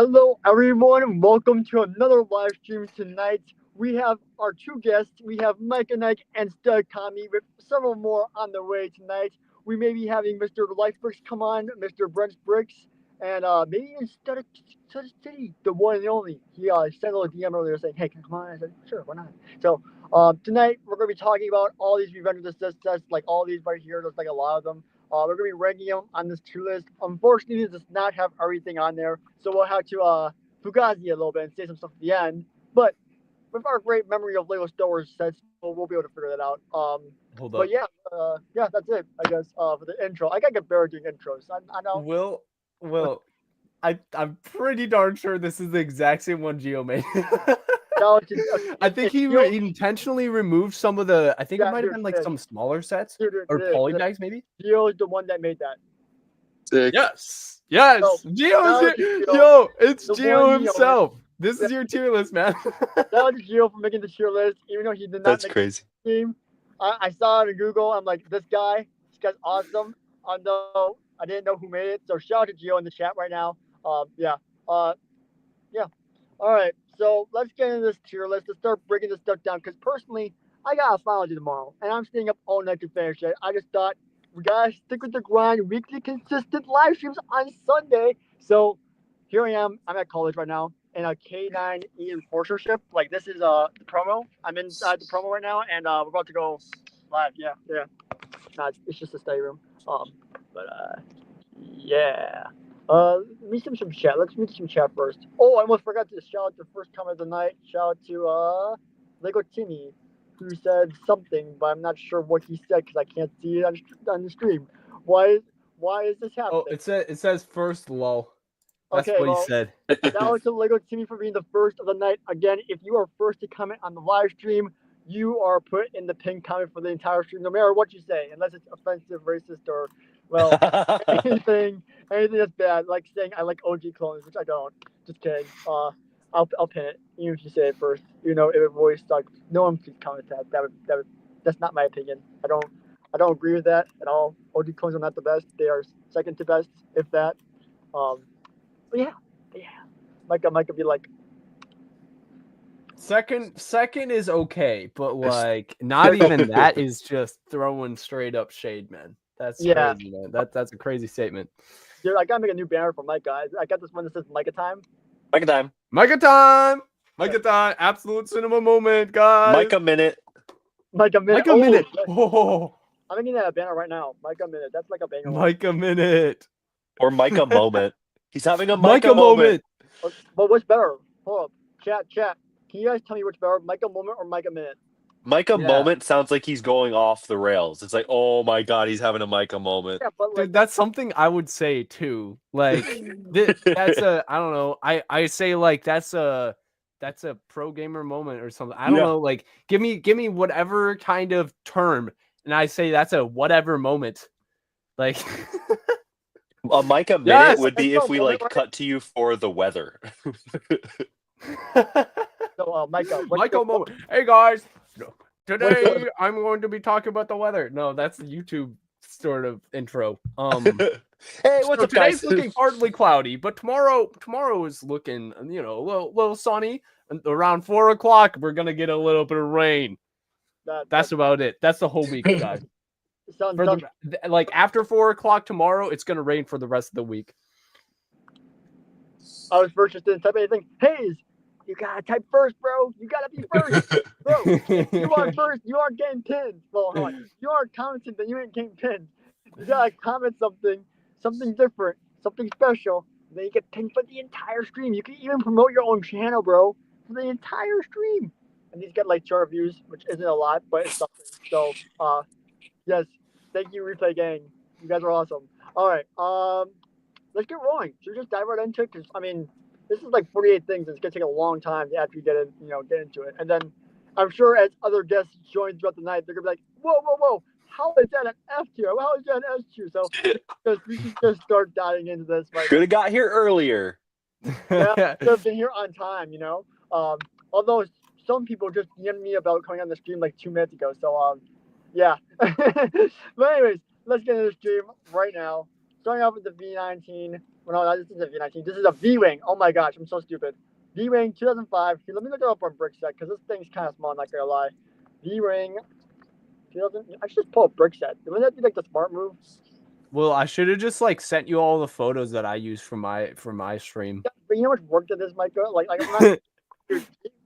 Hello, everyone, and welcome to another live stream tonight. We have our two guests. We have Mike and Ike and Stud Kami with several more on the way tonight. We may be having Mr. Lifebricks come on, Mr. Brent Bricks, and maybe even Stud City, the one and only. He sent a little DM earlier saying, "Hey, can I come on?" I said, "Sure, why not?" So tonight we're going to be talking about all these revenge assists, like all these right here. There's like a lot of them. We're going to be ranking them on this tier list. Unfortunately, it does not have everything on there, so we'll have to fugazi a little bit and say some stuff at the end. But with our great memory of Lego Star Wars sets, we'll be able to figure that out. Hold But up. yeah, that's it, I guess, for the intro. I got to get better doing intros. I know. Will, I'm pretty darn sure this is the exact same one Geo made. No, I think he intentionally removed some of the. I think it might have been like some smaller sets or polybags, maybe. Geo is the one that made that. Sick. Yes. So, Geo is here. Yo, it's Geo himself. This is your tier list, man. Shout out to Geo for making the tier list, even though he did not. That's make crazy. The team. I saw it on Google. I'm like, this guy's awesome. Although I didn't know who made it. So shout out to Geo in the chat right now. Yeah. Yeah. All right. So let's get into this tier list. Let's start breaking this stuff down. Because personally, I got a final to tomorrow, and I'm staying up all night to finish it. I just thought we gotta stick with the grind. Weekly, consistent live streams on Sunday. So here I am. I'm at college right now in a K9 enforcership. Like this is the promo. I'm inside the promo right now, and we're about to go live. Yeah. Nah, it's just a study room. But yeah. Let me see some chat. Let's read some chat first. Oh, I almost forgot to shout out the first comment of the night. Shout out to Lego Timmy, who said something, but I'm not sure what he said because I can't see it on the stream. Why is this happening? Oh, it says first lol. That's okay, what he said. Shout out to Lego Timmy for being the first of the night. Again, if you are first to comment on the live stream, you are put in the pinned comment for the entire stream, no matter what you say, unless it's offensive, racist, or anything that's bad, like saying I like OG clones, which I don't. Just kidding. I'll pin it, even if you say it first. You know, if it voice sucks, no one please comment that. That's not my opinion. I don't agree with that at all. OG clones are not the best. They are second to best, if that. But yeah. Micah be like. Second is okay, but like not even that is just throwing straight up shade, man. That's crazy, man. That's a crazy statement. Dude, I gotta make a new banner for Micah. I got this one that says Micah time. Micah time. Micah time. Micah time. Absolute cinema moment, guys. Micah minute. Micah minute. Micah minute. Oh. I'm making that a banner right now. Micah minute. That's like a banger. Micah minute. Or Micah moment. He's having a Micah moment. But what's better? Hold up. Chat. Can you guys tell me what's better, Micah moment or Micah minute? Micah moment sounds like he's going off the rails. It's like, oh my god, he's having a Micah moment. Yeah, but like, dude, that's something I would say too. Like that's a I don't know. I say like that's a pro gamer moment or something. I don't know. Like give me whatever kind of term, and I say that's a whatever moment. Like a Micah minute would be if we like cut to you for the weather. So Micah moment. Hey guys, today I'm going to be talking about the weather. No, that's the YouTube sort of intro. Hey, what's up, guys? Today's looking partly cloudy, but tomorrow is looking, a little sunny. And around 4 o'clock, we're gonna get a little bit of rain. That's about it. That's the whole week, guys. Like after 4 o'clock tomorrow, it's gonna rain for the rest of the week. I was first, just didn't type anything. Hayes, you gotta type first, bro. You gotta be first, bro. If you are first, you aren't getting pinned. Well, hold on. You aren't commenting, then you ain't getting pinned. You gotta comment something different, something special. Then you get pinned for the entire stream. You can even promote your own channel, bro, for the entire stream. And these get like 2 views, which isn't a lot, but it's something. So, yes, thank you, Replay Gang. You guys are awesome. All right, let's get rolling. Should we just dive right into it? Because I mean, this is like 48 things. And it's gonna take a long time to actually get into it. And then I'm sure as other guests join throughout the night, they're gonna be like, whoa, how is that an F tier? How is that an S tier? So we should just start diving into this. Should have got here earlier. Yeah, should have been here on time. Although some people just DM'd me about coming on the stream like 2 minutes ago. So yeah. But anyways, let's get into the stream right now. Starting off with the V19 no, this is a V19. This is a V-Wing. Oh my gosh, I'm so stupid. V-Wing 2005. Here, let me look it up on Brickset because this thing's kind of small. I'm not gonna lie. V-Wing 2000. I should just pull a Brickset. Wouldn't that be like the smart move? Well, I should have just like sent you all the photos that I use for my stream. Yeah, but you know how much work that is, Micah? Like I'm not.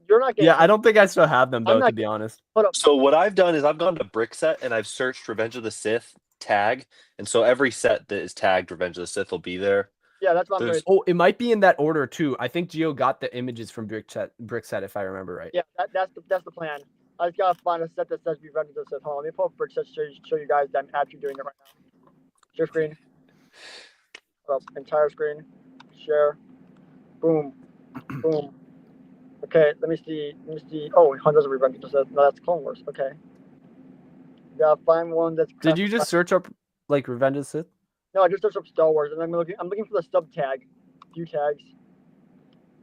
You're not getting. Yeah, I don't think I still have them though, not to be honest. So what I've done is I've gone to Brickset and I've searched Revenge of the Sith tag, and so every set that is tagged Revenge of the Sith will be there. Yeah, that's what I'm There's- doing. Oh, it might be in that order too. I think Gio got the images from Brickset, if I remember right. Yeah, that's the plan. I just gotta find a set that says Revenge of the Sith. Hold on, let me pull up Brickset to show you guys that I'm actually doing it right now. Share screen. Well, entire screen. Share. Boom. Boom. Okay, let me see. Oh, Hunter's Revenge of the Sith. No, that's Clone Wars. Okay. Gotta find one that's. Did you just search up like Revenge of the Sith? No, I just searched up Star Wars, and I'm looking for the sub tag. View tags.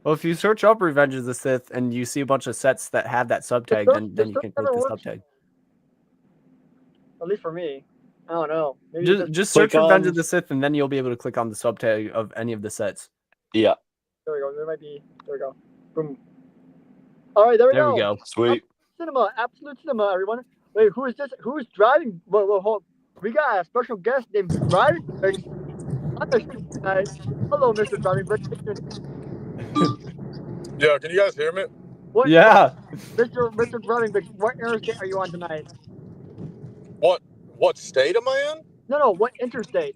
Well, if you search up Revenge of the Sith and you see a bunch of sets that have that sub tag, then you can click the sub tag. At least for me. I don't know. Maybe Just search Revenge of the Sith, and then you'll be able to click on the sub tag of any of the sets. Yeah. There we go. There might be. There we go. Boom. All right, there we go. Sweet. Cinema, absolute cinema, everyone. Wait, who is this? Who is driving? Whoa, hold. We got a special guest named Driving Bricks on the street tonight. Hello, Mr. Driving Bricks. Yeah, can you guys hear me? What, Yeah. Mr. Driving Bricks, what interstate are you on tonight? What state am I in? No, what interstate?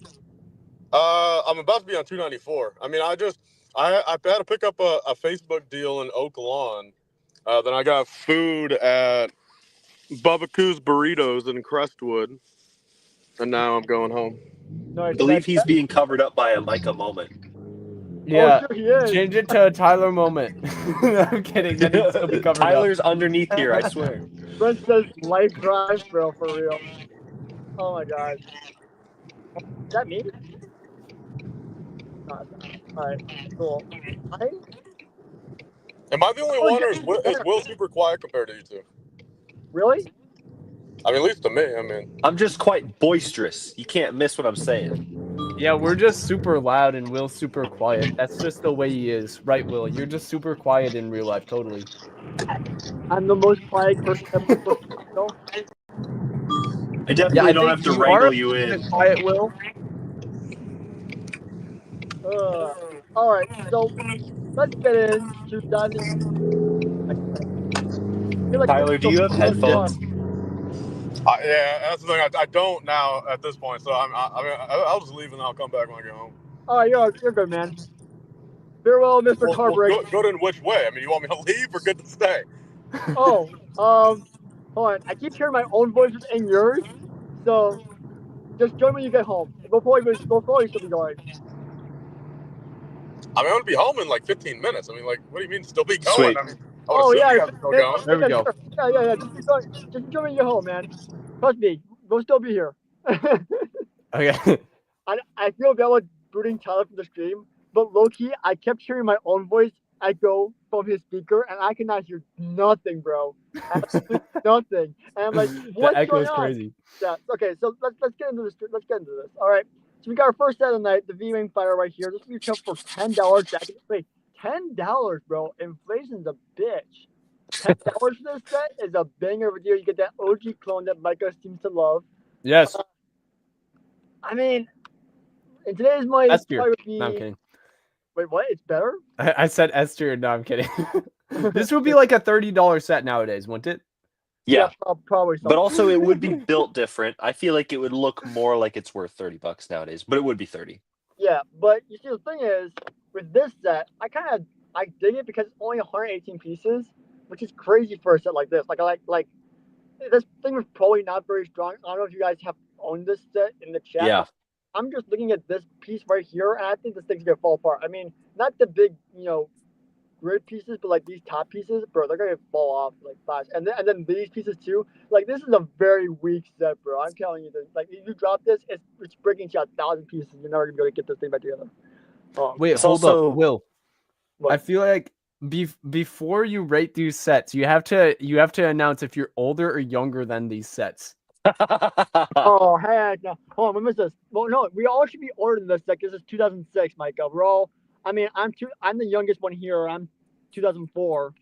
I'm about to be on 294. I mean, I had to pick up a Facebook deal in Oak Lawn. Then I got food at Bubba Coo's Burritos in Crestwood, and now I'm going home. No, I believe he's being covered up by a Micah moment. Yeah. Oh, sure he is. Change it to a Tyler moment. I'm kidding. That needs to be covered Tyler's up. underneath here, I swear. Brent says life drives, bro, for real. Oh my god. Is that me? Alright, cool. Am I the only one, or is Will super quiet compared to you two? Really? I mean, at least to me. I mean, I'm just quite boisterous. You can't miss what I'm saying. Yeah, we're just super loud and Will's super quiet. That's just the way he is. Right, Will? You're just super quiet in real life, totally. I'm the most quiet person ever. I definitely don't have to wrangle you in. Quiet, Will. Alright, so let's get into diving. Tyler, do you have headphones? yeah, that's the thing. I don't now at this point, so I'll just leave and I'll come back when I get home. Alright, you're good, man. Farewell, Mr. Carbrick. Good in which way? I mean, you want me to leave or good to stay? Oh, hold on. I keep hearing my own voice in yours, so just join when you get home. Before you still be going. I mean, I'm gonna be home in like 15 minutes. I mean, like, what do you mean still be going? Sweet. I mean, I would assume you guys are still going. There we go. Yeah. Just join when you get home, man. Trust me, we'll still be here. Okay. I feel bad with booting Tyler from the stream, but low-key, I kept hearing my own voice echo from his speaker, and I could not hear nothing, bro. Absolutely nothing. And I'm like, what's The echo going is on? crazy. Yeah. Okay, so let's get into this. Let's get into this. All right. So we got our first set of the night, the V-Wing fighter right here. This will be for $10. Wait, $10, bro. Inflation's a bitch. $10 for this set is a banger of a deal. You get that OG clone that Micah seems to love. Yes. I mean, in today's money, S this tier. probably would be. No, I'm kidding. Wait, what? It's better? I said S tier. No, I'm kidding. This would be like a $30 set nowadays, wouldn't it? Yeah. Probably. But also, it would be built different. I feel like it would look more like it's worth $30 nowadays, but it would be 30. Yeah, but you see, the thing is, with this set, I dig it because it's only 118 pieces, which is crazy for a set like this. Like this thing was probably not very strong. I don't know if you guys have owned this set in the chat. Yeah. I'm just looking at this piece right here, and I think this thing's gonna fall apart. I mean, not the big, grid pieces, but like these top pieces, bro, they're gonna fall off like fast. And then these pieces too. Like this is a very weak set, bro. I'm telling you this. Like if you drop this, it's breaking to 1,000 pieces. You're never gonna be able to get this thing back together. Wait, hold up, Will. What? I feel like before you rate these sets, you have to announce if you're older or younger than these sets. Oh heck no! Hold on, when was this? Well, no, we all should be ordering this. Like this is 2006, Micah. We're all. I mean, I'm the youngest one here. I'm 2004.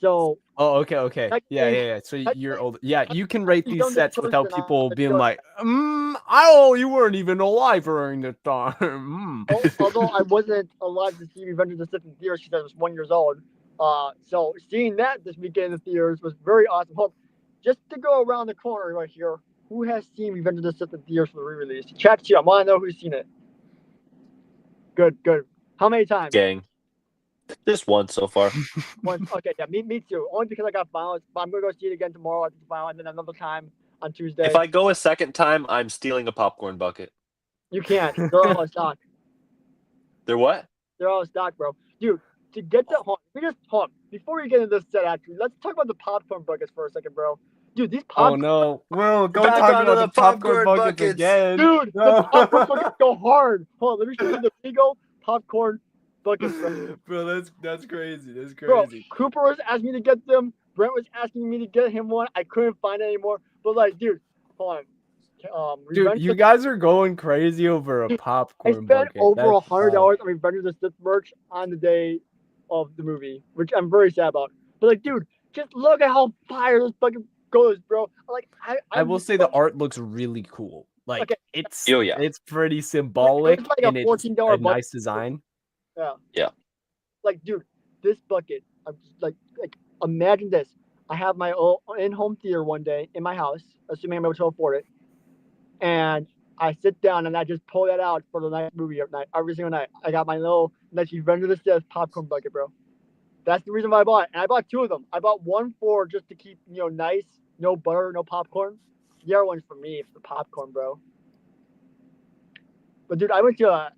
So Oh, okay. technically, Yeah. So you're technically, old. Yeah, you can rate the these youngest sets without person people on the being show. like, oh, you weren't even alive during the time. Although I wasn't alive to see Revenge of the Sith in theaters because I was 1 year old. So seeing that this weekend in the theaters was very awesome. Hope, just to go around the corner right here, who has seen Revenge of the Sith in theaters for the re-release? Chat here. I want to know who's seen it. Good. How many times? Gang. Just one so far. Once. Okay, yeah, me too. Only because I got finals, but I'm gonna go see it again tomorrow at the final, and then another time on Tuesday. If I go a second time, I'm stealing a popcorn bucket. You can't. They're all in stock. They're what? They're all in stock, bro. Dude, to get the before we get into this set, actually, let's talk about the popcorn buckets for a second, bro. Dude, these Oh popcorn. no, Will, don't Back talk onto about the the popcorn popcorn buckets buckets. again. Dude, No. the popcorn buckets go hard. Hold on, let me show you the Vigo popcorn buckets, bro. Bro, that's crazy. That's Bro, crazy. Cooper was asking me to get them. Brent was asking me to get him one. I couldn't find it anymore. But like, dude, hold on. Dude, Revenge you of- guys are going crazy over a Dude, I popcorn spent bucket. over That's $100 on Revenge of the Sith merch on the day of the movie, which I'm very sad about. But like, dude, just look at how fire this bucket goes, bro. Like, I will say the art looks really cool. Like Okay. it's Oh, yeah. it's pretty symbolic like a and it's $14 a bucket. nice design. Yeah. Like, dude, this bucket. I'm just like imagine this. I have my own in-home theater one day in my house, assuming I'm able to afford it, and I sit down and I just pull that out for the next movie every single night. I got my little nice Revenge of the Sith popcorn bucket, bro. That's the reason why I bought it. And I bought two of them. I bought one for just to keep, nice, no butter, no popcorn. The other one's for me, for the popcorn, bro. But dude, I went to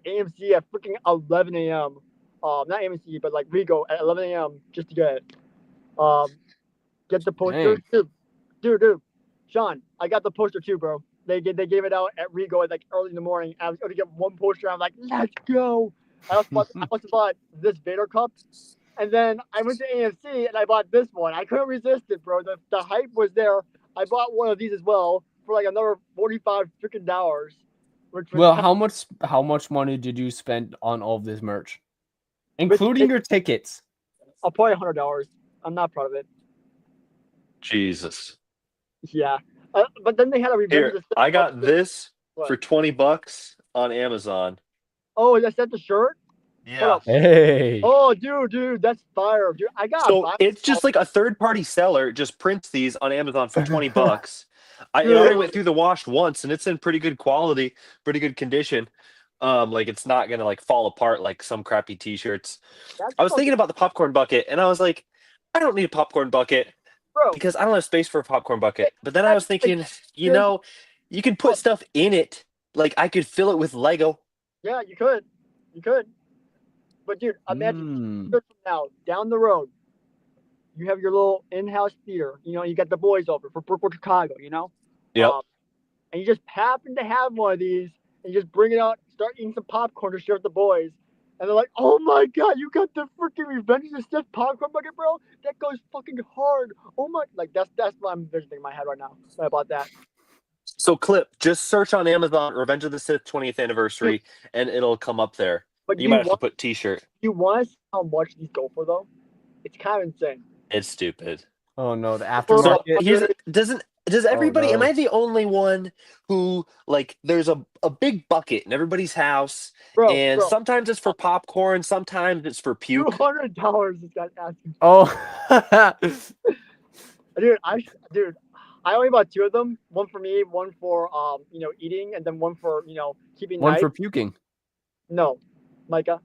AMC at freaking 11 a.m. Not AMC, but like Rego at 11 a.m. just to get it. Get the poster, dude. Sean, I got the poster too, bro. They gave it out at Rego at like early in the morning. I was going to get one poster. I'm like, let's go. I also bought this Vader cup, and then I went to AMC and I bought this one. I couldn't resist it, bro. The hype was there. I bought one of these as well for like another $45 freaking dollars. Well, how much money did you spend on all of this merch, including your tickets? Probably $100. I'm not proud of it. Jesus. Yeah, but then they had a review. Here, I got this for $20 on Amazon. Oh, is that the shirt? Yeah. Hey. Oh, dude, that's fire, dude. I got. So it's just like a third-party seller just prints these on Amazon for $20. I already went through the wash once, and it's in pretty good quality, pretty good condition. Like it's not gonna like fall apart like some crappy T-shirts. I was thinking about the popcorn bucket, and I was like, I don't need a popcorn bucket, bro, because I don't have space for a popcorn bucket. But then I was thinking, you can put stuff in it. Like I could fill it with Lego. Yeah, you could. But dude, imagine from now down the road, you have your little in-house theater. You got the boys over for Brookwood, Chicago. Yep. And you just happen to have one of these, and you just bring it out, start eating some popcorn to share with the boys, and they're like, "Oh my god, you got the freaking Revenge of the Sith popcorn bucket, bro! That goes fucking hard! Oh my!" Like that's what I'm envisioning in my head right now about that. So, Clip, just search on Amazon Revenge of the Sith 20th anniversary, and it'll come up there. But you might have to put T-shirt. You want to see how much these go for, though? It's kind of insane. It's stupid. Oh no, the aftermarket. So does everybody? Am I the only one who like? There's a big bucket in everybody's house, and sometimes it's for popcorn, sometimes it's for puke. $200 this guy's asking. Oh, dude, I only bought two of them. One for me, one for eating, and then one for keeping. One for puking. No, Micah.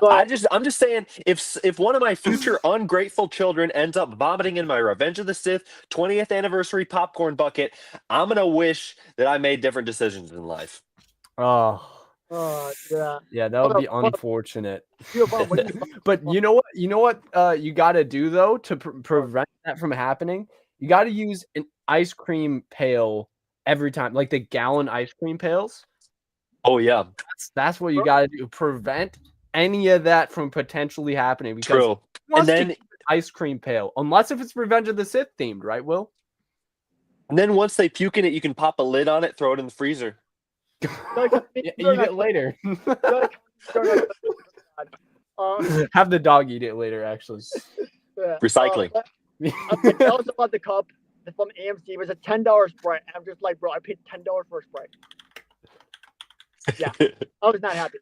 I'm just saying, if one of my future ungrateful children ends up vomiting in my Revenge of the Sith 20th anniversary popcorn bucket, I'm gonna wish that I made different decisions in life. Yeah. Yeah, that would be unfortunate. But you know what? You got to do though to prevent that from happening. You got to use an ice cream pail every time, like the gallon ice cream pails. Oh yeah, that's what you got to do. Prevent any of that from potentially happening. Because true. And then ice cream pail, unless if it's Revenge of the Sith themed, right, Will? And then once they puke in it, you can pop a lid on it, throw it in the freezer. Eat it later. Um, Have the dog eat it later, actually. yeah. Recycling. I also bought the cup from AMC. It was a $10 Sprite. I'm just like, bro, I paid $10 for a Sprite. Yeah, I was not happy.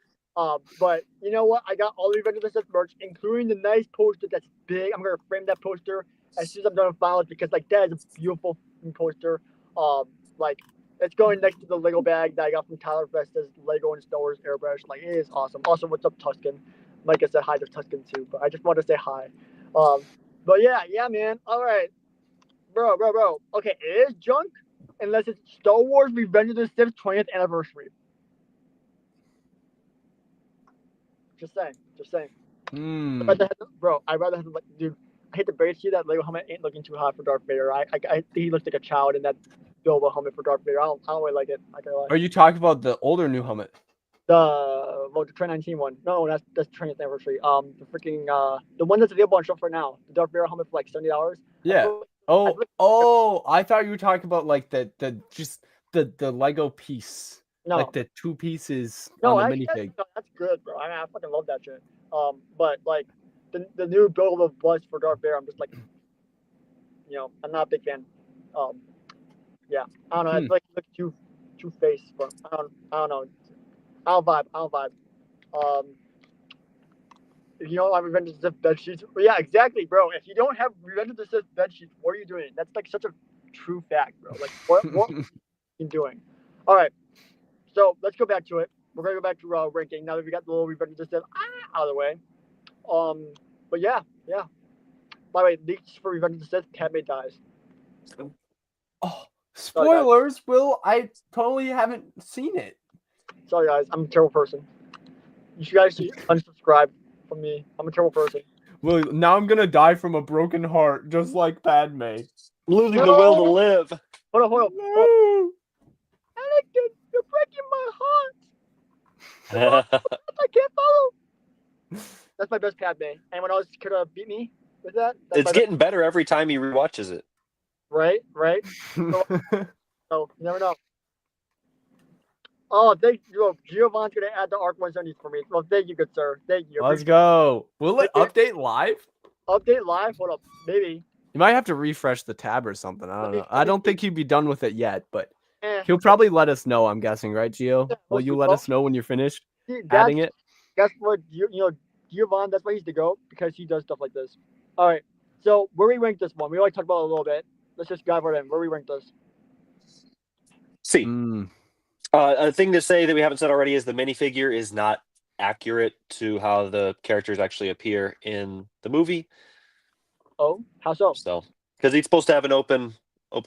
But you know what? I got all the Revenge of the Sith merch, including the nice poster that's big. I'm gonna frame that poster as soon as I'm done with finals because like that is a beautiful poster. Like it's going next to the Lego bag that I got from Tyler Festus, Lego and Star Wars airbrush. Like it is awesome. Also, what's up, Tuscan? Micah said hi to Tuscan too, but I just want to say hi. But yeah, man. All right, bro. Okay, it is junk unless it's Star Wars Revenge of the Sith 20th anniversary. Just saying. Bro, I'd rather have like, dude. I hate to break to you that Lego helmet ain't looking too hot for Darth Vader. I think he looks like a child in that Bilbo helmet for Darth Vader. I don't really like it. I can't lie. Are you talking about the older new helmet? The 2019 one. No, that's 20th anniversary. The freaking the one that's available on shelf right now. The Darth Vader helmet for like $70. Yeah. I thought you were talking about like the Lego piece. No. Like the two pieces no, on the actually, minifig. that's good, bro. I fucking love that shit. But like the new build of bust for Darth Vader, I'm just like, I'm not a big fan. Yeah, I don't know. I feel like he looks too face, but I don't know. I don't vibe. If you don't have Revenge of the Sith bed sheets, yeah, exactly, bro. If you don't have Revenge of the Sith bed sheets, what are you doing? That's like such a true fact, bro. Like what are you doing? All right, so let's go back to it. We're gonna go back to ranking now that we got the little Revenge of the Sith out of the way. But yeah. By the way, leaks for Revenge of the Sith, Padme dies. Oh, spoilers, Will. I totally haven't seen it. Sorry, guys. I'm a terrible person. You guys should unsubscribe from me. I'm a terrible person. Will, now I'm gonna die from a broken heart, just like Padme. Losing the will to live. Hold on. No. Anakin, you're breaking my heart. I can't follow. That's my best Padme. Anyone else could beat me with that? It's getting better every time he rewatches it. Right. So you never know. Oh, thank you. Giovanni's gonna add the ARC 170s for me. Well, thank you, good sir. Thank you. Let's go. Will it update live? Update live? Hold up. Maybe. You might have to refresh the tab or something. I don't know. I don't think he'd be done with it yet, but he'll probably let us know, I'm guessing, right, Gio? Will you let us know when you're finished adding it? That's what, Giovanni, that's why he's the GOAT, because he does stuff like this. All right. So, where we rank this one? We already talked about it a little bit. Let's just dive right in. Where we rank this? C. A thing to say that we haven't said already is the minifigure is not accurate to how the characters actually appear in the movie. Oh, how so? So, because he's supposed to have an open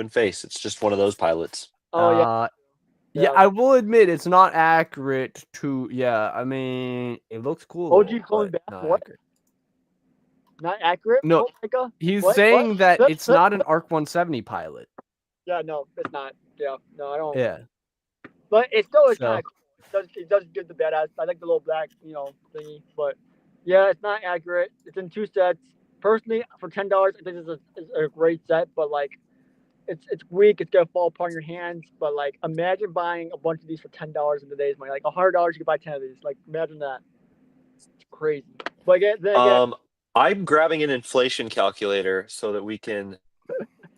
face. It's just one of those pilots. Oh, yeah, I will admit it's not accurate to. Yeah, I mean it looks cool. OG clone back. What? Accurate. Not accurate? No, he's saying that it's not an ARC 170 pilot. Yeah, no, it's not. Yeah, no, I don't. Yeah. But it still is kind of cool. It does give the badass. I like the little black, thingy. But yeah, it's not accurate. It's in 2 sets. Personally, for $10, I think this is a great set. But like, it's weak. It's gonna fall apart in your hands. But like, imagine buying a bunch of these for $10 in today's money. Like $100, you could buy 10 of these. Like, imagine that. It's crazy. But again, I'm grabbing an inflation calculator so that we can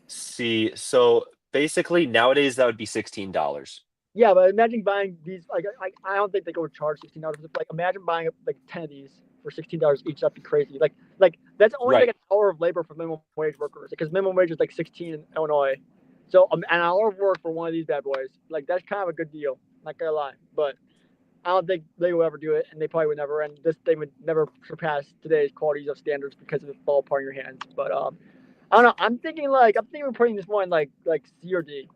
see. So basically, nowadays that would be $16. Yeah, but imagine buying these. Like, I don't think they go charge $16. Like, imagine buying like 10 of these for $16 each. That'd be crazy. Like that's only like an hour of labor for minimum wage workers, because minimum wage is like 16 in Illinois. So an hour of work for one of these bad boys, like that's kind of a good deal. Not gonna lie, but I don't think they will ever do it, and they probably would never. And this thing would never surpass today's qualities of standards because of it fall apart in your hands. But I don't know. I'm thinking we're putting this one like C or D.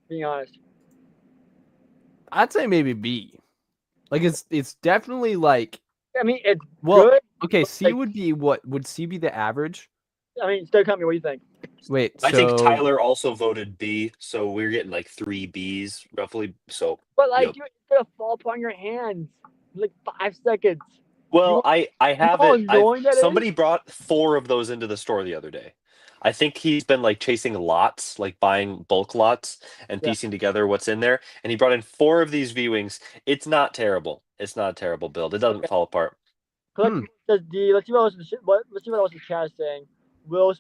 Being honest. I'd say maybe B. Like it's definitely like. I mean, it's good. Okay, C would be what? Would C be the average? I mean, still tell me what you think. Wait, I think Tyler also voted B, so we're getting like 3 Bs roughly. So, but like, it's gonna fall upon your hands in like 5 seconds. Well, I have how it. annoying that is? Somebody brought 4 of those into the store the other day. I think he's been like chasing lots, like buying bulk lots and Yeah. piecing together what's in there. And he brought in 4 of these V-Wings. It's not terrible. It's not a terrible build. It doesn't fall apart. Says D. Let's see what else the chat is saying. Will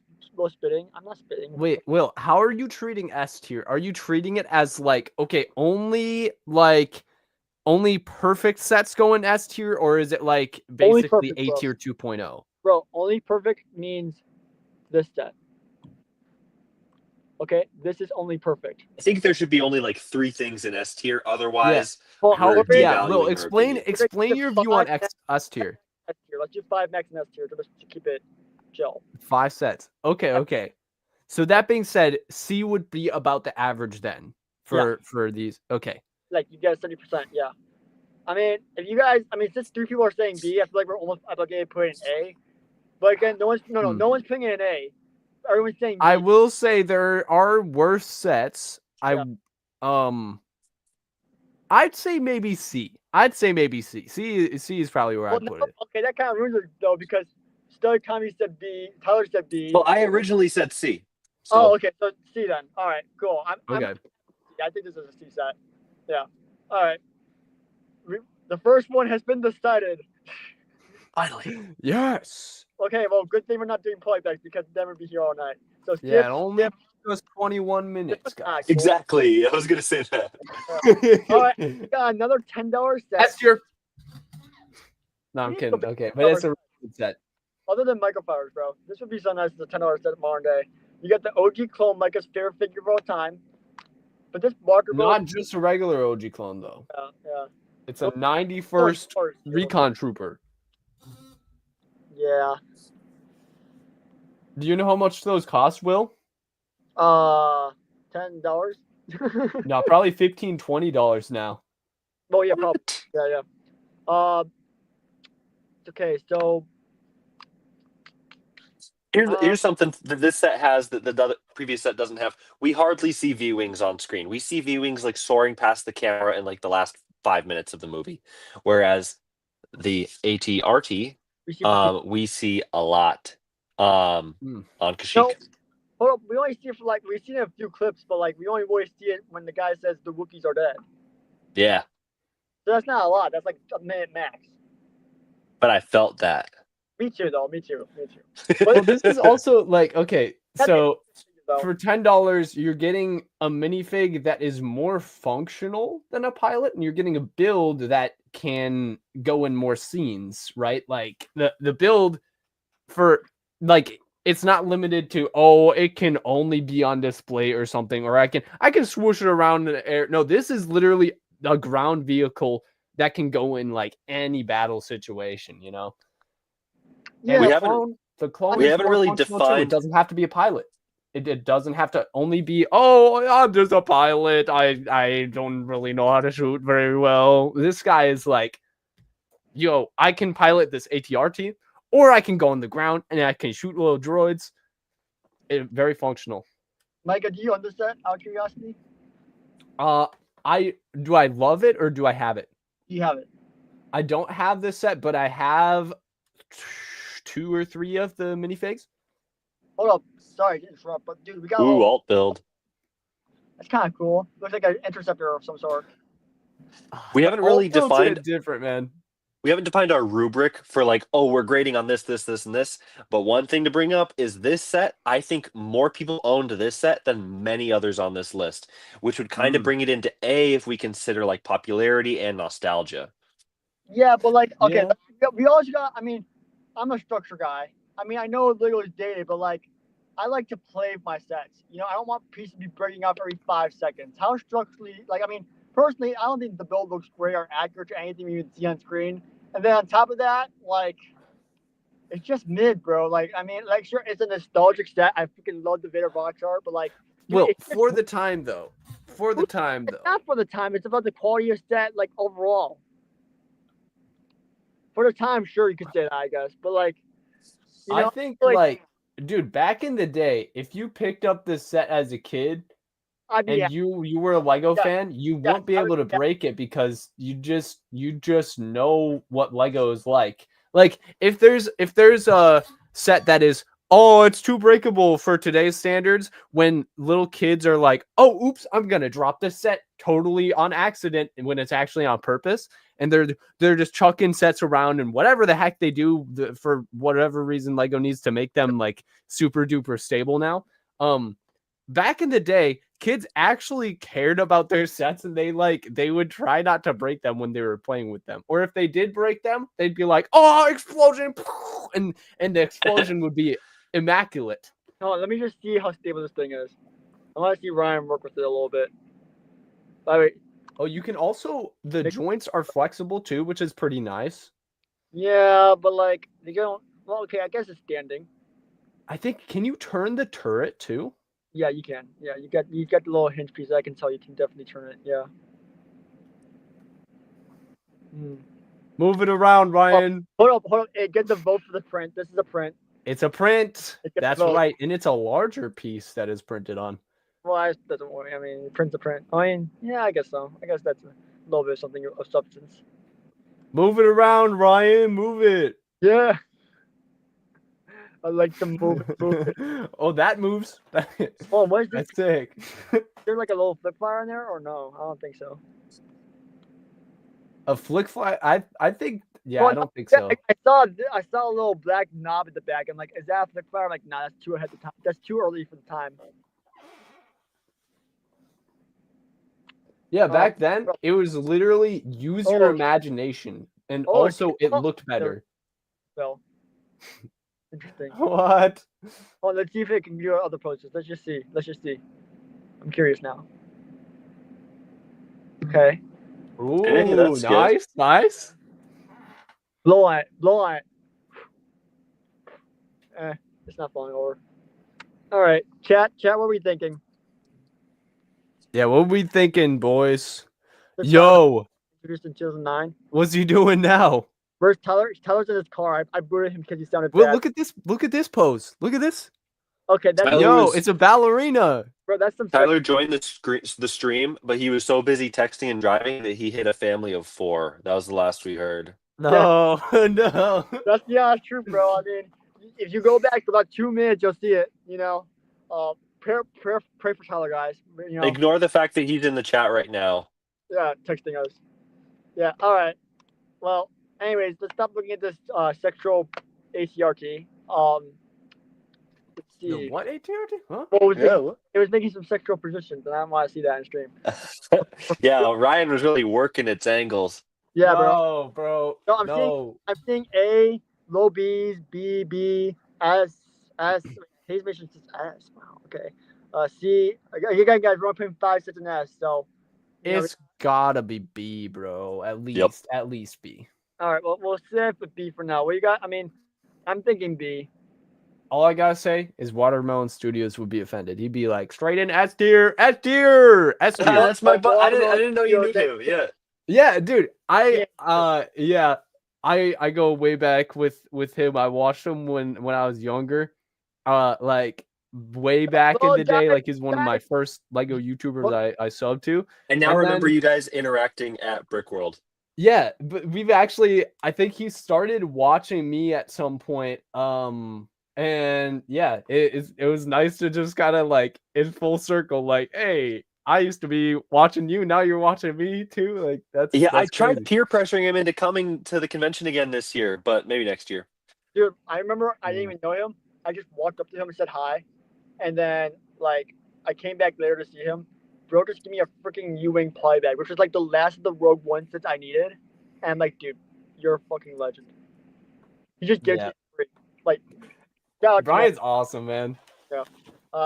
spitting. I'm not spitting. Wait, Will, how are you treating S tier? Are you treating it as like, okay, only perfect sets go in S tier, or is it like Only basically perfect, A bro. tier 2.0? Bro, only perfect means this set. Okay, this is only perfect. I think there should be only like 3 things in S tier. Otherwise, Well, How? we're Yeah, devaluing Will, our explain opinion. your view on S tier. S tier. Let's do 5 max and S tier to keep it chill. 5 sets. Okay. So that being said, C would be about the average then for these. Okay. Like you get 70%. Yeah. I mean, if you guys, since 3 people are saying B, I feel like we're almost obligated to put in A. But again, no one's putting in an A. Everyone's saying B. I will say there are worse sets. I'd say maybe C. C is probably where I'd put it. Okay, that kind of ruins it though because Stud Tommy said B, Tyler said B. Well, I originally said C. So. Oh, okay, so C then. All right, cool. Okay. I think this is a C set. Yeah. All right. The first one has been decided. Finally. Yes. Okay, well, good thing we're not doing playbacks because then we'd be here all night. So skip, Yeah, it only was 21 minutes, guys. Exactly. I was gonna say that. All right, we got another $10 set. That's your. No, I'm kidding. Okay, but it's a good set. Other than microfires, bro, this would be so nice as a $10 set modern day. You got the OG clone, Micah's favorite figure of all time. But this marker, not just a regular OG clone though. Yeah. It's a 91st Recon Trooper. Yeah. Do you know how much those cost, Will? $10. No, probably $15, $20 now. Oh yeah, probably. Yeah. Okay, so here's something that this set has that the other previous set doesn't have. We hardly see V-Wings on screen. We see V-Wings like soaring past the camera in like the last 5 minutes of the movie, whereas the AT-RT we see a lot on Kashyyyk. No, hold up. We only see it for we've seen a few clips, but we only always see it when the guy says the Wookiees are dead. Yeah. So that's not a lot. That's like a minute max. But I felt that. Me too, though. Me too. Well, this is also okay. So for $10, you're getting a minifig that is more functional than a pilot, and you're getting a build that can go in more scenes, right? Like the build for it's not limited to it can only be on display or something, or I can swoosh it around in the air. No, this is literally a ground vehicle that can go in any battle situation, you know. Yeah, we haven't really defined. It doesn't have to be a pilot. It doesn't have to only be, I'm just a pilot. I don't really know how to shoot very well. This guy is like, I can pilot this AT-RT, or I can go on the ground and I can shoot little droids. Very functional. Micah, do you understand? Out of curiosity. Do I love it or do I have it? You have it. I don't have this set, but I have 2 or 3 of the minifigs. Hold up. Sorry to interrupt, but dude, we got alt build. That's kind of cool. Looks like an interceptor of some sort. We haven't really defined different, man. We haven't defined our rubric for we're grading on this, and this. But one thing to bring up is this set. I think more people owned this set than many others on this list, which would kind of bring it into A if we consider popularity and nostalgia. Yeah, but okay, we also got. I'm a structure guy. I know Lego is dated, but I like to play with my sets. I don't want pieces to be breaking up every 5 seconds. How structurally, personally, I don't think the build looks great or accurate to anything you can see on screen. And then on top of that, it's just mid, bro. Sure, it's a nostalgic set. I freaking love the Vader box art, but for the time though. It's not for the time. It's about the quality of set, overall. For the time, sure, you could say that, I guess. But I think dude, back in the day, if you picked up this set as a kid and you were a Lego fan, you won't be able to break it because you just know what Lego is like. Like if there's a set that is, oh, it's too breakable for today's standards, when little kids are like, oh, oops, I'm gonna drop this set totally on accident, and when it's actually on purpose, and they're just chucking sets around and whatever the heck they do for whatever reason Lego needs to make them like super duper stable now. Back in the day, kids actually cared about their sets, and they would try not to break them when they were playing with them. Or if they did break them, they'd be like, "Oh, explosion!" and the explosion would be immaculate. Oh, let me just see how stable this thing is. I want to see Ryan work with it a little bit. By the way, Oh, you can also, the joints are flexible too, which is pretty nice. yeah, but like they don't. Well, okay, I guess it's standing. I think, can you turn the turret too? Yeah, you can. Yeah, you got the little hinge piece. I can tell you can definitely turn it. Yeah. Move it around, Ryan. Hold up. Hey, get the vote for the print. This is a print. It's a print. It gets That's vote. right, and it's a larger piece that is printed on. Well, doesn't worry. I mean, print's a print. I mean, yeah, I guess so. I guess that's a little bit of something of substance. Move it around, Ryan. Move it. Yeah. I like to move it. Oh, that moves. Oh, what is this? That's sick. Is there like a little flip flyer in there, or no? I don't think so. A flick fly? I think. Yeah, Well, I don't think yeah, so. I saw a little black knob at the back. I'm like, is that a flick flyer? I'm like, nah, that's too ahead of time. That's too early for the time. Yeah, back then it was literally use your imagination, and also it looked better. Well, interesting. What? Well, let's see if it can do other poses. Let's just see. I'm curious now. Okay. Ooh, Hey, that's nice, nice. Blow on it. It's not falling over. All right, chat. What are we thinking? Yeah, what we thinking, boys? Yo, introduced in 2009. What's he doing now? Where's Tyler? Tyler's in his car. I booted him because he sounded Well, bad. look at this. Look at this pose. Look at this. Okay, that's It's a ballerina. Bro, that's some. Tyler joined the stream, but he was so busy texting and driving that he hit a family of 4. That was the last we heard. No, no. That's true, bro. I mean, if you go back for about 2 minutes, you'll see it. You know, pray for Tyler, guys. You know, Ignore the fact that he's in the chat right now. yeah, texting us. Yeah. All right. Well, anyways, let's stop looking at this sexual ACRT. Let's see. The what ATRT? Huh? It was making some sexual positions, and I don't want to see that in stream. Yeah, Ryan was really working its angles. Yeah, no, bro. No, I'm seeing A, low B's, B, S. His mission says S. Wow. Okay. C. You guys are putting 5, 6, and S. So it's gotta be B, bro. At least B. All right. Well, we'll sit with B for now. What you got? I mean, I'm thinking B. All I gotta say is Watermelon Studios would be offended. He'd be like, straight in S tier, S tier, S tier. That's my butt. I didn't know you knew him. Yeah. Yeah, dude. I go way back with him. I watched him when I was younger. Like way back in the day. Like he's one of my first Lego YouTubers I subbed to. And now remember you guys interacting at Brickworld. Yeah, but we've actually, I think he started watching me at some point. And yeah, it was nice to just kind of like in full circle, like, hey, I used to be watching you, now you're watching me too. Like that's I tried crazy. peer pressuring him into coming to the convention again this year, but maybe next year. Dude, I remember I didn't even know him. I just walked up to him and said hi, and then like I came back later to see him. Bro, just give me a freaking U-wing playback, which was like the last of the Rogue One sets I needed. And I'm like, dude, you're a fucking legend. He just gives you free. Like, Brian's awesome, man. Yeah.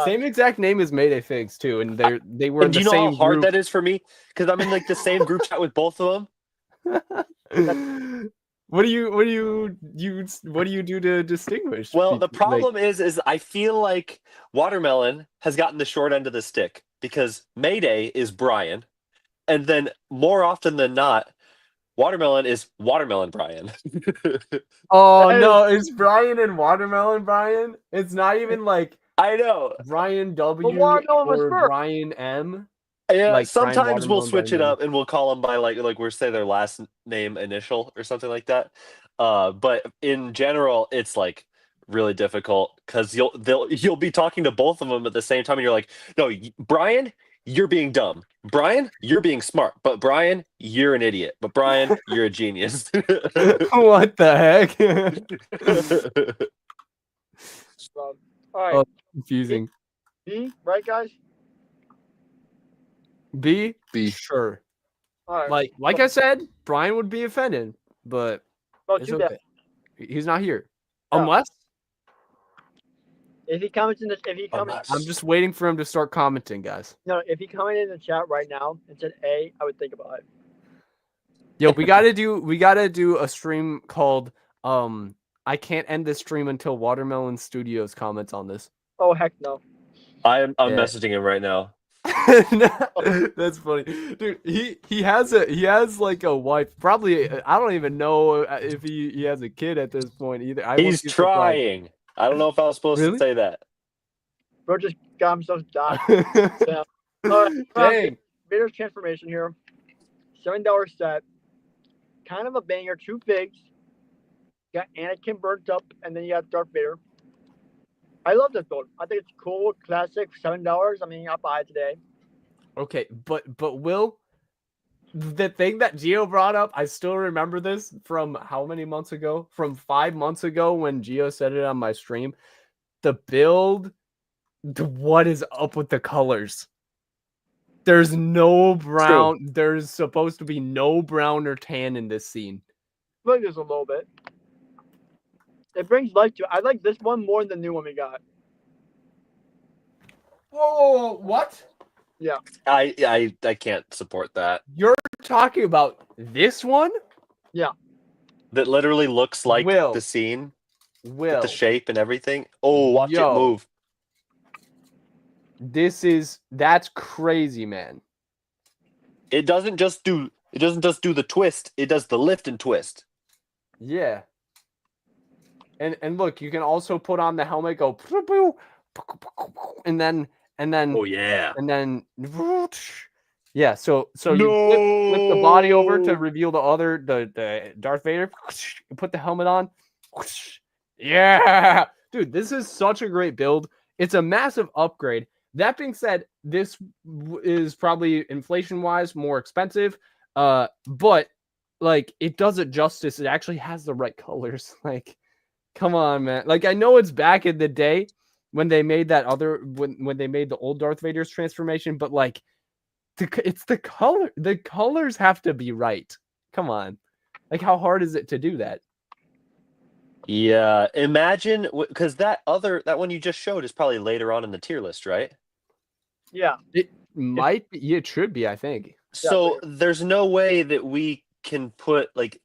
Same exact name as Mayday Figs too, and they were in the same group. Do you know how hard that is for me? Because I'm in like the same group chat with both of them. What do you do to distinguish? Well, the problem is I feel like Watermelon has gotten the short end of the stick because Mayday is Brian, and then more often than not, Watermelon is Watermelon Brian. Oh no, it's Brian and Watermelon Brian. It's not even like I know Brian W or Brian M. Yeah, like sometimes we'll switch it up and we'll call them by like we'll say their last name initial or something like that. But in general, it's like really difficult because you'll be talking to both of them at the same time, and you're like, no, Brian, you're being dumb. Brian, you're being smart. But Brian, you're an idiot. But Brian, you're a genius. What the heck? So, all right. Oh, confusing. B, right, guys? B? B. Sure. All right. Like I said, Brian would be offended, but Well, it's do okay. that. He's not here. Yeah. Unless If he comments in this, if he comments, I'm just waiting for him to start commenting, guys. no, if he commented in the chat right now and said A, I would think about it. Yo, we gotta do a stream called I can't end this stream until Watermelon Studios comments on this. Oh heck no. I'm Yeah. messaging him right now. That's funny, dude. He has like a wife. Probably I don't even know if he has a kid at this point either. He's trying. I don't know if I was supposed Really? to say that. Bro just got himself died. Yeah. All right. Dang. Vader's transformation here. $7 set. Kind of a banger. 2 pigs. You got Anakin burnt up, and then you got Darth Vader. I love this build. I think it's cool, classic. $7. I mean, I'll buy it today. Okay, but Will, the thing that Gio brought up, I still remember this from how many months ago? From 5 months ago when Gio said it on my stream. The build, what is up with the colors? There's no brown. True. There's supposed to be no brown or tan in this scene. I like this a little bit. It brings life to it. I like this one more than the new one we got. Whoa, what? Yeah. I can't support that. You're talking about this one? That literally looks like Will. the scene, Will. the shape and everything. Oh, watch Yo. it move. That's crazy, man. It doesn't just do the twist. It does the lift and twist. Yeah. And look, you can also put on the helmet, go and then Oh yeah. and then yeah, so you flip the body over to reveal the Darth Vader. You put the helmet on. Yeah, dude, this is such a great build. It's a massive upgrade. That being said, this is probably inflation-wise more expensive, but like it does it justice. It actually has the right colors. Like, come on, man. Like I know it's back in the day when they made that other when they made the old Darth Vader's transformation, but like it's the color. The colors have to be right. Come on. Like how hard is it to do that? Yeah, imagine because that one you just showed is probably later on in the tier list, right? Yeah. It might be. Yeah, it should be, I think. So there's no way that we can put like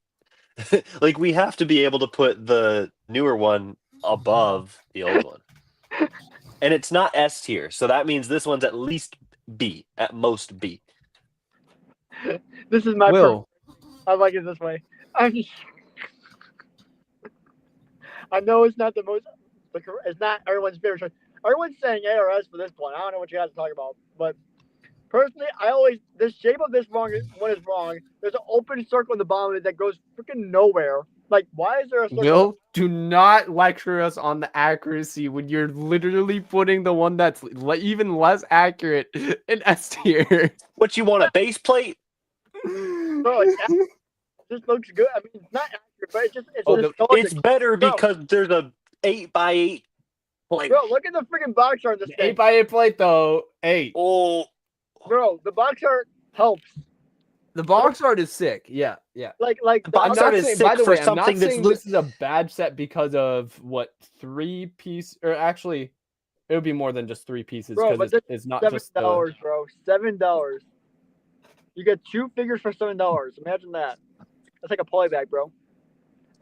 like we have to be able to put the newer one above the old one. And it's not S tier, so that means this one's at least B, at most B. This is my Will. I like it this way. I know it's not the most. It's not everyone's favorite choice. Everyone's saying A or S for this one. I don't know what you guys are talking about, but personally, the shape of this one is wrong. There's an open circle in the bottom of it that goes freaking nowhere. Like, why is there a circle? Will, do not lecture us on the accuracy when you're literally putting the one that's even less accurate in S tier. What you want, a base plate? Bro, this looks good. I mean, it's not accurate, but It's better because there's a 8x8 plate. Bro, look at the freaking box art of this thing. 8x8 plate though. 8. Oh, Bro, the box art helps. The box art is sick. Yeah. Like The box art is sick by the for way, I'm not something that's saying this is a bad set because of what 3 piece or actually it would be more than just 3 pieces Bro, because but it's not $7, just the, bro. $7. You get 2 figures for $7. Imagine that. That's like a polybag, bro.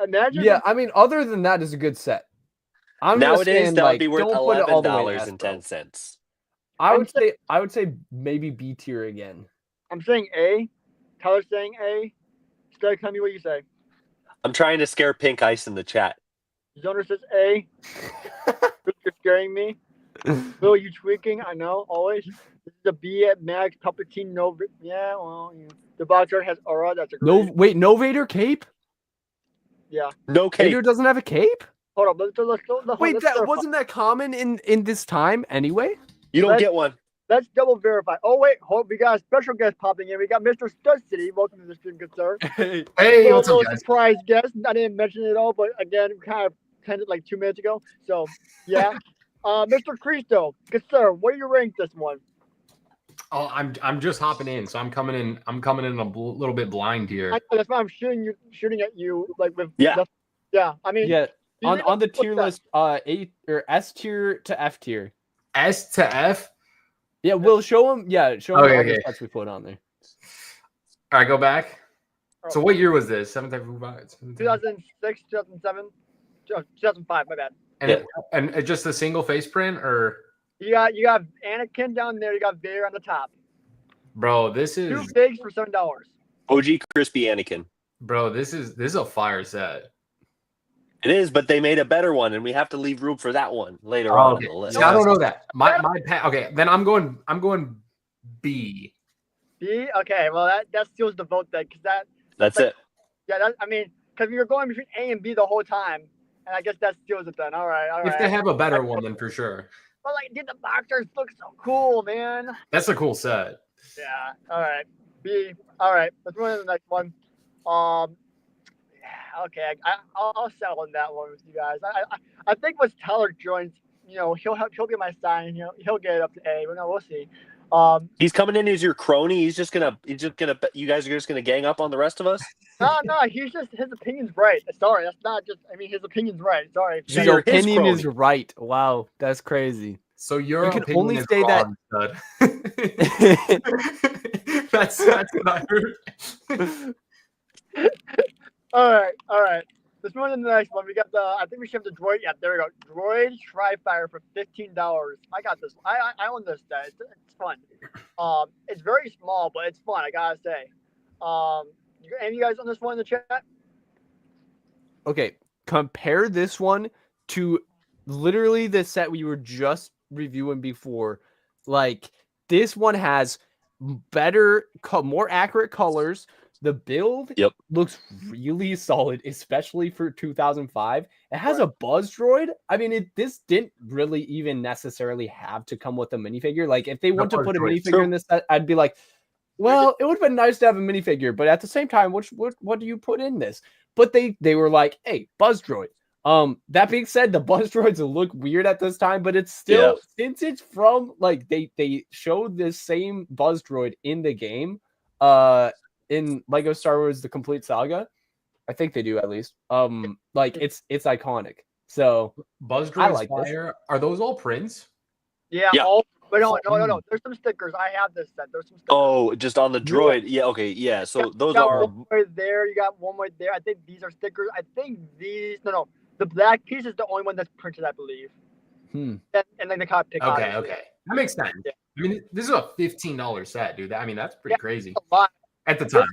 Imagine. Yeah, I mean, other than that is a good set. I'm just nowadays saying, that like, would be worth don't put it all the way to S, bro. $11.10. I would say maybe B tier again. I'm saying A. Tyler's saying A. Stay, tell me what you say. I'm trying to scare Pink Ice in the chat. Zoner says A. You're scaring me. Bill, you tweaking? I know, always. This is a B at Max Palpatine. No, yeah, well, yeah. The box art has aura. That's a great. No Vader cape? Yeah. No cape. Andrew doesn't have a cape? Hold on. Let's Wait, that verify. wasn't that common in this time anyway? You don't Let's- get one. Let's double verify. Oh wait, we got a special guest popping in. We got Mr. Stud City. Welcome to the stream, good sir. Hey, Hey, what's up, Little guys? surprise guest. I didn't mention it all, but again, kind of tended like 2 minutes ago. So yeah. Mr. Cristo, good sir. Where you rank this one? Oh, I'm just hopping in, so I'm coming in a little bit blind here. That's why I'm shooting at you like with Yeah. yeah. I mean yeah, you on need the to tier look list, A or S tier to F tier. S to F. Yeah, we'll show him. Yeah, show him Okay, all the okay. sets we put on there. All right, go back. Oh. So what year was this? 2006, 2006, 2007, 2005. My bad. and just a single face print, or You got Anakin down there. You got Vader on the top. bro, this Two is figs for $7. OG crispy Anakin. this is a fire set. It is, but they made a better one, and we have to leave room for that one later Oh, on okay. in the list. See, I don't know that. Okay, then I'm going B. B. Okay, well that seals the vote then, because That's it. yeah, I mean, because we were going between A and B the whole time, and I guess that seals it then. All right. If they have a better one, then for sure. But like, dude, the boxers look so cool, man. That's a cool set. Yeah. All right. B. All right. Let's move on to the next one. Okay. I'll settle on that one with you guys. I think once Tyler joins, he'll be my sign. He'll get it up to A. But no, we'll see. He's coming in as your crony. He's just gonna. You guys are just gonna gang up on the rest of us. No. His opinion's right. Sorry, that's not just. I mean, his opinion's right. Sorry. So Your you're his opinion is crony. right. Wow, that's crazy. So your You can opinion only is say that- wrong, stud. that's what I heard. All right. Let's move on to the next one. We got I think we should have the droid. Yeah, there we go. Droid Tri-Fire for $15. I got this. I own this set. It's fun. It's very small, but it's fun. I gotta say. Any of you guys on this one in the chat? Okay, compare this one to literally the set we were just reviewing before. Like, this one has better, more accurate colors. The build looks really solid, especially for 2005. It has a Buzz droid. I mean, this didn't really even necessarily have to come with a minifigure. Like, if they want to put a minifigure in this set, I'd be like, well, it would have been nice to have a minifigure, but at the same time, what do you put in this? But they were like, hey, Buzz droid. That being said, the Buzz droids look weird at this time, but it's still, since it's from, like, they showed this same Buzz droid in the game, in Lego Star Wars The Complete Saga. I think they do, at least. Like, it's iconic. So Buzz I droids like this. fire. Are those all prints? Yeah. Yeah. But no. There's some stickers. I have this set. There's some stickers. Oh, just on the droid. Yeah. Okay. Yeah. So those you got are. one right there. You got one right there. I think these are stickers. I think these. No. The black piece is the only one that's printed, I believe. And then the cop pick. Okay. obviously. Okay. That makes sense. Yeah. I mean, this is a $15 set, dude. I mean, that's pretty crazy A lot. at the time.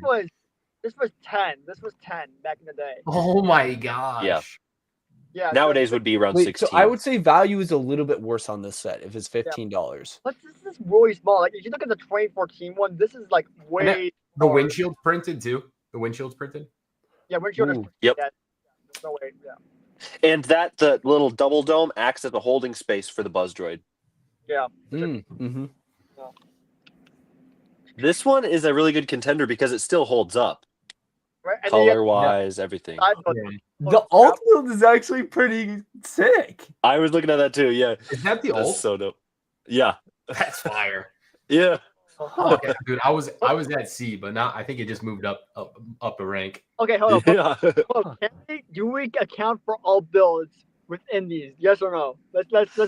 This was 10. This was 10 back in the day. Oh my gosh. Yeah. Yeah. Nowadays would be around wait, 16. so I would say value is a little bit worse on this set if it's $15. But this is really small. Like, if you look at the 2014 one, this is like way. The windshield printed too. The windshield's printed. Yeah, windshield is. Ooh. Yep. Yeah, there's no way. Yeah. And the little double dome acts as a holding space for the Buzz droid. Yeah. Mm-hmm. This one is a really good contender because it still holds up. Right. And then you have Color wise, everything. side buttons. The alt build is actually pretty sick. I was looking at that too. Yeah. Is that the That's old? so dope. Yeah. That's fire. Yeah. Okay, dude. I was at C, but now I think it just moved up a rank. Okay, hold on. Yeah. Hold on. Do we account for all builds within these? Yes or no? Let's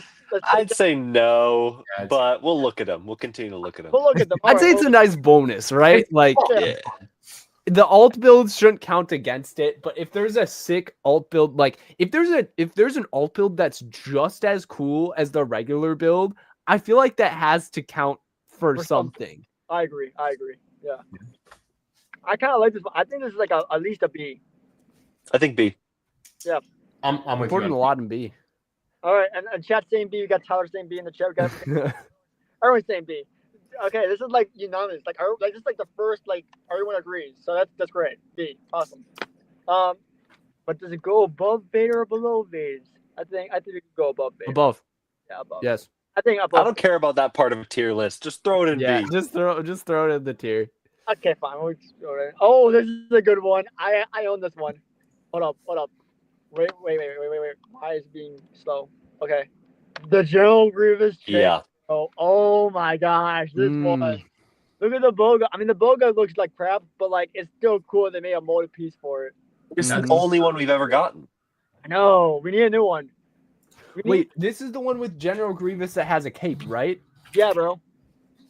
I'd say no, Yeah, it's- but we'll look at them. We'll continue to look at them. we'll look at them. I'd say it's a nice bonus, right? Like, Yeah. the alt builds shouldn't count against it, but if there's a sick alt build, like if there's an alt build that's just as cool as the regular build, I feel like that has to count for something. I agree. Yeah. I kind of like this one. I think this is like at least a B. I think B. I'm with Important a you. lot in B. All right, and chat saying B. We got Tyler saying B in the chat. We got everyone saying B. Okay, this is like unanimous. Like this is like the first, like everyone agrees. So that's great. B, awesome. but does it go above Vader or below Vader? I think we can go above Vader. Above. Yeah, above. Yes. I think I above. don't care about that part of a tier list. Just throw it in Yeah. B. Just throw it in the tier. Okay, fine. We'll just go right. Oh, this is a good one. I own this one. Hold up. Wait. Why is it being slow? Okay. The General Grievous chain. Yeah. Oh my gosh, this one. Mm. Look at the Boga. I mean, the Boga looks like crap, but like it's still cool. They made a molded piece for it. It's the Mhm. only one we've ever gotten. I know. We need a new one. Wait, this is the one with General Grievous that has a cape, right? Yeah, bro.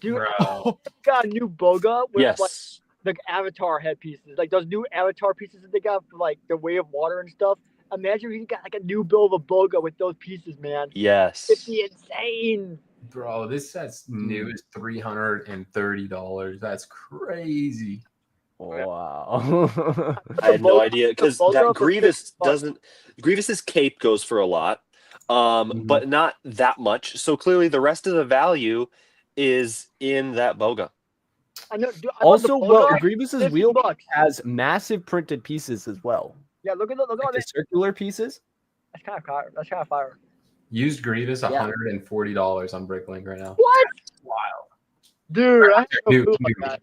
Dude, Bro. got a new Boga with like Yes. the Avatar headpieces, like those new Avatar pieces that they got for like the Way of Water and stuff. Imagine if you got like a new build of a Boga with those pieces, man. Yes. It'd be insane. Bro, this set's new is $330. That's crazy. Wow. I had no Boga- idea because the Boga that for Grievous $50. doesn't. Grievous's cape goes for a lot, but not that much. So clearly, the rest of the value is in that Boga. I know. Dude, I want the Also, Boga, well, Grievous's $50. wheel has massive printed pieces as well. Yeah, look at all Like the this. circular pieces. That's kind of fire. That's kind of fire. Used Grievous Yeah. $140 on Bricklink right now. What? Wow. Dude, I have no Dude, clue about dude. that.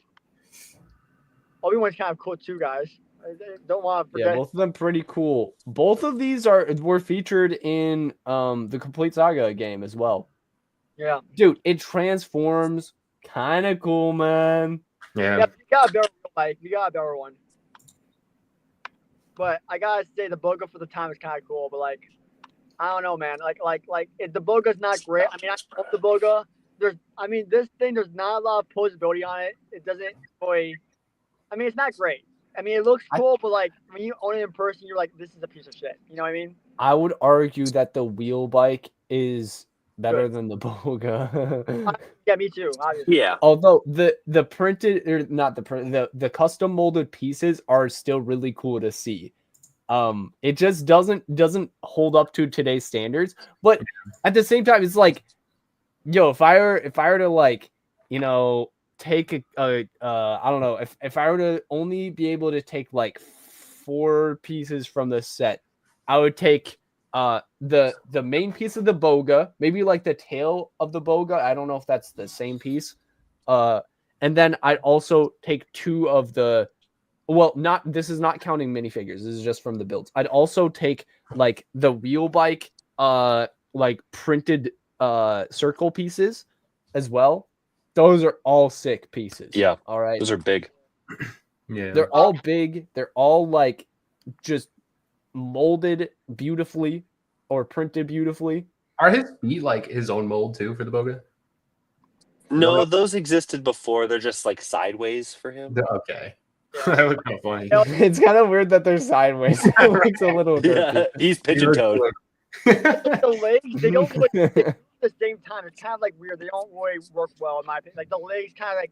Obi-Wan's kind of cool too, guys. I don't want to Yeah, forget. both of them pretty cool. Both of these were featured in the Complete Saga game as well. Yeah. Dude, it transforms. Kind of cool, man. Yeah. Yeah, we got a better like we got a better one. But I gotta say the Boga for the time is kind of cool. But like, I don't know, man. Like if the Boga's not great. I mean, I love the Boga. This thing. There's not a lot of posability on it. It doesn't really. I mean, it's not great. I mean, it looks cool, but like when you own it in person, you're like, this is a piece of shit. You know what I mean? I would argue that the wheel bike is better than the Boga. Yeah, me too. Obviously. Yeah. Although the printed or not the print the custom molded pieces are still really cool to see. It just doesn't hold up to today's standards. But at the same time, it's like, yo, if I were to like, you know, take I don't know, if I were to only be able to take like 4 pieces from the set, I would take the main piece of the Boga, maybe like the tail of the Boga. I don't know if that's the same piece. And then I'd also take 2 of the, well, this is not counting minifigures. This is just from the builds. I'd also take like the wheel bike like printed circle pieces as well. Those are all sick pieces. Yeah. All right. Those are big. Yeah. They're all big. They're all like just molded beautifully or printed beautifully. Are his feet like his own mold too for the Boga? No, those existed before. They're just like sideways for him. Okay. That would be funny. It's kind of weird that they're sideways. It looks a little Yeah, dirty. he's pigeon toed. The legs, they don't look at the same time. It's kind of like weird. They don't really work well in my opinion. Like the legs kind of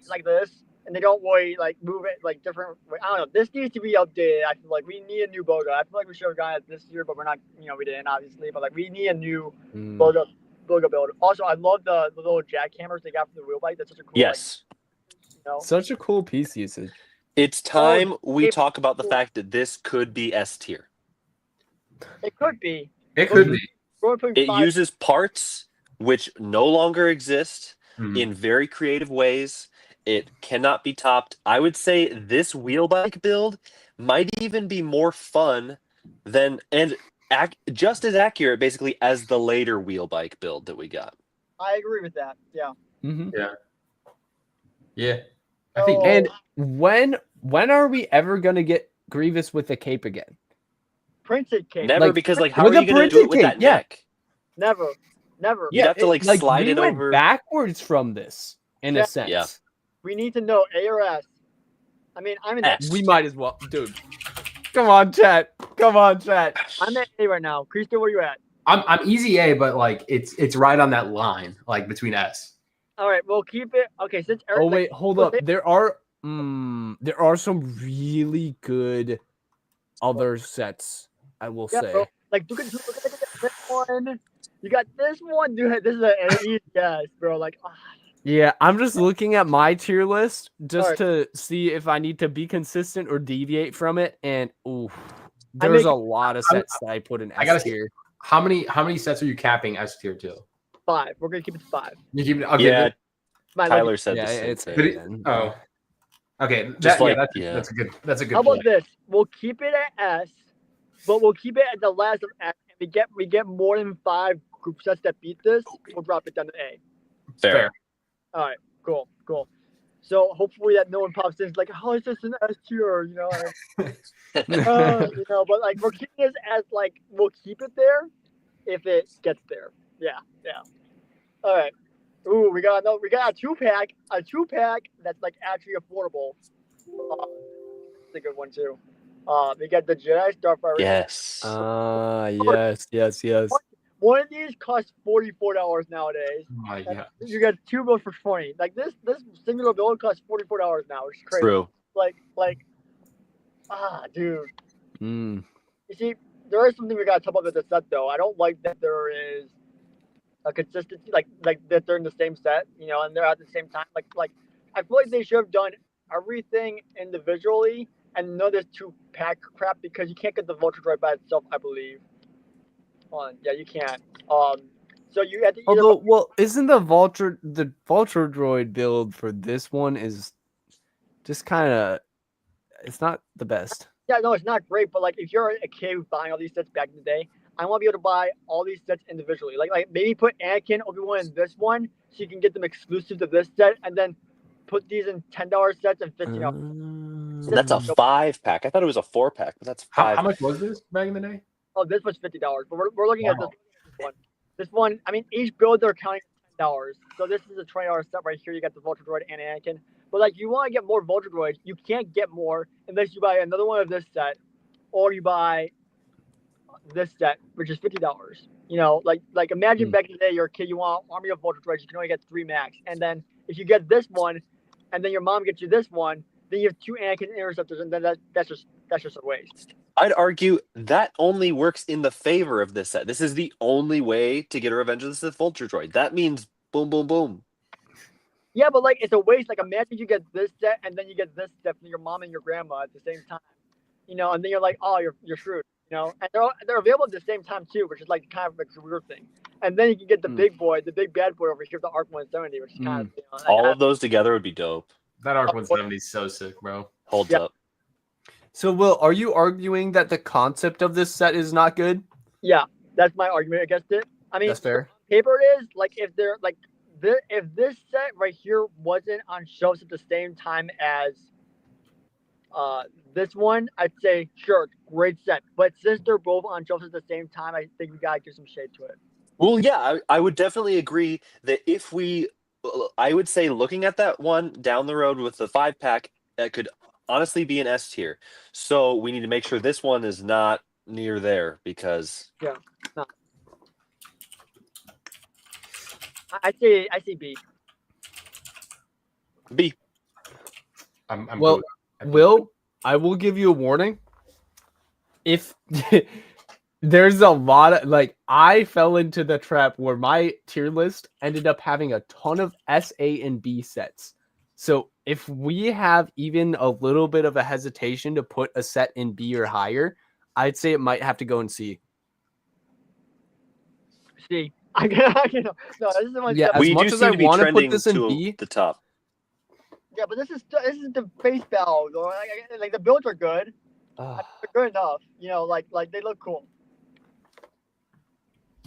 like this, and they don't really like move it like different. I don't know. This needs to be updated. I feel like we need a new Boga. I feel like we should have gotten it this year, but we're not. You know, we didn't obviously. But like we need a new Boga build. Also, I love the little jackhammers they got for the wheel bike. That's such a cool. Yes. Like, you know? Such a cool piece usage. It's time we it- talk about the fact that this could be S tier. It could be. It could be. We're putting It 5 uses parts which no longer exist Mhm. in very creative ways. It cannot be topped. I would say this wheel bike build might even be more fun than just as accurate basically as the later wheel bike build that we got. I agree with that. Yeah. Mm-hmm. Yeah. I think So- And when are we ever gonna get Grievous with the cape again? Printed cake. Never, Like, because like how with are the you going to do printed it with that cake, yeah. neck? Never. You'd have to like slide we it went over. backwards from this in Yeah. a sense. Yeah. We need to know A or S. I mean, I'm in S. We might as well, dude. Come on, chat. I'm at A right now. Christo, where you at? I'm easy A, but like it's right on that line, like between S. All right, we'll keep it. Okay, since Eric. Oh wait, hold well, up. There are some really good other sets. I will Yeah, say. bro. Like, look at this one. You got this one, dude. This is an easy guess, bro. Like, Yeah, I'm just looking at my tier list just Alright. to see if I need to be consistent or deviate from it. And ooh, There's a lot of sets that I put in I gotta S tier. How many sets are you capping S tier to? 5. We're gonna keep it to 5. You keep it okay. Yeah, My Tyler lucky- said Yeah, the same it's thing. But it- then. oh, okay. Just That's a good. That's a good How about point. this? We'll keep it at S, but we'll keep it at the last of S. If we get more than 5 group sets that beat this, we'll drop it down to A. Fair. All right, cool. So hopefully that no one pops in like, oh, it's just an S tier, you know. You know, but like we're keeping this as like we'll keep it there if it gets there. Yeah. All right. Ooh, we got a 2-pack. A 2-pack that's like actually affordable. That's a good one too. We got the Jedi Starfighter. Yes. Yes. One of these costs $44 nowadays. Oh my God. You get 2 builds for 20. Like this singular build costs $44 now, which is crazy. True. Dude. Mm. You see, there is something we gotta talk about with the set though. I don't like that there is a consistency, like that they're in the same set, you know, and they're at the same time. Like I feel like they should have done everything individually and none of this 2-pack crap because you can't get the Vulture Droid by itself, I believe. Yeah, you can't. So you have to. Although, well, isn't the Vulture Droid build for this one is just kind of, it's not the best. Yeah, no, it's not great, but like if you're a kid who's buying all these sets back in the day, I want to be able to buy all these sets individually. Like maybe put Anakin, Obi-Wan in this one, so you can get them exclusive to this set, and then put these in $10 sets and $15. So that's a 5-pack. I thought it was a 4-pack, but that's 5. How much was this back in the day? Oh, this was $50, but we're looking at Wow. this one. This one, I mean, each build they're counting $10. So this is a $20 set right here. You got the Vulture Droid and Anakin. But like, you want to get more Vulture Droids, you can't get more unless you buy another one of this set, or you buy this set, which is $50. You know, like imagine back in the day, you're a kid, you want Army of Vulture Droids, you can only get 3 max, and then if you get this one, and then your mom gets you this one, then you have 2 Anakin interceptors, and then that's just a waste. I'd argue that only works in the favor of this set. This is the only way to get a Revenge of the Sith Vulture Droid. That means boom, boom, boom. Yeah, but like it's a waste. Like imagine you get this set and then you get this set from your mom and your grandma at the same time, you know, and then you're like, oh, you're screwed, you know. And they're available at the same time too, which is like kind of a career thing. And then you can get the big boy, the big bad boy over here, the ARC 170, which is kind of, you know, all of those together would be dope. That ARC 170 is so sick, bro. Holds up. So, Will, are you arguing that the concept of this set is not good? Yeah, that's my argument against it. I mean, That's fair. Paper it is like if they're like if this set right here wasn't on shelves at the same time as this one, I'd say sure, great set. But since they're both on shelves at the same time, I think we gotta give some shade to it. Well, yeah, I would definitely agree that if I would say looking at that one down the road with the 5-pack, that could honestly be an S tier. So we need to make sure this one is not near there because I say B. B. I'm Well, good. Will, I will give you a warning. If there's a lot of like, I fell into the trap where my tier list ended up having a ton of S, A, and B sets. So if we have even a little bit of a hesitation to put a set in B or higher, I'd say it might have to go in C. C. I can no, this is one. Yeah, as We much do as seem I to be want to put trending this in to B, the top. Yeah, but this is the base build. Like the builds are good. They're good enough. You know, like they look cool.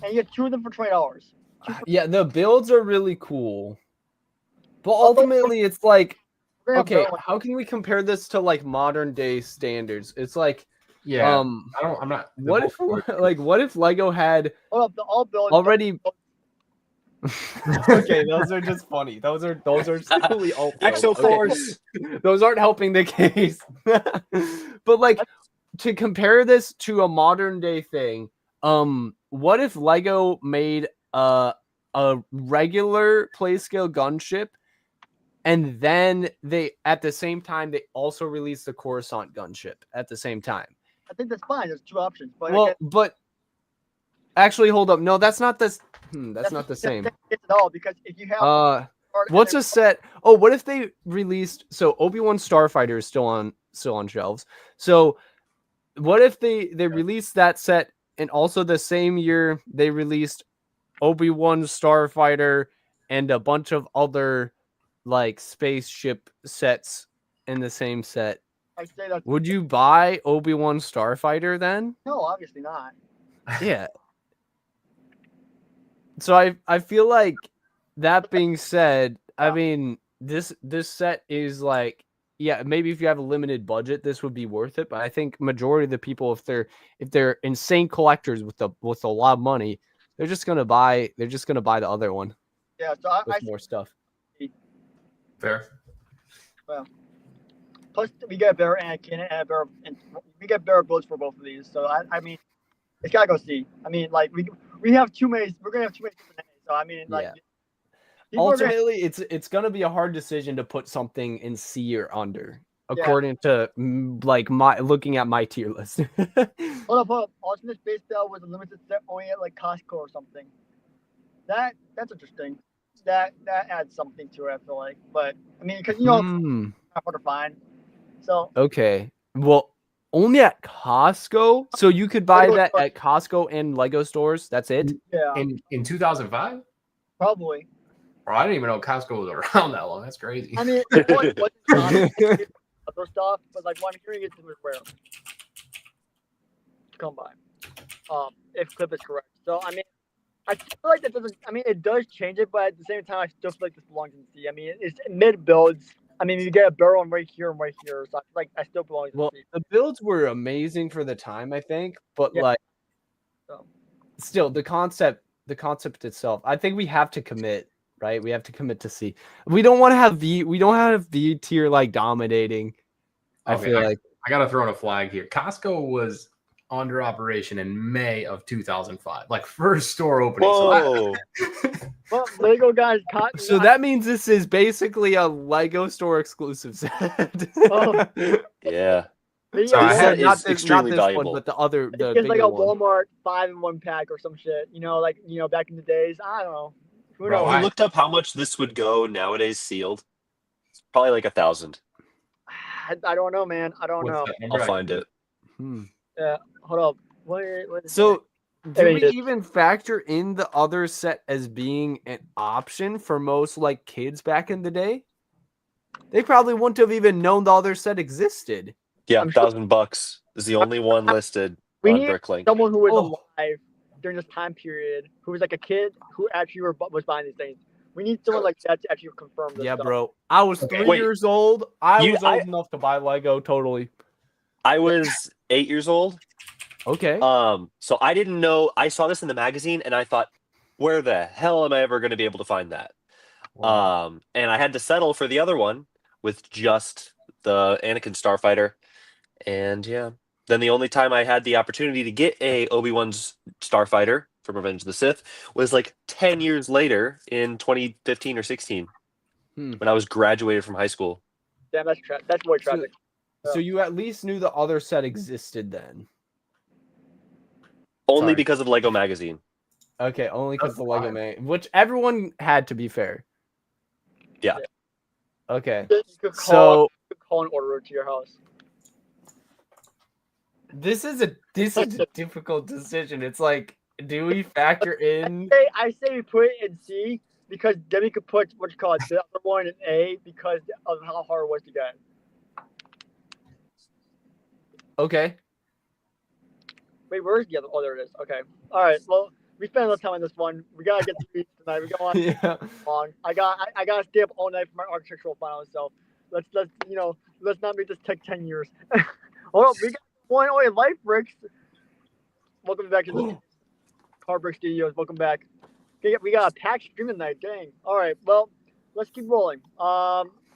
And you get 2 of them for $20. yeah, the builds are really cool. But ultimately, it's like, okay, how can we compare this to like modern day standards? It's like, Yeah. I'm not. what if Lego had Hold up, the all builds already? Okay, those are just funny. Those are simply all Exo okay. Force. Those aren't helping the case. But like, to compare this to a modern day thing, what if Lego made a regular playscale gunship, and then they at the same time they also released the Coruscant gunship at the same time? I think that's fine. There's 2 options. But Well, again, but actually, hold up. No, that's not this. That's not the same. It's at all because if you have What's a set? Oh, what if they released? So Obi-Wan Starfighter is still on shelves. So what if they released that set and also the same year they released Obi-Wan Starfighter and a bunch of other like spaceship sets in the same set? I say that. Would you buy Obi-Wan Starfighter then? No, obviously not. Yeah. So I feel like, that being said, I mean this set is like, yeah, maybe if you have a limited budget, this would be worth it. But I think majority of the people, if they're insane collectors with a lot of money, they're just gonna buy the other one Yeah, so with more stuff. Fair. Well, plus we get better Anakin and we get better builds for both of these. So I mean, it's gotta go C. I mean, like we have too many. We're gonna have too many different names. So I mean, like. Yeah. People are gonna- Ultimately, it's gonna be a hard decision to put something in C or under, according to like looking at my tier list. Hold up. Alternate Space Bell was a limited set only at like Costco or something. That's interesting. That adds something to it, I feel like. But I mean, because it's hard to find. So Okay. Well, only at Costco, so you could buy that at Costco and Lego stores. That's it. yeah, In 2005? probably. Bro, I didn't even know Costco was around that long. That's crazy. I mean, it wasn't other stuff, but like what I'm hearing is rare to come by. If clip is correct. So I mean, I feel like that doesn't. I mean, it does change it, but at the same time, I still feel like this belongs in C. I mean, it's mid builds. I mean, you get a barrel right here and right here, so I feel like I still belong in Well, C. the builds were amazing for the time, I think, but Yeah. like, So. still the concept itself, I think we have to commit. Right, we have to commit to C. We don't want to have V tier like dominating. I Okay, feel like I gotta throw in a flag here. Costco was under operation in May of 2005, like first store opening. Whoa. Well, Lego guys caught. so that means this is basically a Lego store exclusive set. Oh. Yeah. So I had- is extremely valuable. but the other the It's like bigger a one. Walmart 5-in-1 pack or some shit. Like back in the days. I don't know. Who Bro, knows? You looked up how much this would go nowadays sealed. It's probably like 1,000. I don't know, man. I don't what's know. that number? I'll find it. Yeah, hold up. What is So, do mean, we it's- even factor in the other set as being an option for most like kids back in the day? They probably wouldn't have even known the other set existed. Yeah, I'm sure- $1,000 is the only one listed We on need Bricklink. someone who was Oh. alive during this time period, who was like a kid who actually was buying these things. We need someone like that to actually confirm this Yeah, stuff. bro. I was Okay. 3 Wait. years old. I You- was old enough to buy Lego. Totally. I was 8 years old. Okay. So I didn't know. I saw this in the magazine and I thought, where the hell am I ever going to be able to find that? And I had to settle for the other one with just the Anakin Starfighter. And yeah, then the only time I had the opportunity to get a Obi-Wan's Starfighter from Revenge of the Sith was like 10 years later in 2015 or 16 when I was graduated from high school. Damn, that's way traffic. So you at least knew the other set existed then. Only Sorry. because of Lego Magazine. Okay, only because That's the Lego fine. man, which everyone had, to be fair. Yeah. Okay. You could So call an order to your house. this is a difficult decision. It's like, do we factor in? I say we put it in C because then we could put the other one in A because of how hard it was to get. Okay. Wait, where's the other? Oh, there it is. Okay. All right. Well, we spent a lot of time on this one. We gotta get through these tonight. We go on Yeah. long. I gotta stay up all night for my architectural finals. So let's not make this take 10 years. Hold up, we got one. Oh, Life Bricks. Welcome back to the Car Brick Studios. Welcome back. We got a packed stream tonight. Dang. All right. Well, let's keep rolling.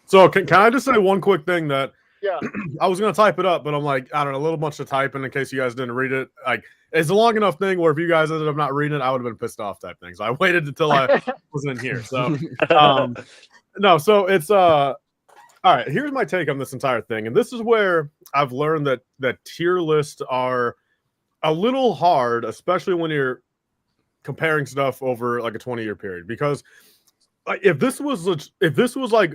So can I just say one quick thing that Yeah. I was gonna type it up, but I'm like, I don't know, a little much to type in case you guys didn't read it. Like, it's a long enough thing where if you guys ended up not reading it, I would have been pissed off type thing. So I waited until I wasn't in here. So no, so it's all right. Here's my take on this entire thing, and this is where I've learned that tier lists are a little hard, especially when you're comparing stuff over like a 20-year period. Because if this was like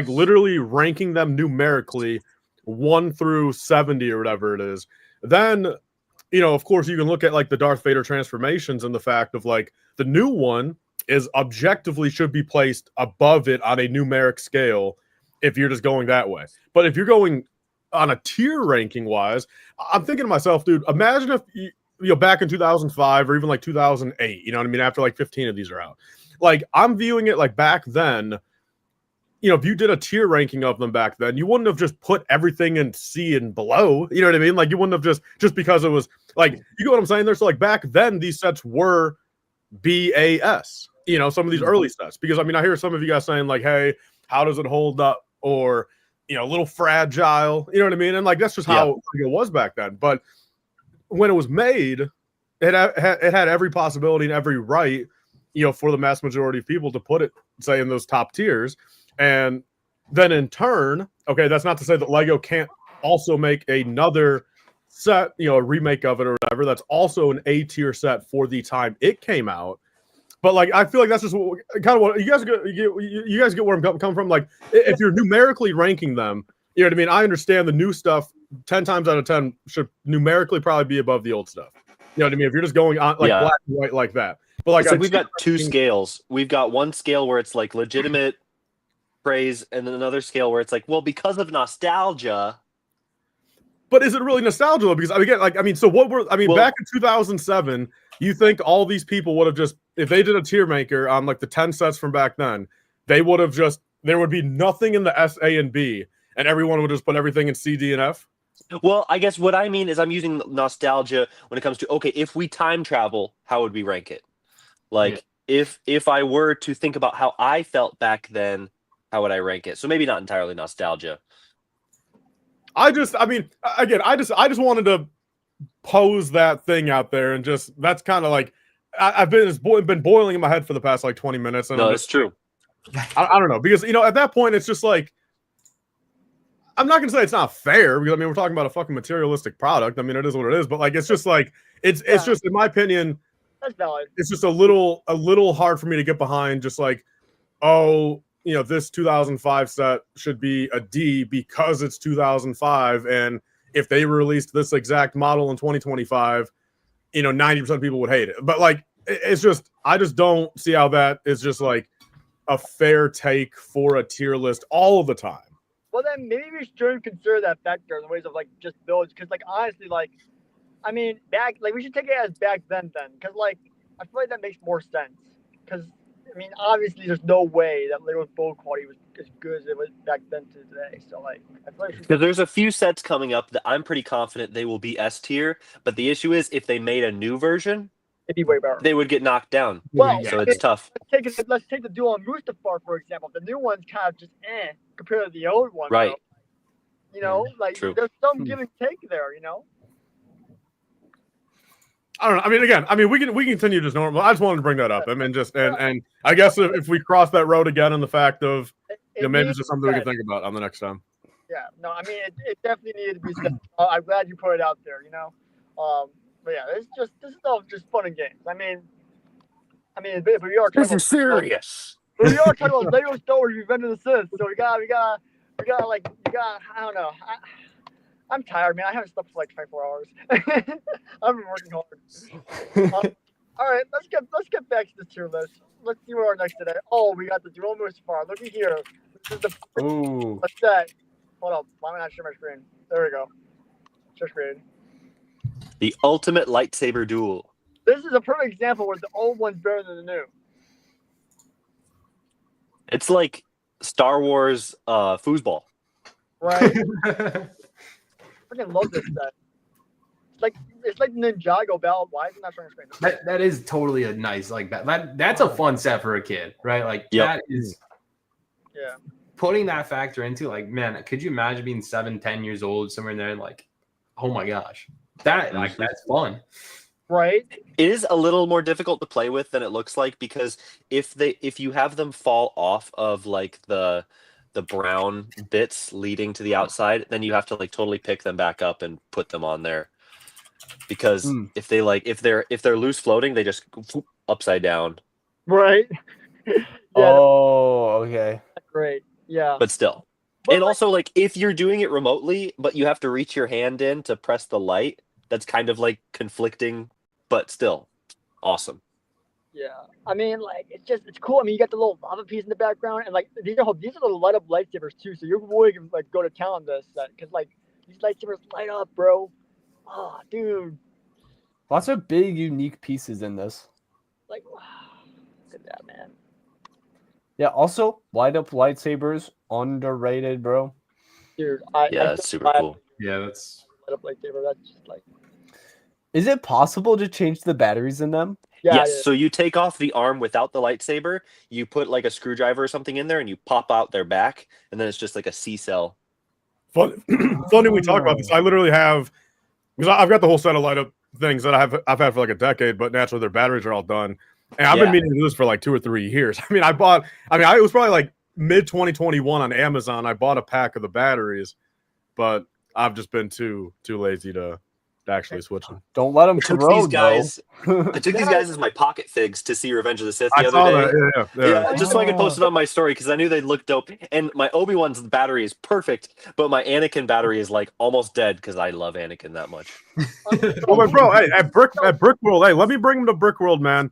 literally ranking them numerically 1 through 70 or whatever it is, then, you know, of course, you can look at like the Darth Vader transformations and the fact of like the new one is objectively should be placed above it on a numeric scale if you're just going that way. But if you're going on a tier ranking wise, I'm thinking to myself, dude, imagine if you know, back in 2005 or even like 2008, you know what I mean? After like 15 of these are out, like I'm viewing it like back then, you know, if you did a tier ranking of them back then, you wouldn't have just put everything in C and below. You know what I mean? Like you wouldn't have just because it was like, you know what I'm saying? There's so like back then these sets were BAS, you know, some of these early sets, because I mean, I hear some of you guys saying like, hey, how does it hold up? Or, you know, a little fragile, you know what I mean? And like, that's just how it was back then. But when it was made, it had every possibility and every right, you know, for the mass majority of people to put it, say, in those top tiers. And then in turn, okay, that's not to say that Lego can't also make another set, you know, a remake of it or whatever, that's also an A tier set for the time it came out. But like, I feel like that's just kind of what you guys get where I'm coming from. Like, if you're numerically ranking them, you know what I mean? I understand the new stuff 10 times out of 10 should numerically probably be above the old stuff. You know what I mean? If you're just going on like black and white like that. But like, we've got two scales. We've got one scale where it's like legitimate praise, and then another scale where it's like, well, because of nostalgia. But is it really nostalgia? Because back in 2007, you think all these people would have just, if they did a tier maker on like the 10 sets from back then, they would have just, there would be nothing in the S, A, and B, and everyone would just put everything in C, D, and F? Well, I guess what I mean is I'm using nostalgia when it comes to, okay, if we time travel, how would we rank it? Like, if I were to think about how I felt back then, how would I rank it? So maybe not entirely nostalgia. I just wanted to pose that thing out there, and just, that's kind of like, it's been boiling in my head for the past like 20 minutes. And no, it's true. I don't know, because, you know, at that point, it's just like, I'm not gonna say it's not fair, because I mean, we're talking about a fucking materialistic product. I mean, it is what it is, but like, it's just like, it's just, in my opinion, that's valid. It's just a little hard for me to get behind. Just like, oh, you know, this 2005 set should be a D because it's 2005, and if they released this exact model in 2025, you know, 90% of people would hate it. But like, it's just, I just don't see how that is just like a fair take for a tier list all of the time. Well, then maybe we should consider that factor in the ways of like just builds, because like honestly, like, I mean, we should take it as back then, because like I feel like that makes more sense. Because I mean, obviously, there's no way that Lego's build quality was as good as it was back then to today. So like, I feel like because there's a few sets coming up that I'm pretty confident they will be S tier. But the issue is, if they made a new version, it'd be way better. They would get knocked down. Well, so it's tough. Let's take the duel on Mustafar, for example. The new one's kind of just compared to the old one. Right. Though. You know, like True. There's some give and take there. You know. I don't know. I mean, again, we can continue just normal. I just wanted to bring that up. I mean, just and I guess if we cross that road again on the fact of, you know, maybe it's just something we can think about on the next time. Yeah. No, I mean, it definitely needed to be said. I'm glad you put it out there. You know. But yeah, this is all just fun and games. I mean, if we are this is serious. We are talking about Lego Star Wars: Revenge of the Sith, so we got I don't know. I'm tired, man. I haven't slept for like 24 hours. I've been working hard. All right, let's get back to the tier list. Let's see where our next today. Oh, we got the dual Mustafar. Looky here. This is the what's that? Hold up. Why am I not share my screen? There we go. Share screen. The ultimate lightsaber duel. This is a perfect example where the old one's better than the new. It's like Star Wars foosball. Right. I freaking love this set. It's like Ninjago Battle. Why is it not showing screen? That is totally a nice like that's a fun set for a kid, right? Like that is putting that factor into like, man, could you imagine being 7-10 years old somewhere in there and like, oh my gosh, that's fun. Right. It is a little more difficult to play with than it looks like, because if you have them fall off of like the brown bits leading to the outside, then you have to like totally pick them back up and put them on there, because if they're loose floating, they just go upside down. Right. Oh, okay. Great. Yeah. But still, And also, like, if you're doing it remotely, but you have to reach your hand in to press the light, that's kind of like conflicting, but still awesome. Yeah, I mean, like it's cool. I mean, you got the little lava piece in the background, and like these are the light up lightsabers too. So you're really gonna like go to town on this set because like these lightsabers light up, bro. Oh, dude. Lots of big, unique pieces in this. Like, wow. Look at that, man. Yeah. Also, light up lightsabers underrated, bro. Dude, That's super cool. Yeah, that's light up lightsaber. That's just like. Is it possible to change the batteries in them? Yeah, Yes, so you take off the arm without the lightsaber, you put like a screwdriver or something in there, and you pop out their back, and then it's just like a C cell. Funny we talk about this. I literally have, because I've got the whole set of light up things that I've had for like a decade, but naturally their batteries are all done, and I've been meaning to do this for like 2 or 3 years. I mean, it was probably like mid 2021 on Amazon. I bought a pack of the batteries, but I've just been too lazy to actually switch them. Don't let them I took corrode, these guys. bro. I took these guys as my pocket figs to see Revenge of the Sith the I other saw day. that. Yeah. Just so I could post it on my story because I knew they'd look dope. And my Obi-Wan's battery is perfect, but my Anakin battery is like almost dead because I love Anakin that much. Oh my bro, hey, at Brickworld, hey, let me bring them to Brickworld, man.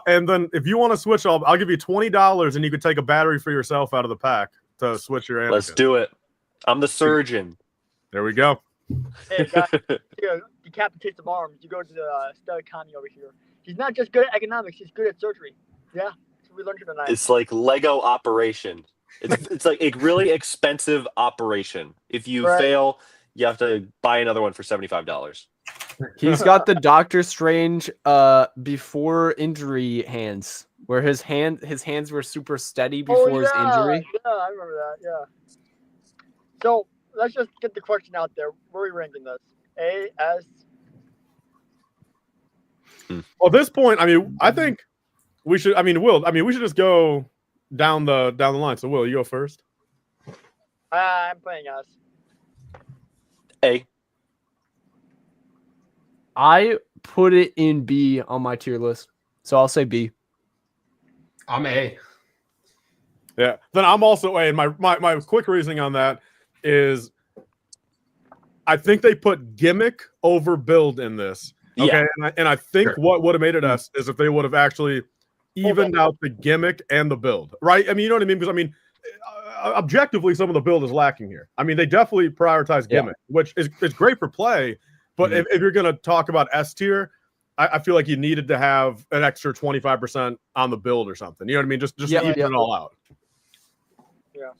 And then if you want to switch, I'll give you $20 and you could take a battery for yourself out of the pack to switch your Anakin. Let's do it. I'm the surgeon. There we go. Hey guys, decapitate some arms. You go to the stud Kami over here. He's not just good at economics; he's good at surgery. Yeah, that's what we learned tonight. It's like Lego operation. It's like a really expensive operation. If you fail, you have to buy another one for $75. He's got the Doctor Strange before injury hands, where his hands were super steady before his injury. Yeah, I remember that. Yeah. So let's just get the question out there. Where are we ranking this? A, S. Well, at this point, I mean, I think we should. I mean, Will. I mean, we should just go down the line. So, Will, you go first. I'm playing S. A. I put it in B on my tier list, so I'll say B. I'm A. Yeah. Then I'm also A. And my quick reasoning on that is, I think they put gimmick over build in this. Okay, Yeah. and I think what would have made it S is if they would have actually evened out the gimmick and the build, right? I mean, you know what I mean? Because I mean, objectively, some of the build is lacking here. I mean, they definitely prioritize gimmick, which is great for play. But if you're going to talk about S tier, I feel like you needed to have an extra 25% on the build or something. You know what I mean? Just even it all out. Yeah.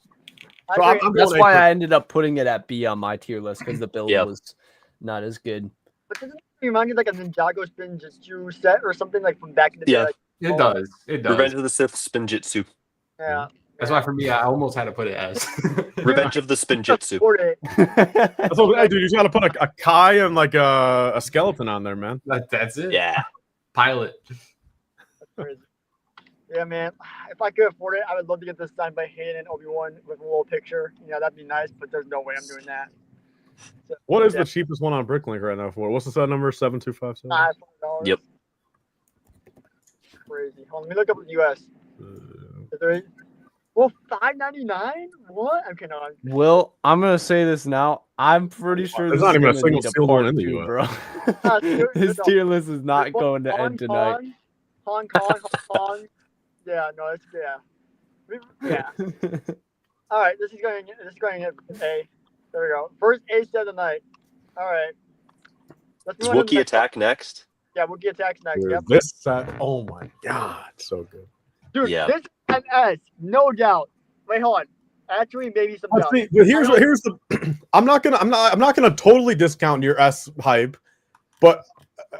So That's why I ended up putting it at B on my tier list, because the build was not as good. But doesn't it remind you like a Ninjago Spinjitzu set or something like from back in the day? Like, It does. It does. Revenge of the Sith Spinjitzu. Yeah. That's why for me, I almost had to put it as. Revenge of the Spinjitzu. So, hey, dude, you just got to put a Kai and like a skeleton on there, man. That's it. Yeah. Pilot. That's crazy. Yeah, man. If I could afford it, I would love to get this signed by Hayden and Obi-Wan with a little picture. You know, that'd be nice, but there's no way I'm doing that. So, What is the cheapest one on Bricklink right now for? What's the set number? 7257? $500. Yep. Crazy. Hold on, let me look up in the US. Is there well, $5.99? What? Okay, no. Will, I'm gonna say this now. I'm pretty sure There's this not is even a gonna single need sealed part one in the 2, US. bro. His tier list is not going to end tonight. Hong Kong. Yeah, no, it's yeah. All right, this is going to A. There we go. First A set of the night. All right. Let's Is move on to the Wookiee next Attack next? one. Yeah, Wookiee Attack's next. Dude, Yep. this set, oh my god, so good. Dude, Yeah. this is an S, no doubt. Wait, hold on. Actually, maybe some doubt. See, but here's the. I'm not gonna totally discount your S hype, but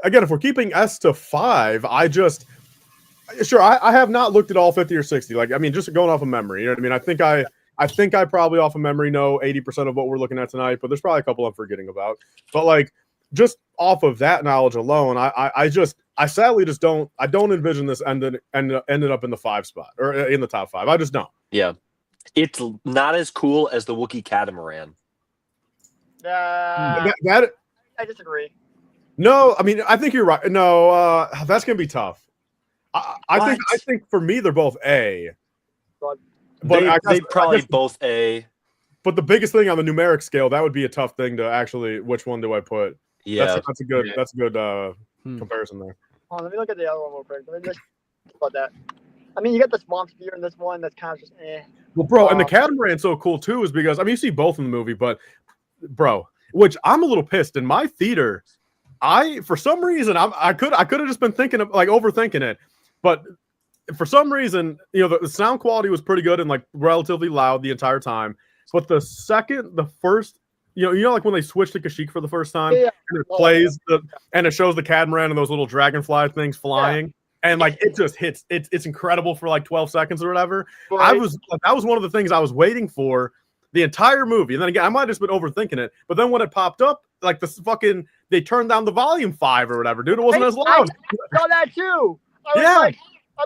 again, if we're keeping S to 5, I have not looked at all 50 or 60. Like, I mean, just going off of memory, you know what I mean? I think I probably off of memory know 80% of what we're looking at tonight, but there's probably a couple I'm forgetting about. But like, just off of that knowledge alone, I sadly just don't envision this ended up in the 5 spot or in the top 5. I just don't. Yeah. It's not as cool as the Wookiee Catamaran. I disagree. No, I mean, I think you're right. No, that's gonna be tough. I think for me they're both A. But They probably both A. But the biggest thing on the numeric scale, that would be a tough thing to actually. Which one do I put? Yeah, That's a good comparison there. Oh, let me look at the other one real quick. Let me just think about that. I mean, you got the swamp sphere in this one. That's kind of just eh. Well, bro, and the catamaran's so cool too, is because I mean you see both in the movie, but bro, which I'm a little pissed in my theater. For some reason I could have just been thinking of like overthinking it, but for some reason the sound quality was pretty good and like relatively loud the entire time. But the first like when they switch to Kashyyyk for the first time, and it plays and it shows the catamaran and those little dragonfly things flying. And like it just hits, it's incredible for like 12 seconds or whatever. Right. That was one of the things I was waiting for the entire movie. And then again, I might have just been overthinking it. But then when it popped up, like they turned down the volume 5 or whatever, dude. It wasn't as loud. I saw that too. I'm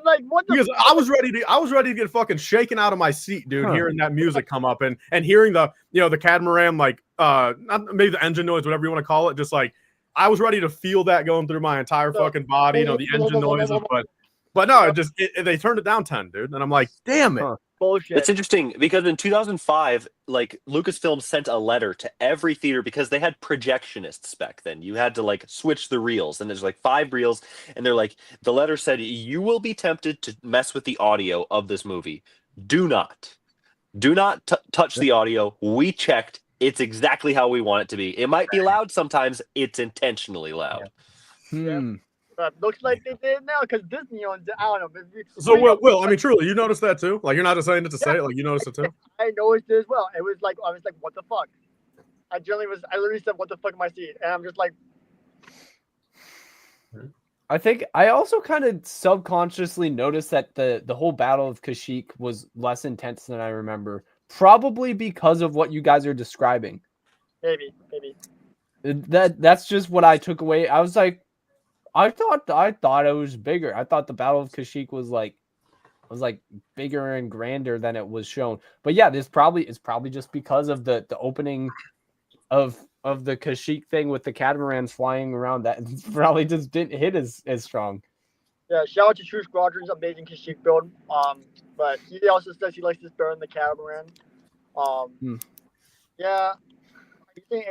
like, what the? Because I was ready to get fucking shaken out of my seat, dude, hearing that music come up and hearing the the catamaran like not maybe the engine noise, whatever you want to call it, just like. I was ready to feel that going through my entire fucking body, the engine noises, but no, they turned it down 10, dude, and I'm like, damn it. Bullshit. It's interesting because in 2005, like Lucasfilm sent a letter to every theater because they had projectionists back then. You had to like switch the reels, and there's like 5 reels, and they're like, the letter said, you will be tempted to mess with the audio of this movie. Do not touch the audio. We checked. It's exactly how we want it to be. It might be loud sometimes. It's intentionally loud. Yeah. But looks like they did now because Disney owns it. I don't know. So, Will, I mean, truly, you noticed that too? Like, you're not just saying it to say it. Like, you noticed it too? I noticed it as well. I was like, what the fuck? I literally said, what the fuck am I seeing? And I'm just like. I think I also kind of subconsciously noticed that the whole Battle of Kashyyyk was less intense than I remember. Probably because of what you guys are describing. Maybe. That's just what I took away. I was like, I thought it was bigger. I thought the Battle of Kashyyyk was bigger and grander than it was shown. But yeah, it's probably just because of the opening of the Kashyyyk thing with the catamarans flying around. That probably just didn't hit as strong. Yeah, shout out to True Squadron's amazing Kashyyyk build. But he also says he likes this better than the catamaran. Yeah.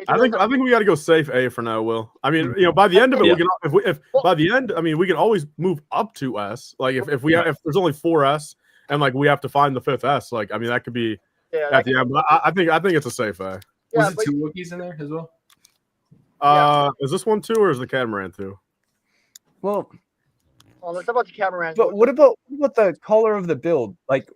I think we got to go safe A for now, Will. I mean, by the end of it, we can by the end, I mean, we can always move up to S. Like if there's only 4 S and like we have to find the 5th S, like I mean that could be at the end. But I think it's a safe A. Was it 2 Wookiees in there as well? Is this one 2 or is the catamaran 2? Well. Let's talk about the catamaran. But what about the color of the build? Like,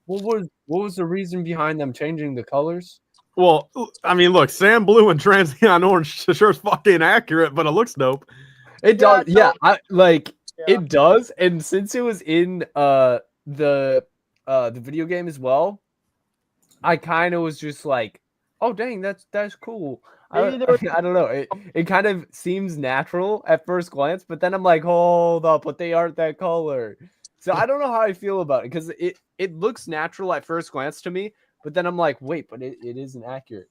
what was the reason behind them changing the colors? Well, I mean, look, Sam Blue and Transneon Orange sure is fucking accurate, but it looks dope. It does, yeah. It does, and since it was in the video game as well, I kind of was just like, oh dang, that's cool. I don't know. It kind of seems natural at first glance, but then I'm like, hold up, but they aren't that color. So I don't know how I feel about it because it looks natural at first glance to me, but then I'm like, wait, but it isn't accurate.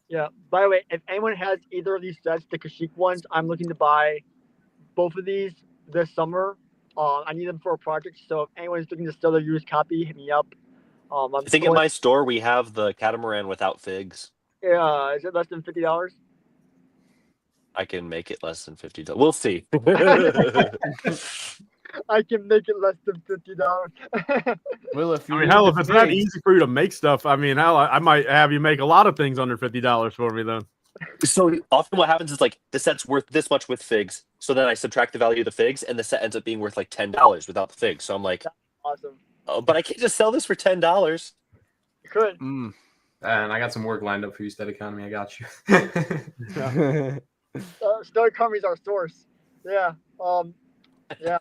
Yeah. By the way, if anyone has either of these sets, the Kashyyyk ones, I'm looking to buy both of these this summer. I need them for a project, so if anyone's looking to sell their used copy, hit me up. I think in my store we have the catamaran without figs. Yeah, is it less than $50? I can make it less than $50. We'll see. I can make it less than $50. Well, if it's that easy for you to make stuff, I mean, I might have you make a lot of things under $50 for me then. So often what happens is like the set's worth this much with figs. So then I subtract the value of the figs and the set ends up being worth like $10 without the figs. So I'm like, that's awesome. Oh, but I can't just sell this for $10. You could. And I got some work lined up for you, Stead Economy. I got you. Stead Economy is our source. Yeah. Yeah.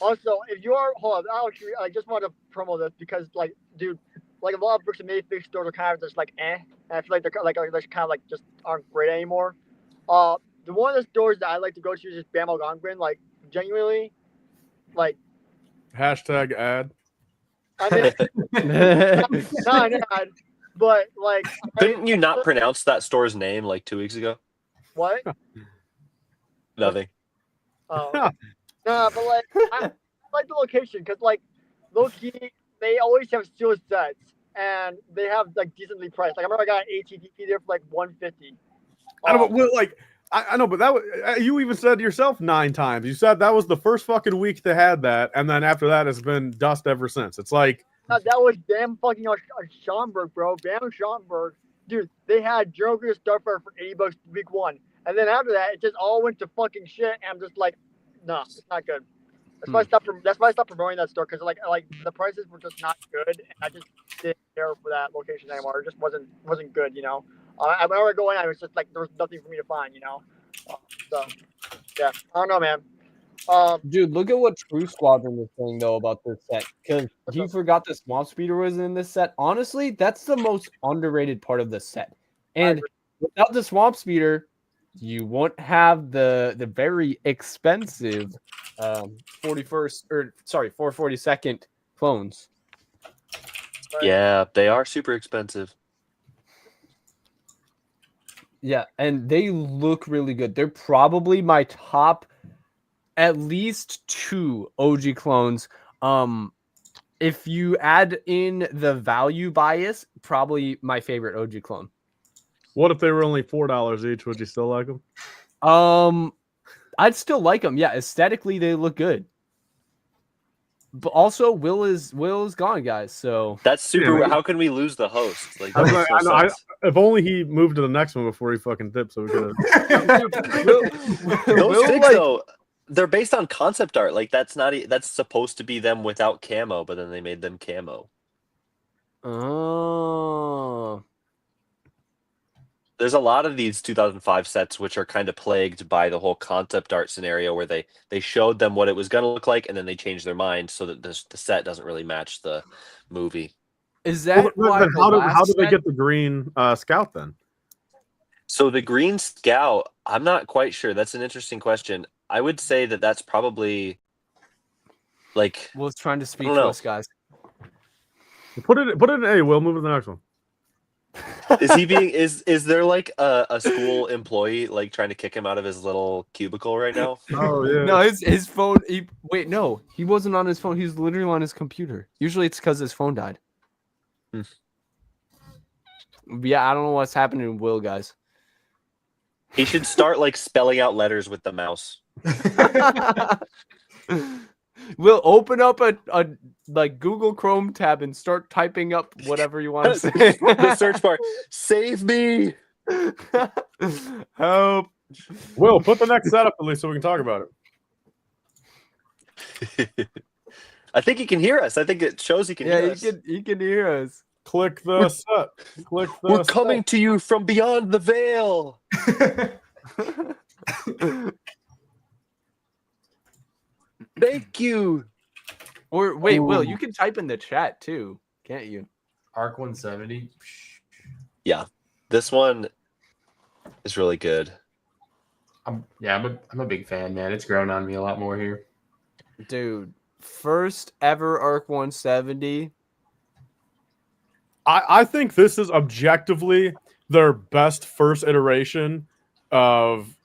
Also, if you are, hold on, I just want to promo this because, like, dude, like a lot of bricks and Mayfield stores are kind of just like, and I feel like they're kind of like just aren't great anymore. The one of the stores that I like to go to is just Bam Algonquin. Like, genuinely, like. Hashtag ad. I mean, not an ad, but like. Couldn't you not pronounce that store's name like 2 weeks ago? What? Nothing. Oh. Nah, but like I like the location because like low key they always have steel sets and they have like decently priced. Like I remember I got an ATTP there for like $150. I know, but Will, like I know, but that was, you even said yourself 9 times. You said that was the first fucking week they had that, and then after that, it's been dust ever since. It's like that was damn fucking Schaumburg, bro. Bam Schaumburg, dude. They had Joker Starfire for $80 week 1, and then after that, it just all went to fucking shit. And I'm just like, nah, it's not good. That's why I stopped promoting that store because like the prices were just not good, and I just didn't care for that location anymore. It just wasn't good, you know. I remember going, I was just like there was nothing for me to find, you know. So yeah, I don't know, man. Dude, look at what True Squadron was saying though about this set because he forgot the Swamp Speeder was in this set. Honestly, that's the most underrated part of the set, and without the Swamp Speeder, you won't have the very expensive 442nd clones. Yeah, they are super expensive. Yeah, and they look really good. They're probably my top at least 2 OG clones. If you add in the value bias, probably my favorite OG clone. What if they were only $4 each? Would you still like them? I'd still like them. Yeah, aesthetically they look good. But also, Will is gone, guys. So that's super. Yeah, how can we lose the host? Like, if only he moved to the next one before he fucking dipped, so we could. Those figs, though, they're based on concept art. Like that's supposed to be them without camo, but then they made them camo. Oh. There's a lot of these 2005 sets which are kind of plagued by the whole concept art scenario where they showed them what it was going to look like and then they changed their mind so that the set doesn't really match the movie. Is that why how did they get the green Scout then? So the green Scout, I'm not quite sure. That's an interesting question. I would say that that's probably like Will's trying to speak to us, guys. Put it in A. Will move to the next one. Is he being is there like a school employee like trying to kick him out of his little cubicle right now? Oh yeah. No, his phone. Wait, no, he wasn't on his phone. He was literally on his computer. Usually it's because his phone died. Yeah, I don't know what's happening to Will, guys. He should start like spelling out letters with the mouse. We'll open up a like Google Chrome tab and start typing up whatever you want to say. The search bar. Save me. Help. Will, put the next setup at least so we can talk about it. I think he can hear us. I think it shows he can hear us. He can hear us. Click the set. Click the We're coming to you from beyond the veil. Thank you. Or wait, Will, you can type in the chat too, can't you? Arc 170. Yeah, this one is really good. I'm a big fan, man. It's grown on me a lot more here. Dude, first ever Arc 170. I think this is objectively their best first iteration of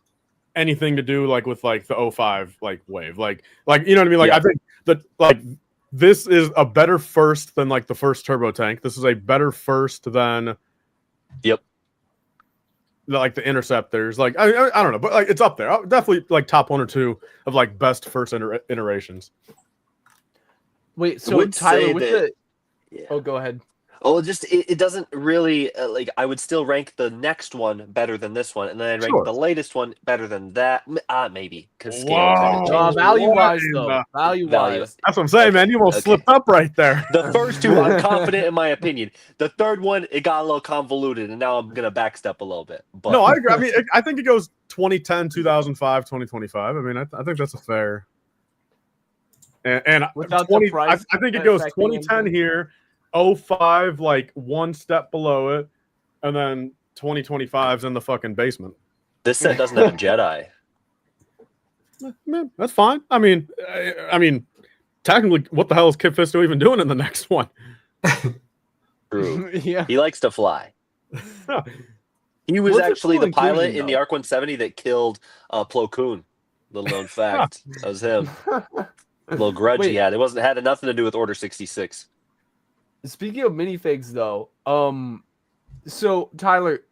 anything to do like with like the 05 like wave. Like you know what I mean? Like I think that like this is a better first than like the first turbo tank. This is a better first than like the interceptors. Like I don't know, but like it's up there. Definitely like top 1 or 2 of like best first iterations. Wait, so Tyler with Oh, go ahead. Oh, just it doesn't really like. I would still rank the next one better than this one, and then I'd rank the latest one better than that. Maybe because scale kind of value-wise, though. Value-wise. That's what I'm saying, man. You almost slipped up right there. The first 2, I'm confident in my opinion. The third one, it got a little convoluted, and now I'm gonna backstep a little bit. But no, I agree. I mean, I think it goes 2010, 2005, 2025. I mean, I think that's a fair. And without 20, the price, I think it goes 2010 here. 05 like one step below it, and then 2025's in the fucking basement. This set doesn't have a Jedi. Man, that's fine. I mean, technically, what the hell is Kit Fisto even doing in the next one? True. Yeah, he likes to fly. He was actually the pilot in the Arc 170 that killed Plo Koon. Little known fact. That was him. A little grudge he had. It had nothing to do with Order 66. speaking of minifigs, though, so Tyler,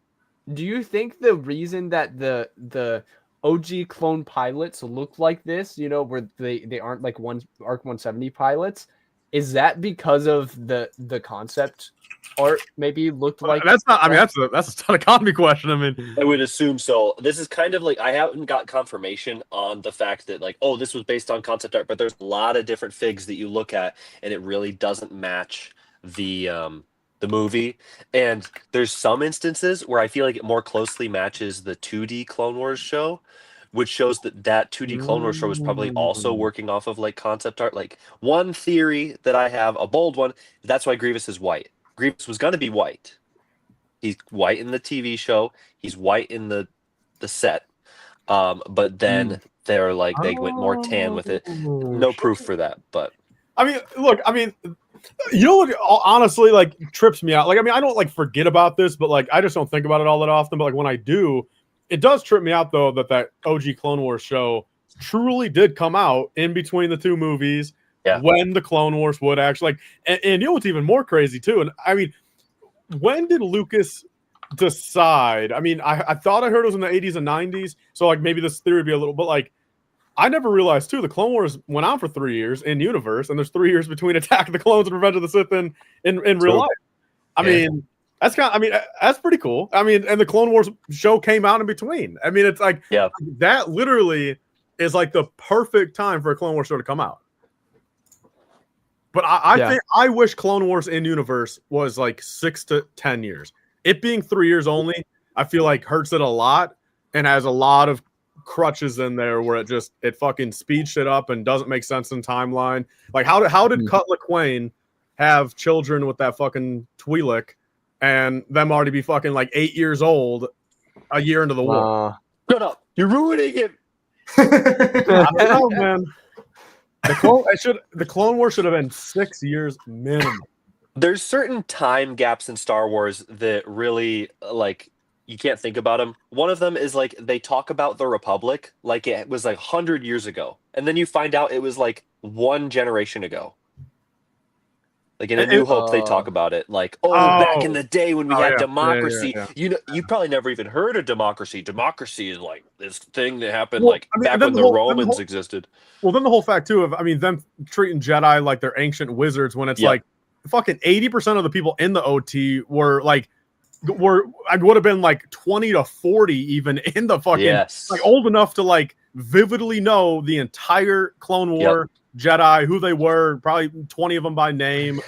do you think the reason that the OG clone pilots look like this, you know, where they aren't like ARC 170 pilots, is that because of the concept art maybe looked like? That's not. I mean, that's a ton of economy question. I mean, I would assume so. This is kind of like I haven't got confirmation on the fact that like, oh, this was based on concept art, but there's a lot of different figs that you look at, and it really doesn't match the movie. And there's some instances where I feel like it more closely matches the 2D Clone Wars show, which shows that 2D Clone Wars show was probably also working off of like concept art. Like one theory that I have, a bold one, that's why Grievous is white. Grievous was going to be white. He's white in the TV show. He's white in the set. But then they're like they went more tan with it. No proof for that, but I mean, look, I mean, you know what honestly like trips me out? Like, I mean, I don't like forget about this, but like I just don't think about it all that often. But like when I do, it does trip me out though that OG Clone Wars show truly did come out in between the two movies. Yeah. When the Clone Wars would actually like, and you know what's even more crazy too. And I mean, when did Lucas decide? I mean, I thought I heard it was in the 80s and 90s, so like maybe this theory would be a little, but like I never realized too. The Clone Wars went on for 3 years in universe, and there's 3 years between Attack of the Clones and Revenge of the Sith in real life. I mean, that's kind of, I mean, that's pretty cool. I mean, and the Clone Wars show came out in between. I mean, it's like that literally is like the perfect time for a Clone Wars show to come out. But I think I wish Clone Wars in universe was like 6 to 10 years. It being 3 years only, I feel like hurts it a lot and has a lot of crutches in there where it fucking speeds shit up and doesn't make sense in timeline. Like how did Cutler Quain have children with that fucking Twi'lek and them already be fucking like 8 years old a year into the war? Shut up! You're ruining it. I don't know, man. The Clone Wars should have been 6 years minimum. There's certain time gaps in Star Wars that really like you can't think about them. One of them is like they talk about the Republic like it was like 100 years ago, and then you find out it was like 1 generation ago. Like in A New Hope, they talk about it like, back in the day when we had democracy. You know, you probably never even heard of democracy. Democracy is like this thing that happened back when the Romans existed. Well, then the whole fact too of them treating Jedi like they're ancient wizards when it's like fucking 80% of the people in the OT were I would have been like 20 to 40 even in the fucking like old enough to like vividly know the entire Clone War Jedi, who they were, probably 20 of them by name.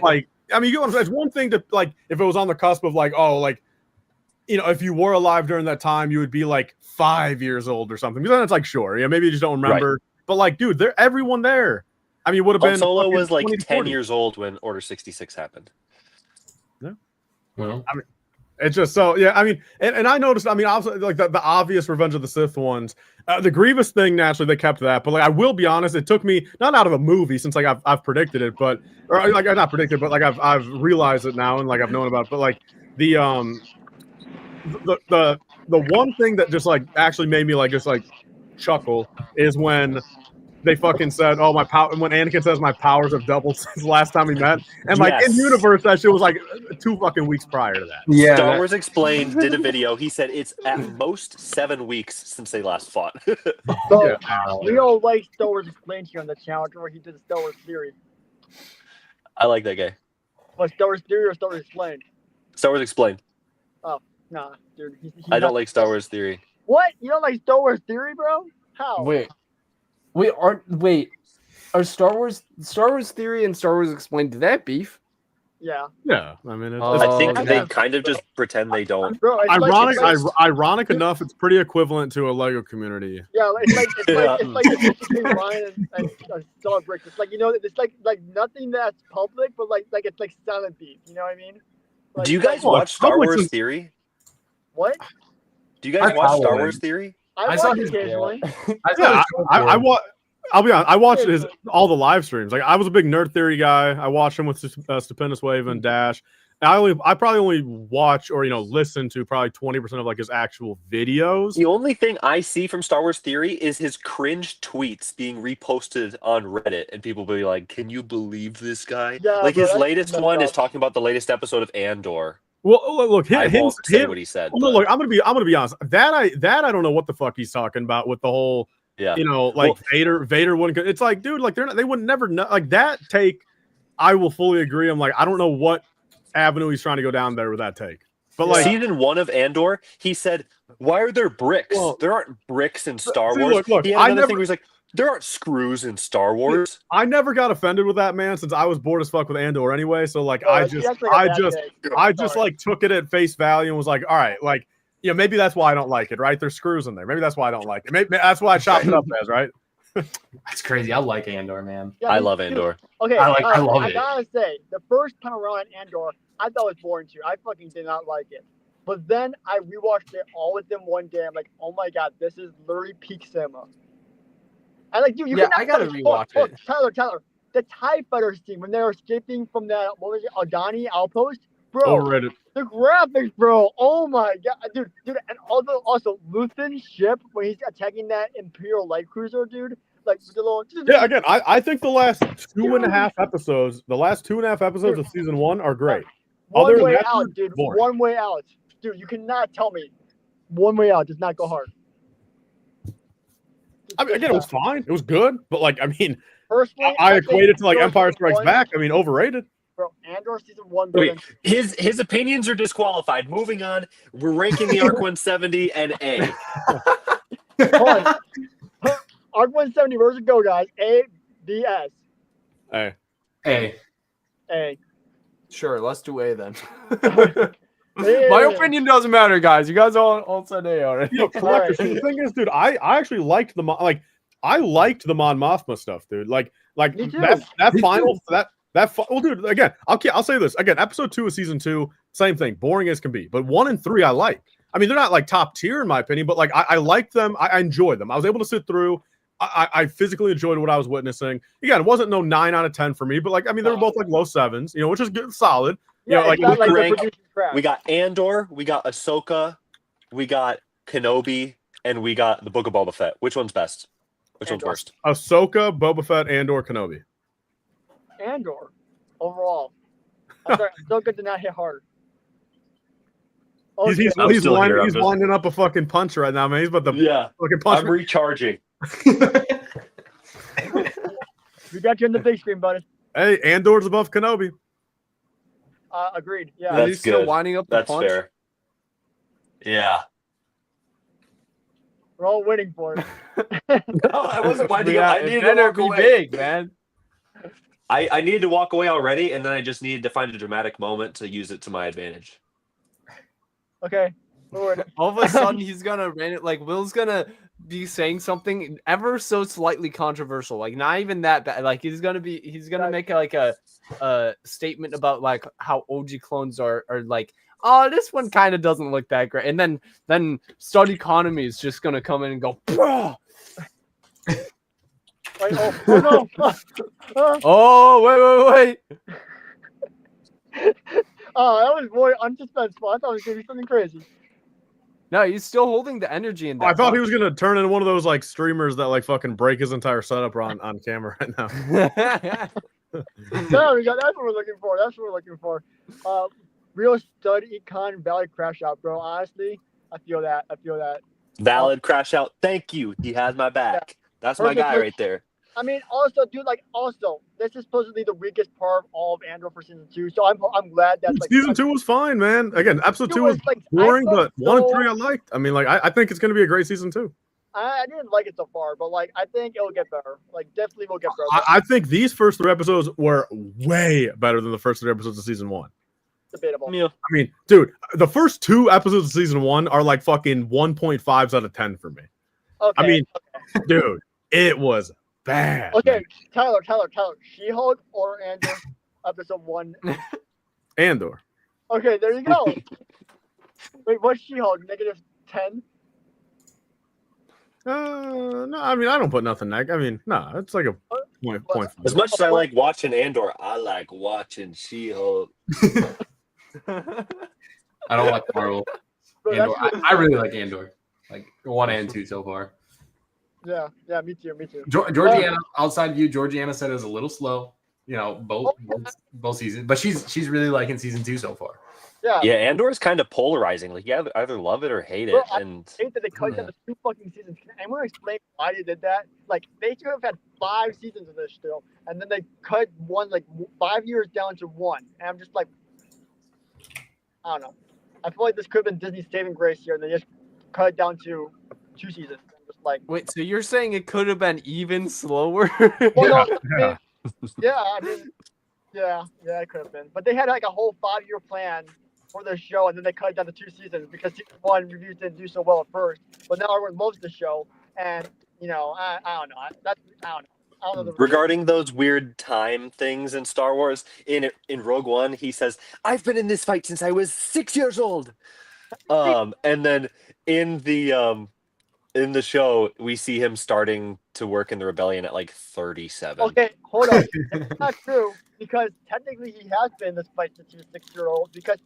Like, I mean, it's one thing to like if it was on the cusp of like, oh, like, you know, if you were alive during that time, you would be like 5 years old or something. Because then it's like, sure, yeah, maybe you just don't remember. Right. But like, dude, they're everyone there. I mean, would have been Solo was like 10 years old when Order 66 happened. Yeah. Well, I mean, it's just so I mean, and I noticed. I mean, also like the obvious Revenge of the Sith ones, the Grievous thing. Naturally, they kept that. But like, I will be honest, it took me not out of the movie since like I've predicted it, but or like I've not predicted, but like I've realized it now and like I've known about it. But like the one thing that just like actually made me like just like chuckle is when they fucking said, "Oh, my power." When Anakin says, "My powers have doubled since the last time we met," and like in universe, that shit was like 2 fucking weeks prior to that. Yeah, Star Wars Explained did a video. He said it's at most 7 weeks since they last fought. So we all like Star Wars Explained here on the channel, where he did the Star Wars Theory. I like that guy. What, Star Wars Theory or Star Wars Explained? Star Wars Explained. Oh, nah, dude. I don't like Star Wars Theory. What? You don't like Star Wars Theory, bro? How? Are Star Wars Theory and Star Wars Explained, did that beef? Yeah. Yeah. I mean, I think they kind of just pretend they don't. Bro, ironic enough, it's pretty equivalent to a Lego community. Yeah, it's like between Ryan and Star Brick. It's like, you know, it's like nothing that's public, but like it's like silent beef. You know what I mean? Like, do you guys watch Star Wars Theory? What? Do you guys watch Star Wars Theory? I watch it occasionally. I watch. I'll be honest. I watched all the live streams. Like I was a big Nerd Theory guy. I watched him with Stupendous Wave and Dash. I probably only watch or listen to probably 20% of like his actual videos. The only thing I see from Star Wars Theory is his cringe tweets being reposted on Reddit, and people be like, "Can you believe this guy?" Yeah, like bro, his that's latest messed one is up. talking about the latest episode of Andor. Well, look, I won't say what he said. Well, look, I'm gonna be honest. That I don't know what the fuck he's talking about with the whole, Vader wouldn't. It's like, dude, like they would never know. Like that take, I will fully agree. I'm like, I don't know what avenue he's trying to go down there with that take. But like season 1 of Andor, he said, "Why are there bricks? Well, there aren't bricks in Star see, Wars." look, he had another thing where he's like, "There aren't screws in Star Wars." I never got offended with that, man, since I was bored as fuck with Andor anyway. So like, Oh, I that's just sorry. like took it at face value and was like, all right, like, maybe that's why I don't like it, right? There's screws in there. Maybe that's why I don't like it. Maybe that's why I chopped it up as, right? That's crazy. I like Andor, man. Yeah, I love Andor. Okay, I love I it. gotta say, the first time around Andor, I thought it was boring too. I fucking did not like it. But then I rewatched it all within one day. I'm like, oh my god, this is literally peak cinema. I like, dude, you I gotta rewatch it. Tyler, the TIE fighter scene when they were escaping from that, what was it, Aldani outpost? Bro, Overrated. the graphics, bro. Oh my god, dude, and also Luthen's ship when he's attacking that Imperial light cruiser, dude. Like the little. Yeah, again, I think the last 2.5 episodes, of season 1 are great. One way out, dude. One way out, dude. You cannot tell me one way out does not go hard. I mean, again, it was fine. It was good, but like, I mean, personally, I equate it to like Empire Strikes Back. I mean, overrated. Bro, Andor season 1. Wait, his opinions are disqualified. Moving on, we're ranking the Arc 170 and A. Hold on. Arc 170, where's it go, guys? A, B, S. A. Sure, let's do A then. Yeah. My opinion doesn't matter, guys. You guys all said A already. Correct. The thing is, dude, I actually liked the I liked the Mon Mothma stuff, dude. Like that final well, dude. Again, I'll say this again. Episode 2 of season 2, same thing, boring as can be. But 1 and 3, I like. I mean, they're not like top tier in my opinion, but like I liked them. I enjoyed them. I was able to sit through. I physically enjoyed what I was witnessing. Again, it wasn't no 9 out of 10 for me, but like I mean, they were both like low 7s, which is good, solid. Yeah, like we got Andor, we got Ahsoka, we got Kenobi, and we got the Book of Boba Fett. Which one's best? Which one's worst? Ahsoka, Boba Fett, Andor, Kenobi. Andor, overall. Ahsoka did not hit hard. Okay. He's winding up a fucking punch right now, man. He's about to fucking punch. I'm recharging. We got you in the big screen, buddy. Hey, Andor's above Kenobi. Agreed. Yeah. That's He's still good. winding up the That's punch. fair. Yeah. We're all waiting for it. No, I wasn't winding up. I needed to better walk be away. big, man. I needed to walk away already, and then I just needed to find a dramatic moment to use it to my advantage. Okay. All of a sudden, he's gonna like Will's gonna be saying something ever so slightly controversial, like not even that bad. Like he's gonna make a statement about like how OG clones are like, oh, this one kind of doesn't look that great, and then Stud Economy is just gonna come in and go, bro. Wait, no. Oh, wait. Oh, that was more unsuspenseful. I thought it was gonna be something crazy. No, he's still holding the energy in that. I thought he was gonna turn into one of those like streamers that like fucking break his entire setup on camera right now. There we go. That's what we're looking for. Real Stud Econ Valley crash out, bro. Honestly, I feel that. Valid crash out. Thank you. He has my back. That's my guy right there. I mean, also, dude, this is supposedly the weakest part of all of Andor for season 2. So I'm glad that season 2 was fine, man. Again, episode 2 was boring, but 1 and 3 I liked. I mean, like I think it's gonna be a great season 2. I didn't like it so far, but like I think it'll get better. Like definitely will get better. I think these first 3 episodes were way better than the first 3 episodes of season 1. Debatable. Yeah. I mean, dude, the first 2 episodes of season 1 are like fucking 1.5s out of 10 for me. Okay. I mean, dude, it was bad. Okay, Tyler. She-Hulk or Andor episode 1? Andor. Okay, there you go. Wait, what's She-Hulk? -10? No, I mean, I don't put nothing I mean, no, it's like a point. As much as I like watching Andor, I like watching She-Hulk. I don't like Marvel. Bro, Andor. that's really I really like Andor. Like 1 and 2 so far. Yeah, me too. Georgiana, outside view, Georgiana said it was a little slow. You know, both seasons, but she's really liking season 2 so far. Yeah, Andor is kind of polarizing. Like, you either love it or hate it. Bro, And I hate that they cut down to 2 fucking seasons. Can anyone explain why they did that? Like, they should have had 5 seasons of this still, and then they cut one like 5 years down to 1. And I'm just like, I don't know. I feel like this could have been Disney's saving grace here, and they just cut it down to 2 seasons. I'm just like, Wait, so you're saying it could have been even slower? well, no, I mean, yeah, it could have been. But they had like a whole 5-year plan for the show, and then they cut it down to 2 seasons because season 1 reviews didn't do so well at first. But now everyone loves the show, and I don't know. I don't know. regarding those weird time things in Star Wars, in Rogue One, he says, "I've been in this fight since I was 6 years old." And then in the show, we see him starting to work in the rebellion at like 37. Okay, hold on. That's not true, because technically he has been in this fight since he was 6-year-old. Because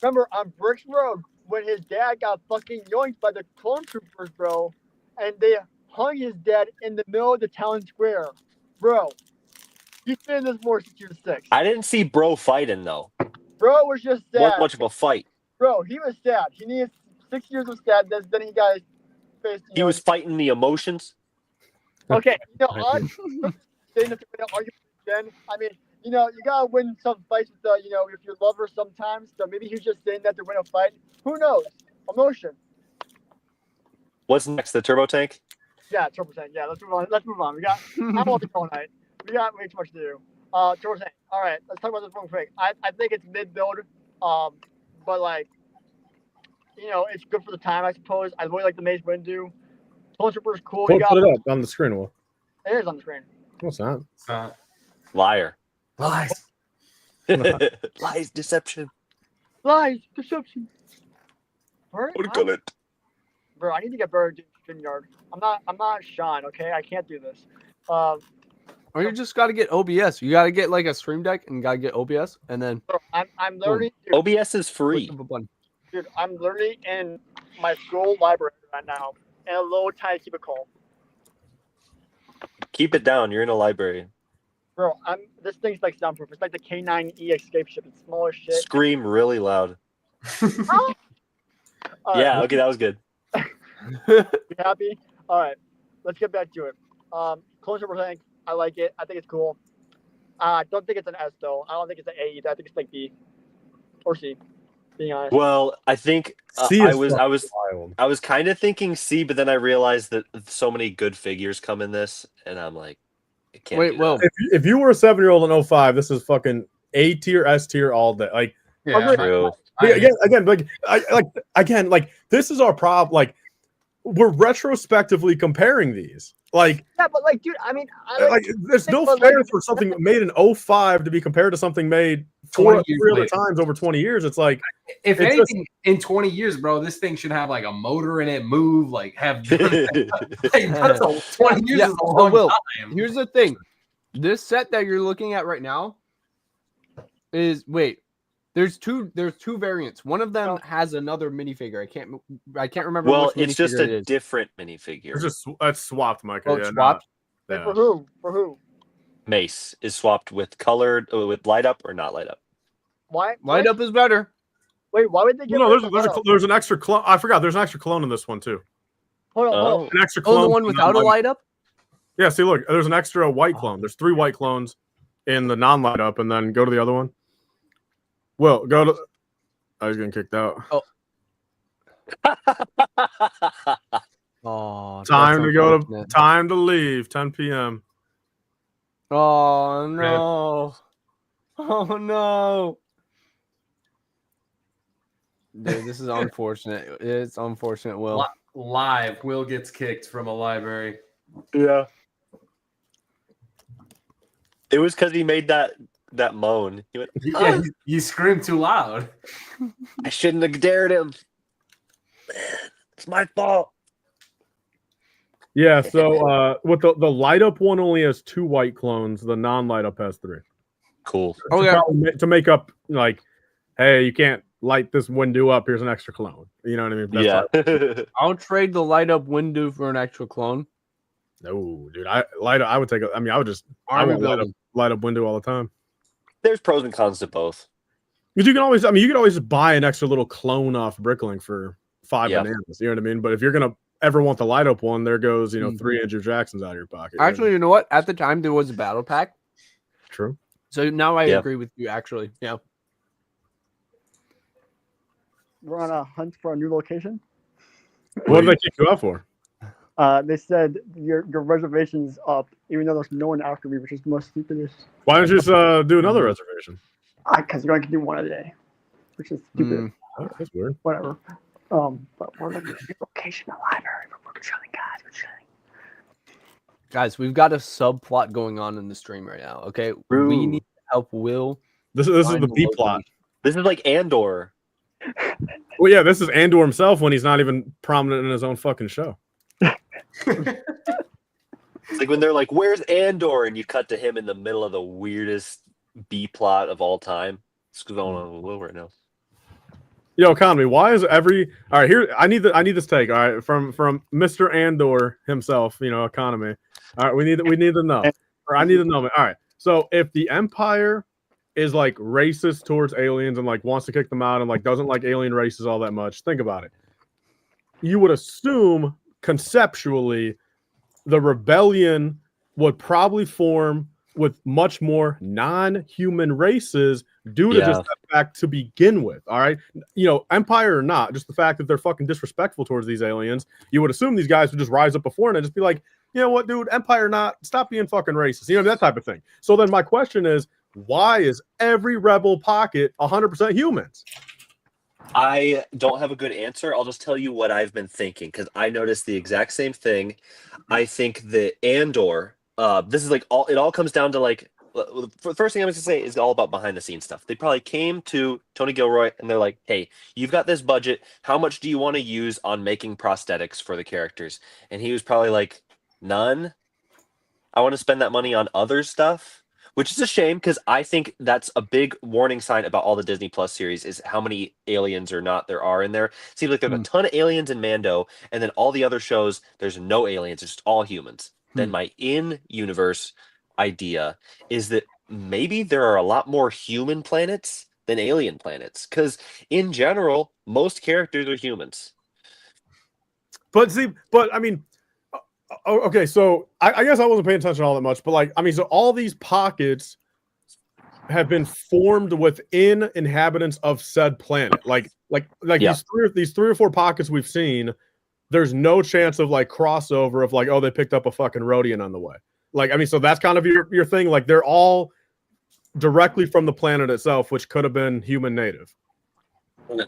remember on Brick's Road, when his dad got fucking yoinked by the clone troopers, bro, and they hung his dad in the middle of the town square. Bro, he's been in this more since he was 6. I didn't see Bro fighting though. Bro was just sad. Wasn't much of a fight. Bro, he was sad. He needed 6 years of sadness. Then he got faced. He was fighting the emotions. Okay, on saying that they're gonna argue again. I mean, you gotta win some fights with with your lover sometimes. So maybe he's just saying that to win a fight. Who knows? Emotion. What's next? The turbo tank? Yeah, turbo tank. Yeah, let's move on. We got. I'm all the all night. We got way too much to do. Turbo tank. All right, let's talk about this real quick. I think it's mid build. But like, it's good for the time, I suppose. I really like the Mace Windu. Clone Trooper is cool. Put it up on the screen, Will. It is on the screen. No, it's not. Liar. Lies. Lies, deception. Lies, deception. What do you call it? Bro, I need to get better at StreamYard. I'm not Sean, okay? I can't do this. Or you just got to get OBS. You got to get like a Stream Deck and got to get OBS, and then bro, I'm learning. Dude, OBS is free. Dude, I'm learning in my school library right now in a low tiny cubicle. Keep it down. You're in a library. Bro, this thing's like soundproof. It's like the K9E escape ship. It's small as shit. Scream really loud. Yeah, okay, that was good. You happy? All right, let's get back to it. Clone Trooper tank. I like it. I think it's cool. I don't think it's an S though. I don't think it's an A either. I think it's like B or C. Being honest. Well, I think C I is was kind of thinking C, but then I realized that so many good figures come in this, and I'm like, I can't. Wait, well, if you were a 7-year-old in 05, this is fucking A tier, S tier all day. Like, Yeah, true. Again, this is our problem. Like, we're retrospectively comparing these. Like, yeah, but like, dude, I mean, there's no fair for something made in 05 to be compared to something made 3 other times over 20 years. It's like, if anything, in 20 years, bro, this thing should have like a motor in it, move, like have. That's 20 years is a long time. Here's the thing: this set that you're looking at right now is There's two variants. One of them has another minifigure. I can't remember. Well, which it's just minifigure a different minifigure. it's just swapped, Mike. Oh, it's swapped? Wait, for who? For who? Mace is swapped with colored, with light up or not light up. Why? Light up is better. Wait, why would they get? No, there's an extra clone. I forgot. There's an extra clone in this one too. Hold on. An extra clone. Oh, the one without a light up. Yeah. See, look, there's an extra white clone. There's 3 white clones in the non-light up, and then go to the other one. Well, go to. I was getting kicked out. Oh, time to leave. 10 p.m. Oh no! Oh no! Dude, this is unfortunate. It's unfortunate. Will live. Will gets kicked from a library. Yeah. It was because he made that moan. He went, yeah, he screamed too loud. I shouldn't have dared him. Man, it's my fault. Yeah, so with the light up one only has 2 white clones. The non light up has 3. Cool. Oh yeah. To make up, like, hey, you can't light this window up. Here's an extra clone. You know what I mean? Yeah. I'll trade the light up window for an extra clone. No, dude. I would take. I would just. I Army would light up window all the time. There's pros and cons to both. Because you can always. I mean, you can always just buy an extra little clone off Bricklink for 5 bananas. You know what I mean? But if you're gonna ever want the light up one, there goes 3 Andrew Jacksons out of your pocket. Actually, you know what? At the time, there was a battle pack. True. So now I agree with you. Actually, yeah. We're on a hunt for a new location. What did they kick you out for? They said your reservation's up, even though there's no one after me, which is the most stupidest. Why don't you just do another reservation? Because you're going to do one a day, which is stupid. That's weird. Whatever. But we're looking at a new location, a library. We're chilling, guys. We're chilling. Guys, we've got a subplot going on in the stream right now. Okay, we need to help Will. This is the B plot. This is like Andor. Well, yeah, this is Andor himself when he's not even prominent in his own fucking show. It's like when they're like, "Where's Andor?" and you cut to him in the middle of the weirdest B plot of all time. What's going on with Will right now? Yo, Economy, why is every all right here? I need this take. All right, from Mr. Andor himself. Economy. All right, we need to know. Or I need to know. All right, so if the Empire is like racist towards aliens and like wants to kick them out and like doesn't like alien races all that much, think about it. You would assume conceptually the rebellion would probably form with much more non-human races due to just that fact to begin with. All right, Empire or not, just the fact that they're fucking disrespectful towards these aliens, you would assume these guys would just rise up before and just be like, you know what, dude, Empire or not, stop being fucking racist, that type of thing. So then my question is, why is every rebel pocket 100% humans? I don't have a good answer. I'll just tell you what I've been thinking because I noticed the exact same thing. I think that Andor, this is like it all comes down to like, the first thing I'm going to say is all about behind the scenes stuff. They probably came to Tony Gilroy and they're like, "Hey, you've got this budget. How much do you want to use on making prosthetics for the characters?" And he was probably like, "None. I want to spend that money on other stuff." Which is a shame because I think that's a big warning sign about all the Disney Plus series is how many aliens or not there are in there. Seems like there's a ton of aliens in Mando, and then all the other shows, there's no aliens, it's just all humans. Then my in-universe idea is that maybe there are a lot more human planets than alien planets. Because in general, most characters are humans. But I mean, okay, so I guess I wasn't paying attention all that much, but so all these pockets have been formed within inhabitants of said planet. These three or four pockets we've seen, there's no chance of crossover of oh, they picked up a fucking Rhodian on the way. So that's kind of your thing. They're all directly from the planet itself, which could have been human native.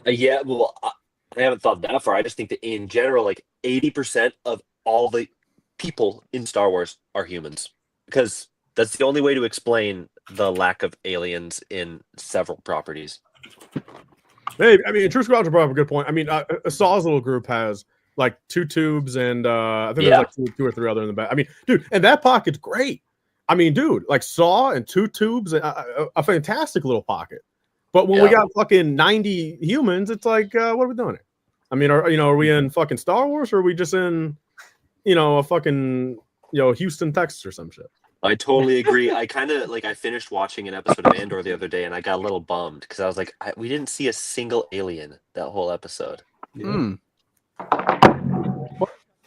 Yeah, well, I haven't thought that far. I just think that in general, 80% of all the people in Star Wars are humans because that's the only way to explain the lack of aliens in several properties. Hey, True Squadron brought up a good point. Saw's little group has 2 tubes and I think there's two or three other in the back. Dude, and that pocket's great. Saw and 2 tubes, a fantastic little pocket. But when we got fucking 90 humans, it's what are we doing here? Are we in fucking Star Wars or are we just in a fucking, Houston, Texas or some shit? I totally agree. I kind of I finished watching an episode of Andor the other day and I got a little bummed because I was like, we didn't see a single alien that whole episode.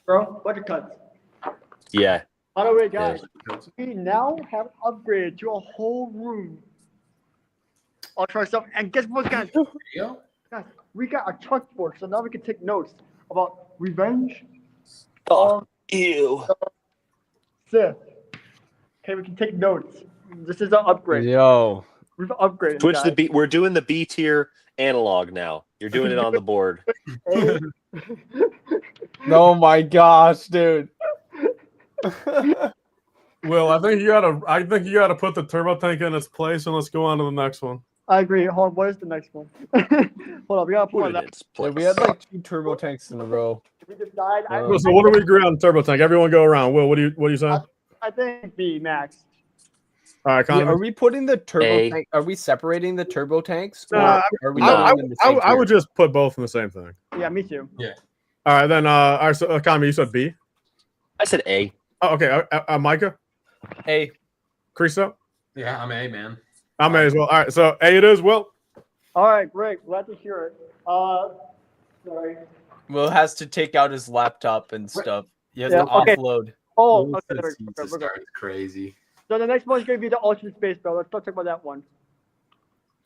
Bro, budget cuts. Yeah. By the way, guys, we now have upgraded to a whole room. I'll try stuff. And guess what, guys? Guys, we got a chalkboard, so now we can take notes about revenge. Ew. Sith. Okay, we can take notes. This is an upgrade. Yo. We've upgraded. Switch guys. the B. We're doing the B tier analog now. You're doing it on the board. Oh my gosh, dude. Will, I think you gotta put the turbo tank in its place and let's go on to the next one. I agree. Hold on, what is the next one? Hold on, we gotta put that. We had 2 turbo tanks in a row. We decide. So what do we agree on turbo tank? Everyone go around. Will, what do you say? I think B max. All right, Wait, Connor. are we putting the turbo A. tank? Are we separating the turbo tanks? Or Nah, are we I- doing them in the same I would tier? just put both in the same thing. Yeah, me too. All right, then. All right, so Connor, you said B. I said A. Oh, okay. Micah, A. Cristo. Yeah, I'm A, man. I'm A as well. All right, so A it is. Will. All right, great. Glad to hear it. Sorry. Will has to take out his laptop and stuff. He has Yeah, to okay. offload. Oh, Will okay. There says we he go. just We're good. started crazy. So the next one is going to be the Ultimate Space Battle. Let's talk about that one.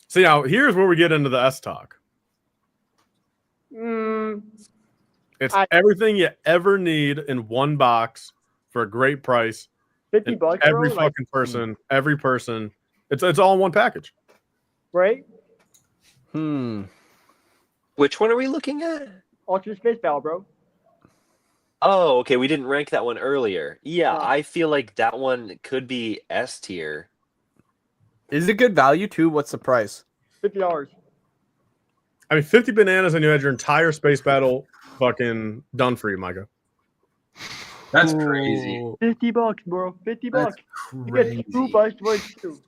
See, now here's where we get into the S talk. It's everything you ever need in one box for a great price. $50, Every bro, fucking person, every person. It's all in one package. right? Which one are we looking at? Ultimate Space Battle, bro. Oh, okay. We didn't rank that one earlier. Yeah, Oh. I feel like that one could be S tier. Is it good value too? What's the price? $50. I mean, 50 bananas and you had your entire space battle fucking done for you, Micah. That's crazy. $50, bro. $50. That's You get crazy. 2 by Droid 2.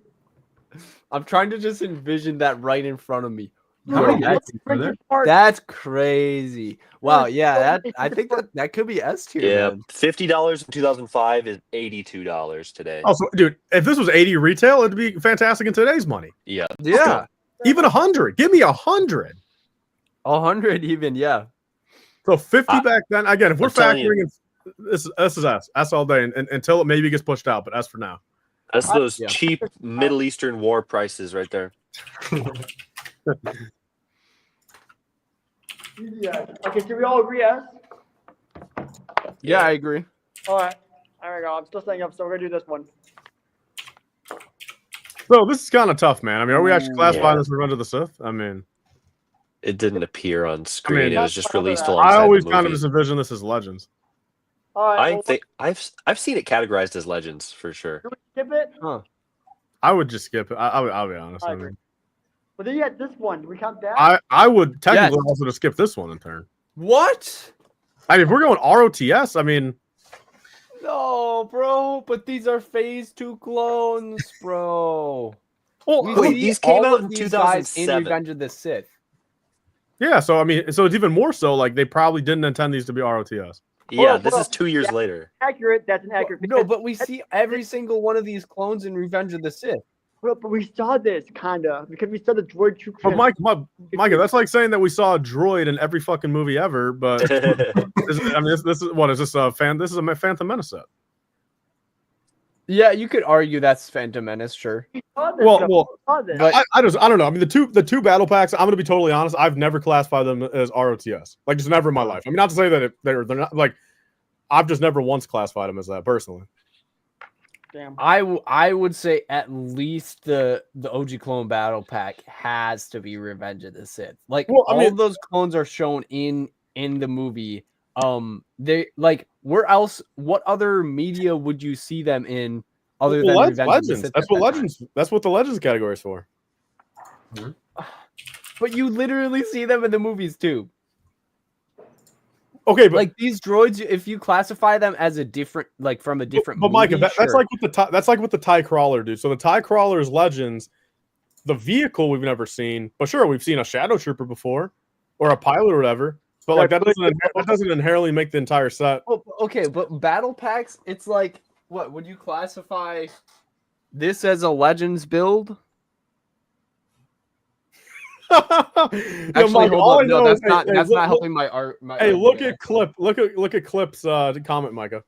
I'm trying to just envision that right in front of me. How many Yo, guys are there? that's crazy. Wow, yeah, I think that could be S tier. Yeah, Man. $50 in 2005 is $82 today. Also, dude, if this was 80 retail, it'd be fantastic in today's money. Yeah. Yeah, Even 100. Give me 100. 100 even. Yeah. So 50 back then. Again, if we're I'm telling factoring in, this is S. S all day and until it maybe gets pushed out, but S for now. That's those Yeah. cheap Middle Eastern war prices right there. Yeah. Okay, so we all agree S? Yeah, I agree. All right. There we go. I'm still setting up, so we're going to do this one. So this is kind of tough, man. I mean, are we actually classifying Yeah. this Revenge of the Sith? I mean, It didn't appear on screen. It was just released I alongside I always the kind of movie. just envision this as Legends. All right. I well, think I've seen it categorized as Legends for sure. do we skip it? I would just skip it. I'll be honest. I I agree. mean, But then you had this one. Do we count that? I would technically Yes. also just skip this one in turn. What? I mean, if we're going ROTS, I mean, No, bro. But these are Phase 2 clones, bro. well, We Wait, see these came all out of in these guys in 2007. Revenge of the Sith. yeah. So I mean, so it's even more so like they probably didn't intend these to be ROTS. Yeah, Hold this on. is 2 years Yeah. later. Accurate. That's an accurate. No, but we see every single one of these clones in Revenge of the Sith. But we saw this, kind of, because we saw the droid troop. But Micah, that's like saying that we saw a droid in every fucking movie ever. But this is what is this a fan? This is a Phantom Menace set. Yeah, you could argue that's Phantom Menace, sure. We saw this, Well, though. well, We saw this. but- I don't know. I mean, the two battle packs. I'm gonna be totally honest. I've never classified them as ROTS. Like just never in my life. I mean, not to say that they're not like. I've just never once classified them as that personally. Damn. I would say at least the OG clone battle pack has to be Revenge of the Sith. Like Well, I all mean- of those clones are shown in the movie. They like where else? What other media would you see them in other than Revenge of the Legends. Sith? That's at what that time? Legends. That's what the Legends category is for. But you literally see them in the movies too. Okay, but Like these droids, if you classify them as a different, like from a different But Micah, movie, that's sure. like with the TIE Crawler, dude. So the TIE Crawler is Legends. The vehicle we've never seen, but sure, we've seen a Shadow Trooper before, or a pilot or whatever. But like that doesn't inherently make the entire set. Oh, okay, but battle packs, it's like what would you classify this as a Legends build? Actually, Actually, hold up. No, that's not helping my art. Hey, look at Clip's comment, Micah.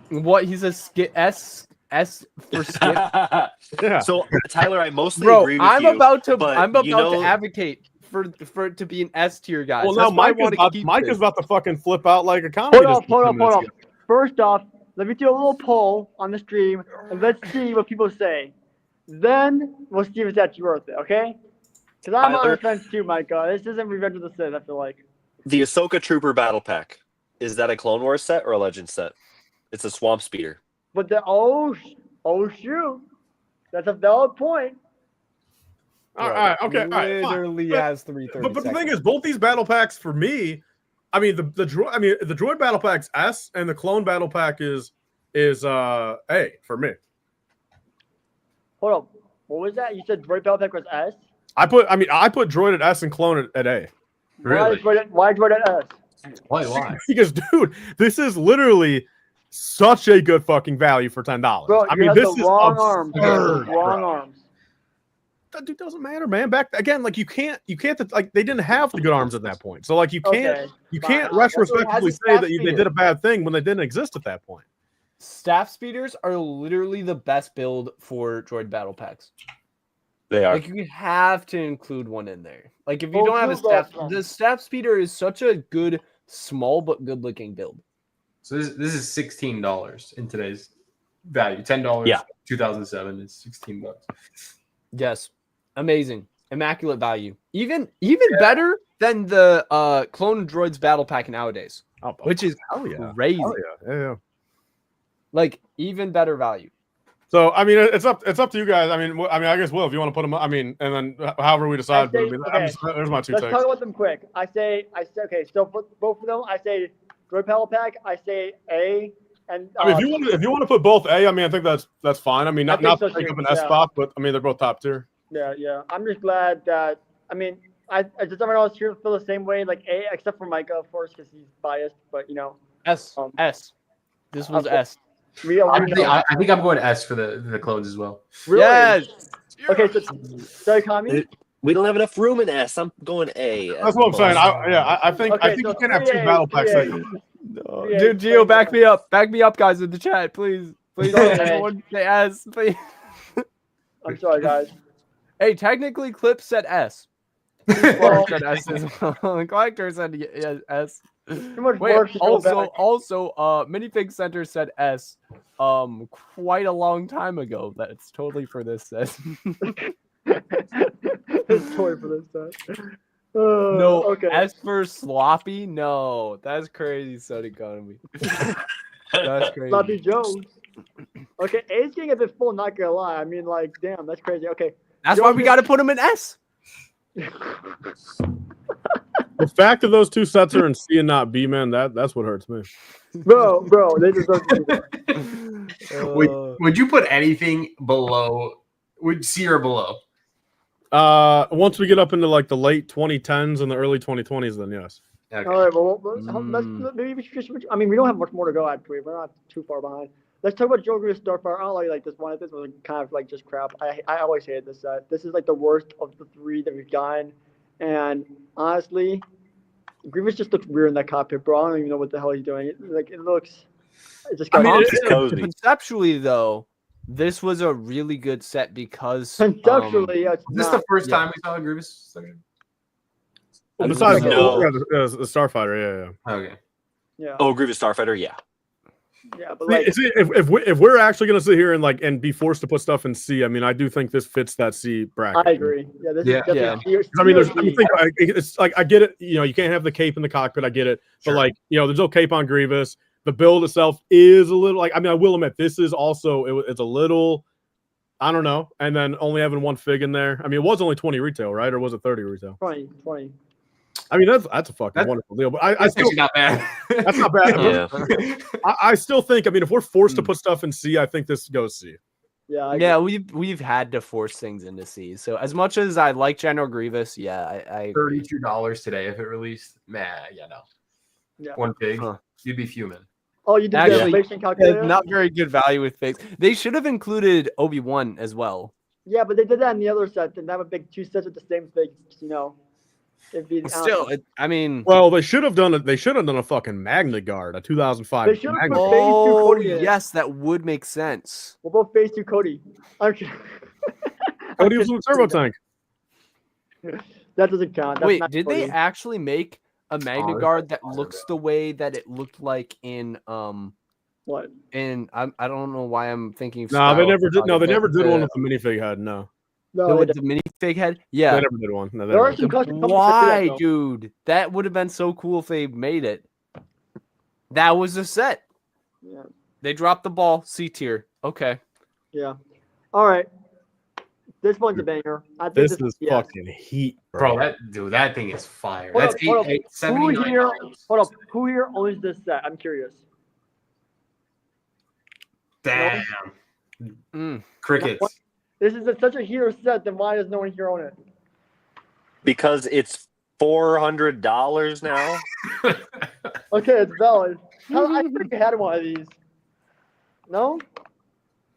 What he says. S for skip. Yeah. So Tyler, I mostly Bro, agree with I'm you. about to but you to know- advocate for it to be an S tier, guys. Well, That's now why I want to keep Micah's this. about to fucking flip out like a comedy. Hold up. First off, let me do a little poll on the stream, and let's see what people say. Then we'll see if it's actually worth it, okay? Because I'm on Tyler- the fence too, Micah. This isn't Revenge of the Sith, I feel like. The Ahsoka Trooper Battle Pack. Is that a Clone Wars set or a Legend set? It's a Swamp Speeder. But shoot. That's a valid point. All right, okay, all right, fine. Literally But- has 330. But the thing is, both these battle packs for me, I mean the droid battle pack's S and the clone battle pack is A for me. Hold up. What was that? You said Droid Battle Pack was S? I put Droid at S and Clone at A. Really? Why Droid at S? Why? Because, dude, this is literally such a good fucking value for $10. Bro, I you mean, have this the is wrong arms. You have the absurd, wrong bro. arms. That dude doesn't matter, man. Back again, like you can't like they didn't have the good arms at that point. So like you can't retrospectively say that they did a bad thing when they didn't exist at that point. Staff speeders are literally the best build for droid battle packs. They are. Like you have to include one in there. Like if you don't have a staff, the staff speeder is such a good, small but good looking build. So this is $16 in today's value. $10. Yeah. 2007 is $16. Yes, amazing, immaculate value. Even better than the clone droids battle pack nowadays, which is crazy. Yeah. Like even better value. So I mean, it's up to you guys. I mean, I guess Will, if you want to put them, I mean, and then however we decide. There's my two Let's takes. talk about them quick. I say okay. So for both of them, I say Droid Battle Pack. I say A. And I mean, if you want to put both A, I mean, I think that's fine. I mean, not so to take too. up an S spot, but I mean, they're both top tier. Yeah. I'm just glad that I mean, I just everyone else here feel the same way, like A, except for Micah, of course, because he's biased. But you know, S. This was S. I think I'm going to S for the clones as well. Really? Yes. Okay, so Kami? We don't have enough room in S. I'm going A. That's what I'm saying. I think you can have two battle packs. No. Dude, Gio, back me up. Back me up, guys, in the chat, please. Please don't everyone say S, please. I'm sorry, guys. Hey, technically, Clip said S. Well, said S as well. The collector said S. Wait, also, Minifig Center said S. Quite a long time ago. That's totally for this set. It's totally for this set. No, okay. S for sloppy. No, that's crazy. Son economy. That's crazy. Sloppy Jones. Okay, A's getting a bit full. Not gonna lie. I mean, like, damn, that's crazy. Okay. That's why we got to put him in S. The fact that those two sets are in C and not B, man, that's what hurts me. Bro, they deserve to be there. Would you put anything below? Would C or below? Once we get up into like the late 2010s and the early 2020s, then yes. Okay. All right, well, maybe we should. I mean, we don't have much more to go. Actually, we're not too far behind. Let's talk about Joe Greer's Starfire. I don't like this one. This was kind of like just crap. I always hated this set. This is like the worst of the three that we've gotten. And honestly, Grievous just looks weird in that cockpit, bro. I don't even know what the hell he's doing. It looks. It just. Conceptually, though, this was a really good set because conceptually, yeah. Is this the first time we saw a Grievous section? Besides the Starfighter, yeah. Okay. Yeah. Oh, Grievous Starfighter, yeah. Yeah, but like, if we're actually gonna sit here and be forced to put stuff in C, I mean, I do think this fits that C bracket. I agree. Yeah, this is definitely I mean, it's like I get it. You know, you can't have the cape in the cockpit. I get it, but like, you know, there's no cape on Grievous. The build itself is a little like. I mean, I will admit this is also it's a little. I don't know, and then only having one fig in there. I mean, it was only 20 retail, right, or was it 30 retail? 20. I mean, that's a fucking wonderful deal. But I still not bad. That's not bad. Yeah. I still think. I mean, if we're forced to put stuff in C, I think this goes C. Yeah. We've had to force things into C. So as much as I like General Grievous, I $32 today if it released. Man, no. One pig, you'd be fuming. Oh, you did actually, the inflation calculator? Not very good value with figs. They should have included Obi-Wan as well. Yeah, but they did that in the other set, and that would make two sets with the same thing. You know. Still, I mean, well, they should have done it. They should have done a fucking Magna Guard, a 2005. They should have put oh, Phase 2 Cody. Yes, that would make sense. We'll both Phase 2 Cody. Cody was in the turbo tank. That doesn't count. That's Wait, not did Cody. they actually make a Magna Guard that looks the way that it looked like in what? And I don't know why I'm thinking. No, they never did. No, they never did one with the minifig head. No. No, with the minifig head. Yeah, they never did one. No, there are some why, dude? That would have been so cool if they made it. That was a set. Yeah. They dropped the ball. C tier. Okay. Yeah. All right. This one's a banger. I think this is fucking heat, bro. That thing is fire. That's hold up. Who here owns this set? I'm curious. Damn. Crickets. This is such a hero set, then why does no one here own it? Because it's $400 now. Okay, it's valid. I think you had one of these. No?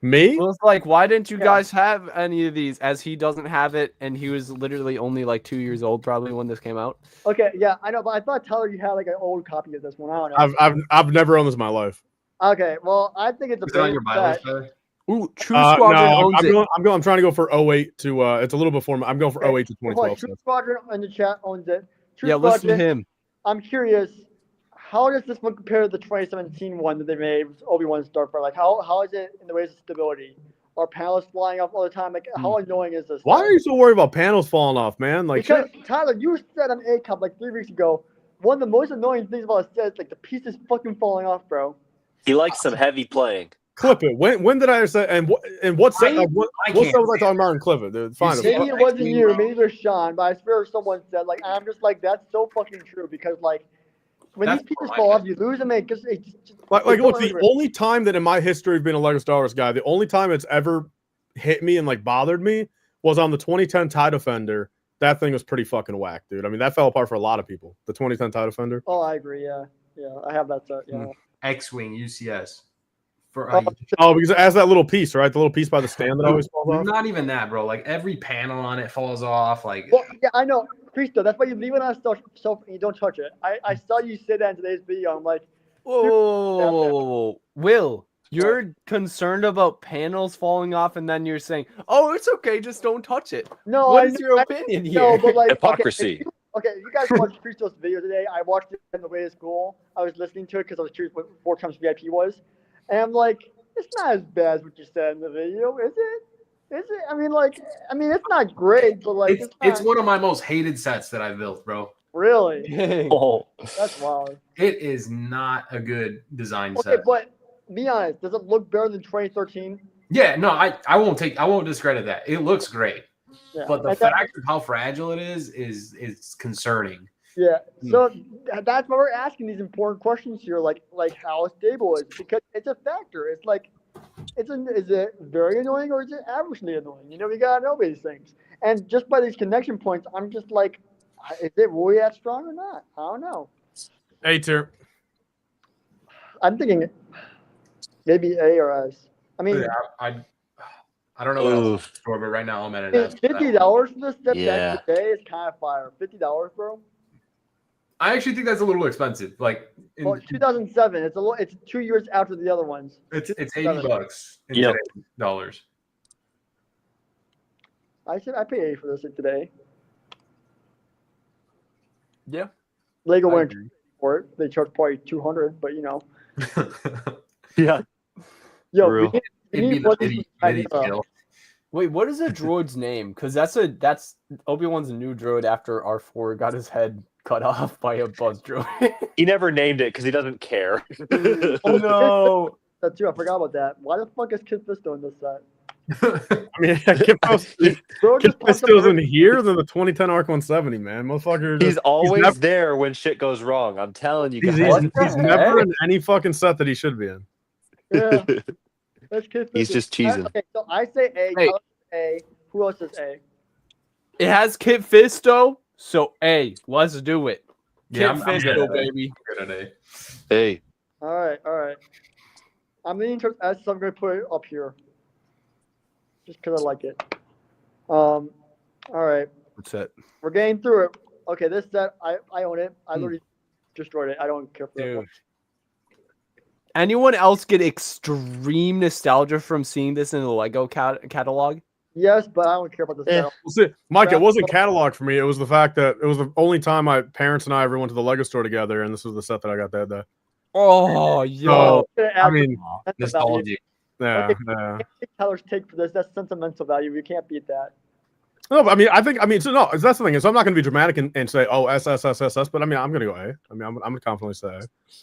Me? Well, it's like, why didn't you Yeah. guys have any of these? As he doesn't have it, and he was literally only like 2 years old, probably when this came out. Okay, yeah, I know, but I thought Tyler, you had like an old copy of this one. I don't know. I've never owned this in my life. Okay, well, I think it's a Is it on big your buy set. list, Tyler? Ooh, True No, Squadron owns it. I'm trying to go for 08 to it's a little before I'm going for 08 to Hold on, 2012. True Squadron in the chat owns it. True Yeah, listen to Squadron, him. I'm curious, how does this one compare to the 2017 one that they made with Obi-Wan Starfighter? Like, how is it in the ways of stability? Are panels flying off all the time? Like, how annoying is this? Why are you so worried about panels falling off, man? Like, Because Tyler, you said on A-Cup like 3 weeks ago, one of the most annoying things about a set is like the pieces fucking falling off, bro. He likes some heavy playing. clip it. When did I say? And what set? What I set can't was I talking about in clip it? Dude, fine. see Maybe it X-Wing, wasn't you, bro. maybe it was Sean, but I swear someone said, like, I'm just like, that's so fucking true because, like, when That's these pieces my fall off, bad. you lose them, because it just Like it's look, so the angry. only time that in my history of being a Lego Star Wars guy, the only time it's ever hit me and like bothered me was on the 2010 TIE Defender. That thing was pretty fucking whack, dude. I mean, that fell apart for a lot of people. The 2010 TIE Defender. Oh, I agree, yeah. I have that set, yeah. X-Wing UCS. For Oh, because it has that little piece, right? The little piece by the stand that always falls off. not even that, bro. Like every panel on it falls off. Like Well, yeah, I know, Cristo, that's why you leave it on stuff and you don't touch it. I saw you say that in today's video. I'm like, Whoa. Will, you're concerned about panels falling off, and then you're saying, "Oh, it's okay, just don't touch it." no, What I is your I- opinion here? No, but like Hypocrisy. Okay, you guys watched Christo's video today. I watched it on the way to school. I was listening to it because I was curious what 4 times VIP was, and I'm like, it's not as bad as what you said in the video, is it? Is it? I mean, it's not great, but like, it's not, one of my most hated sets that I've built, bro. really. Dang. Oh, That's wild. It is not a good design Okay, set. but be honest, does it look better than 2013? Yeah, no, I won't discredit that. It looks great. Yeah. But the And that- fact of how fragile it is concerning. Yeah, so that's why we're asking these important questions here, like how stable is it? Because it's a factor. It's like, is it very annoying or is it averagely annoying? You know, we gotta know these things. And just by these connection points, I'm just like, is it really that strong or not? I don't know. A tier. I'm thinking maybe A or S. I mean, I don't know what else is in the store, but right now I'm at an S. $50 for this set Yeah. back today is kind of fire. $50, bro. I actually think that's a little expensive. Like Well, 2007. It's 2 years after the other ones. it's $80 in Yep. today's dollars. I paid 80 for this today. Yeah. Lego I went agree. for it. They charged probably 200, but you know. yeah. Yo, For real. we It'd be need the one midi of these- scale. Wait, what is the droid's name? Because that's Obi-Wan's new droid after R4 got his head cut off by a buzz droid. He never named it because he doesn't care. Oh no! That too. I forgot about that. Why the fuck is Kid Fisto in this set? I mean, if Bro, just popped up Fisto's in every- here, then the 2010 Arc 170, man, motherfucker. He's always never- there when shit goes wrong. I'm telling you He's, guys. he's, What the he's never heck? in any fucking set that he should be in. Yeah, that's Kid Fisto. He's just cheesing. Okay, so I say A. Hey. Tyler says A. Who else says A? It has Kit Fisto, so A. Let's do it. Yeah, Kit I'm good Fisto, at it. baby. Good at it. Hey, All right. I'm leaning towards S, so I'm gonna put it up here, just because I like it. All right, That's it. we're getting through it. Okay, this set I own it. I Hmm. literally destroyed it. I don't care for that Dude. one. Anyone else get extreme nostalgia from seeing this in the Lego catalog? Yes, but I don't care about this Eh. set. Well, see, Mike, it wasn't catalog for me. It was the fact that it was the only time my parents and I ever went to the Lego store together, and this was the set that I got that day. Oh, yo. I mean, Nostalgia. yeah, Okay. yeah. Take Tyler's take for this. That's sentimental value. You can't beat that. No, but so no, that's the thing. Is I'm not going to be dramatic and say, oh, S, but I mean, I'm going to go A. I mean, I'm going to confidently say A.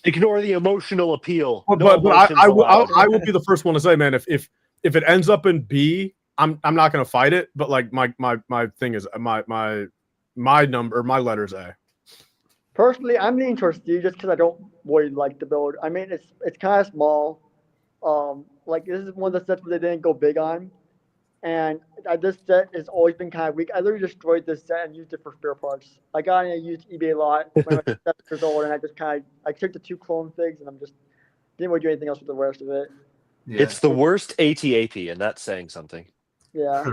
ignore the emotional appeal. But, No but emotions I will allowed. I will be the first one to say, man, if it ends up in B, I'm not going to fight it. But like my thing is my number, my letter's A. Personally, I'm leaning towards D just because I don't really like the build. I mean, it's kind of small. Like this is one of the sets where they didn't go big on, and this set has always been kind of weak. I literally destroyed this set and used it for spare parts. I got it and I used eBay a lot when I was 7 years old, and I just I took the 2 clone figs and didn't really do anything else with the rest of it. Yeah. It's the worst ATAP, and that's saying something. Yeah.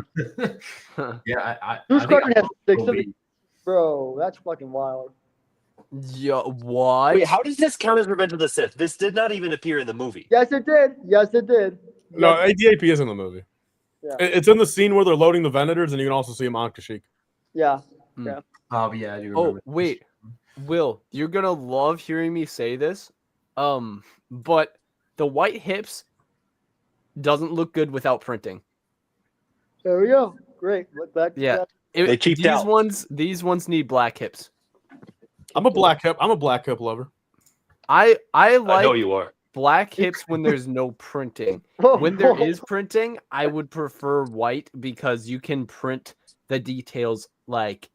Yeah, I Who's think has 6 will of it? be- Bro, that's fucking wild. Yeah, what? Wait, how does this count as Revenge of the Sith? This did not even appear in the movie. Yes, it did. Yes, it did. No, Yes, ADAP is in the movie. Yeah. It's in the scene where they're loading the Venators, and you can also see him on Kashyyyk. yeah. Oh yeah, I do Oh, remember. wait. Will, you're gonna love hearing me say this. But the white hips doesn't look good without printing. There we go. Great. Look back. Yeah. They cheaped These ones need black hips. I'm a black hip lover. I I know like you are. black hips when there's no printing. Whoa, When there whoa. is printing, I would prefer white because you can print the details like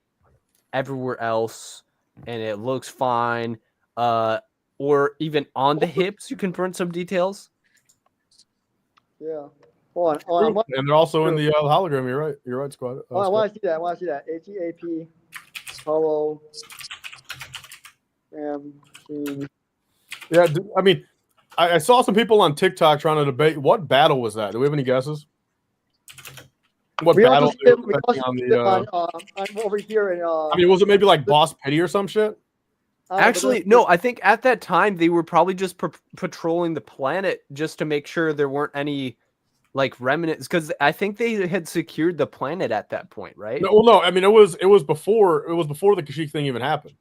everywhere else and it looks fine. Or even on the hips, you can print some details. Yeah. Hold on. And they're also in the hologram. You're right, Squad. I want to see that. I want to see that. ATAP, Holo, Yeah, I mean, I saw some people on TikTok trying to debate what battle was that. Do we have any guesses? What we battle? also they were skip, we expecting also on skip the, on over here in. I mean, was it maybe like Boss Pity or some shit? Actually, no, I think at that time they were probably just patrolling the planet just to make sure there weren't any like remnants, because I think they had secured the planet at that point, right? No, well, no. I mean, it was before the Kashyyyk thing even happened.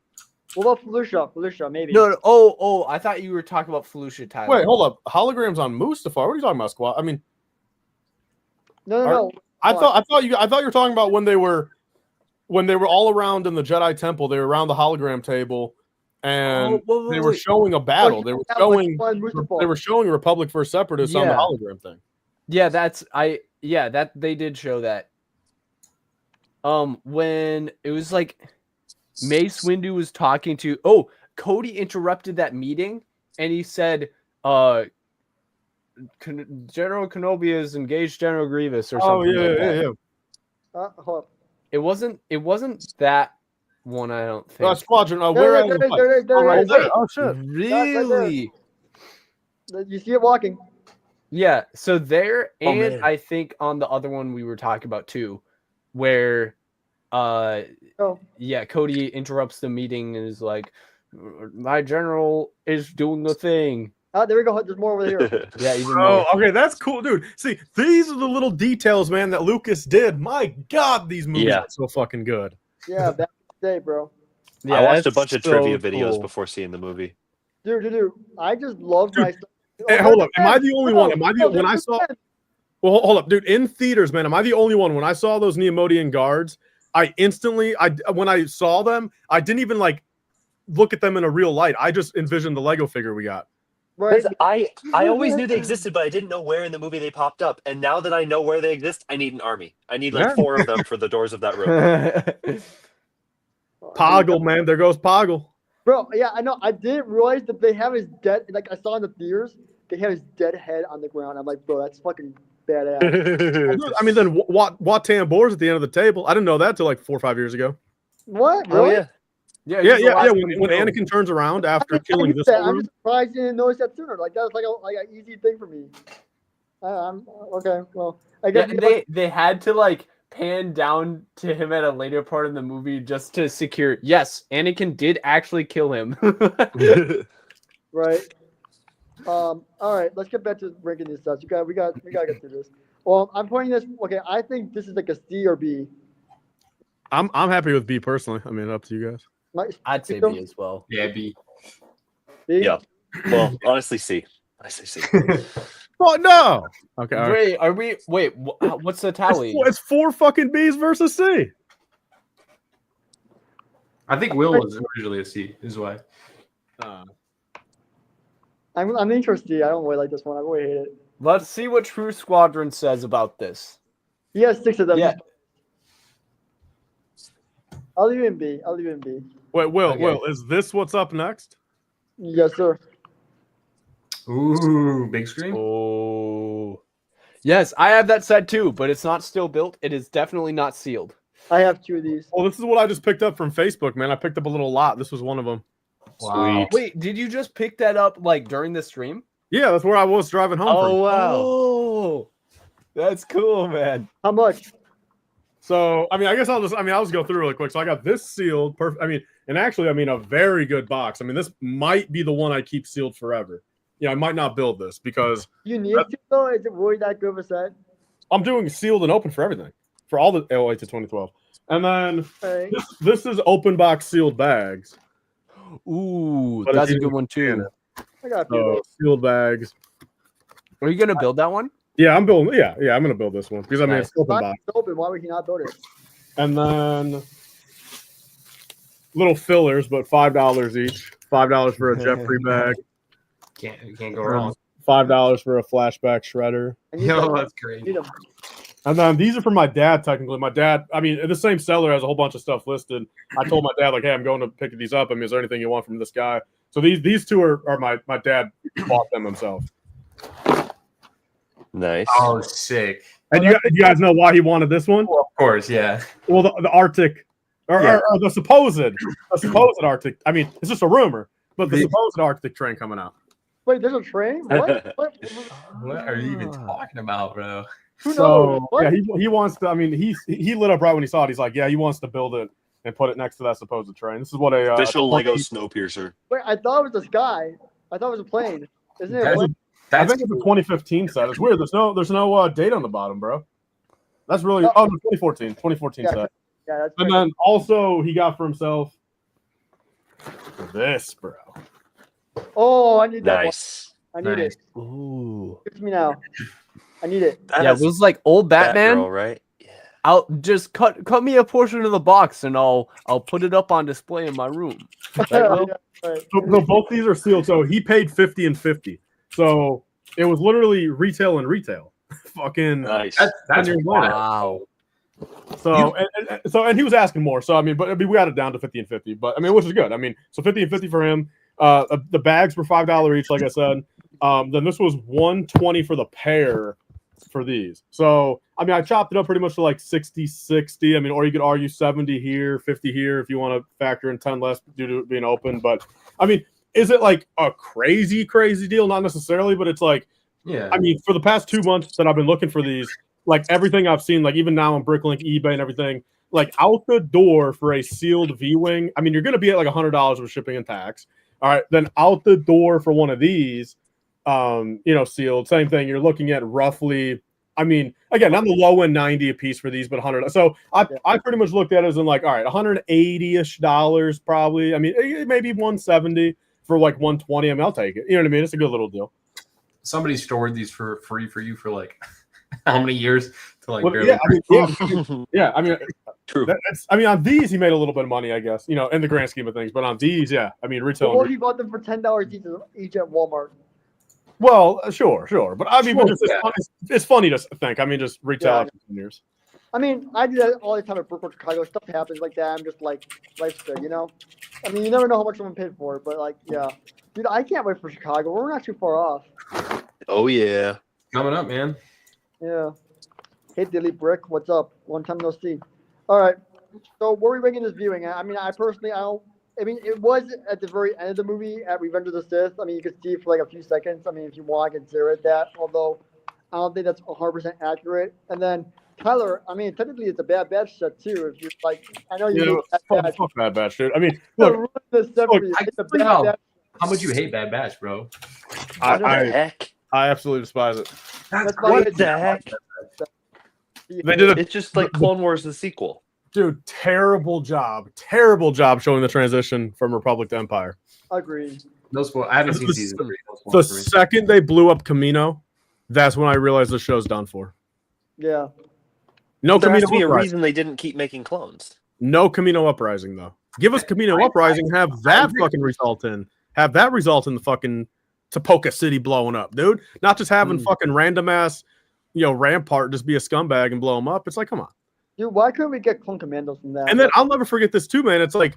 What about Felucia, maybe. No, no. Oh, I thought you were talking about Felucia, Tyler. Wait, hold up. Holograms on Mustafar. What are you talking about, Squad? I mean, No. I thought you were talking about when they were all around in the Jedi Temple. They were around the hologram table, and they were showing a battle. They were showing Republic vs Separatists on the hologram thing. Yeah, that they did show that. When it was like Mace Windu was talking to Cody interrupted that meeting and he said General Kenobi has engaged General Grievous or something. Yeah. Hold up. It wasn't that one, I don't think. Squadron. There Where? it is. Oh shit! Really? You see it walking. Yeah, so there, and man. I think on the other one we were talking about too, where Cody interrupts the meeting and is like, my general is doing the thing. There we go. There's more over here. Yeah, even more. Oh, okay, that's cool, dude. See, these are the little details, man, that Lucas did. My God, these movies are so fucking good. Yeah, back in the day, bro. Yeah, I watched a that's bunch of so trivia videos cool. before seeing the movie. Dude. I just loved my. Hey, hold up. Am I the only one? When I saw? Well, hold up, dude. In theaters, man, am I the only one? When I saw those Neomodian guards, I instantly, when I saw them, I didn't even like look at them in a real light. I just envisioned the Lego figure we got. Right. I always knew they existed, but I didn't know where in the movie they popped up. And now that I know where they exist, I need an army. I need like 4 of them for the doors of that room. Poggle, man. There goes Poggle. Bro, yeah, I know. I didn't realize that they have his dead. Like I saw in the theaters, they have his dead head on the ground. I'm like, bro, that's fucking badass. I mean, then Wat Tambor's at the end of the table. I didn't know that till like 4 or 5 years ago. What? Oh Really? yeah. Yeah. When Anakin turns around after killing this, I'm just surprised you didn't notice that sooner. Like that was like an easy thing for me. I'm okay. Well, I guess they had to like pan down to him at a later part in the movie just to secure. Yes, Anakin did actually kill him. Right. All right. Let's get back to ranking these sets. We gotta get through this. Well, I'm putting this. Okay, I think this is like a C or B. I'm happy with B personally. I mean, up to you guys. I'd say B as well. Yeah, B. B? Yeah. Well, honestly, C. I say C. Oh no. Okay. All right. Wait, are we? Wait, what's the tally? It's 4 fucking B's versus C. I think Will was originally a C, is why. I'm interested. I don't really like this one. I really hate it. Let's see what True Squadron says about this. He has 6 of them. Yeah. I'll leave it in B. Wait, Will, Okay. is this what's up next? Yes, sir. Ooh, big screen. Oh, Yes, I have that set too, but it's not still built. It is definitely not sealed. I have 2 of these. Well, this is what I just picked up from Facebook, man. I picked up a little lot. This was one of them. Wow. Wait, did you just pick that up like during the stream? Yeah, that's where I was driving home from. wow. Oh, that's cool, man. How much? So, I mean, I guess I'll just go through really quick. So I got this sealed. Perfect. I mean, a very good box. I mean, this might be the one I keep sealed forever. Yeah, I might not build this because You need to though? Is it really that good of a set? I'm doing sealed and open for everything. For all the 08 to 2012. And then Okay. this is open box sealed bags. Ooh, But that's it's a good one too. I got a few So of those. sealed bags. Are you gonna build that one? Yeah, I'm building. Yeah, I'm gonna build this one because I mean Nice. it's open If box. it's open, why would he not build it? And then little fillers, but $5 each. $5 for a Jeffrey bag. Can't go wrong. $5 for a flashback shredder. I need Yo, them. that's I great. need them. And then these are for my dad. Technically, my dad. I mean, the same seller has a whole bunch of stuff listed. I told my dad like, "Hey, I'm going to pick these up. I mean, is there anything you want from this guy?" So these two are my dad bought them himself. Nice. Oh, sick. And you guys know why he wanted this one? Well, of course, yeah. Well, the Arctic, or the supposed Arctic. I mean, it's just a rumor, but the supposed Arctic train coming out. Wait, there's a train? What? What are you even talking about, bro? Who knows? So What? yeah, he wants to. I mean, he lit up right when he saw it. He's like, yeah, he wants to build it and put it next to that supposed train. This is what a Official Lego 20 Snowpiercer. Wait, I thought it was a sky. I thought it was a plane. Isn't it a That's- plane? I That's think it's a 2015 set. It's weird. There's no date on the bottom, bro. That's really no, 2014 Yeah, set. Yeah, that's And crazy. then also he got for himself this, bro. Oh, I need that Nice. one. I need Nice. it. Ooh. Give it to me now. I need it. Yeah, it was like old Batman. Batgirl, right? Yeah. I'll just cut me a portion of the box and I'll put it up on display in my room. Right, Will? Yeah, right. So both these are sealed. So he paid 50 and 50. So it was literally retail and retail. Fucking Nice. that's years wild. later. Wow. So and he was asking more. So I mean, we got it down to 50 and 50. But I mean, which is good. I mean, so 50 and 50 for him. The bags were $5 each, like I said. Then this was $120 for the pair for these. So I mean, I chopped it up pretty much to like 60. I mean, or you could argue 70 here, 50 here if you want to factor in 10 less due to it being open. But I mean, is it like a crazy deal? Not necessarily, but it's like, Yeah. I mean, for the past 2 months that I've been looking for these, like everything I've seen, like even now on Bricklink, eBay, and everything, like out the door for a sealed V-wing, I mean, you're going to be at like $100 with shipping and tax. All right, then out the door for one of these, sealed, same thing. You're looking at roughly, I mean, again, on the low end, 90 a piece for these, but 100. So I pretty much looked at it as in like, all right, $180-ish probably. I mean, maybe 170 for like 120. I mean, I'll take it. You know what I mean? It's a good little deal. Somebody stored these for free for you for like how many years to like Well, barely yeah, I mean, True. on these he made a little bit of money, I guess, in the grand scheme of things. But on these, yeah, I mean, retail. What if you bought them for $10 each at Walmart? Well, sure, but I mean, Sure, it's funny to think. I mean, just retail Yeah. after 10 years. I mean, I do that all the time at Brooklyn, Chicago. Stuff happens like that. I'm just like, life's good, I mean, you never know how much someone paid for it, but like, yeah. Dude, I can't wait for Chicago. We're not too far off. Oh yeah. coming up, man. Yeah. Hey, Dilly Brick, what's up? Long time no see. All right. So, what are we ranking this viewing? I mean, it was at the very end of the movie at Revenge of the Sith. I mean, you could see for like a few seconds. I mean, if you want, I can consider it that. Although, I don't think that's 100% accurate. And then, Tyler, I mean, technically it's a Bad Batch set too. If you're like, I know you hate Bad Batch. Fuck Bad Batch, dude. I mean, look, Ruin this set for you. I It's a can Bad tell. Batch. How much you hate Bad Batch, bro? What the I heck? absolutely despise it. That's why What it's- the heck? They did a It's just like Clone Wars the sequel. dude terrible job showing the transition from Republic to Empire. Agreed. No spoil. I haven't seen The- season 3. No The spoilers for me. second they blew up Camino, that's when I realized the show's done for. Yeah. No There has Camino to be a Uprising. reason they didn't keep making clones. No Camino Uprising though. Give us Camino Uprising. Have that fucking result in. Have that result in the fucking Tapoca City blowing up, dude. Not just having fucking random ass, Rampart just be a scumbag and blow them up. It's like, come on. Dude, why couldn't we get Clone Commandos from that? And then I'll never forget this too, man. It's like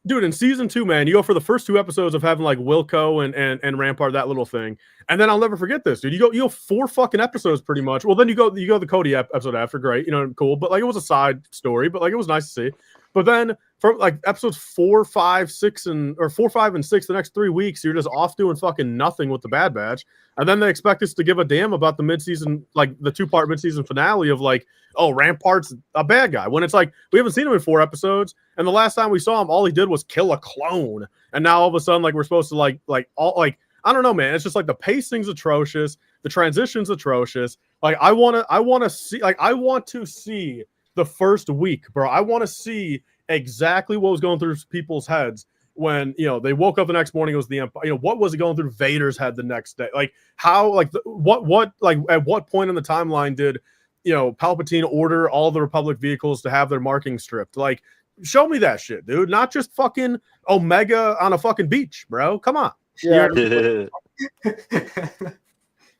dude, in season 2, man, you go for the first 2 episodes of having like Wilco and Rampart, that little thing, and then I'll never forget this, dude. You go 4 fucking episodes pretty much. Well, then you go the Cody episode after, great, cool, but like it was a side story, but like it was nice to see. But then from like episodes 4, 5, 6, or 4, 5, and 6, the next 3 weeks, you're just off doing fucking nothing with the Bad Batch, and then they expect us to give a damn about the midseason, like the 2-part midseason finale of like, oh, Rampart's a bad guy, when it's like we haven't seen him in 4 episodes, and the last time we saw him, all he did was kill a clone, and now all of a sudden, like we're supposed to like I don't know, man. It's just like the pacing's atrocious, the transition's atrocious. Like I want to see the first week, bro. I want to see exactly what was going through people's heads when they woke up the next morning. It was the Empire. What was it going through Vader's head the next day? Like how? Like what? Like at what point in the timeline did Palpatine order all the Republic vehicles to have their marking stripped? Like, show me that shit, dude. Not just fucking Omega on a fucking beach, bro. Come on. Yeah.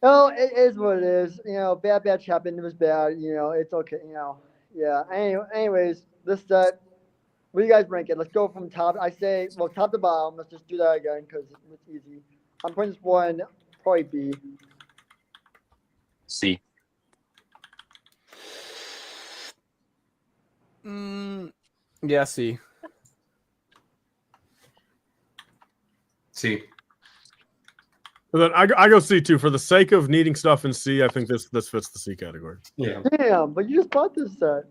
No, it is what it is. Bad Batch happened. It was bad. It's okay. Yeah. Anyways, this set. What do you guys rank it? Let's go from top. I say, well, top to bottom. Let's just do that again because it's easy. I'm putting this one probably B. C. Yeah, C. C. And then I go C too. For the sake of needing stuff in C, I think this fits the C category. Yeah. Damn, but you just bought this set.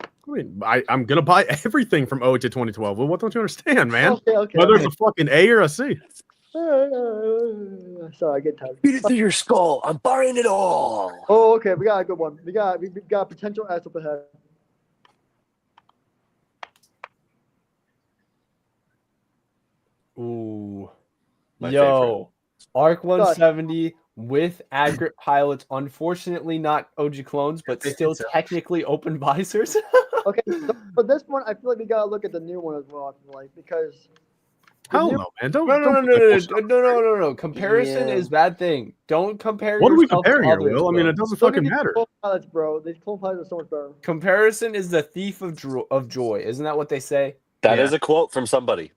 I mean, I'm gonna buy everything from 08 to 2012. Well, what don't you understand, man? Okay. Whether it's a fucking A or a C. Sorry, I get tired. Beat it through your skull. I'm buying it all. Oh, okay. We got a good one. We got potential S up ahead. Ooh. My Yo. Arc 170 with accurate pilots. Unfortunately, not OG clones, but still technically open visors. Okay, so for this one, I feel like we gotta look at the new one as well. I feel like because Hell no, man! No. Comparison is bad thing. Don't compare. What are we yourself comparing to here, others, Will? I mean, bro. it doesn't fucking Look at these matter. clone pilots, bro. These clone pilots are so much better. Comparison is the thief of joy. Isn't that what they say? That is a quote from somebody.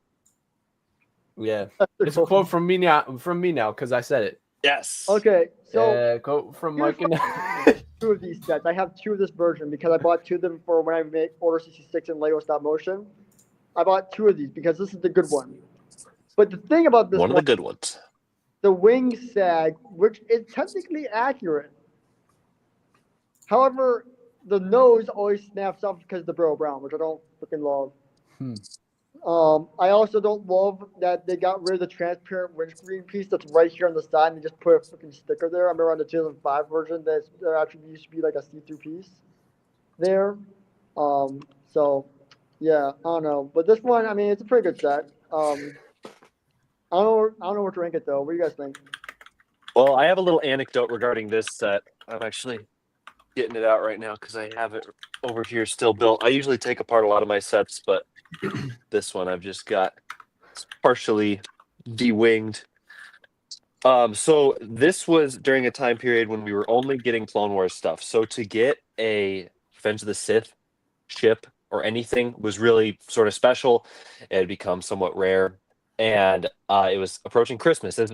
Yeah, it's a quote from me now. Because I said it. Yes. Okay, so quote from Mike and 2 of these sets. I have 2 of this version because I bought 2 of them for when I made Order 66 and Lego Stop Motion. I bought 2 of these because this is the good one. But the thing about this one of the good ones, the wing sag, which is technically accurate. However, the nose always snaps off because of the Bro Brown, which I don't freaking love. I also don't love that they got rid of the transparent windscreen piece that's right here on the side and they just put a freaking sticker there. I remember on the 2005 version that there actually used to be like a see-through piece there. So yeah, I don't know. But this one, I mean, it's a pretty good set. I don't know what to rank it though. What do you guys think? Well, I have a little anecdote regarding this set. I'm actually getting it out right now because I have it over here still built. I usually take apart a lot of my sets, but this one I've just got partially de-winged. So this was during a time period when we were only getting Clone Wars stuff. So to get a Revenge of the Sith ship or anything was really sort of special. It had become somewhat rare. And it was approaching Christmas. This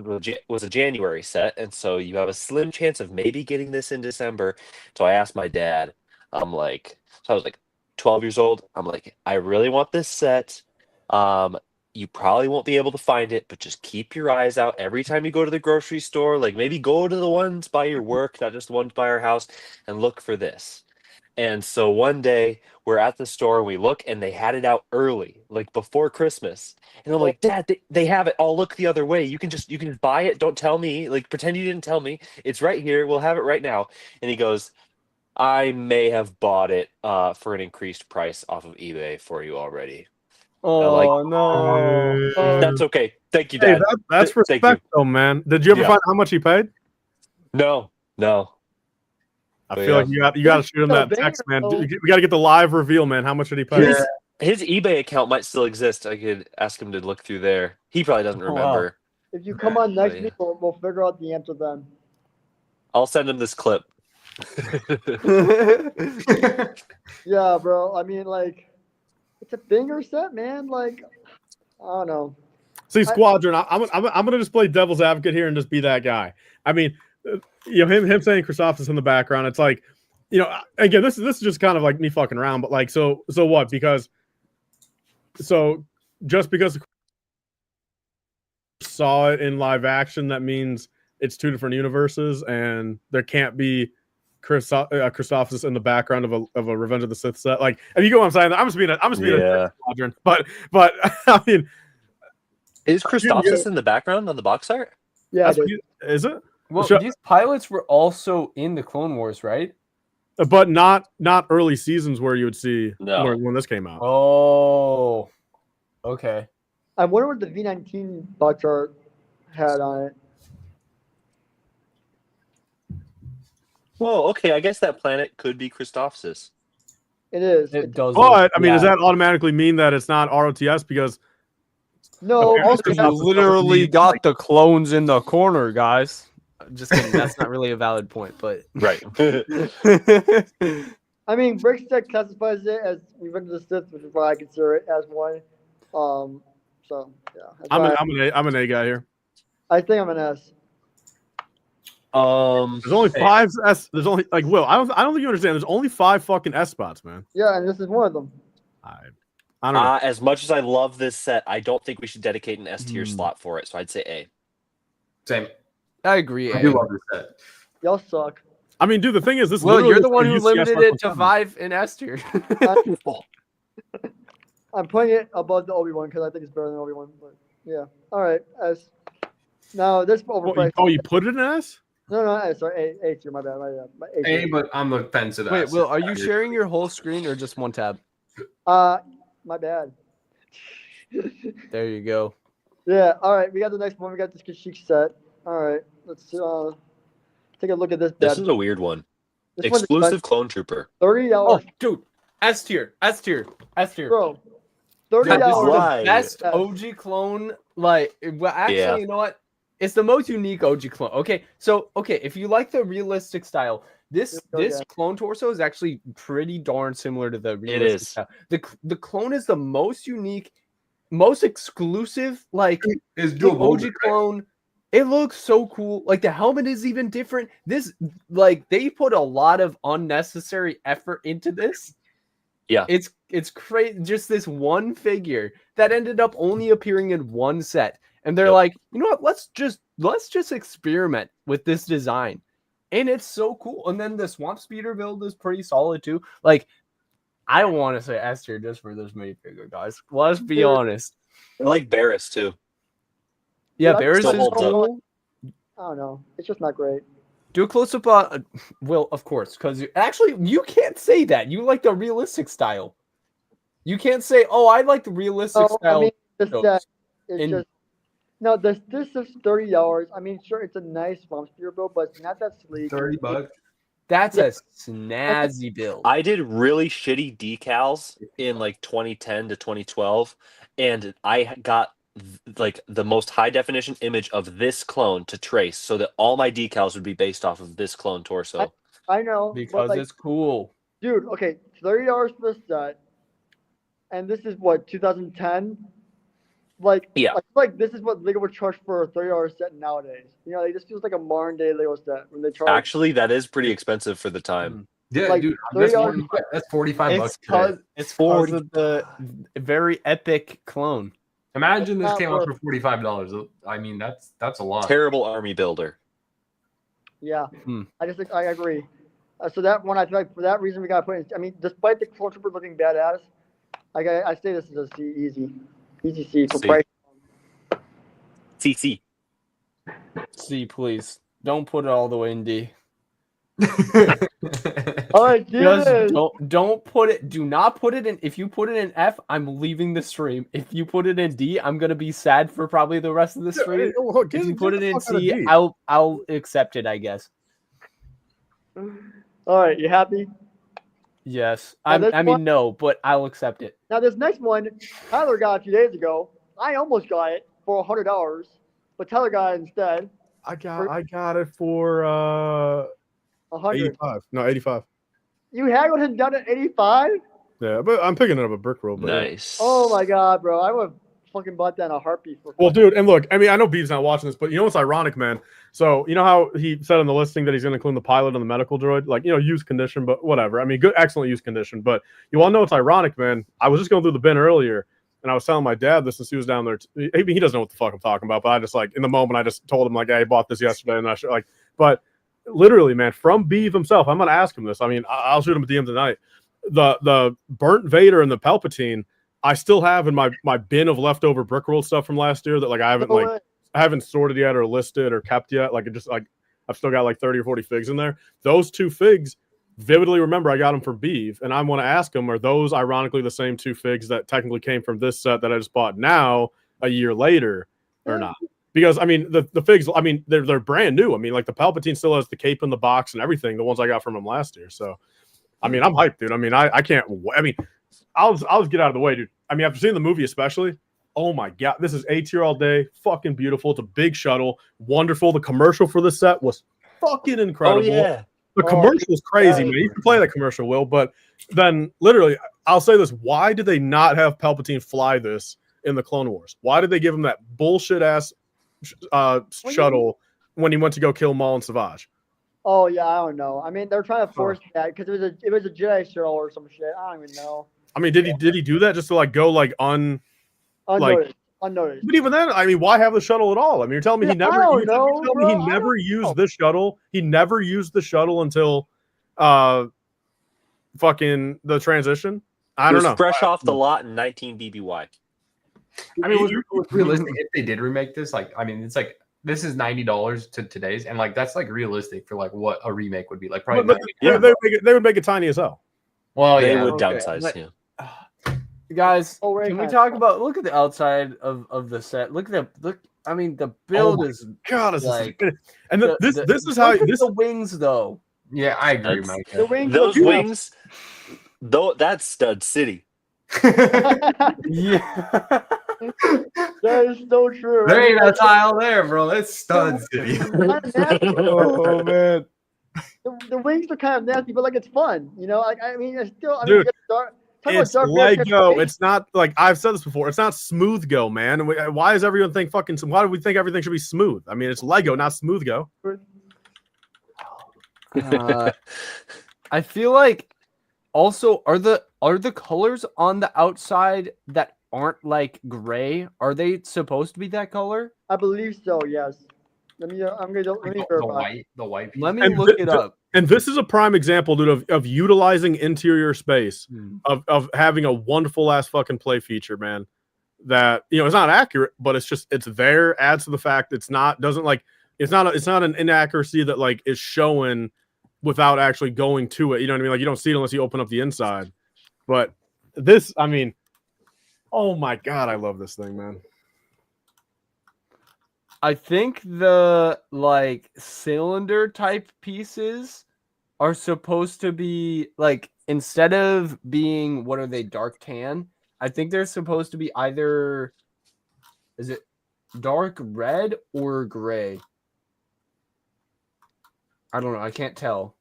was a January set. And so you have a slim chance of maybe getting this in December. So I asked my dad, I was like 12 years old. I'm like, I really want this set. You probably won't be able to find it, but just keep your eyes out every time you go to the grocery store. Like maybe go to the ones by your work, not just the ones by our house, and look for this. And so one day we're at the store and we look and they had it out early, like before Christmas. And I'm like, Dad, they have it. I'll look the other way. You can just buy it. Don't tell me. Like pretend you didn't tell me. It's right here. We'll have it right now. And he goes, I may have bought it for an increased price off of eBay for you already. Oh no. That's okay. Thank you, Hey, Dad. that's respect, though, man. Did you ever find how much he paid? No. I feel like you got to shoot him that text, man. We got to get the live reveal, man. How much did he pay? His eBay account might still exist. I could ask him to look through there. He probably doesn't remember. If you come on next week, we'll figure out the answer then. I'll send him this clip. Yeah, bro. I mean, like, It's a finger set, man. Like, I don't know. See, Squadron, I'm gonna just play devil's advocate here and just be that guy. I mean, him saying Christophsis in the background. It's like, again, this is just kind of like me fucking around. But like, so what? Because just because saw it in live action, that means it's two different universes, and there can't be Christophsis in the background of a Revenge of the Sith set. Like, if you get what I'm saying, I'm just being a Squadron. But I mean, is Christophsis in the background on the box art? Yeah, is it? Well, these pilots were also in the Clone Wars, right? But not early seasons where you would see when this came out. Oh, okay. I wonder what the V19 box art had on it. Well, okay, I guess that planet could be Christophsis. It is. It does. But I mean, does that automatically mean that it's not ROTS? Because no, you literally got the clones in the corner, guys. Just kidding. That's not really a valid point, but right. I mean, Brickstick classifies it as Revenge of the Sith, which is why I consider it as one. So yeah, I'm an A guy here. I think I'm an S. There's only 5 S. There's only Will. I don't think you understand. There's only 5 fucking S spots, man. Yeah, and this is one of them. I don't know. As much as I love this set, I don't think we should dedicate an S tier slot for it. So I'd say A. Same. I agree. I do love this set. Y'all suck. I mean, dude, the thing is, this. Well, you're the one who UCS limited it to 5 in S tier. I'm putting it above the Obi-Wan because I think it's better than Obi-Wan. But yeah, all right. S. Now this overpriced. You put it in S? No, sorry, A tier. My bad. A, but on the fence of Wait, Will, are you sharing your whole screen or just one tab? My bad. There you go. Yeah. All right. We got the next one. We got this Kashyyyk set. All right. Let's take a look at this. This is a weird one. Exclusive Clone Trooper. $30. Oh, dude. S tier. Bro. $30. Best OG clone. Well, actually, you know what? It's the most unique OG clone. Okay, so if you like the realistic style, this clone torso is actually pretty darn similar to the realistic style. The clone is the most unique, most exclusive. Like is dual OG clone. It looks so cool. Like the helmet is even different. This they put a lot of unnecessary effort into this. Yeah. It's crazy. Just this one figure that ended up only appearing in one set. And they're like, you know what? Let's just experiment with this design. And it's so cool. And then the Swamp Speeder build is pretty solid too. Like, I don't want to say S tier just for this minifigure, guys. Let's be honest. I like Barris too. Yeah, Barris is cool. I don't know. It's just not great. Do a close up on Will, of course, because you can't say that. You like the realistic style. You can't say, "Oh, I like the realistic style." I mean, the set this is $30. I mean, sure, it's a nice Swamp Speeder build, but it's not that sleek. $30. That's a snazzy build. I did really shitty decals in like 2010 to 2012, and I got like the most high definition image of this clone to trace so that all my decals would be based off of this clone torso. I know. Because it's cool. Dude, okay, $30 for the set. And this is what, 2010? Like, yeah. I feel like this is what Lego would charge for a $30 set nowadays. You know, it just feels like a modern day Lego set when they charge. Actually, that is pretty expensive for the time. Yeah, like, dude, that's $45. It's because of the very epic clone. Imagine this came out for $45. I mean, that's a lot. Terrible army builder. Yeah, I agree. So that one, I feel like for that reason we got to put in. I mean, despite the clone trooper looking badass, I say this is a C, easy C for price. CC. C, please. Don't put it all the way in D. All right, don't put it. Do not put it in. If you put it in F, I'm leaving the stream. If you put it in D, I'm gonna be sad for probably the rest of the stream. If you put it in C, I'll accept it, I guess. All right, you happy? Yes. I mean, no, but I'll accept it. Now this next one, Tyler got a few days ago. I almost got it for $100, but Tyler got it instead. I got it for 100. 85. No, 85. You haggled him down to 85? Yeah, but I'm picking it up a brick roll. But Nice. Oh my god, bro! I would have fucking bought that in a heartbeat. Well, dude, and look, I mean, I know Beeb's not watching this, but you know what's ironic, man? So you know how he said in the listing that he's going to include the pilot and the medical droid, like used condition, but whatever. I mean, good, excellent used condition. But you all know it's ironic, man. I was just going through the bin earlier, and I was telling my dad this since he was down there. He doesn't know what the fuck I'm talking about, but I just like in the moment I just told him like, "Hey, I bought this yesterday," and I should like, but literally, man, from Beeve himself, I'm going to ask him this. I mean, I'll shoot him a DM tonight. The burnt Vader and the Palpatine, I still have in my bin of leftover brickroll stuff from last year that like I haven't sorted yet or listed or kept yet. Like it just like I've still got like 30 or 40 figs in there. Those 2 figs, vividly remember I got them from Beeve, and I want to ask him, are those ironically the same 2 figs that technically came from this set that I just bought now a year later or not? Because I mean the figs, I mean they're brand new. I mean like the Palpatine still has the cape in the box and everything, the ones I got from him last year. So I mean I'm hyped, dude. I mean I can't. I mean I'll just get out of the way, dude. I mean after seeing the movie especially. Oh my god, this is A tier all day. Fucking beautiful. It's a big shuttle. Wonderful. The commercial for this set was fucking incredible. Oh yeah. The commercial is crazy, man. You can play that commercial, Will, but then literally, I'll say this: why did they not have Palpatine fly this in the Clone Wars? Why did they give him that bullshit ass shuttle when he went to go kill Maul and Savage? Oh yeah, I don't know. I mean, they're trying to force that because it was a Jedi shuttle or some shit. I don't even know. I mean, did he do that just to like go like unnoticed? But even then, I mean, why have the shuttle at all? I mean, you're telling me he never used the shuttle. He never used the shuttle until fucking the transition. I don't know. Fresh off the lot in 19 BBY. I mean, was realistic if they did remake this? Like, I mean, it's like this is $90 to today's, and like that's like realistic for like what a remake would be like. Probably, they would make it tiny as hell. Well, they would downsize. Yeah. Guys, can we talk about? Look at the outside of the set. Look at the. I mean, the build is God. Like, and this is how the wings though. Yeah, I agree, Mike. The wings, those wings, though, that's Stud City. Yeah, that is so true. There ain't a tile there, bro. That's Stud City. Oh man, the wings are kind of nasty, but like it's fun, you know. Like I mean, it's still. Dude. It's Lego. It's not like I've said this before. It's not smooth go, man. Why does everyone think fucking? Why do we think everything should be smooth? I mean, it's Lego, not smooth go. I feel like also are the colors on the outside that aren't like gray? Are they supposed to be that color? I believe so. Yes. Let me verify. The white. Let me look it up. And this is a prime example, dude, of utilizing interior space, of having a wonderful ass fucking play feature, man. That it's not accurate, but it's there. Adds to the fact it's not an inaccuracy that like is showing without actually going to it. You know what I mean? Like you don't see it unless you open up the inside. But this, I mean, oh my god, I love this thing, man. I think the like cylinder type pieces are supposed to be like, instead of being, what are they, dark tan? I think they're supposed to be either, is it dark red or gray? I don't know. I can't tell.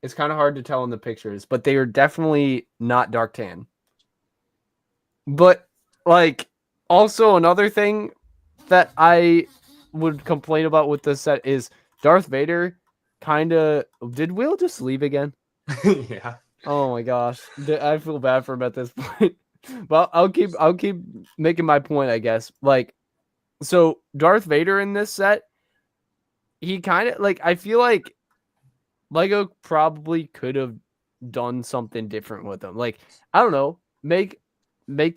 It's kind of hard to tell in the pictures, but they are definitely not dark tan. But like, also another thing that I would complain about with this set is Darth Vader kind of did Will just leave again? Yeah. Oh my gosh. I feel bad for him at this point. But I'll keep making my point, I guess. Like, so Darth Vader in this set, he kind of like, I feel like Lego probably could have done something different with him. Like, I don't know, make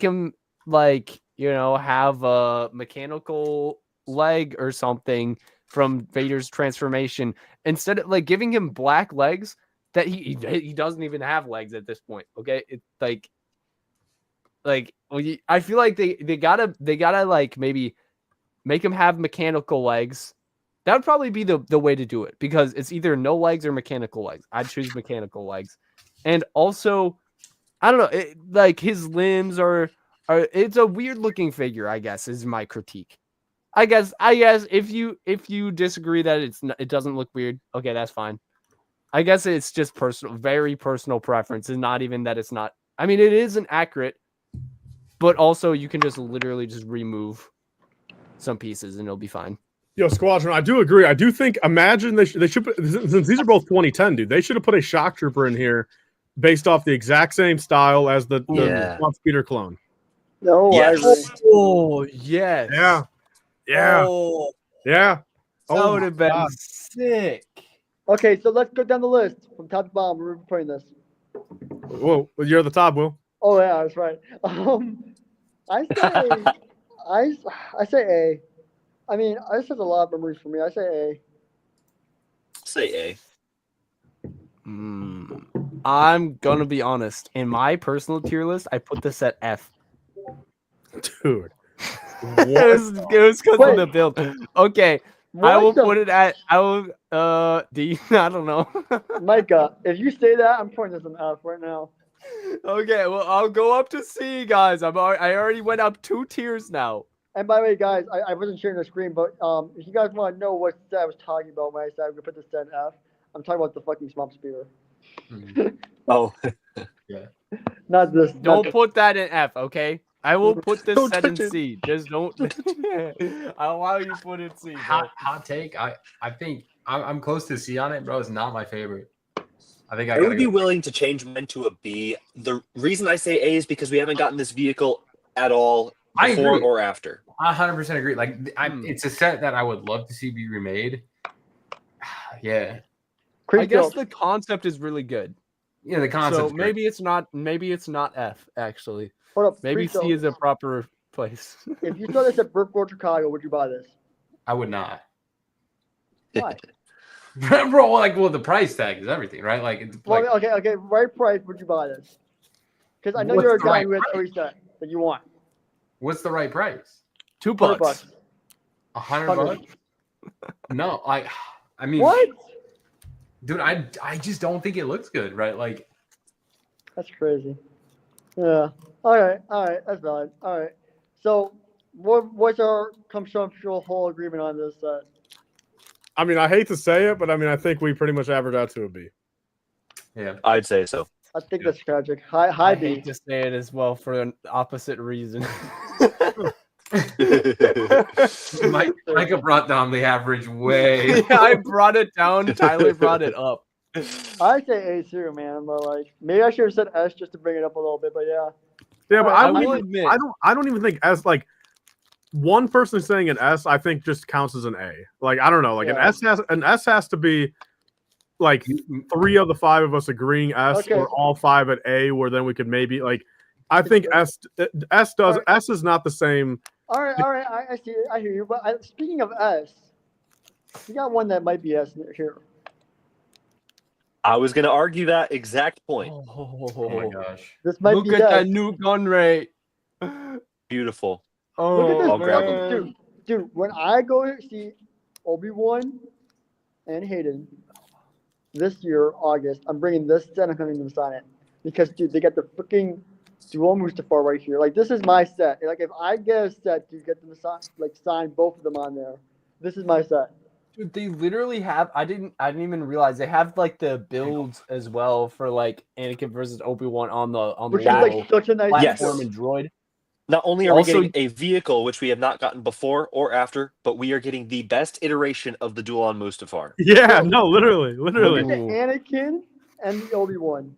him like, have a mechanical leg or something from Vader's transformation, instead of like giving him black legs that he doesn't even have legs at this point. Okay, it's like I feel like they gotta like maybe make him have mechanical legs. That would probably be the way to do it, because it's either no legs or mechanical legs. I'd choose mechanical legs. And also, I don't know, like his limbs are it's a weird looking figure, I guess, is my critique. I guess if you disagree that it doesn't look weird, okay, that's fine. I guess it's just very personal preference. It's not even that it's not I mean, it isn't accurate, but also you can just literally just remove some pieces and it'll be fine. Yo, Squadron, I do agree. I do think, imagine they should put, since these are both 2010, dude, they should have put a shock trooper in here based off the exact same style as the Swamp Speeder clone. No, Yes. I agree. Oh, yes. Yeah. Yeah. Oh, Yeah. that would my have been God. sick. Okay, so let's go down the list from top to bottom. We're putting this. Whoa, you're at the top, Will. Oh yeah, that's right. I say, I say A. I mean, this has a lot of memories for me. I say A. Say A. I'm gonna be honest. In my personal tier list, I put this at F. Dude. It was because of the build. Okay, I will put it at. I will. D. I don't know. Micah, if you say that, I'm putting this in F right now. Okay, well, I'll go up to C, guys. I already went up 2 tiers now. And by the way, guys, I wasn't sharing the screen, but if you guys want to know what set I was talking about when I said I'm gonna put this set in F, I'm talking about the fucking Swamp Speeder. Oh. Yeah. Not this. Don't put that in F, okay? I will put this Don't set in touch it. C. Just don't. I'll allow you to put it in C. Hot take. I think I'm close to C on it, bro. It's not my favorite. I think I would be willing to change mine to a B. The reason I say A is because we haven't gotten this vehicle at all I before agree. or after. I 100% agree. Like, it's a set that I would love to see be remade. Yeah. I guess the concept is really good. Yeah, the concept. So maybe it's not F actually. Hold up. Maybe C is a proper place. If you saw this at Brookport, Chicago, would you buy this? I would not. Why? Bro, like, well, the price tag is everything, right? Like, it's Well, like, okay. Right price, would you buy this? Because I know What's you're a the guy right who has price? 3 set that you want. what's the right price? $2. $100. $100? No, like, I mean, What? dude, I just don't think it looks good, right? Like, That's crazy. Yeah. All right. That's valid. All right. So, what's our conceptual whole agreement on this set? I mean, I hate to say it, but I mean, I think we pretty much average out to a B. yeah. I'd say so. I think that's tragic. High I B. hate to say it as well for an opposite reason. Micah brought down the average way. Yeah, I brought it down. Tyler brought it up. I say A too, man. But like, maybe I should have said S just to bring it up a little bit. But yeah. Yeah, but I will admit, I don't even think S, like, one person saying an S, I think just counts as an A. Like, I don't know. Like, Yeah. an S has to be like 3 of the 5 of us agreeing S, Okay. or all 5 at A, where then we could maybe, like, I think S is not the same. All right. I see. I hear you. But speaking of S, you got one that might be S here. I was going to argue that exact point. Oh my gosh. This might Look be at S. that new gun rate. Beautiful. Oh, Look at this, I'll grab man. them. Dude, when I go to see Obi-Wan and Hayden this year, August, I'm bringing this set. I'm having them sign it because, dude, they got the freaking dual Mustafar right here. Like, this is my set. Like, if I get a set to get them to sign both of them on there, this is my set. Dude, they literally have. I didn't even realize they have like the builds as well for like Anakin versus Obi-Wan on the Which is wall like such a nice platform Yes. and droid. Not only are Also- we getting a vehicle, which we have not gotten before or after, but we are getting the best iteration of the dual on Mustafar. Yeah, no, literally. Look at the Ooh. Anakin and the Obi-Wan,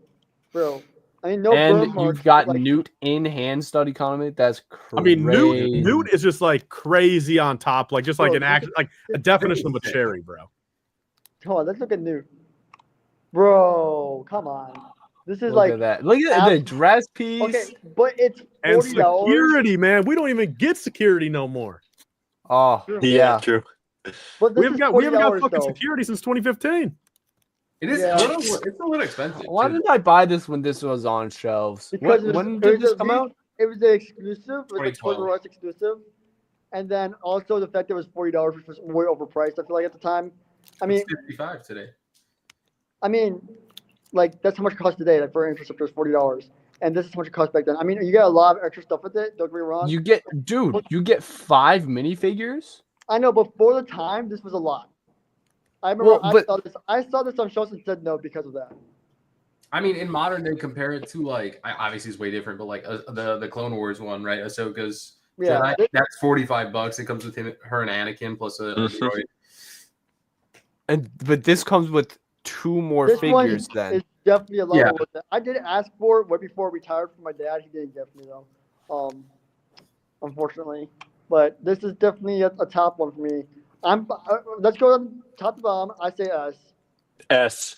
bro. I mean, no And burn marks, you've got but, like, Newt in hand stud economy. That's crazy. I mean, Newt is just like crazy on top, like just like Bro, an act, like a definition of a cherry, bro. Hold on, let's look at Newt. Bro, come on. This is Look like at that. Look at the dress piece. okay, but it's And $40. security, man, we don't even get security no more. Oh, yeah. True. But this We is haven't got $40 fucking though. security since 2015. It is Yeah. it's a little expensive. Why too. didn't I buy this when this was on shelves? Because When did this come out? It was the exclusive, it was the 2012. Toys R Us exclusive, and then also the fact that it was $40, which was way overpriced. I feel like at the time. I mean, It's 55 today. like that's how much it costs today. Like for an Interceptor is $40, and this is how much it cost back then. I mean, you get a lot of extra stuff with it. Don't get me wrong. You get 5 minifigures. I know, but for the time, this was a lot. I remember Well, but- I saw this on shows and said no because of that. I mean, in modern day, compare it to like, obviously it's way different, but like the Clone Wars one, right? Ahsoka's Yeah, Jedi, that's $45. It comes with her and Anakin plus a droid. But this comes with 2 more this figures. one Then is definitely a level Yeah. with it. I did ask for it right before I retired from my dad. He didn't give me though, unfortunately. But this is definitely a top one for me. Let's go on top to bottom. I say S. S.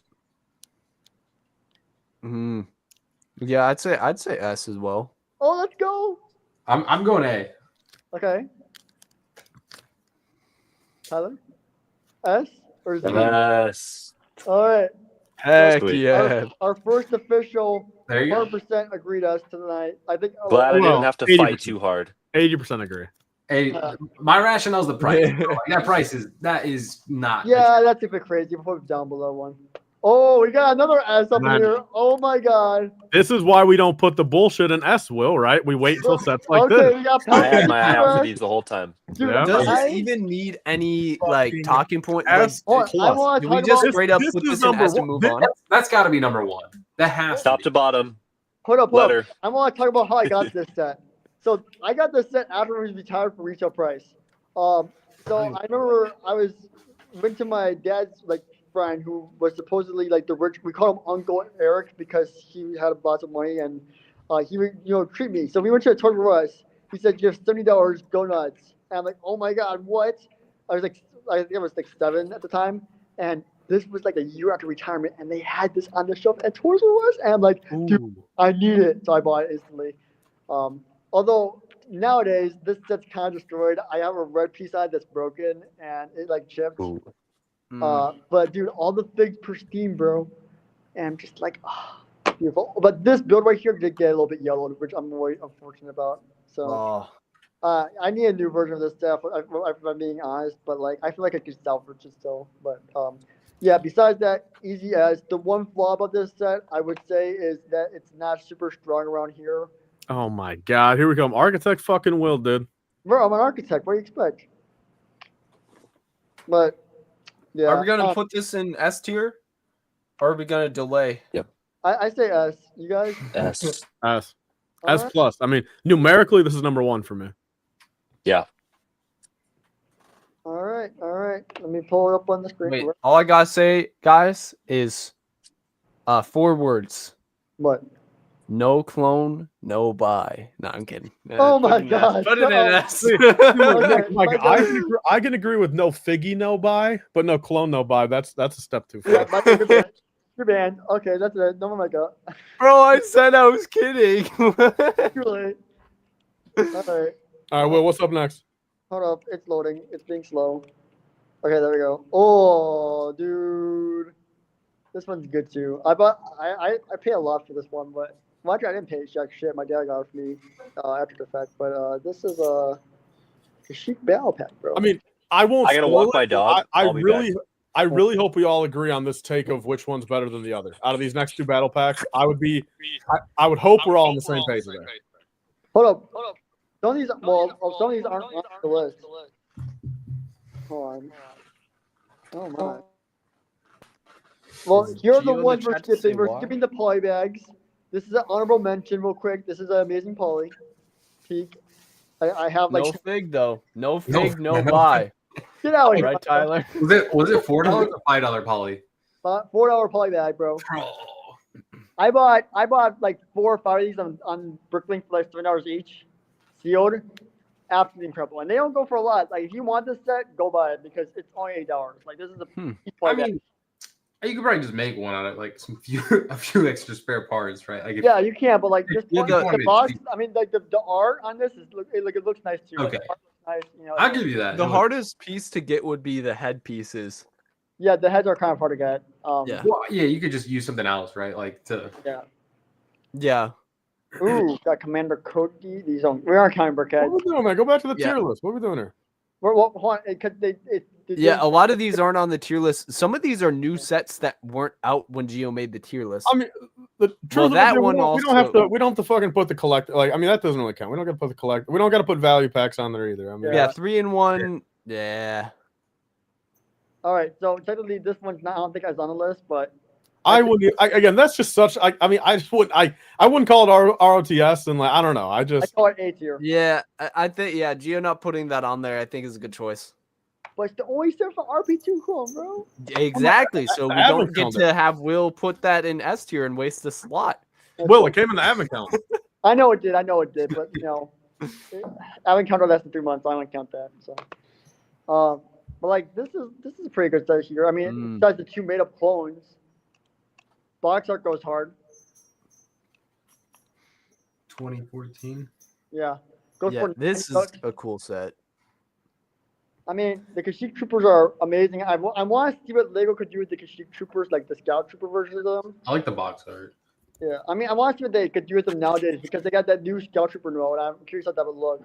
Yeah, I'd say S as well. Oh, let's go. I'm going A. Okay. Tyler? S or Z? S. All right. Heck Sweet. yeah. Our first official There you go. 100% agreed us tonight. I think. Glad I Well, didn't have to 80%. fight too hard. 80% agree. Hey, my rationale is the price. That is not. Yeah, that's a bit crazy. We'll put it down below one. Oh, we got another S up Man. here. Oh my God. This is why we don't put the bullshit in S, Will, right? We wait until sets like Okay, this. we got I had Palpatine my eye out for US. these the whole time. Dude, Yeah. Does I- this even need any like talking point? Like, S Hold on, I plus. want do to we talk just about. straight up this put is this in number S and one. move on? That's got to be number one. That has Top to to bottom. Hold up. Letter. I want to talk about how I got this set. So I got this set after we retired for retail price. So I remember went to my dad's like friend who was supposedly like the rich. We call him Uncle Eric because he had lots of money and he would treat me. So we went to a Toys R Us. He said, "You have $70. Go nuts." And I'm like, "Oh my God, what?" I think I was like 7 at the time, and this was like a year after retirement, and they had this on the shelf at Toys R Us, and I'm like, dude, I need it, so I bought it instantly. Although nowadays this set's kind of destroyed. I have a red piece on it that's broken, and it like chipped. But dude, all the figs pristine, bro, and I'm just like, beautiful. But this build right here did get a little bit yellow, which I'm really unfortunate about. So. I need a new version of this stuff, if I'm being honest, but like I feel like I could salvage it still. But yeah, besides that, easy as. The one flaw about this set, I would say, is that it's not super strong around here. Oh my God, here we come. Architect fucking Will, dude. Bro, I'm an architect. What do you expect? But yeah. Are we gonna put this in S tier? Or are we gonna delay? Yep. I say S. You guys? S. S. All S right. plus. I mean, numerically, this is number 1 for me. Yeah. All right. Let me pull it up on the screen. Wait, all I gotta say, guys, is 4 words. What? No clone, no buy. No, I'm kidding. Oh Put my it in God, S. Put it in no. S. Okay, Like, my I can agree with no figgy, no buy, but no clone, no buy. That's a step too Yeah, far. your band. Okay, that's it. No more makeup. Bro, I said I was kidding. Too late. All right. All right, Will, what's up next? Hold up, it's loading. It's being slow. Okay, there we go. Oh, dude, this one's good too. I pay a lot for this one, but actually I didn't pay jack shit. My dad got it for me after the fact. But this is a chic battle pack, bro. I mean, I won't. I gotta spoil walk my it, dog. I I'll be really hope we all agree on this take of which one's better than the other. Out of these next 2 battle packs, I would hope we're all on the same page there. Hold up. Some of these, some of these aren't on the list. Hold on. Oh my. Well, here are the Gio in the ones we're chat to say skipping. We're why? skipping the poly bags. This is an honorable mention, real quick. This is an amazing poly. Peak. I have like No fig though. No No, fig, no no buy. get out of here. Right, Tyler? Was it $4 or $5 poly? $4 poly bag, bro. I bought like 4 or 5 of these on Bricklink for like $7 each, sealed. Absolutely incredible, and they don't go for a lot. Like if you want this set, go buy it because it's only $8. Like this is a. I mean, you could probably just make one out of like a few extra spare parts, right? Like yeah, you can, but like just Look at- the box. I mean, like the art on this is it looks nice too. Okay. Like, the art looks nice, you know. I'll give you that. The hardest piece to get would be the head pieces. Yeah, the heads are kind of hard to get. Yeah. Well, yeah, you could just use something else, right? Like to. Yeah. Ooh, got Commander Cody. These on we aren't counting brickheads. What are we doing, man? Go back to the Yeah. tier list. What are we doing here? Hold on, because Yeah, a lot of these aren't on the tier list. Some of these are new sets that weren't out when Geo made the tier list. I mean, the truth Well, of it that is, one we don't have also- to. We don't have to fucking put the collect. Like, I mean, that doesn't really count. We don't got to put the collect. We don't got to put value packs on there either. I mean, Yeah, 3-in-1. Yeah. All right, so technically this one's not. I don't think I was on the list, but I wouldn't. Again, that's just such. I mean, I just wouldn't. I wouldn't call it ROTS, and like I don't know. I I just. call it A tier. Yeah, I think Geo not putting that on there, I think is a good choice. But it's the only stuff for RP2 clone, bro. Exactly. So we don't get Advent to have Will put that in S tier and waste the slot. Will, it came in the advent count. I know it did, but I haven't counted less than 3 months. I won't count that. So, but like this is a pretty good set here. I mean, besides the 2 made up clones, box art goes hard. 2014. Yeah, goes for this is $9. a cool set. I mean, the Kashyyyk Troopers are amazing. I want to see what Lego could do with the Kashyyyk Troopers, like the Scout Trooper versions of them. I like the box art. Yeah, I mean, I want to see what they could do with them nowadays because they got that new Scout Trooper mode. I'm curious how that would look.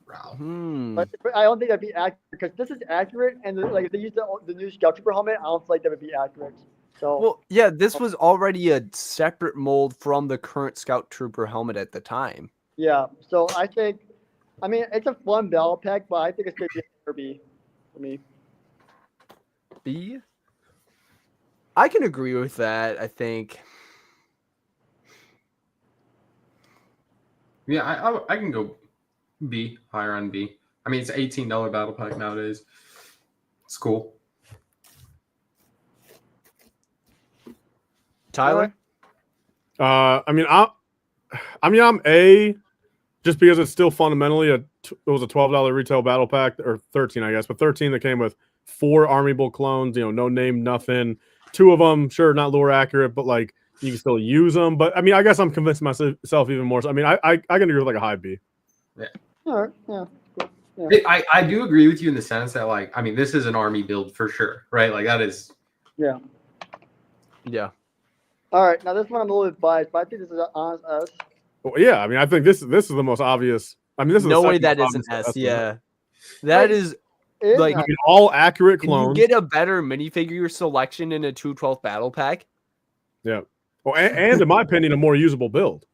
Wow. But I don't think that'd be accurate because this is accurate, and like if they use the new Scout Trooper helmet, I don't feel like that would be accurate. So Well, yeah, this was already a separate mold from the current Scout Trooper helmet at the time. yeah, so I think, I mean, it's a fun battle pack, but I think it's gonna be a B for me. B? I can agree with that, I think. Yeah, I can go B, higher on B. I mean, it's an $18 battle pack nowadays. It's cool. Tyler? I mean, I'm A, just because it's still fundamentally it was a $12 retail battle pack, or 13, I guess, but 13 that came with 4 Army Bull clones. No name, nothing. 2 of them, sure, not lore accurate, but like you can still use them. But I mean, I guess I'm convincing myself even more. So I mean, I can agree with like a high B. Yeah. All right. Yeah. Cool. Yeah. I do agree with you in the sense that, like, I mean, this is an army build for sure, right? Like, that is. Yeah. Yeah. All right. Now this one I'm a little bit biased, but I think this is an honest S. Well, yeah, I mean, I think this is the most obvious. I mean, this is No the way second that most is an obvious S. estimate. Yeah. That is like, I mean, all accurate can you clones. get a better minifigure selection in a 2/12 battle pack? Yeah. Well, and in my opinion, a more usable build.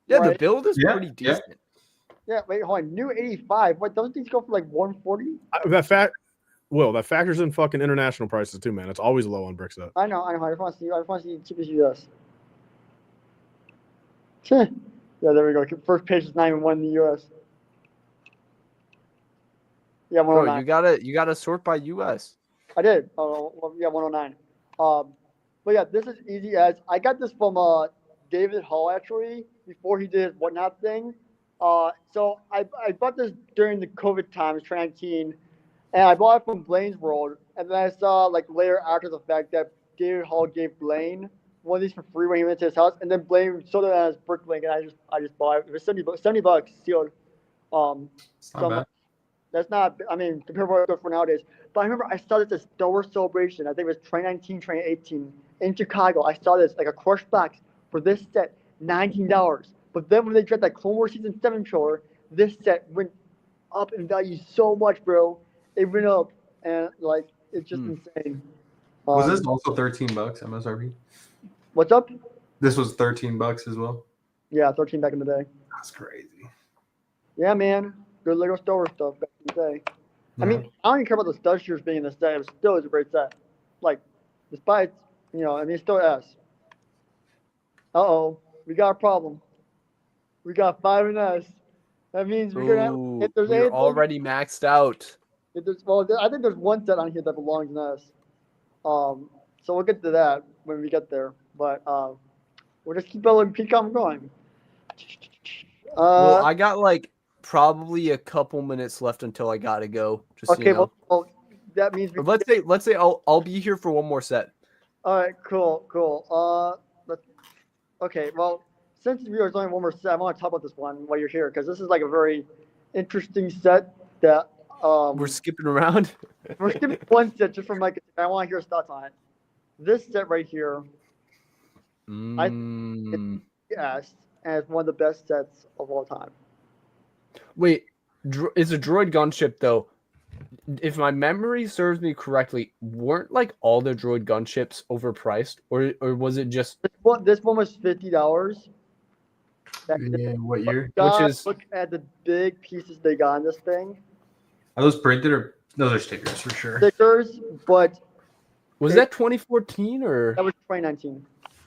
Yeah, the Right. build is Yeah, pretty yeah. decent. Yeah. Wait, hold on. New 85. What? Those things go for like 140. That factors in fucking international prices too, man. It's always low on Brickset. I know. I just want to see cheapest US. Yeah, there we go. First page is not even one in the US. Yeah, Bro, 109. you gotta sort by US. I did. Oh, well, yeah, 109. But yeah, this is easy as I got this from David Hall actually before he did his whatnot thing. So I bought this during the COVID times, 2019, and I bought it from Blaine's World. And then I saw like later after the fact that David Hall gave Blaine one of these for free when he went to his house, and then Blaine sold it as Bricklink, and I just bought it. It was $70 sealed. It's not bad. That's not, I mean, compared to what it goes for nowadays. But I remember I saw this at Star Wars Celebration. I think it was 2019, 2018 in Chicago. I saw this, like a crushed box for this set, $19. But then when they dropped that Clone Wars Season 7 trailer, this set went up in value so much, bro. It went up, and like, it's just insane. Was this also $13 MSRP? What's up? This was $13 as well. Yeah, 13 back in the day. That's crazy. Yeah, man. Good Lego Star Wars stuff back in the day. I mean, I don't even care about the stud shooters being in the set. It still is a great set. Like, despite, I mean, it's still S. Uh-oh. We got a problem. We got 5 in S. That means we're going to, if there's we're already maxed out. I think there's one set on here that belongs in S. So we'll get to that when we get there. But we'll just keep on going. Well, I got like probably a couple minutes left until I gotta go. Just okay, well, that means let's say I'll be here for one more set. All right, cool. Okay, well, since there's only one more set, I want to talk about this one while you're here because this is like a very interesting set that we're skipping around. We're skipping one set just from like I want to hear his thoughts on it. This set right here, I think yes, and it's one of the best sets of all time. Wait, it's a droid gunship though. If my memory serves me correctly, weren't like all the droid gunships overpriced, or was it just this one was $50? Yeah, what year? Look at the big pieces they got on this thing. Are those printed or those are stickers for sure? Stickers, but Was that 2014 or That was 2019.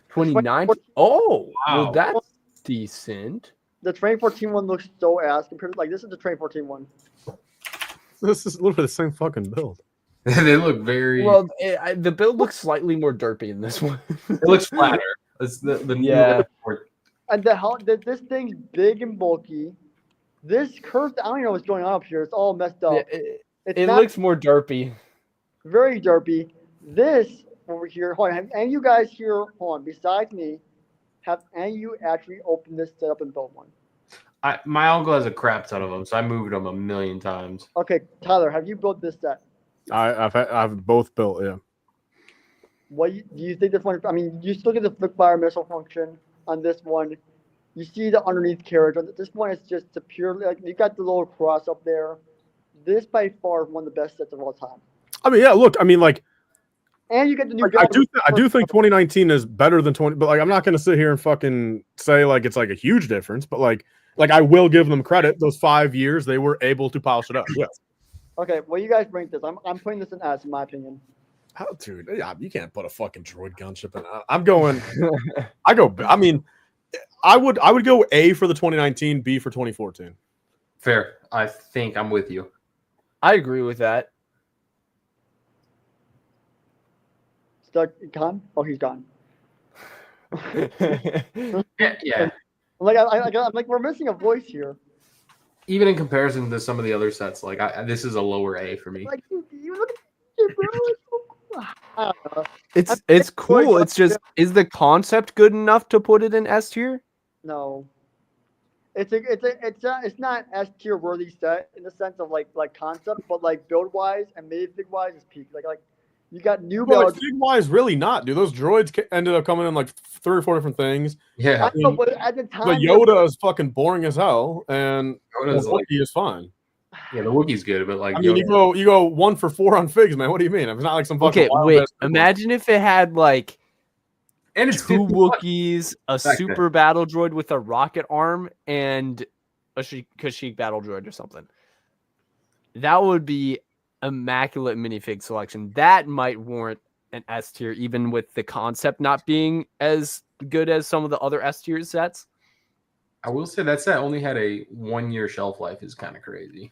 2019? Oh, well, Wow. that's decent. The 2014 one looks so ass compared to this is the 2014 one. This is literally the same fucking build. They look very. Well, the build looks slightly more derpy in this one. It looks flatter. It's the Yeah. And this thing's big and bulky. This curve, I don't even know what's going on up here. It's all messed up. Yeah, It's it not looks more derpy. very derpy. This over here, hold on, have any of you guys here, hold on, besides me, have any of you actually opened this, set up, and built one? My uncle has a crap ton of them, so I moved them a million times. Okay, Tyler, have you built this set? I've both built, yeah. What do you think this one? I mean, you still get the flick fire missile function on this one. You see the underneath carriage. On this one, it's just a purely you got the little cross up there. This by far is one of the best sets of all time. I mean, yeah. Look, I mean, and you get the new. I do think 2019 is better than 20, but I'm not gonna sit here and fucking say it's a huge difference. But like I will give them credit. Those 5 years, they were able to polish it up. Yes. Okay, well, you guys rank this. I'm putting this in S, in my opinion. How, dude? Yeah, you can't put a fucking droid gunship in. I'm going. I mean, I would go A for the 2019, B for 2014. Fair. I think I'm with you. I agree with that. Stuck gone? Oh, he's gone. Yeah. I'm like we're missing a voice here. Even in comparison to some of the other sets, this is a lower A for me. Like you look at it, bro. I don't know. It's cool. It's just, is the concept good enough to put it in S tier? No. It's not S tier worthy set in the sense of like concept, but like build wise and minifig wise is peak. Like you got new builds. Fig wise, really not, dude. Those droids ended up coming in 3 or 4 different things. Yeah. I know, but at the time, But Yoda is fucking boring as hell, and Yoda's Wookiee is fine. Yeah, the Wookiee's good, but I mean, you go 1 for 4 on figs, man. What do you mean? It's not like some fucking. Okay, wait. Imagine if it had and it's 2 50 Wookiees, a Back super battle droid with a rocket arm, and a Kashyyyk battle droid or something. That would be immaculate minifig selection. That might warrant an S tier, even with the concept not being as good as some of the other S tier sets. I will say that set only had a 1-year shelf life is kind of crazy.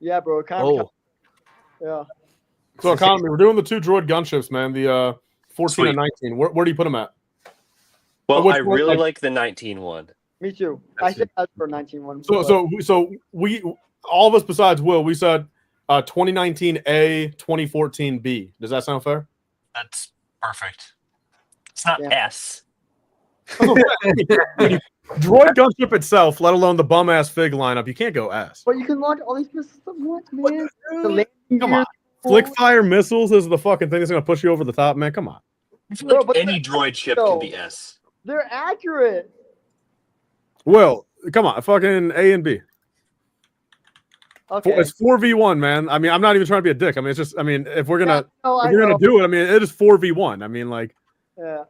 Yeah, bro. Yeah. So economy, we're doing the 2 droid gunships, man. The 14 Sweet. and 19. Where do you put them at? Well, Which I one, really like- like the 19 one. Me too. That's I said S for 19-1. So we all of us besides Will, we said 2019 A, 2014 B. Does that sound fair? That's perfect. It's not Yeah. S. Droid gunship itself, let alone the bum ass fig lineup, you can't go S. But you can launch all these missiles at once, man. The landing Come on. gear- Flick fire missiles is the fucking thing that's gonna push you over the top, man. Come on. I feel Bro, like but any droid ship can be S. They're accurate. Will, come on, fucking A and B. Okay. It's 4v1, man. I mean, I'm not even trying to be a dick. I mean, it's just, I mean, if we're gonna I do know. it, I mean, it is 4v1. I mean, like, Yeah.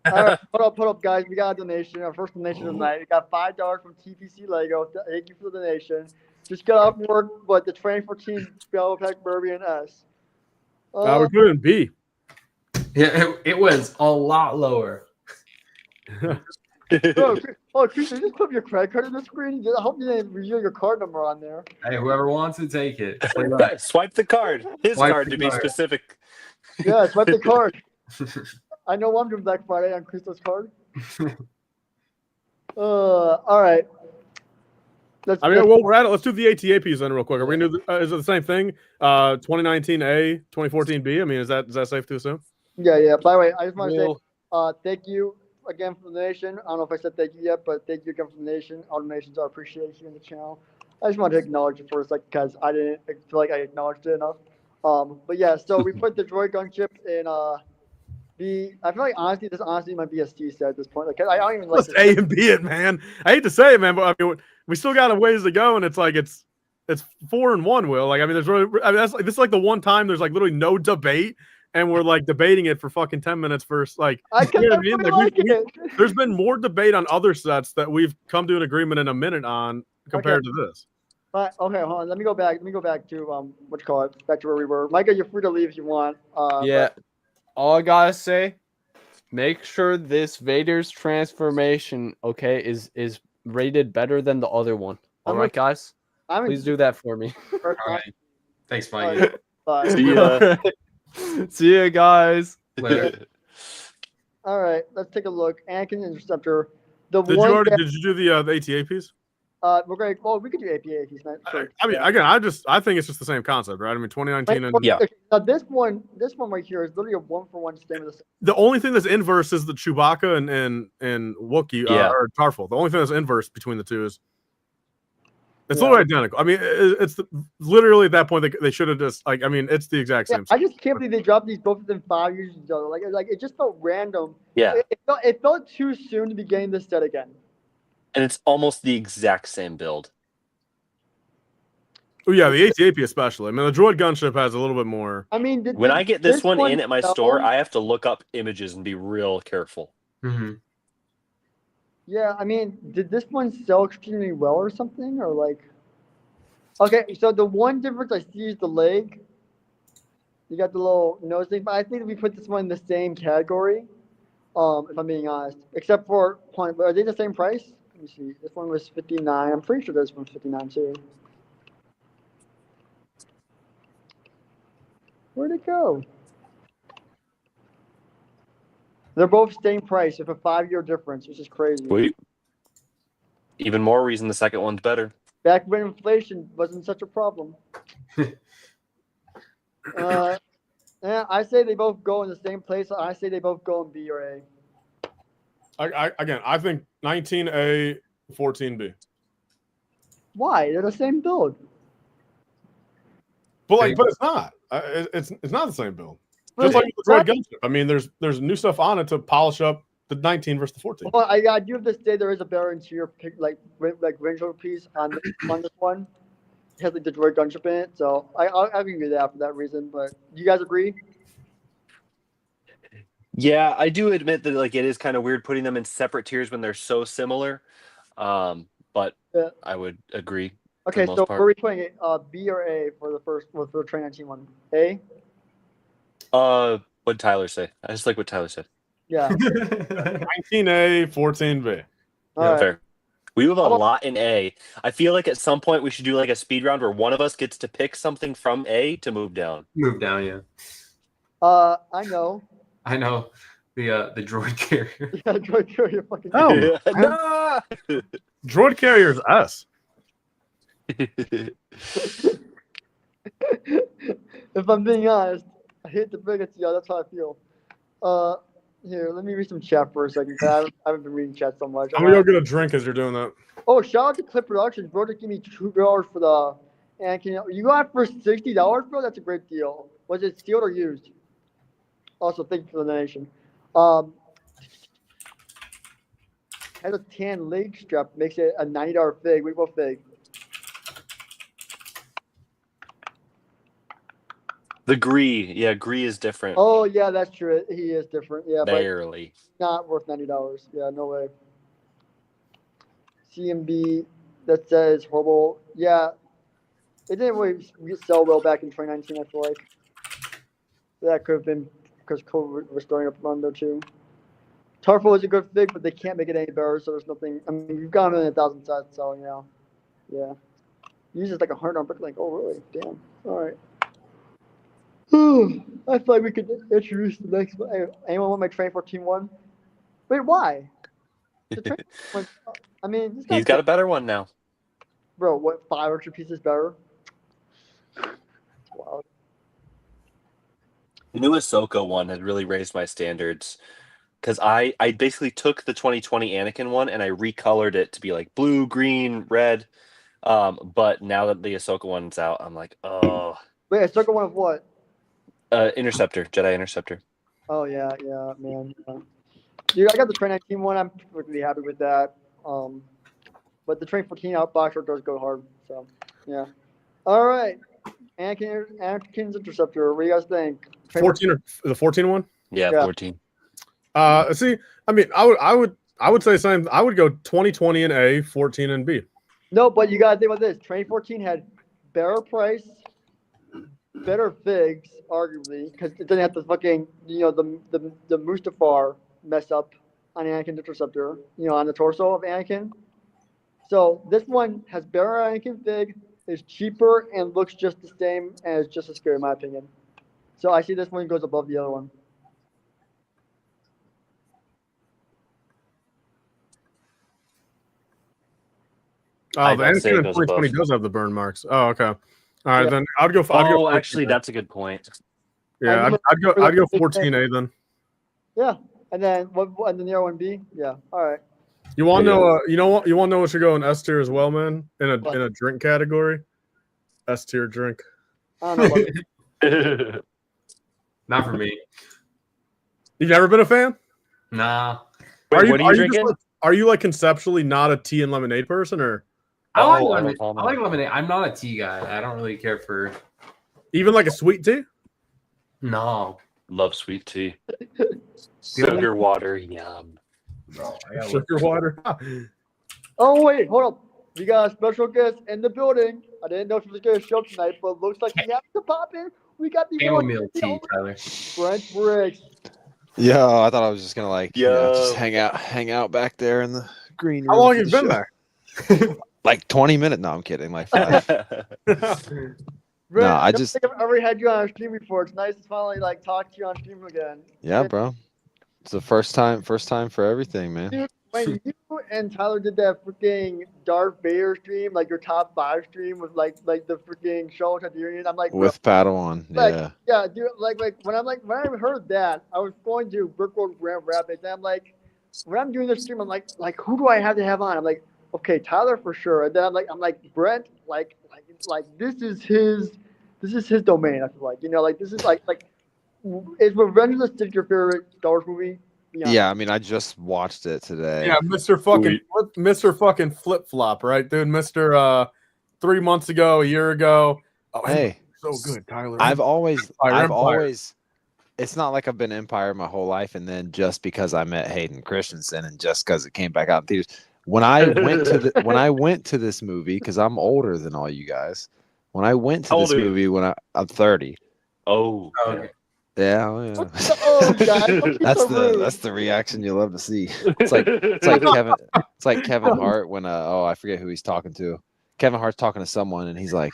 All right, put up, guys. We got a donation. Our first donation of the night. We got $5 from TPC Lego. Thank you for the donation. Just got off work, but the 2014 Battle Pack Burby and S. we put it in B. Yeah, it was a lot lower. Christian, just put your credit card in the screen. I hope you didn't reveal your card number on there. Hey, whoever wants to take it. Swipe the card. His Swipe card the to be card. specific. Yeah, swipe the card. I know I'm doing Black Friday on Crystal's card. All right. Well, we're at it. Let's do the ATAPs then real quick. Are we gonna do? Is it the same thing? 2019 A, 2014 B. I mean, is that safe to assume? Yeah. By the way, I just want to say thank you again for the donation. I don't know if I said thank you yet, but thank you again for the donation. All donations are appreciated here in the channel. I just want to acknowledge it first, because I didn't feel like I acknowledged it enough. But yeah, so we put the droid gunship in B. I feel like honestly, this might be a C set at this point. Like I don't even like Let's A and B it, man. I hate to say it, man, but I mean, we still got a ways to go, and it's 4-1. Will, like, I mean, this is like the one time there's like literally no debate, and we're like debating it for fucking 10 minutes first. Like, I you know what I mean? like it. There's been more debate on other sets that we've come to an agreement in a minute on compared to this. But okay, hold on. Let me go back to back to what you call it, back to where we were. Micah, you're free to leave if you want. Yeah. all I gotta say, make sure this Vader's transformation, okay, is rated better than the other one. All right, guys, please do that for me. All right. Thanks, Mikey. Bye. See ya. See ya, guys. Later. All right, let's take a look. Anakin Interceptor. Did you do the ATA piece? We're going. Well, we could do APA if he's not. Sure. I mean, again, I think it's just the same concept, right? I mean, 2019 and Yeah. Now this one right here is literally a 1-for-1 same as the only thing that's inverse is the Chewbacca and Wookiee or Tarful. The only thing that's inverse between the two is it's literally identical. I mean, it's literally at that point they should have just like. I mean, it's the exact same. I just can't believe they dropped these both within 5 years of each other. Like it just felt random. Yeah. It felt too soon to be getting this set again. And it's almost the exact same build. Oh yeah, the AT-AP especially. I mean, the droid gunship has a little bit more. I mean, When I get this one in at my sell? store, I have to look up images and be real careful. Mm-hmm. Yeah, I mean, did this one sell extremely well or something, or like? Okay, so the one difference I see is the leg. You got the little nose thing, but I think we put this one in the same category. If I'm being honest, except for are they the same price? Let me see. This one was 59. I'm pretty sure this one's 59 too. Where'd it go? They're both same price with a 5-year difference, which is crazy. Wait. Even more reason the second one's better. Back when inflation wasn't such a problem. Yeah, I say they both go in the same place. I say they both go in B or A. I think 19A, 14B. Why? They're the same build. But it's not. It's not the same build. Just like the droid gunship. I mean, there's new stuff on it to polish up the 19 versus the 14. Well, I do have to say there is a better interior like range rover piece on this one. It has like the droid gunship in it, so I can agree with that for that reason. But do you guys agree? Yeah, I do admit that like it is kind of weird putting them in separate tiers when they're so similar. But Yeah. I would agree. Okay, most so part. where are we putting it? B or A for the for the train 19 one? A? What'd Tyler say? I just like what Tyler said. Yeah. 19A, 14B. All right. Fair. We have a lot in A. I feel like at some point we should do like a speed round where one of us gets to pick something from A to move down. Move down, yeah. I know. I know the droid carrier. Yeah, droid carrier fucking. Oh, No! droid carrier's S. If I'm being honest, I hate to bring it to you. That's how I feel. Here, let me read some chat for a second. I haven't been reading chat so much. I'm gonna go get a drink as you're doing that. Oh, shout out to Clip Productions, bro. To give me $2 for the Anakin. You got it for $60, bro. That's a great deal. Was it sealed or used? Also, thank you for the donation. Has a tan leg strap, makes it a $90 fig. We both fig. The Gree. Yeah, Gree is different. Oh yeah, that's true. He is different. Yeah, Barely. but not worth $90. Yeah, no way. CMB that says horrible. Yeah, it didn't really sell well back in 2019. I feel like that could have been because COVID was starting up around there too. Tarful is a good fig, but they can't make it any better. So there's nothing. I mean, we've got 1,000 sets selling now. Yeah, uses like 100 on Bricklink. Oh really? Damn. All right. I feel like we could introduce the next one. Hey, anyone want my Train 14 one? Wait, why? The Train one, I mean, He's got a better one now. Bro, what, 500 pieces better? Wow. The new Ahsoka one has really raised my standards because I basically took the 2020 Anakin one and I recolored it to be like blue, green, red. But now that the Ahsoka one's out, I'm like, oh. Wait, Ahsoka one of what? Interceptor, Jedi Interceptor. Oh yeah, man. Dude, I got the Train 19 one. I'm perfectly happy with that. But the Train 14 outbox sure does go hard. So yeah. All right. Anakin's Interceptor. What do you guys think? 14 or the 14 one? Yeah, Yeah. 14. See, I mean, I would say same. I would go 2020 in A, 14 in B. No, but you gotta think about this. Train 14 had better price, better figs, arguably, because it doesn't have the fucking the Mustafar mess up on Anakin Interceptor, on the torso of Anakin. So this one has better Anakin fig, is cheaper, and looks just the same and is just as good in my opinion. So I see this one goes above the other one. Oh, the Anakin in 2020 does have the burn marks. Oh, okay. All right, then I'd go. Actually, that's a good point. Yeah, I'd go 14A then. Yeah, and then what? And then the other one B. Yeah. All right. You want to know? You want to know what should go in S tier as well, man? In a drink category, S tier drink. I don't know. Not for me. You've never been a fan? Nah. Wait, what are you drinking? Are you like conceptually not a tea and lemonade person, or? I like lemonade. I'm not a tea guy. I don't really care for even like a sweet tea. No. Love sweet tea. Sugar water, yum. Bro, sugar water. Oh wait, hold up. We got a special guest in the building. I didn't know if he was going to show tonight, but looks like he has to pop in. We got the chamomile tea, Tyler. Brent Briggs. Yo, I thought I was just gonna just hang out back there in the green room. How long have you been there? Like 20 minutes. No, I'm kidding. Like 5. Brent, I don't think I've ever had you on our stream before. It's nice to finally talk to you on stream again. Yeah, bro. It's the first time for everything, man. Dude, when you and Tyler did that freaking Darth Vader stream, like your top 5 stream with like the freaking show at the Union, I'm like, with Padawan, yeah, dude, like when I heard that, I was going to Brookwood Grand Rapids, and I'm like, when I'm doing this stream, I'm like who do I have to have on? I'm like, okay, Tyler for sure, and then I'm like Brent, like this is his domain. I feel like, this is like is Revenge of the Sith your favorite Star Wars movie? Yeah, I mean, I just watched it today. Yeah, Mr. Fucking Flip Flop, right, dude? Mr. 3 months ago, a year ago. Oh, hey, so good, Tyler. I've always. It's not like I've been Empire my whole life, and then just because I met Hayden Christensen, and just because it came back out in theaters. When I went to this movie, because I'm older than all you guys. When I went to this movie, I'm 30. Oh, okay. Yeah, God, that's the reaction you love to see. It's like Kevin Hart when I forget who he's talking to. Kevin Hart's talking to someone and he's like,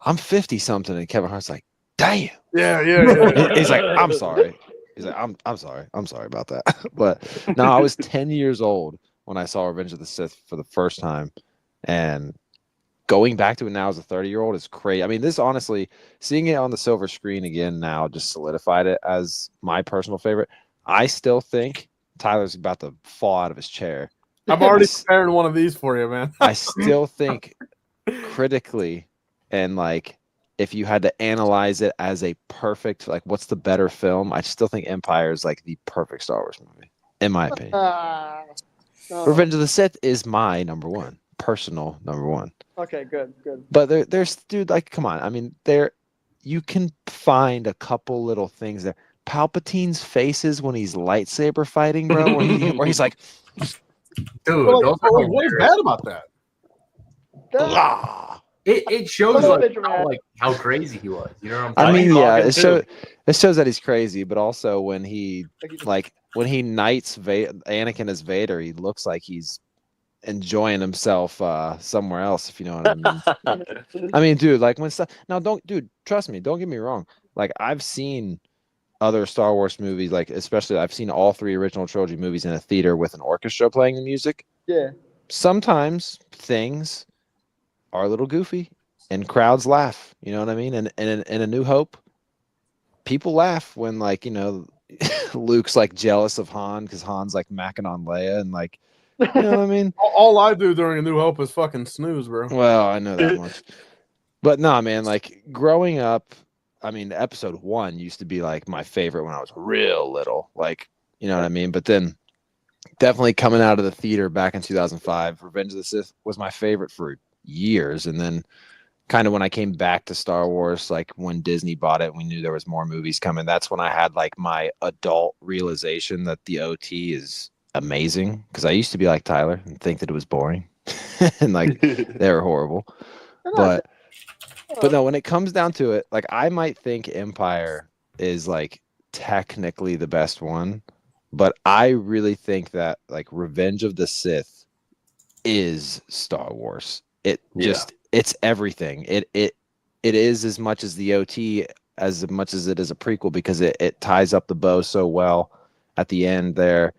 I'm 50 something, and Kevin Hart's like, damn. Yeah. He's like, I'm sorry. He's like, I'm sorry. I'm sorry about that. But no, I was 10 years old when I saw Revenge of the Sith for the first time, and going back to it now as a 30-year-old is crazy. I mean, this honestly, seeing it on the silver screen again now just solidified it as my personal favorite. I still think Tyler's about to fall out of his chair. I'm already preparing one of these for you, man. I still think critically, and if you had to analyze it as a perfect, what's the better film? I still think Empire is the perfect Star Wars movie, in my opinion. Revenge of the Sith is my number one, personal number one. Okay, good. But there's dude, come on. I mean, you can find a couple little things there. Palpatine's faces when he's lightsaber fighting, bro, where he's like, dude, what is bad about that? It shows how crazy he was. You know what I'm saying? I mean, it shows that he's crazy, but also when he knights Anakin as Vader, he looks like he's enjoying himself somewhere else, if you know what I mean. I mean, dude, when stuff now, trust me, don't get me wrong. I've seen other Star Wars movies, especially I've seen all 3 original trilogy movies in a theater with an orchestra playing the music. Yeah. Sometimes things are a little goofy and crowds laugh, you know what I mean? And in A New Hope, people laugh when Luke's jealous of Han because Han's macking on Leia and you know what I mean? All I do during A New Hope is fucking snooze, bro. Well, I know that much. But no, man, growing up, I mean, episode 1 used to be my favorite when I was real little. You know what I mean? But then definitely coming out of the theater back in 2005, Revenge of the Sith was my favorite for years. And then kind of when I came back to Star Wars, when Disney bought it, we knew there was more movies coming. That's when I had my adult realization that the OT is amazing, because I used to be like Tyler and think that it was boring and they were horrible. But But no, when it comes down to it, like I might think Empire is like technically the best one, but I really think that like Revenge of the Sith is Star Wars. It just it's everything. It is as much as the OT as much as it is a prequel because it ties up the bow so well at the end there.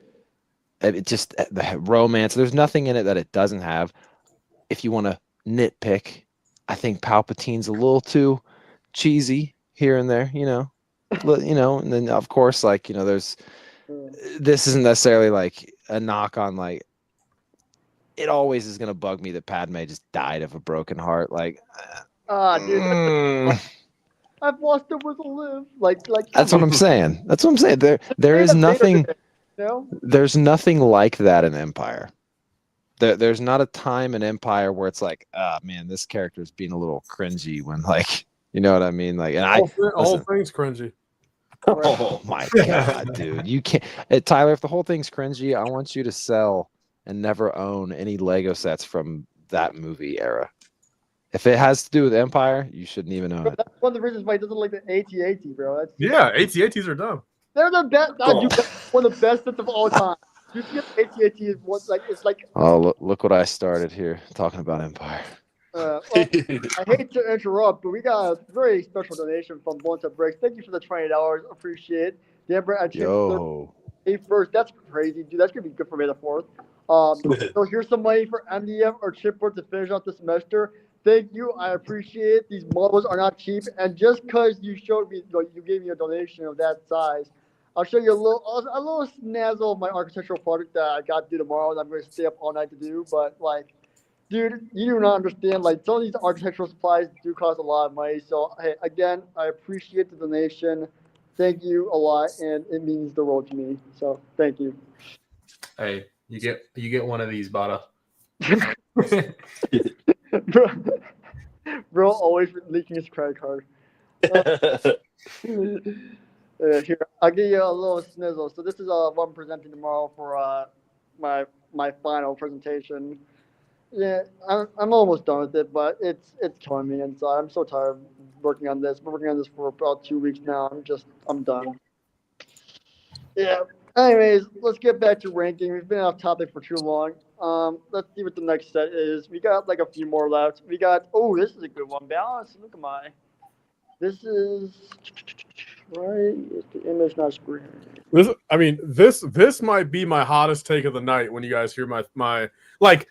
It just the romance. There's nothing in it that it doesn't have. If you want to nitpick, I think Palpatine's a little too cheesy here and there, you know, and then of course, like, you know, there's, this isn't necessarily like a knock on, like, it always is going to bug me that Padme just died of a broken heart. Like, dude, I've lost the will to live. Like that's what I'm saying. That's what I'm saying. There is nothing, there's nothing like that in Empire. There's not a time in Empire where it's like, man, this character is being a little cringy when, like, you know what I mean? Like, and the whole thing's cringy. Oh my god, dude, you can't. Tyler, if the whole thing's cringy, I want you to sell and never own any Lego sets from that movie era. If it has to do with Empire, you shouldn't even own it. That's one of the reasons why he doesn't like the AT-AT, bro. AT-ATs are dumb. They're the best. One of the best sets of all time. You see, AT-AT is what, like, it's like. Oh, look what I started here talking about Empire. Well, I hate to interrupt, but we got a very special donation from Bonta Breaks. Thank you for the $20. Appreciate it. Deborah, first. That's crazy, dude. That's gonna be good for May the 4th. So here's some money for MDM or Chipboard to finish out the semester. Thank you. I appreciate it. These models are not cheap, and just because you showed me, you gave me a donation of that size, I'll show you a little snazzle of my architectural project that I got to do tomorrow, and I'm going to stay up all night to do. But, like, dude, you do not understand. Like, some of these architectural supplies do cost a lot of money. So, hey, again, I appreciate the donation. Thank you a lot, and it means the world to me. So, thank you. Hey, you get one of these, Bada. Bro, always leaking his credit card. Here, I'll give you a little snizzle. So this is what I'm presenting tomorrow for my final presentation. Yeah, I'm almost done with it, but it's killing me inside. I'm so tired of working on this. We're working on this for about 2 weeks now. I'm done. Yeah. Anyways, let's get back to ranking. We've been off topic for too long. Let's see what the next set is. We got like a few more left. We got, this is a good one. Balance. Look at my. This is right. Is the image not screen? This might be my hottest take of the night. When you guys hear my like,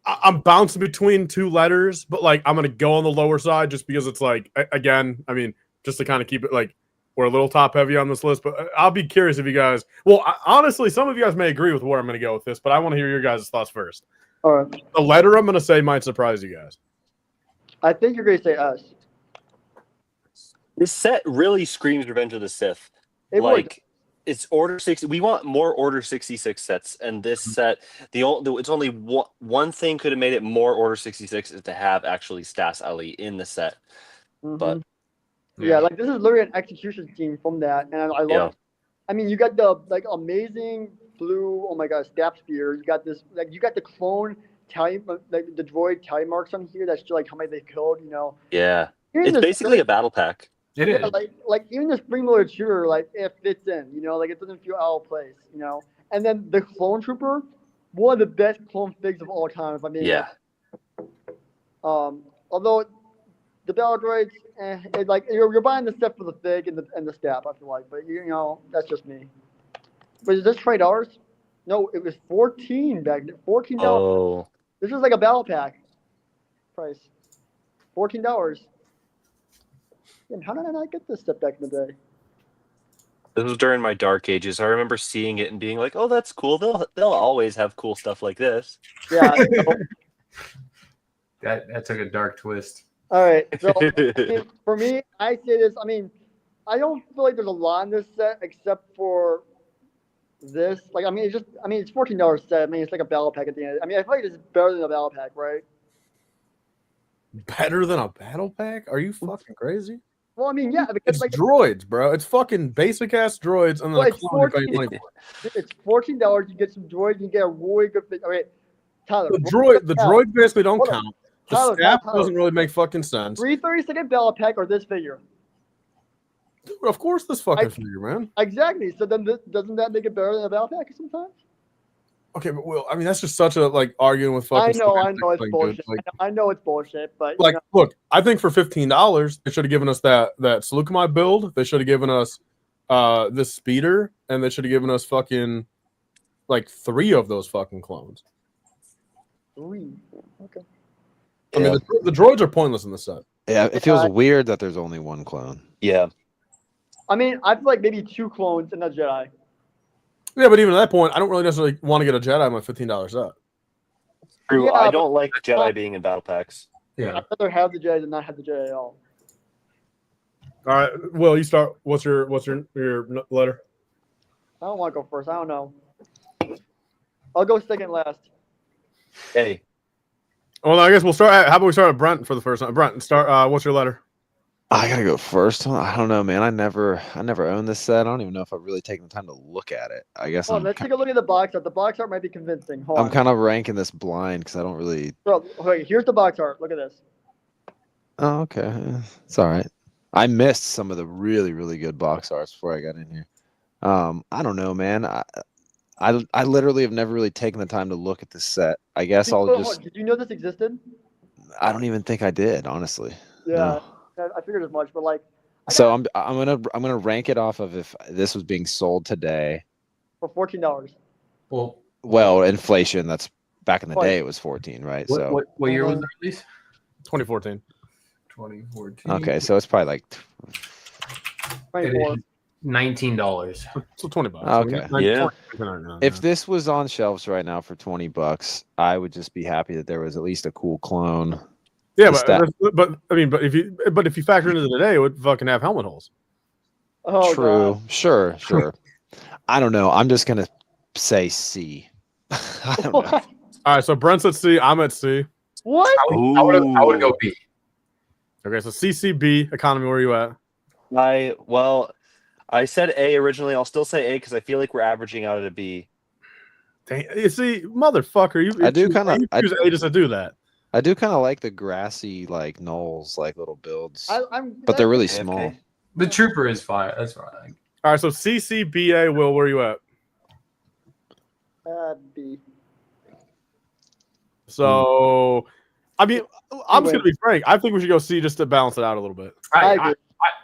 I'm bouncing between two letters, but like I'm gonna go on the lower side just because it's like, again, I mean, just to kind of keep it like. We're a little top heavy on this list, but I'll be curious if you guys. Well, honestly, some of you guys may agree with where I'm going to go with this, but I want to hear your guys' thoughts first. All right. The letter I'm going to say might surprise you guys. I think you're going to say S. This set really screams Revenge of the Sith. It's Order 60. We want more Order 66 sets, and this set, it's only one thing could have made it more Order 66 is to have actually Stas Ali in the set, but. Yeah, like this is literally an execution scene from that, and I love it. I mean, you got the like amazing blue, oh my god, stab spear. You got this, like you got the clone tally, like the droid tally marks on here that show like how many they killed. You know. Yeah, it's basically a battle pack. It is. Like even the spring-loaded shooter, like it fits in. You know, like it doesn't feel out of place. You know, and then the clone trooper, one of the best clone figs of all time. If I mean. Yeah. Although. The battle droids, like you're buying the stuff for the fig and the staff. I feel like, but you know that's just me. But is this $20? No, it was $14 back then. $14. Oh. This is like a battle pack price. $14. And how did I not get this stuff back in the day? This was during my dark ages. I remember seeing it and being like, "Oh, that's cool. They'll always have cool stuff like this." Yeah. That took a dark twist. All right. So for me, I say this. I mean, I don't feel like there's a lot in this set except for this. Like, I mean, it's $14 set. I mean, it's like a battle pack at the end. I mean, I feel like it's better than a battle pack, right? Better than a battle pack? Are you fucking crazy? Well, I mean, yeah, because it's like droids, bro. It's fucking basic ass droids, and then a clone you're paying money for. It's $14. You get some droids. You get a really good. All right, Tyler. The droids basically don't count. The Tyler, staff Tyler. doesn't really make fucking sense. 332nd battle pack or this figure? Dude, of course, this fucking figure, man. Exactly. So then doesn't that make it better than a battle pack sometimes? Okay, but Will, I mean, that's just such a like arguing with fucking. I know it's semantics thing, bullshit. dude. Like, I know it's bullshit, but like, look, I think for $15, they should have given us that Seleucamide build. They should have given us this speeder, and they should have given us fucking like 3 of those fucking clones. 3. Okay. I mean, the droids are pointless in the set. Yeah, it feels weird that there's only one clone. Yeah. I mean, I feel like maybe 2 clones and a Jedi. Yeah, but even at that point, I don't really necessarily want to get a Jedi on my $15 set. True. Yeah, I don't like Jedi being in battle packs. Yeah. I'd rather have the Jedi than not have the Jedi at all. All right, Will, you start. What's your letter? I don't want to go first. I don't know. I'll go second last. Hey. Well, I guess we'll start. How about we start at Brent for the first time? Brent, start. What's your letter? I gotta go first. I don't know, man. I never owned this set. I don't even know if I've really taken the time to look at it. I guess Let's take a look at the box art. The box art might be convincing. Hold I'm on. kind of ranking this blind because I don't really. Bro, okay, here's the box art. Look at this. Oh, okay. It's all right. I missed some of the really, really good box arts before I got in here. I don't know, man. I literally have never really taken the time to look at this set. I guess I'll just. Did you know this existed? I don't even think I did, honestly. Yeah, No. I figured as much, but like. So I'm gonna rank it off of if this was being sold today. For $14. Well, inflation. That's back in the What? day. It was 14, right? What year was the release? 2014. 2014. Okay, so it's probably like. It 24. is $19. So $20. Okay. Yeah. If this was on shelves right now for $20, I would just be happy that there was at least a cool clone. Yeah, the but I mean, but if you factor into today, it would fucking have helmet holes. Oh, True. God. Sure. I don't know. I'm just gonna say C. I don't know. What? All right, so Brent's at C. I'm at C. What? I would go B. Okay, so CCB economy. Where are you at? I said A originally. I'll still say A because I feel like we're averaging out at a B. Dang, you see, motherfucker, you I do kinda- you choose A just to do that. I do kind of like the grassy like knolls, like little builds, I'm, but they're really AFK. small. The Trooper is fire. That's right. All right, so CCBA. Will, where are you at? B. So, I mean, I'm just gonna be frank. I think we should go C just to balance it out a little bit. I agree.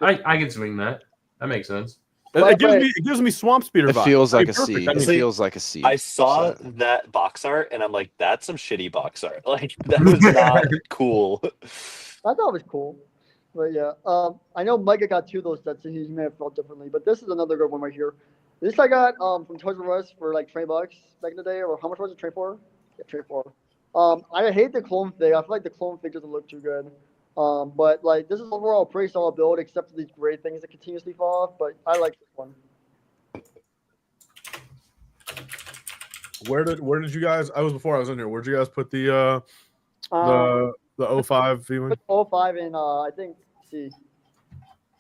I can swing that. That makes sense. It gives me swamp speeder It vibes. feels I like mean, a C. perfect. I It mean, feels like a C. I saw that box art and I'm like, that's some shitty box art. Like that was not cool. I thought it was cool. But yeah, I know Micah got 2 of those sets, so he may have felt differently. But this is another good one right here. This I got from Toys R Us for like $20 back in the day, or how much was it? Trade for? Yeah, trade for. I hate the clone fig. I feel like the clone fig doesn't look too good. But like this is overall a pretty solid build, except for these gray things that continuously fall off. But I like this one. Where did you guys? I was before I was in here. Where'd you guys put the 05 viewing? Put 05 in I think C.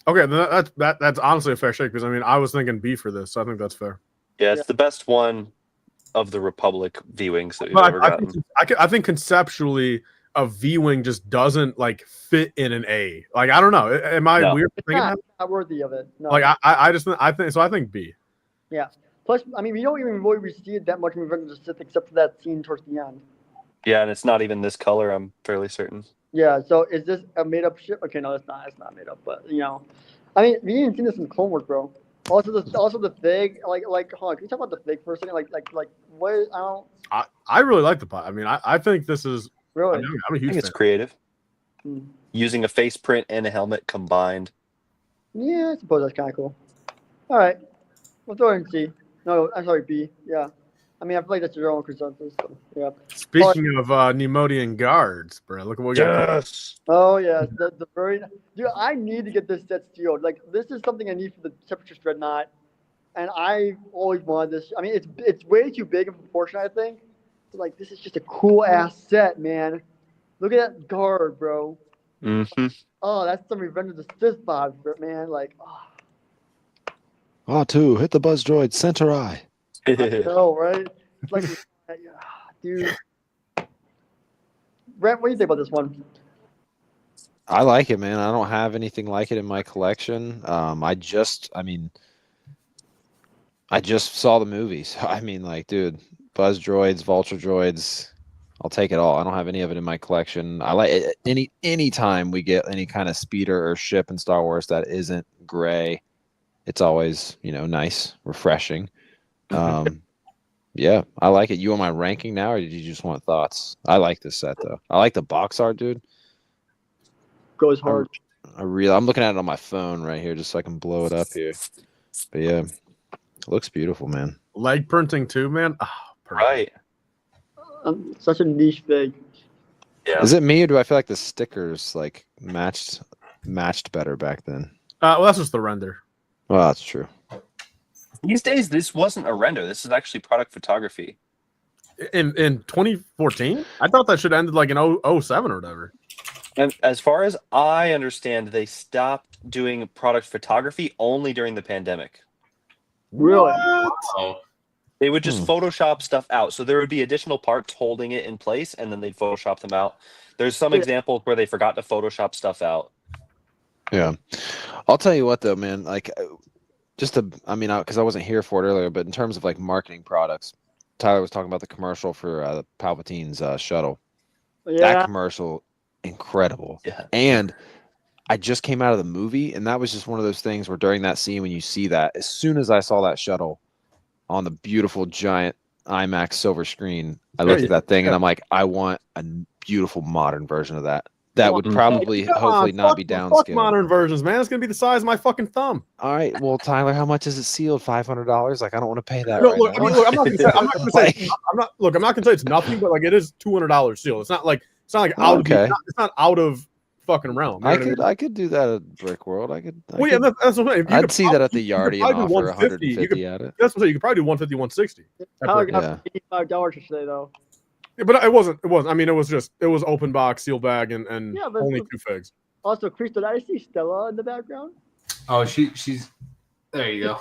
Okay, then that's honestly a fair shake because I mean I was thinking B for this, so I think that's fair. Yeah, it's the best one of the Republic viewings that we've But ever gotten. I think conceptually a V-wing just doesn't like fit in an A. Like I don't know. Am I weird for It's thinking not, that? not worthy of it. No. Like I think B. Yeah. Plus, I mean, we don't even really see it that much in Revenge of the Sith except for that scene towards the end. Yeah, and it's not even this color, I'm fairly certain. Yeah, so is this a made-up ship? Okay, no, it's not. It's not made up, but, you know. I mean, we didn't see this in Clone Wars, bro. Also the fig, like, hold on, can you talk about the fig for a second? Like, what, I really like the pot. I mean, I think this is really? I'm a I huge think it's fan. creative. Hmm. Using a face print and a helmet combined. Yeah, I suppose that's kind of cool. All right, we'll throw it in C. No, I'm sorry, B. Yeah. I mean, I feel like that's your own consensus. So, yeah. Speaking of Nemodian guards, bro, look at what we got. Yes. Oh yeah, the very dude. I need to get this set sealed. Like this is something I need for the Separatist Dreadnought, and I always wanted this. I mean, it's way too big in proportion, I think. So, like this is just a cool ass set, man. Look at that guard, bro. Mm-hmm. Oh, that's some Revenge of the Sith vibes, man. Like, oh, R2, hit the buzz droid, center eye. I know, right? It's like, dude. Brent, what do you think about this one? I like it, man. I don't have anything like it in my collection. I just saw the movie. So, I mean, like, dude, Buzz droids, Vulture droids, I'll take it all. I don't have any of it in my collection. I like it. Any time we get any kind of speeder or ship in Star Wars that isn't gray, it's always, nice, refreshing. Yeah, I like it. You want my ranking now, or did you just want thoughts? I like this set though. I like the box art, dude. Goes hard. I'm looking at it on my phone right here, just so I can blow it up here. But yeah, it looks beautiful, man. Leg printing too, man. Oh, Right. Such a niche thing. Yeah. Is it me, or do I feel like the stickers like matched better back then? Well, that's just the render. Well, that's true. These days, this wasn't a render. This is actually product photography. In 2014, I thought that should end like in 07 or whatever. And as far as I understand, they stopped doing product photography only during the pandemic. Really? Oh, They would just Photoshop stuff out. So there would be additional parts holding it in place, and then they'd Photoshop them out. There's some examples where they forgot to Photoshop stuff out. Yeah, I'll tell you what though, man. Like, because I wasn't here for it earlier, but in terms of like marketing products, Tyler was talking about the commercial for Palpatine's shuttle. Yeah. That commercial, incredible. Yeah. And I just came out of the movie, and that was just one of those things where during that scene, when you see that, as soon as I saw that shuttle on the beautiful giant IMAX silver screen, I looked at that thing and I'm like, I want a beautiful modern version of that. That would probably, hopefully, not be Fuck downscaled. modern versions, man. It's gonna be the size of my fucking thumb. All right, well, Tyler, how much is it sealed? $500? Like, I don't want to pay that. No, right look, now. I mean, look, I'm not gonna say, I'm not gonna say it's nothing, but like it is $200 seal. It's not like out of it's not out of fucking realm. You know I could do that at Brick World. Well, yeah, that's what I'm saying. I'd see that at the Yardie and offer 150 at it. That's what I'm saying. You could probably do 150, 160. Tyler got $85 today, though. Yeah, but it wasn't. I mean, it was open box, sealed bag, and only 2 figs. Also, Chris, did I see Stella in the background? Oh, she's there. You go.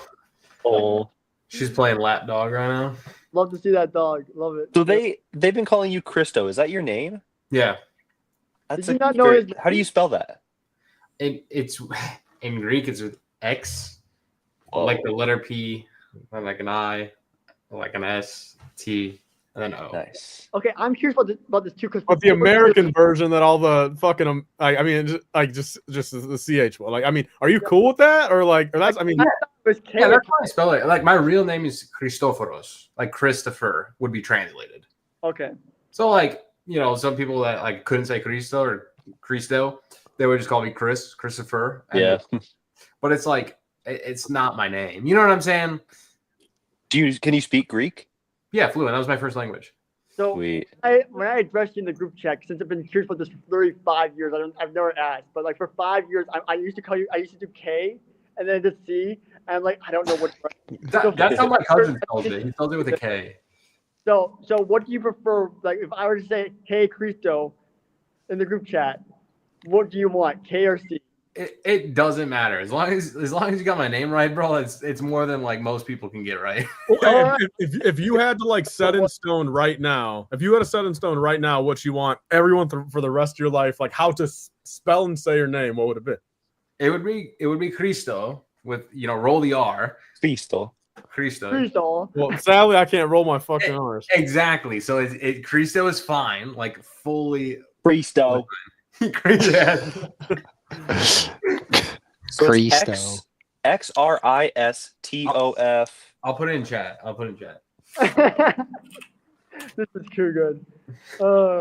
Oh, She's playing lap dog right now. Love to see that dog. Love it. so they've been calling you Christo. Is that your name? Yeah. That's Did you not know his How do you spell that? It's in Greek. It's with X, Whoa. like the letter P, and like an I, like an S, T, and then O. Nice. Okay, I'm curious about this too. But the American version that all the fucking I mean, just the CH one. Like, I mean, are you cool with that, or that's? I mean, yeah, that's how I spell it. Like, my real name is Christoforos. Like Christopher would be translated. Okay. So, like, some people that like couldn't say Cristo or Cristo, they would just call me Christopher. Yeah. But it's like, it's not my name. You know what I'm saying? Can you speak Greek? Yeah, fluent. That was my first language. So when I addressed you in the group chat, since I've been curious about this for 35 years, I've never asked, but like for 5 years, I used to do K and then just C, and like I don't know what. That's how my cousin spells it. He spells it with a K. So what do you prefer? Like, if I were to say K Cristo in the group chat, what do you want, K or C? It doesn't matter as long as you got my name right, bro. It's more than like most people can get right. If you had to like set in stone right now, what you want everyone for the rest of your life, like how to spell and say your name, what would it be? It would be Cristo with roll the R. Cristo. Well, sadly, I can't roll my fucking R's. Exactly. So Cristo is fine, like fully Cristo. Cristo. Christof. I'll put it in chat. This is too good.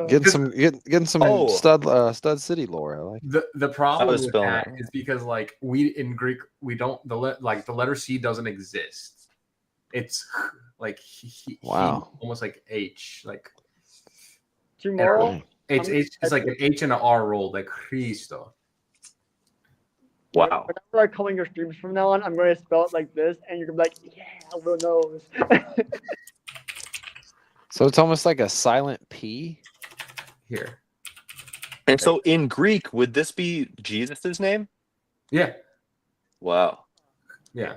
Getting some Stud City lore. I like the problem with that is because like we in Greek we don't the letter C doesn't exist. It's like wow, almost like H, like tomorrow. It's like an H and an R rolled, like Cristo. Wow. Whenever I come in your streams from now on, I'm going to spell it like this, and you're going to be like, yeah, Will knows. So it's almost like a silent P here. And so in Greek, would this be Jesus' name? Yeah. Wow. Yeah.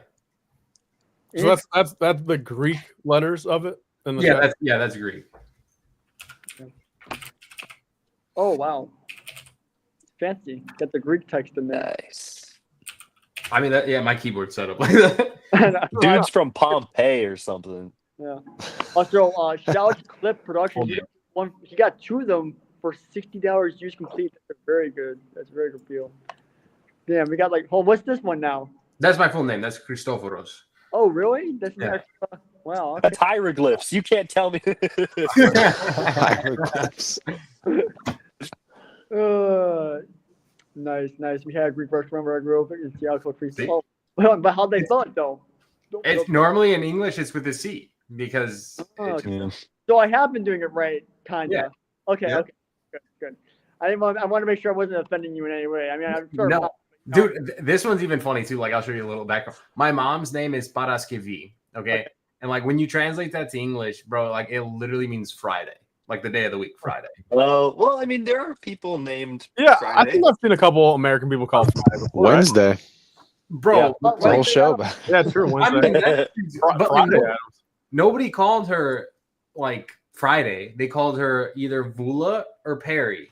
So that's the Greek letters of it. That's Greek. Oh wow, fancy. Got the Greek text in there. Nice. I mean, yeah, my keyboard's set up like that. Dude's from Pompeii or something. Yeah. Also, shout out to Clip Productions. He got 2 of them for $60 use complete. That's very good. That's a very good deal. Damn, we got like, what's this one now? That's my full name. That's Christoforos. Oh, really? That's an Yeah. extra. Wow. Okay. That's hieroglyphs. You can't tell me. Hieroglyphs. Nice. We had Greek verse. Remember, I grew up in Seattle. Oh, but how'd they spell it though? It's normally in English. It's with a C because. So I have been doing it right, kinda. Yeah. Okay. Yeah. Okay. Good. I want to make sure I wasn't offending you in any way. I mean, I'm sure. No. Dude, this one's even funny too. Like, I'll show you a little background. My mom's name is Paraskevi. Okay. And like, when you translate that to English, bro, like it literally means Friday, like the day of the week, Friday. Well, I mean, there are people named. Yeah, Friday. I think I've seen a couple American people call it Friday before, right? Wednesday. Bro, Yeah. It's a whole show about it. Yeah, true. I Wednesday. mean, but like, Friday. nobody called her like Friday. They called her either Vula or Perry.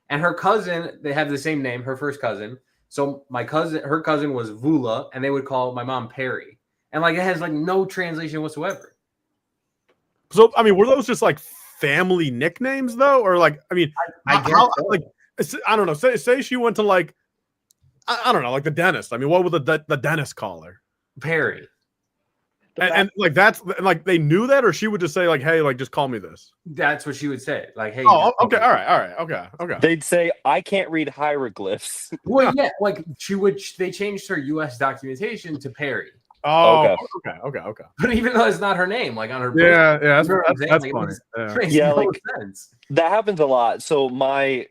And her cousin, they have the same name, her first cousin. So her cousin was Vula, and they would call my mom Perry. And like, it has like no translation whatsoever. So, I mean, were those just like family nicknames though? Or like, I mean, I guess so. like, I don't know. Say she went to like, I don't know, like the dentist. I mean, what would the dentist call her? Perry. And like, that's like, they knew that, or she would just say like, hey, like, just call me this. That's what she would say. Like, hey. Oh, okay. All right. Okay. They'd say, I can't read hieroglyphs. Well, yeah, like they changed her U.S. documentation to Perry. Oh, okay. But even though it's not her name, like on her Yeah, that's You know what I'm saying? that's Like, it funny. was- Yeah. makes Yeah, no like- sense. That happens a lot. So my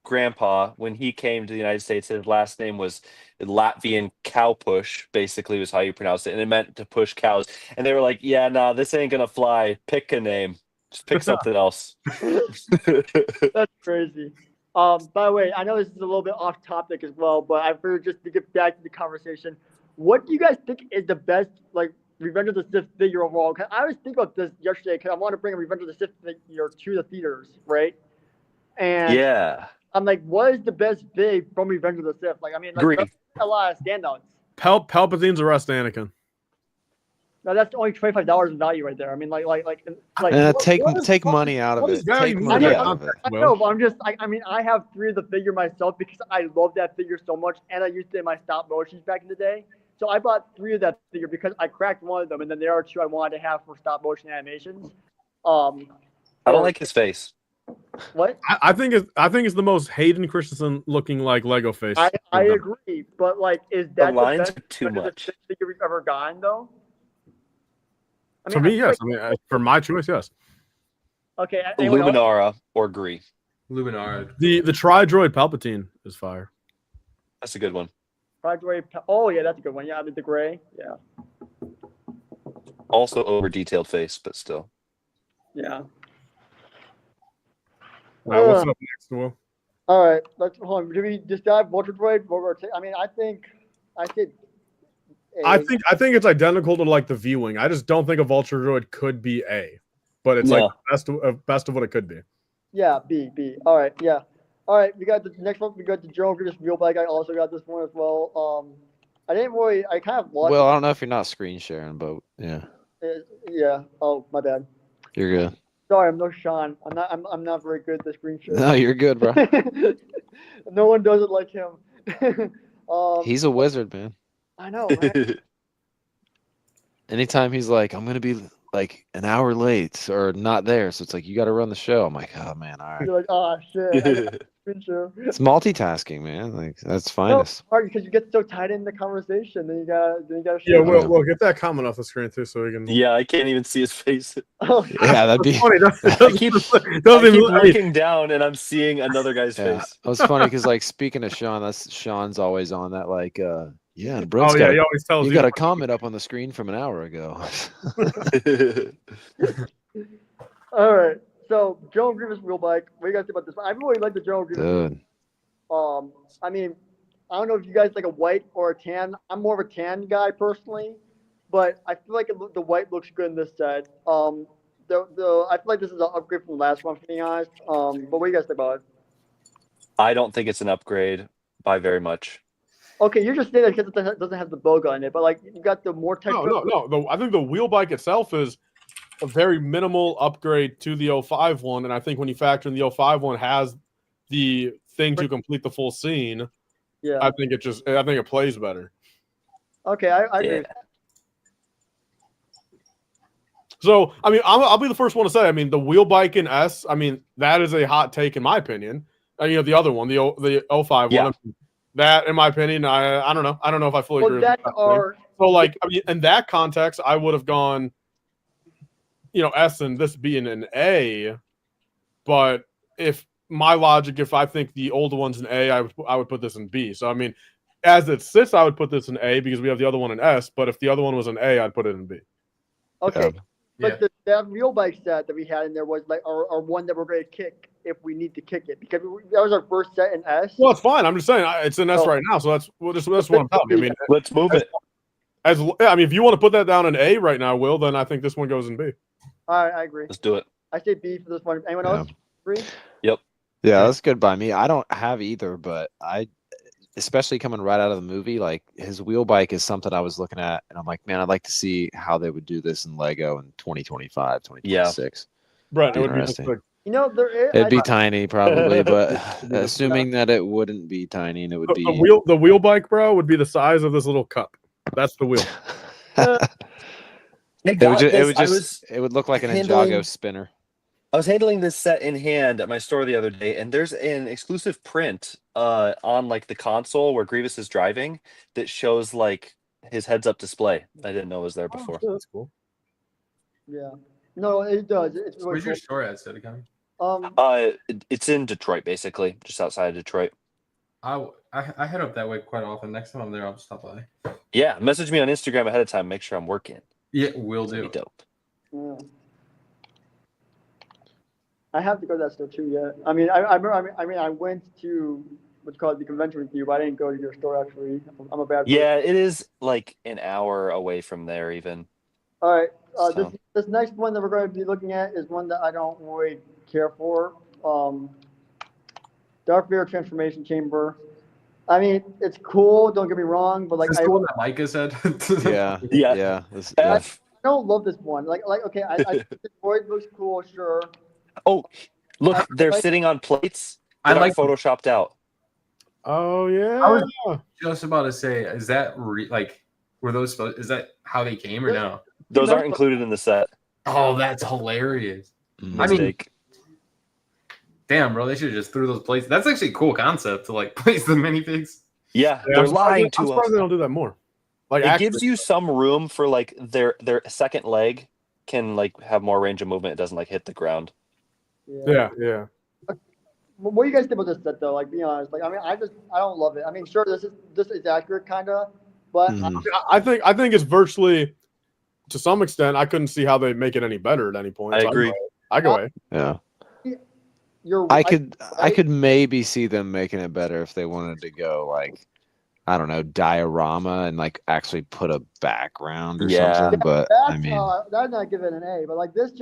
grandpa, when he came to the United States, his last name was Latvian cow push, basically was how you pronounce it. And it meant to push cows. And they were like, yeah, nah, this ain't gonna fly. Pick a name. Just pick something else. That's crazy. By the way, I know this is a little bit off topic as well, but I figured just to get back to the conversation, what do you guys think is the best like Revenge of the Sith figure overall? 'Cause I was thinking about this yesterday because I want to bring a Revenge of the Sith figure to the theaters, right? And Yeah. I'm like, what is the best fig from Revenge of the Sith? Like, I mean, like, Agree. there's a lot of standouts. Palpatine's arrest Anakin. Now that's only $25 in value right there. I mean, like, Take money out of what it. is value Take mean? money I know, out of it. I know, but I'm just, I mean, I have 3 of the figure myself because I love that figure so much, and I used it in my stop motions back in the day. So I bought 3 of that figure because I cracked one of them, and then there are 2 I wanted to have for stop motion animations. I don't like his face. What? I think it's the most Hayden Christensen looking like Lego face. I agree, but like, is that the lines best are too Revenge of the much. Sith figure we've ever gotten though? I To mean, me, yes. I mean, for my choice, yes. Okay. anyone else? Luminara or Gree. Luminara. The Tri-Droid Palpatine is fire. That's a good one. Oh yeah, that's a good one. Yeah, the gray. Yeah. Also over detailed face, but still. Yeah. What's up next, Will? All right, let's hold on. Do we just dive Vulture Droid? I mean, I said. I think it's identical to like the V-wing. I just don't think a Vulture Droid could be A, but it's like best of what it could be. Yeah, B. All right, yeah. All right, we got the next one. We got the General Grievous Real Bike. I also got this one as well. I kind of lost. Well, I don't know if you're not screen sharing, but yeah, yeah. Oh, my bad. you're good. Sorry, I'm no Sean. I'm not very good at the screen share. No, you're good, bro. No one does it like him. He's a wizard, man. I know, right? Anytime he's like, I'm gonna be like an hour late or not there, so it's like you got to run the show. I'm like, oh man, all right. You're like, oh shit. Screen share. It's multitasking, man. Like that's No, finest. it's hard because you get so tied in the conversation, then you gotta Yeah, share. we'll get that comment off the screen too, so we can. Yeah, I can't even see his face. Oh, Yeah, that'd be. Funny, I keep doesn't even- looking down and I'm seeing another guy's Yeah, face. it was funny because like speaking of Sean, Sean's always on that like yeah, and Brent's Oh got yeah, he always tells you you. got a comment up on the screen from an hour ago. all right. So General Grievous Real Bike. What do you guys think about this? I really like the General Grievous. Dude, I mean, I don't know if you guys like a white or a tan. I'm more of a tan guy personally, but I feel like the white looks good in this set. I feel like this is an upgrade from the last one, to be honest. But what do you guys think about it? I don't think it's an upgrade by very much. Okay, you're just saying that because it doesn't have the boga on it, but like you got the more texture. No. I think the wheel bike itself is a very minimal upgrade to the 05 one, and I think when you factor in the 05 one has the thing to complete the full scene, Yeah, I think it plays better. Okay, I agree. Yeah. So, I mean, I'll be the first one to say, I mean, the wheel bike in S, I mean, that is a hot take in my opinion. The other one, the 05 Yeah. one, that, in my opinion, I don't know. I don't know if I fully agree with that. So, like, I mean, in that context, I would have gone, S and this being an A. But if my logic, if I think the older one's an A, I would put this in B. So, I mean, as it sits, I would put this in A because we have the other one in S. But if the other one was an A, I'd put it in B. Okay. But that wheel bike set that we had in there was like our one that we're going to kick if we need to kick it because that was our first set in S. Well, it's fine. I'm just saying it's in S right now, so that's what I'm telling you. I mean, let's move it. I mean, if you want to put that down in A right now, Will, then I think this one goes in B. All right, I agree. Let's do it. I say B for this one. Anyone else? Agree? Yep. Yeah, that's good by me. I don't have either, but especially coming right out of the movie, like his wheel bike is something I was looking at, and I'm like, man, I'd like to see how they would do this in Lego in 2025, 2026. Brett, it would be interesting. It'd be tiny probably, but assuming that it wouldn't be tiny and it would be the wheel bike, bro, would be the size of this little cup. That's the wheel. it would look like an Ninjago spinner. I was handling this set in hand at my store the other day, and there's an exclusive print on like the console where Grievous is driving that shows like his heads-up display. I didn't know it was there before. Oh, that's cool. Yeah. No, it does. It's really Where's your store at, Sedicon? It's in Detroit, basically, just outside of Detroit. I head up that way quite often. Next time I'm there, I'll stop by. Yeah, message me on Instagram ahead of time. Make sure I'm working. Yeah, will do. Dope. Yeah. I have to go to that store too. Yeah. I mean, I went to what's called the convention with you, but I didn't go to your store actually. I'm a bad person. Yeah, it is like an hour away from there, even. All right. This next one that we're going to be looking at is one that I don't really care for. Darth Vader transformation chamber. I mean, it's cool. Don't get me wrong, but like the one that Micah said. yeah. I don't love this one. Like okay, I think the droid looks cool, sure. Oh, look, they're sitting on plates. I like photoshopped out. Oh yeah. I was just about to say, is that were those? Is that how they came or no? Those aren't included in the set. Oh, that's hilarious. Mistake. I mean, damn, bro, they should have just threw those plates. That's actually a cool concept to like place the minifigs. Yeah, they're lying to us. I'm surprised they don't do that more. Like it gives you some room for like their second leg can like have more range of movement. It doesn't like hit the ground. Yeah. What do you guys think about this set though? Like, be honest. Like, I mean, I don't love it. I mean, sure, this is accurate, kind of, but I think it's virtually, to some extent, I couldn't see how they make it any better at any point. I agree. I go away. Yeah. I could maybe see them making it better if they wanted to go like, I don't know, diorama and like actually put a background or something. But I mean, that's not giving it an A. But like this,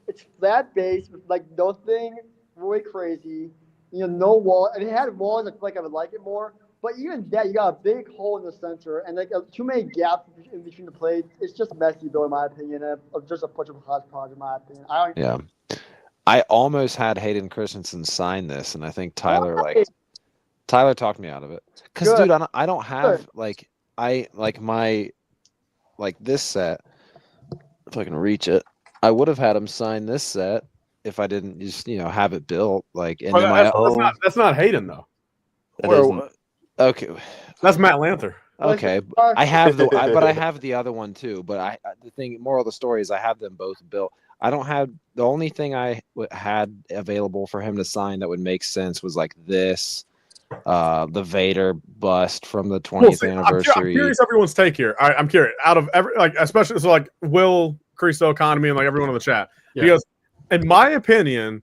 it's flat base with like nothing really crazy. No wall. I mean, it had walls. I feel like I would like it more. But even that, you got a big hole in the center and like too many gaps in between the plates. It's just messy, though, in my opinion. Just a bunch of hodgepodge, in my opinion. I almost had Hayden Christensen sign this, and I think Tyler talked me out of it. Because, dude, I don't have this set. If I can reach it, I would have had him sign this set if I didn't just have it built. Like, and that's not Hayden though. Okay, that's Matt Lanther. Okay, I have but I have the other one too. But moral of the story is I have them both built. I don't have the only thing I had available for him to sign that would make sense was like this, the Vader bust from the 20th anniversary. I'm curious everyone's take here. I'm curious out of especially like Will, Cristo, Economy, and like everyone in the chat because in my opinion,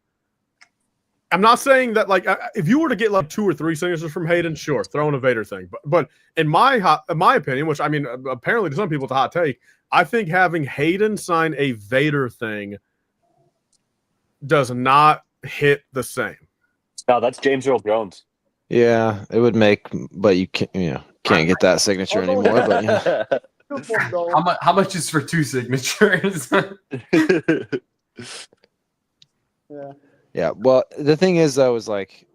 I'm not saying that like if you were to get like 2 or 3 signatures from Hayden, sure, throw in a Vader thing. But in my opinion, which I mean apparently to some people it's a hot take, I think having Hayden sign a Vader thing does not hit the same. No, that's James Earl Jones. Yeah, it would make, but you can't get that signature anymore. But yeah. How much is for 2 signatures? Yeah. Yeah. Well, the thing is, though, is like,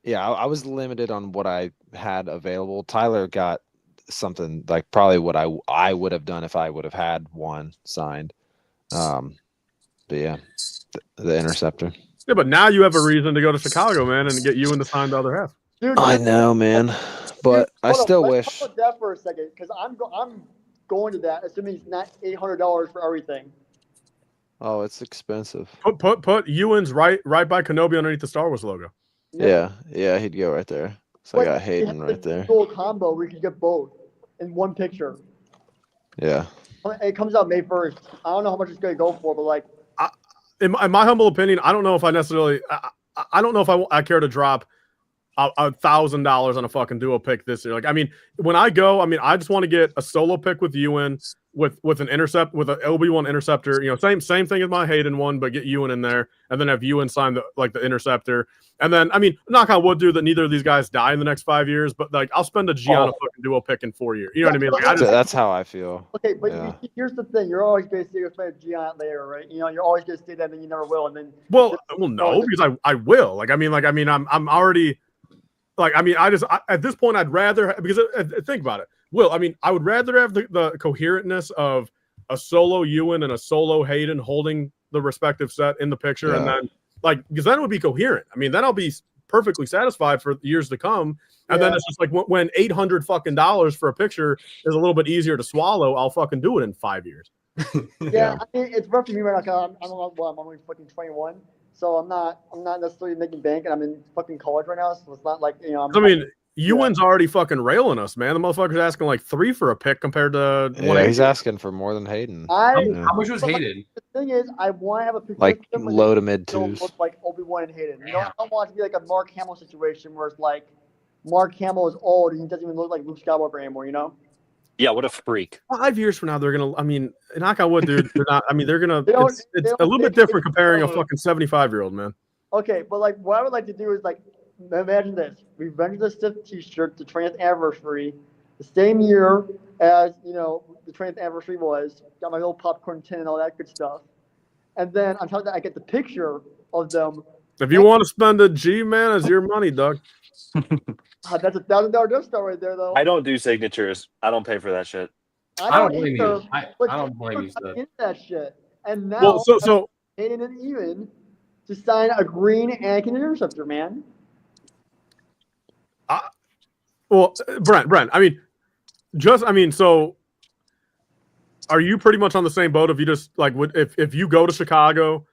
yeah, I was limited on what I had available. Tyler got something like probably what I would have done if I would have had one signed. But yeah, the Interceptor. Yeah, but now you have a reason to go to Chicago, man, and get you in to sign the other half. Dude, I know, man, but I still wish. Let's talk about that for a second, because I'm going to that, assuming it's not $800 for everything. Oh, it's expensive. Put Ewan's right by Kenobi underneath the Star Wars logo. Yeah, he'd go right there. So I got Hayden right there. Full combo where you can get both in one picture. Yeah. It comes out May 1st. I don't know how much it's going to go for, but like, in my humble opinion, I don't know if I necessarily. I don't know if I care to drop $1,000 on a fucking duo pick this year. Like, I mean, when I go, I just want to get a solo pick with Ewan with an intercept with an Obi-Wan interceptor. You know, same thing as my Hayden one, but get Ewan in there and then have Ewan sign the interceptor. And then, I mean, knock on wood, dude, that neither of these guys die in the next 5 years. But like, I'll spend a G on a fucking duo pick in 4 years. You know what I mean? Like, that's how I feel. Okay, but yeah. Here's the thing: you're always going to say you're spend a G on it later, right? You know, you're always going to say that, and then you never will. And then, well, no, because I will. Like, I'm already. Like, at this point, I'd rather, because think about it. I would rather have the coherentness of a solo Ewan and a solo Hayden holding the respective set in the picture. And then, like, because then it would be coherent. I mean, then I'll be perfectly satisfied for years to come. And then it's just like when $800 fucking dollars for a picture is a little bit easier to swallow, I'll fucking do it in 5 years. Yeah, I mean, it's rough for me right now. I'm only fucking 21. So I'm not necessarily making bank, and I'm in fucking college right now. So it's not like, you know. Ewan's already fucking railing us, man. The motherfucker's asking like 3 for a pick compared to. Yeah, he's asking for more than Hayden. How much was Hayden? The thing is, I want to have a picture like low to mid twos. Look like Obi-Wan and Hayden. You know, I don't want it to be like a Mark Hamill situation where it's like Mark Hamill is old and he doesn't even look like Luke Skywalker anymore. You know. Yeah, what a freak. 5 years from now, they're gonna. Knock on wood, dude. They're not. They're gonna. It's a little bit different comparing a fucking 75-year-old man. Okay, but like, what I would like to do is like, imagine this: Revenge of the Sith T-shirt, the 20th anniversary, the same year as the 20th anniversary was. Got my little popcorn tin and all that good stuff, and then on top of that, I get the picture of them. If you want to spend a G, man, it's your money, Doug. That's $1,000 Death Star right there, though. I don't do signatures. I don't pay for that shit. I don't blame you. I don't blame you, Seth. That shit. And now, so Hayden and Ewan to sign a green Anakin interceptor, man. Brent. So are you pretty much on the same boat? If you just like if you go to Chicago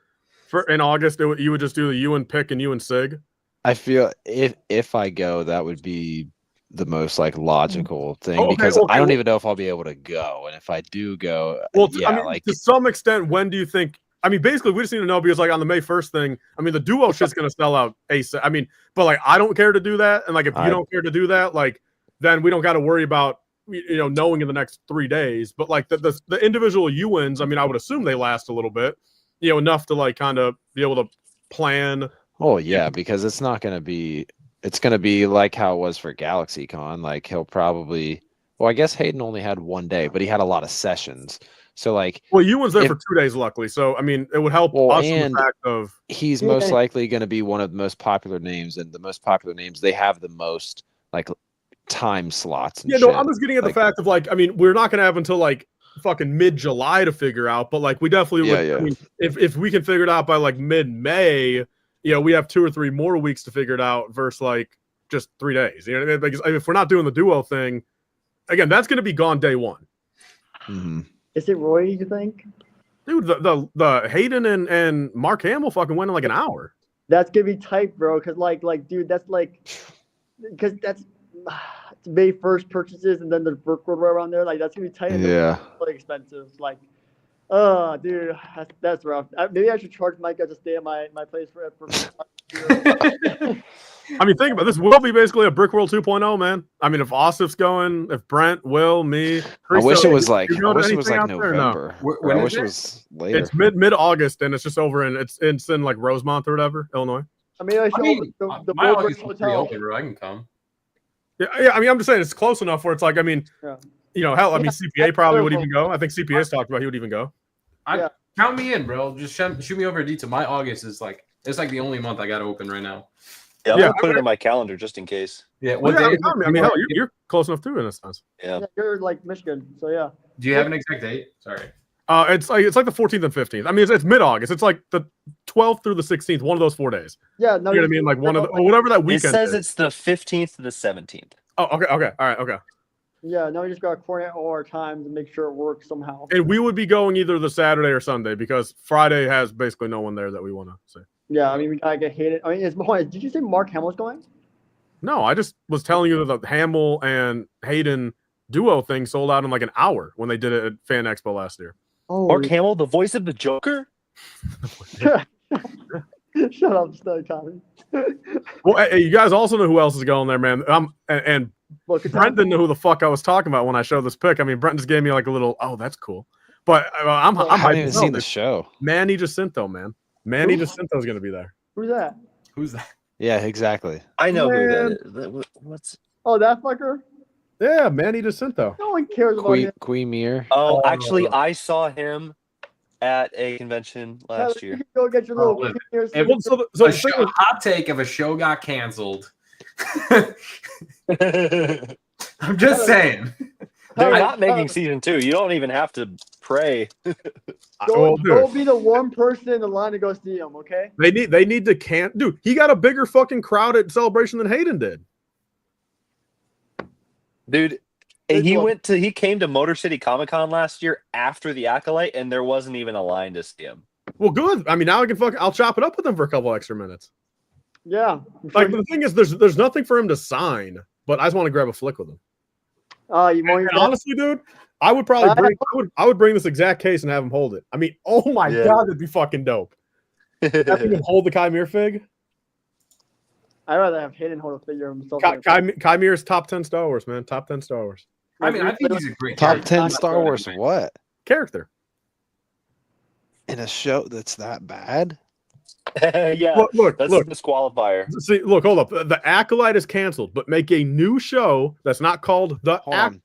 in August, you would just do the Ewan pick and Ewan Sig? I feel if I go, that would be the most like logical thing because I don't even know if I'll be able to go, and if I do go, to some extent, when do you think? Basically, we just need to know because like on the May 1st thing, the duo shit's gonna sell out ASAP. But like I don't care to do that, and like if you don't care to do that, like then we don't got to worry about knowing in the next 3 days. But like the individual Ewans, I would assume they last a little bit, enough to like kind of be able to plan. Oh yeah, because it's not going to be. It's going to be like how it was for GalaxyCon. Like he'll probably. Well, I guess Hayden only had 1 day, but he had a lot of sessions. So like. Well, Ewan's there for 2 days, luckily. So it would help us in the fact of. He's most likely going to be one of the most popular names, and the most popular names they have the most like time slots. And I'm just getting at the fact of like we're not going to have until like fucking mid-July to figure out, but like we definitely would. If we can figure it out by like mid-May. We have 2 or 3 more weeks to figure it out versus like just 3 days. Because if we're not doing the duo thing, again, that's going to be gone day one. Mm-hmm. Is it Roy? You think? Dude, the Hayden and Mark Hamill fucking went in like an hour. That's gonna be tight, bro. Because like, dude, that's like, because that's May 1st purchases, and then the Brookwood right around there. Like that's gonna be tight. And yeah. Really expensive. Like. Dude, that's rough. Maybe I should charge Micah to stay at my place for think about it. This will be basically a Brick World 2.0, man. If Osif's going, if Brent, Will, me, I wish it was like November. I wish it was later. It's mid August, and it's just over it's in like Rosemont or whatever, Illinois. I mean, my August is pretty open, bro. I can come. Yeah. I mean, I'm just saying it's close enough where it's like, I mean, hell, I mean, CPA probably would even go. I think CPA's talked about he would even go. Count me in, bro. Just shoot me over a detail. My August is like it's like the only month I got open right now. Yeah, I'm gonna put it in my calendar just in case. Yeah, I mean, hell, you're close enough too in a sense. Yeah, you're like Michigan, so yeah. Do you have an exact date? Sorry. It's like the 14th and 15th. I mean, it's mid-August. It's like the 12th through the 16th, one of those 4 days. Yeah, no, you know what I mean? Like one of whatever that weekend. It says it's the 15th to the 17th. Oh, okay, all right, okay. Yeah, now we just gotta coordinate all our times and make sure it works somehow. And we would be going either the Saturday or Sunday because Friday has basically no one there that we want to see. Yeah, I mean, we gotta get hated. I mean, did you say Mark Hamill's going? No, I just was telling you that the Hamill and Hayden duo thing sold out in like an hour when they did it at Fan Expo last year. Oh, Mark Hamill, the voice of the Joker? Shut up, Stud Tommy. Well, hey, you guys also know who else is going there, man. And Brent didn't know who the fuck I was talking about when I showed this pic. I mean, Brent just gave me like a little, oh, that's cool. But I haven't even seen the show. Manny Jacinto, man. Manny Jacinto is going to be there. Who's that? Who's that? Yeah, exactly. I know who that is. What's? Oh, that fucker? Yeah, Manny Jacinto. No one cares about him. Queemere. Oh, actually, I saw him at a convention last year. You can go get your little hot take if a show got canceled. I'm just saying. They're not making season 2. You don't even have to pray. Go be the one person in the line to go see him, okay? They need to dude, he got a bigger fucking crowd at Celebration than Hayden did. Dude, he came to Motor City Comic-Con last year after the Acolyte, and there wasn't even a line to see him. Well, good. I mean, now I'll chop it up with him for a couple extra minutes. Yeah. Like the thing is, there's nothing for him to sign, but I just want to grab a flick with him. Honestly, dude, I would probably bring this exact case and have him hold it. I mean, oh my god, that'd be fucking dope. Have him hold the Chimere fig. I'd rather have Hayden hold a figure himself. Chimere's top 10 Star Wars, man. Top 10 Star Wars. I mean, I think he's a great top 10 Star Wars. What character in a show that's that bad? Yeah, look, that's a disqualifier. See, look, hold up. The Acolyte is canceled, but make a new show that's not called the Acolyte.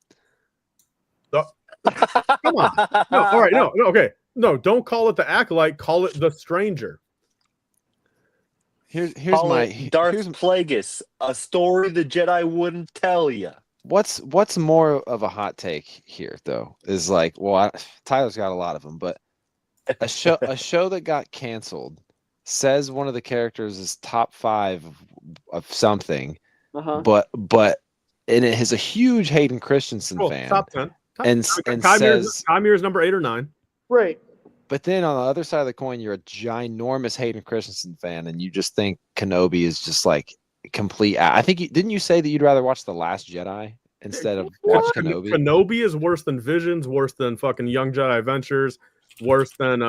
Come on. No, all right, no, okay. No, don't call it the Acolyte. Call it the Stranger. Here's my Darth Plagueis, a story the Jedi wouldn't tell you. What's more of a hot take here, though, is like, well, Tyler's got a lot of them, but a show that got canceled says one of the characters is top 5 of something, but and it has a huge Hayden Christensen fan. Top 10. And says Chimere's number 8 or 9. Right. But then on the other side of the coin, you're a ginormous Hayden Christensen fan, and you just think Kenobi is just like complete. I think didn't you say that you'd rather watch The Last Jedi instead of watch Kenobi? Kenobi is worse than Visions, worse than fucking Young Jedi Adventures, worse than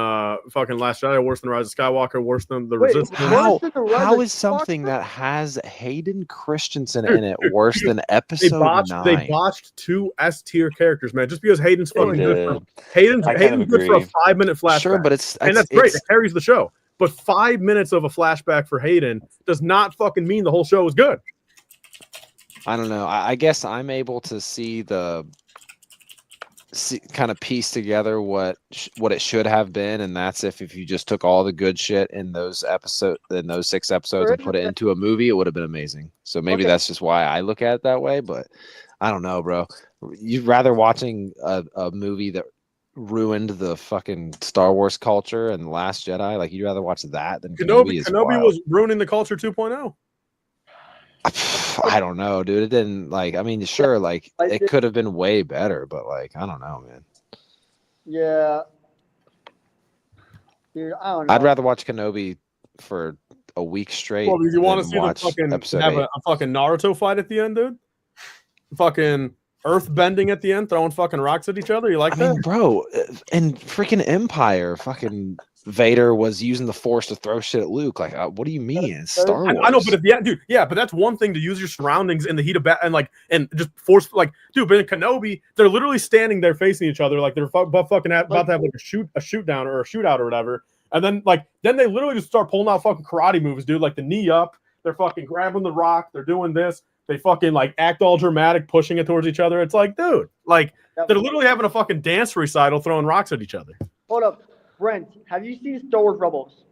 fucking Last Jedi, worse than Rise of Skywalker, worse than The Resistance. How is something that has Hayden Christensen in it worse than Episode 9? They botched 2 S-tier characters, man. Just because Hayden's fucking good. Hayden's good for a 5-minute flashback. Sure, but that's great. It carries the show. But 5 minutes of a flashback for Hayden does not fucking mean the whole show is good. I don't know. I guess I'm able to kind of piece together what it should have been, and that's if you just took all the good shit in those 6 episodes and put it into a movie, it would have been amazing. So maybe that's just why I look at it that way, but I don't know, bro. You'd rather watching a movie that ruined the fucking Star Wars culture and The Last Jedi, like you'd rather watch that than Kenobi. Kenobi was ruining the culture 2.0. I don't know, dude. It didn't sure, like it could have been way better, but like I don't know, man. Yeah, dude, I don't know. I'd rather watch Kenobi for a week straight. Well, do you want to see a fucking Naruto fight at the end, dude? Fucking earth bending at the end, throwing fucking rocks at each other. You like that? Mean, bro, and freaking Empire, fucking Vader was using the Force to throw shit at Luke. Like, what do you mean? It's Star Wars. I know, but but that's one thing to use your surroundings in the heat of battle and just force, like, dude. But in Kenobi, they're literally standing there facing each other, like they're about to have like a shoot down or a shootout or whatever. And then then they literally just start pulling out fucking karate moves, dude. Like the knee up, they're fucking grabbing the rock, they're doing this. They fucking like act all dramatic, pushing it towards each other. It's like, dude, like they're literally having a fucking dance recital, throwing rocks at each other. Hold up, Brent. Have you seen Star Wars Rebels?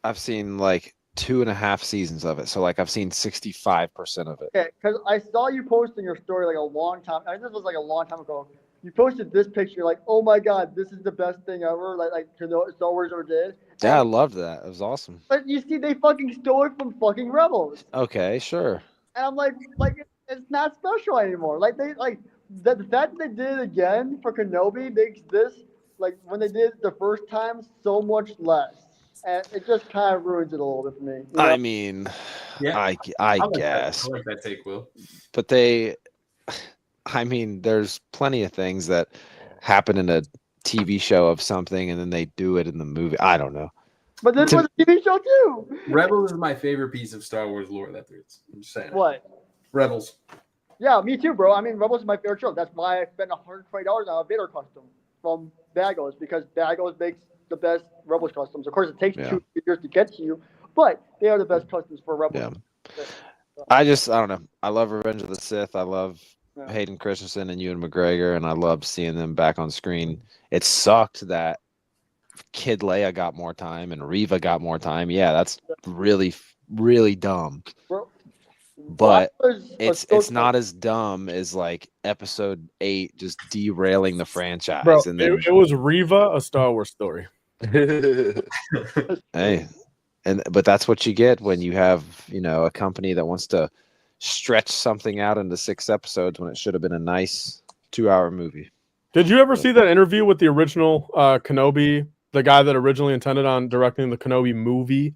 I've seen like 2.5 seasons of it, so like I've seen 65% of it. Okay, because I saw you posting your story like a long time. I think this was like a long time ago. You posted this picture. You're like, oh my god, this is the best thing ever. Like Star Wars ever did. Yeah, I loved that. It was awesome. But you see, they fucking stole it from fucking Rebels. Okay, sure. And I'm like it's not special anymore. Like the fact that they did it again for Kenobi makes this, like when they did it the first time, so much less. And it just kind of ruins it a little bit for me. You know? I mean, Yeah, I like guess. I like that take, Will. But I mean, there's plenty of things that happen in a TV show of something and then they do it in the movie. I don't know. But this was a TV show too. Rebels is my favorite piece of Star Wars lore that there is. I'm just saying. What? Rebels. Yeah, me too, bro. I mean, Rebels is my favorite show. That's why I spent $120 on a Vader custom from Bagos, because Bagos makes the best Rebels customs. Of course, it takes 2 years to get to you, but they are the best customs for Rebels. Yeah. I don't know. I love Revenge of the Sith. I love Hayden Christensen and Ewan McGregor, and I love seeing them back on screen. It sucked that Kid Leia got more time and Reva got more time. Yeah, that's really, really dumb. Bro, but it's not as dumb as like Episode 8 just derailing the franchise. Bro, and then it was Reva, a Star Wars story. Hey, but that's what you get when you have, a company that wants to stretch something out into 6 episodes when it should have been a nice 2-hour movie. Did you ever see that interview with the original Kenobi, the guy that originally intended on directing the Kenobi movie?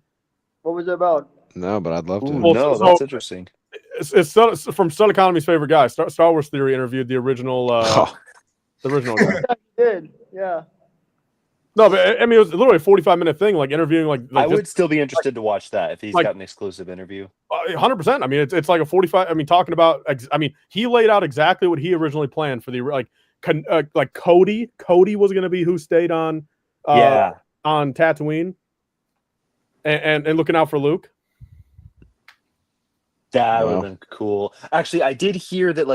What was it about? No, but I'd love to. No, that's interesting. It's from Stud Economy's favorite guy. Star Wars Theory interviewed the original the original guy. Yeah, he did. Yeah. No, but I mean, it was literally a 45-minute thing, like interviewing. Like I would still be interested to watch that if he's got an exclusive interview. 100%. I mean, it's like a 45. I mean, talking about. I mean, he laid out exactly what he originally planned for the like Cody. Cody was going to be who stayed on Tatooine, and looking out for Luke. That would have been cool. Actually, I did hear that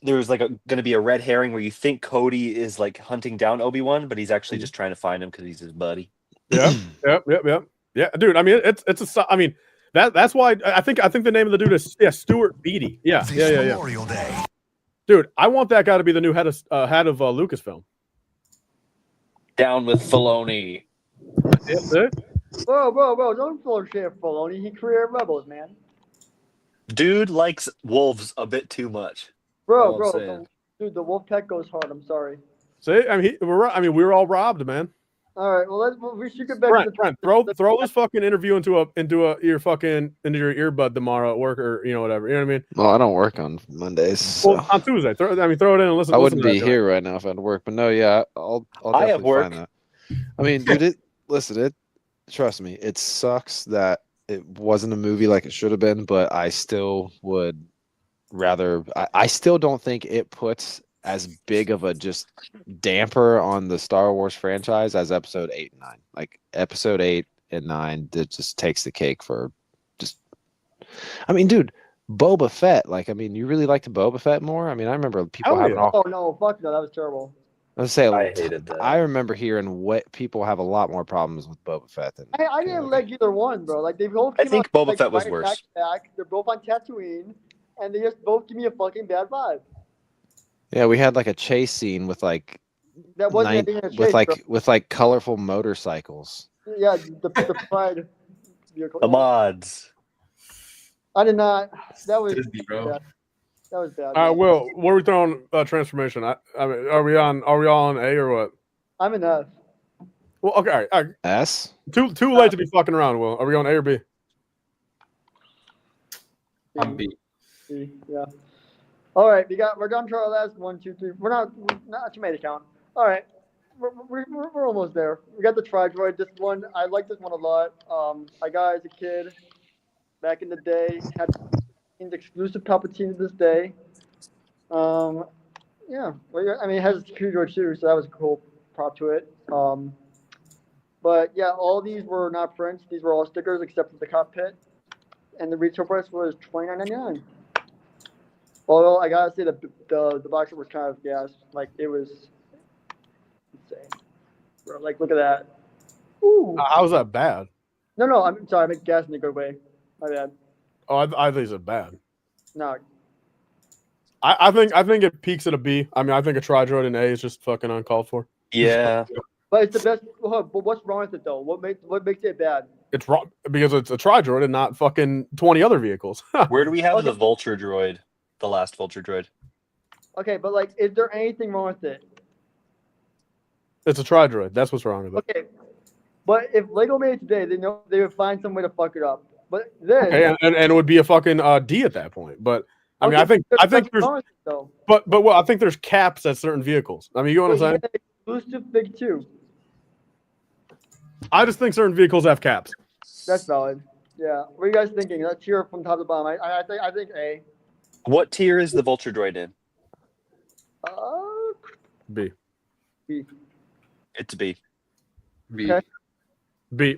there was going to be a red herring where you think Cody is like hunting down Obi-Wan, but he's actually just trying to find him because he's his buddy. Yeah, yeah, dude. I mean, I mean, that's why I think the name of the dude is Stuart Beatty. Yeah. Memorial Day. Dude, I want that guy to be the new head of Lucasfilm. Down with Filoni. Bro, don't throw shit at Filoni. He created Rebels, man. Dude likes wolves a bit too much. Bro, dude, the wolf pet goes hard. I'm sorry. See, I mean, we were all robbed, man. All right, well, we should get back. Brent, throw this fucking interview into your earbud tomorrow at work, or whatever. You know what I mean? Well, I don't work on Mondays. So. Well, on Tuesday, throw it in and listen. I wouldn't be here right now if I had to work, but no, yeah, I'll definitely find that. I mean, dude, trust me, it sucks that it wasn't a movie like it should have been, but I still would rather. I still don't think it puts as big of a just damper on the Star Wars franchise as Episode 8 and 9. Like Episode 8 and 9, that just takes the cake for just. I mean, dude, Boba Fett. Like, I mean, you really liked Boba Fett more? I mean, I remember people having all. Oh no, fuck no, that was terrible. Let's say I hated that. I remember hearing what people have a lot more problems with Boba Fett than I didn't like either one, bro. Like they both. I think Boba Fett was worse. They're both on Tatooine, and they just both give me a fucking bad vibe. Yeah, we had like a chase scene with like that wasn't with colorful motorcycles. Yeah, the pride vehicle. The mods. I did not. That was Disney, bro. bad. That was bad. Will, where are we throwing transformation? I mean, are we all on A or what? I'm in F. Well, okay, all right. S. Too late to be fucking around. Will, are we on A or B? I'm B. Yeah. All right, we're down to our last 1, 2, 3. We're not tomato count. All right, we're almost there. We got the Tri-Droid. This one, I like this one a lot. I got as a kid, back in the day, had exclusive Palpatine to this day. Yeah. Well, I mean, it has a security droid too, so that was a cool prop to it. But yeah, all these were not prints. These were all stickers except for the cockpit, and the retail price was $29.99. Although I gotta say the box art was kind of gas, like it was insane. Bro, like look at that. Ooh. How's that bad? No, I'm sorry, I meant gas in a good way. My bad. Oh, I think it's bad. No. I think it peaks at a B. I mean, I think a Tri-Droid in A is just fucking uncalled for. Yeah. But it's the best. But what's wrong with it though? What makes it bad? It's wrong because it's a Tri-Droid and not fucking 20 other vehicles. Where do we have the Vulture Droid? The last Vulture Droid. Okay, but like, is there anything wrong with it? It's a Tri-Droid. That's what's wrong with it. Okay, but if Lego made it today, they know they would find some way to fuck it up. But then, Okay, and it would be a fucking D at that point. But I mean, okay, I think there's, though. but well, I think there's caps at certain vehicles. I mean, you know what I'm saying? Exclusive Fig 2. I just think certain vehicles have caps. That's valid. Yeah. What are you guys thinking? Let's hear from top to bottom. I think A. What tier is the Vulture Droid in? B. B. It's B. B. Okay. B.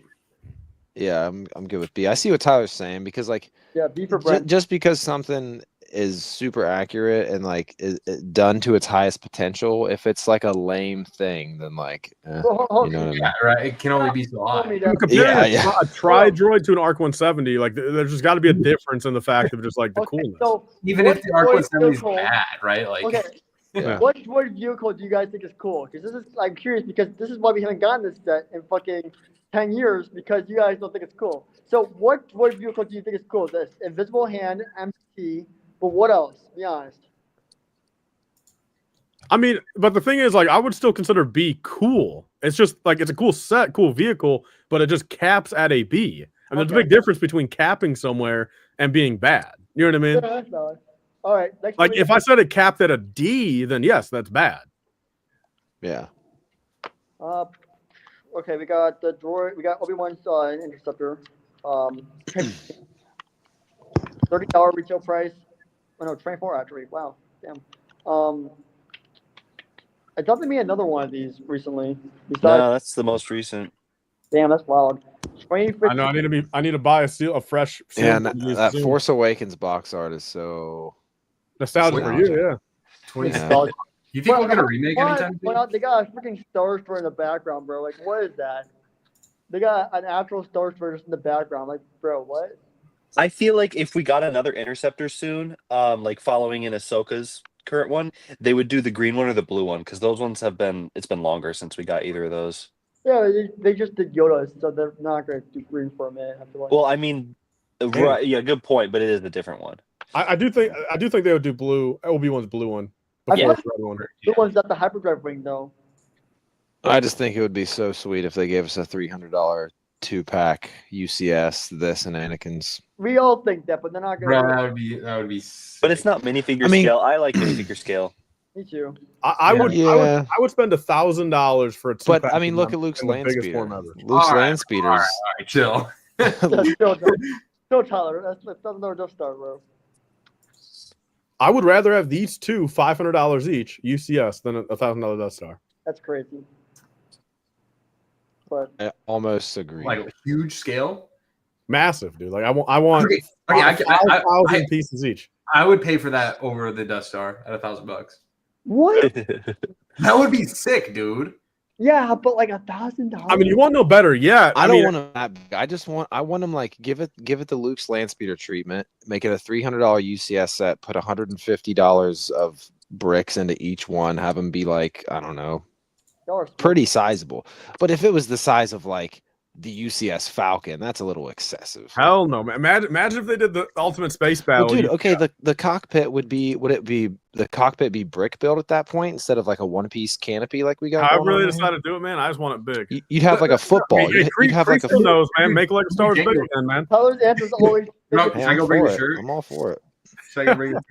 Yeah, I'm good with B. I see what Tyler's saying because like Yeah, B for Brent. just because something is super accurate and like is done to its highest potential, if it's like a lame thing, then like you know what I mean? Yeah, right. It can only be so high. Comparing Yeah. a Tri-Droid to an Arc 170, like there's just got to be a difference in the fact of just like the Okay, coolness. so Even what if the Arc droid 170 is vehicle- bad, right? Like, Okay. Yeah. What droid vehicle do you guys think is cool? Because I'm curious because this is why we haven't gotten this set in fucking 10 years because you guys don't think it's cool. So what droid vehicle do you think is cool? This Invisible Hand, MT, but what else? Be honest. I mean, but the thing is, like, I would still consider B cool. It's just like it's a cool set, cool vehicle, but it just caps at a B. And there's a big difference between capping somewhere and being bad. You know what I mean? Yeah, that's valid. All right. Next Like one if I said it capped at a D, then yes, that's bad. Yeah. Okay, we got the droid. We got Obi-Wan's interceptor. $30 retail price. Oh no, 24 actually. Wow, damn. I thought they made another one of these recently. No, that's the most recent. Damn, that's wild. 2050. I know. I need to buy a fresh. Yeah, seal and for these that soon. Force Awakens box art is so nostalgic for you, yeah. 20. Yeah. You think we're gonna remake anytime soon? They got a freaking Star Destroyer in the background, bro. Like, what is that? They got an actual Star Destroyer just in the background. Like, bro, what? I feel like if we got another Interceptor soon, like following in Ahsoka's current one, they would do the green one or the blue one because those ones it's been longer since we got either of those. Yeah, they just did Yoda's, so they're not going to do green for a minute. I feel like. Well, I mean, right? Yeah, good point, but it is a different one. I do think they would do blue. Obi-Wan's blue one. I Before thought the red one. the one's got the hyperdrive wing, though. I just think it would be so sweet if they gave us a $300 2-pack UCS, this and Anakin's. We all think that, but they're not going Bro, to. that would be. Sick. But it's not minifigure I mean- scale. I like minifigure scale. Me too. I would spend $1,000 for a two-pack. But I mean, look at Luke's in the land biggest speeder. form ever. Luke's All right, land speeders. All right, chill. Still, Tyler. That's another Death Star, bro. I would rather have these two $500 each UCS than a $1,000 Death Star. That's crazy. But I almost agree. Like a huge scale. Massive, dude. Like I want Okay, 5,000 pieces each. I would pay for that over the Death Star at $1,000. what? That would be sick, dude. Yeah, but like $1,000. I mean, you want no better? Yeah. I don't mean, want them that big. I want them like give it the Luke's land speeder treatment. Make it a $300 UCS set. Put $150 of bricks into each one. Have them be like, I don't know, pretty sizable. But if it was the size of like the UCS Falcon, that's a little excessive. Hell no, man. Imagine if they did the ultimate space battle. Well, dude, okay, the cockpit would it be the cockpit be brick built at that point instead of like a one-piece canopy like we got? However they decide to do it, man, I just want it big. You'd have like a football. You'd have like a nose, man. Make like a Star Wars bigger than, man. Tyler's answer is always. No, Hey, should I go I'm bring for the it. shirt? I'm all for it. Should I go bring it?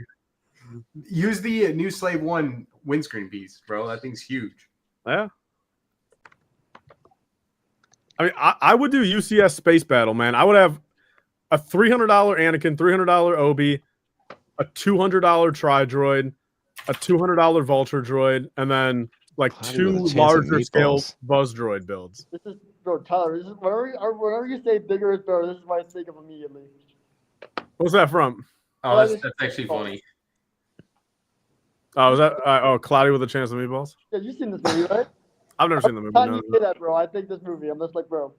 Use the new Slave 1 windscreen piece, bro. That thing's huge. Yeah. I mean, I would do UCS space battle, man. I would have a $300 Anakin, $300 Obi, a $200 Tri-Droid, a $200 Vulture Droid, and then like How do you two have a chance at larger scale meatballs? Buzz Droid builds. This is bro, Tyler. This is whenever you say bigger is better. This is what I think of immediately. What's that from? Oh, that's actually funny. Oh, is that Cloudy with a Chance of Meatballs? Yeah, you've seen this movie, right? I've never seen the movie. How do No, you say that, bro? I think this movie. I'm just like, bro.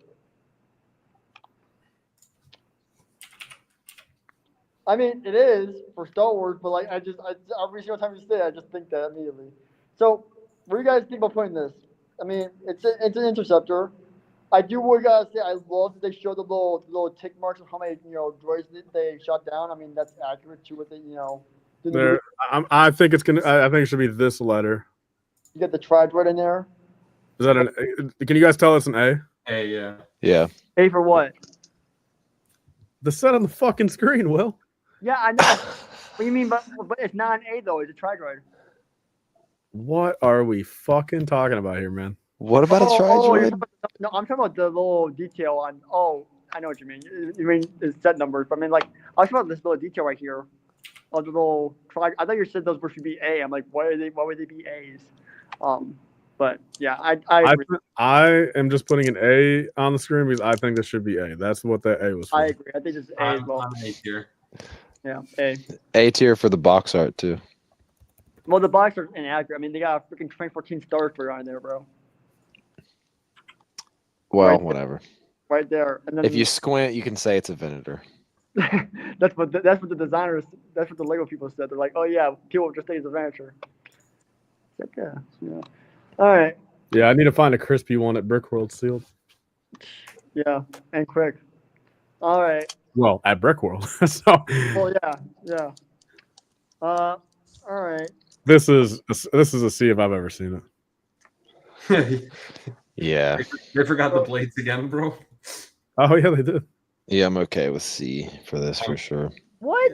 I mean, it is for Star Wars, but like, every single time you say it, I just think that immediately. So, what do you guys think about putting this? I mean, it's an interceptor. I do what you gotta say. I love that they show the little tick marks of how many droids they shot down. I mean, that's accurate to what they did there. I think it's gonna. I think it should be this letter. You get the tri-droid in there. Is that an? Can you guys tell it's an A? A, yeah. Yeah. A for what? The set on the fucking screen, Will. Yeah, I know. What do you mean? But it's not an A though. It's a tri-droid. What are we fucking talking about here, man? What about a tri-droid? No, I'm talking about the little detail on. Oh, I know what you mean. You mean the set numbers? But I mean, like, I was talking about this little detail right here. On the little tri. I thought you said those should be A. I'm like, why would they be A's? But yeah, I agree. I am just putting an A on the screen because I think this should be A. That's what that A was for. I agree. I think it's A as well. I'm A tier. Yeah, A. A tier for the box art too. Well, the box are inaccurate. I mean, they got a freaking 2014 Star Destroyer on there, bro. Well, Right whatever. Right there. And then If you squint, you can say it's a Venator. that's what the designers. That's what the Lego people said. They're like, oh yeah, people just think it's a Venator. It's like, yeah. All right. Yeah, I need to find a crispy one at Brickworld sealed. Yeah, and quick. All right. Well, at Brickworld. So. Well, yeah. All right. This is a C if I've ever seen it. Yeah. They forgot the blades again, bro. Oh yeah, they did. Yeah, I'm okay with C for this for sure. What?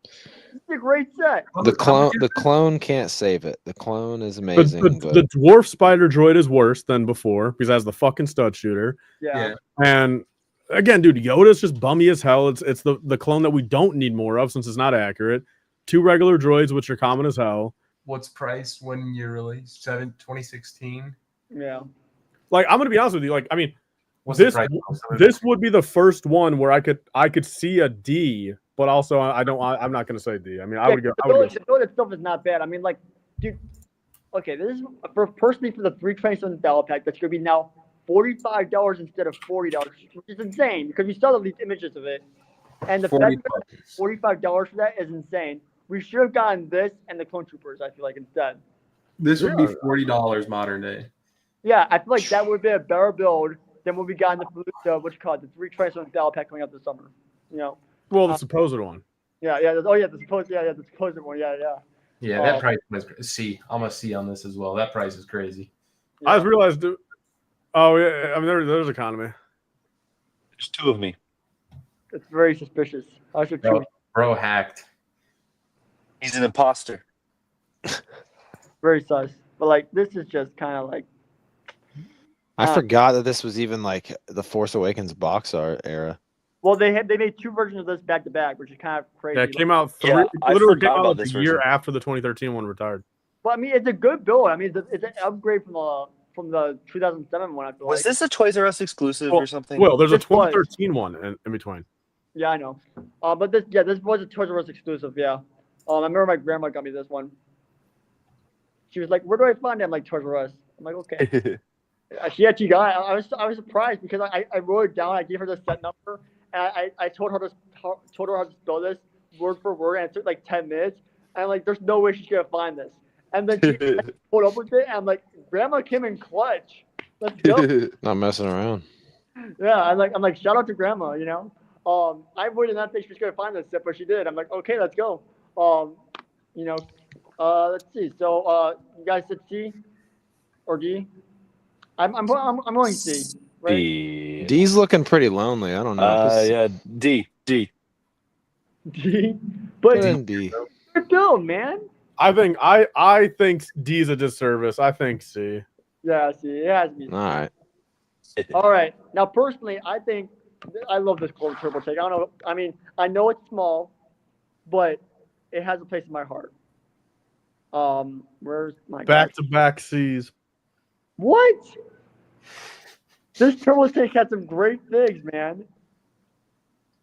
It's a great set. The clone can't save it. The clone is amazing. The dwarf spider droid is worse than before because it has the fucking stud shooter. Yeah. And again, dude, Yoda's just bummy as hell. It's the clone that we don't need more of since it's not accurate. 2 regular droids, which are common as hell. What's price when you released? 2016? Yeah. Like, I'm gonna be honest with you. Like, I mean, What's the this price? this would be the first one where I could see a D, but also I'm not gonna say D. I mean, I would go. The build itself is not bad. I mean, like, dude. Okay, this is personally for the 327 battle pack. That's gonna be now $45 instead of $40, which is insane because we saw these images of it, and the fact that $45 for that is insane. We should have gotten this and the Clone Troopers. I feel like instead. This would be $40 modern day. Yeah, I feel like that would be a better build than what we got in the what you call it, the 327 battle pack coming out this summer. You know. Well, the supposed one. Yeah. The supposed one. Yeah. Yeah, that price was C. I'm a C on this as well. That price is crazy. Yeah. I just realized. Oh yeah, I mean there's economy. There's 2 of me. It's very suspicious. I should Bro hacked. He's an imposter. Very sus. But like this is just kind of like. I forgot that this was even like the Force Awakens box art era. Well, they made 2 versions of this back to back, which is kind of crazy. Yeah, it came out literally came out a year after the 2013 one retired. Well, I mean, it's a good build. I mean, it's an upgrade from the 2007 one. I feel Was this a Toys R Us exclusive or something? Well, there's a 2013 one in between. Yeah, I know. But this was a Toys R Us exclusive. Yeah. I remember my grandma got me this one. She was like, "Where do I find it?" I'm like, "Toys R Us." I'm like, "Okay." She actually got it. I was surprised because I wrote it down. I gave her the set number, and I told her how to spell this word for word, and it took like 10 minutes. And I'm like, "There's no way she's gonna find this." And then she pulled up with it, and I'm like, "Grandma came in clutch. Let's go." Not messing around. Yeah, I'm like, shout out to Grandma. You know, I would not think she was gonna find this set, but she did. I'm like, okay, let's go. Let's see. So, you guys said C or D? I'm going C. Right? D. D's looking pretty lonely. I don't know. Yeah, D. D. But D. Good build, man. I think D is a disservice. I think C. Yeah, C. It has to be C. All right. All right. Now, personally, I love this Clone Turbo Take. I don't know. I mean, I know it's small, but it has a place in my heart. Where's my back-to-back C's? What? This turbo tank had some great things, man.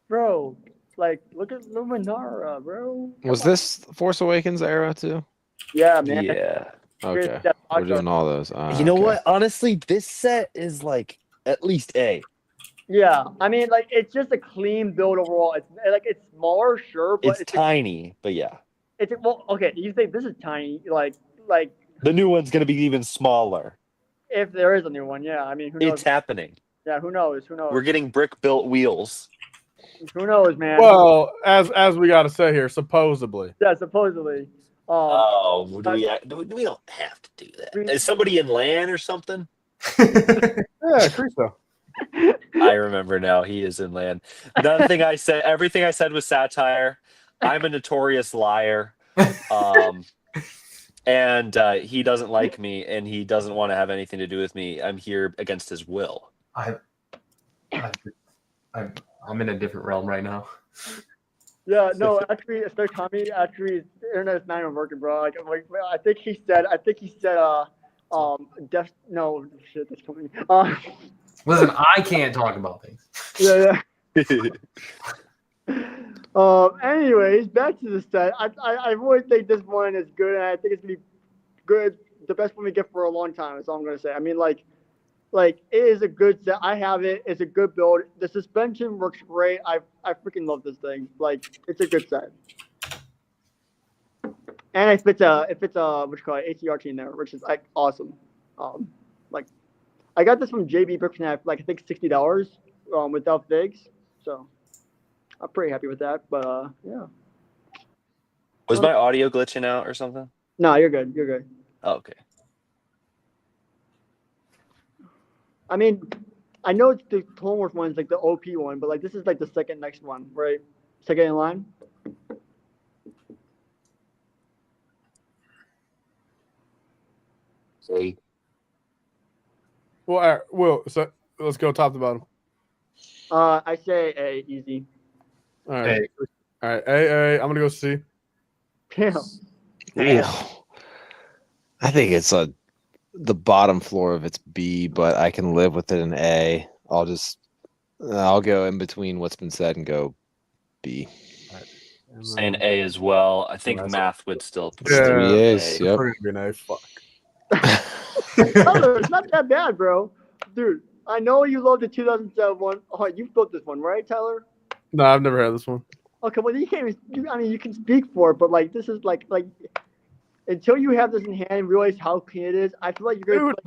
Bro, like, look at Luminara, bro. Was this Force Awakens era too? Yeah, man. Yeah. Okay, we're doing all those. You know okay. what? Honestly, this set is like at least A. Yeah, I mean, like, it's just a clean build overall. It's smaller, sure, but It's tiny, but yeah. It's well, okay. You say this is tiny, like The new one's gonna be even smaller. if there is a new one, yeah. I mean, who knows? It's happening. Yeah, who knows? Who knows? We're getting brick built wheels. Who knows, man? Well, as we got to say here, supposedly. Yeah, supposedly. Oh, we don't have to do that. Is somebody in LAN or something? Yeah, Cristo. I remember now. He is in LAN. Nothing I said. Everything I said was satire. I'm a notorious liar. And he doesn't like me, and he doesn't want to have anything to do with me. I'm here against his will. I'm in a different realm right now. Yeah, no, actually, especially Tommy. Actually, the internet is not even working, bro. Like, I think he said, no, shit, that's coming. Listen, I can't talk about things. Yeah. Anyways, back to the set. I really think this one is good, and I think it's gonna be good, the best one we get for a long time. That's all I'm gonna say. I mean, like it is a good set. I have it. It's a good build. The suspension works great. I freaking love this thing. Like, it's a good set. And it fits a what you call it, ATRT in there, which is like awesome. Like, I got this from JB Brickman for like I think $60 without figs. So I'm pretty happy with that. But yeah. Was my audio glitching out or something? No, you're good. You're good. Oh, okay. I mean, I know it's the Clone Wars one's like the OP one, but like this is like the second next one, right? Second in line. See. Well, all right, Will, so let's go top to bottom. I say A, easy. All right. All right. A. I'm gonna go C. Damn. Ooh. I think it's the bottom floor of it's B, but I can live with it in A. I'll go in between what's been said and go B. Saying A as well. I think math would still. Yeah. 3 A's. Yep. An A. Fuck. Tyler, it's not that bad, bro. Dude, I know you love the 2007 one. Oh, you built this one, right, Tyler? No, I've never had this one. Okay, well, you can't even, I mean, you can speak for it, but like, this is like until you have this in hand and realize how clean it is, I feel like you're going to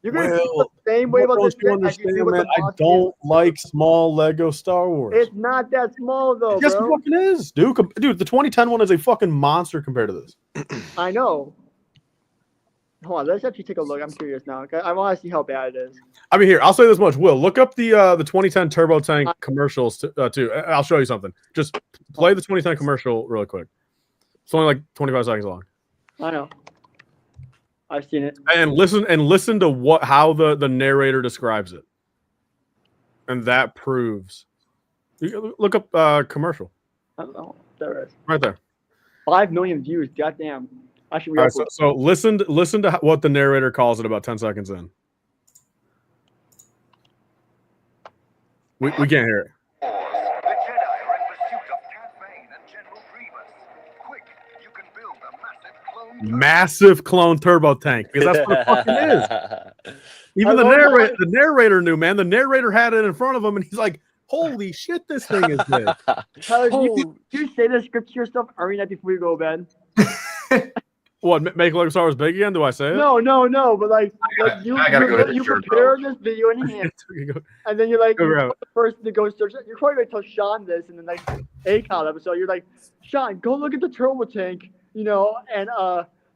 feel the same way about this thing as you do with the I don't like small Lego Star Wars. It's not that small, though, Yes, bro. it fucking is, dude. Dude, the 2010 one is a fucking monster compared to this. I know. Hold on, let's actually take a look. I'm curious now. I want to see how bad it is. I mean, here, I'll say this much. Will, look up the 2010 Turbo Tank commercials too. I'll show you something. Just play the 2010 commercial really quick. It's only like 25 seconds long. I know. I've seen it. And listen to how the narrator describes it. And that proves. You look up commercial. I don't know. There it is. Right there. 5 million views. Goddamn. I should All right, so listen to what the narrator calls it about 10 seconds in. We can't hear it. The Jedi are in pursuit of Cad Bane and General Grievous. Quick, you can build a Massive clone turbo tank, because that's what it fucking is. Even the narrator knew, man. The narrator had it in front of him, and he's like, "Holy shit, this thing is big." Tyler, do you say the script to yourself every night before you go to bed? What, make Lego Star Wars big again? Do I say it? No, but like you prepare this video in hand, and then you're like the person to go search it. You're probably gonna tell Sean this in the next ACON episode. You're like, Sean, go look at the turbo tank, and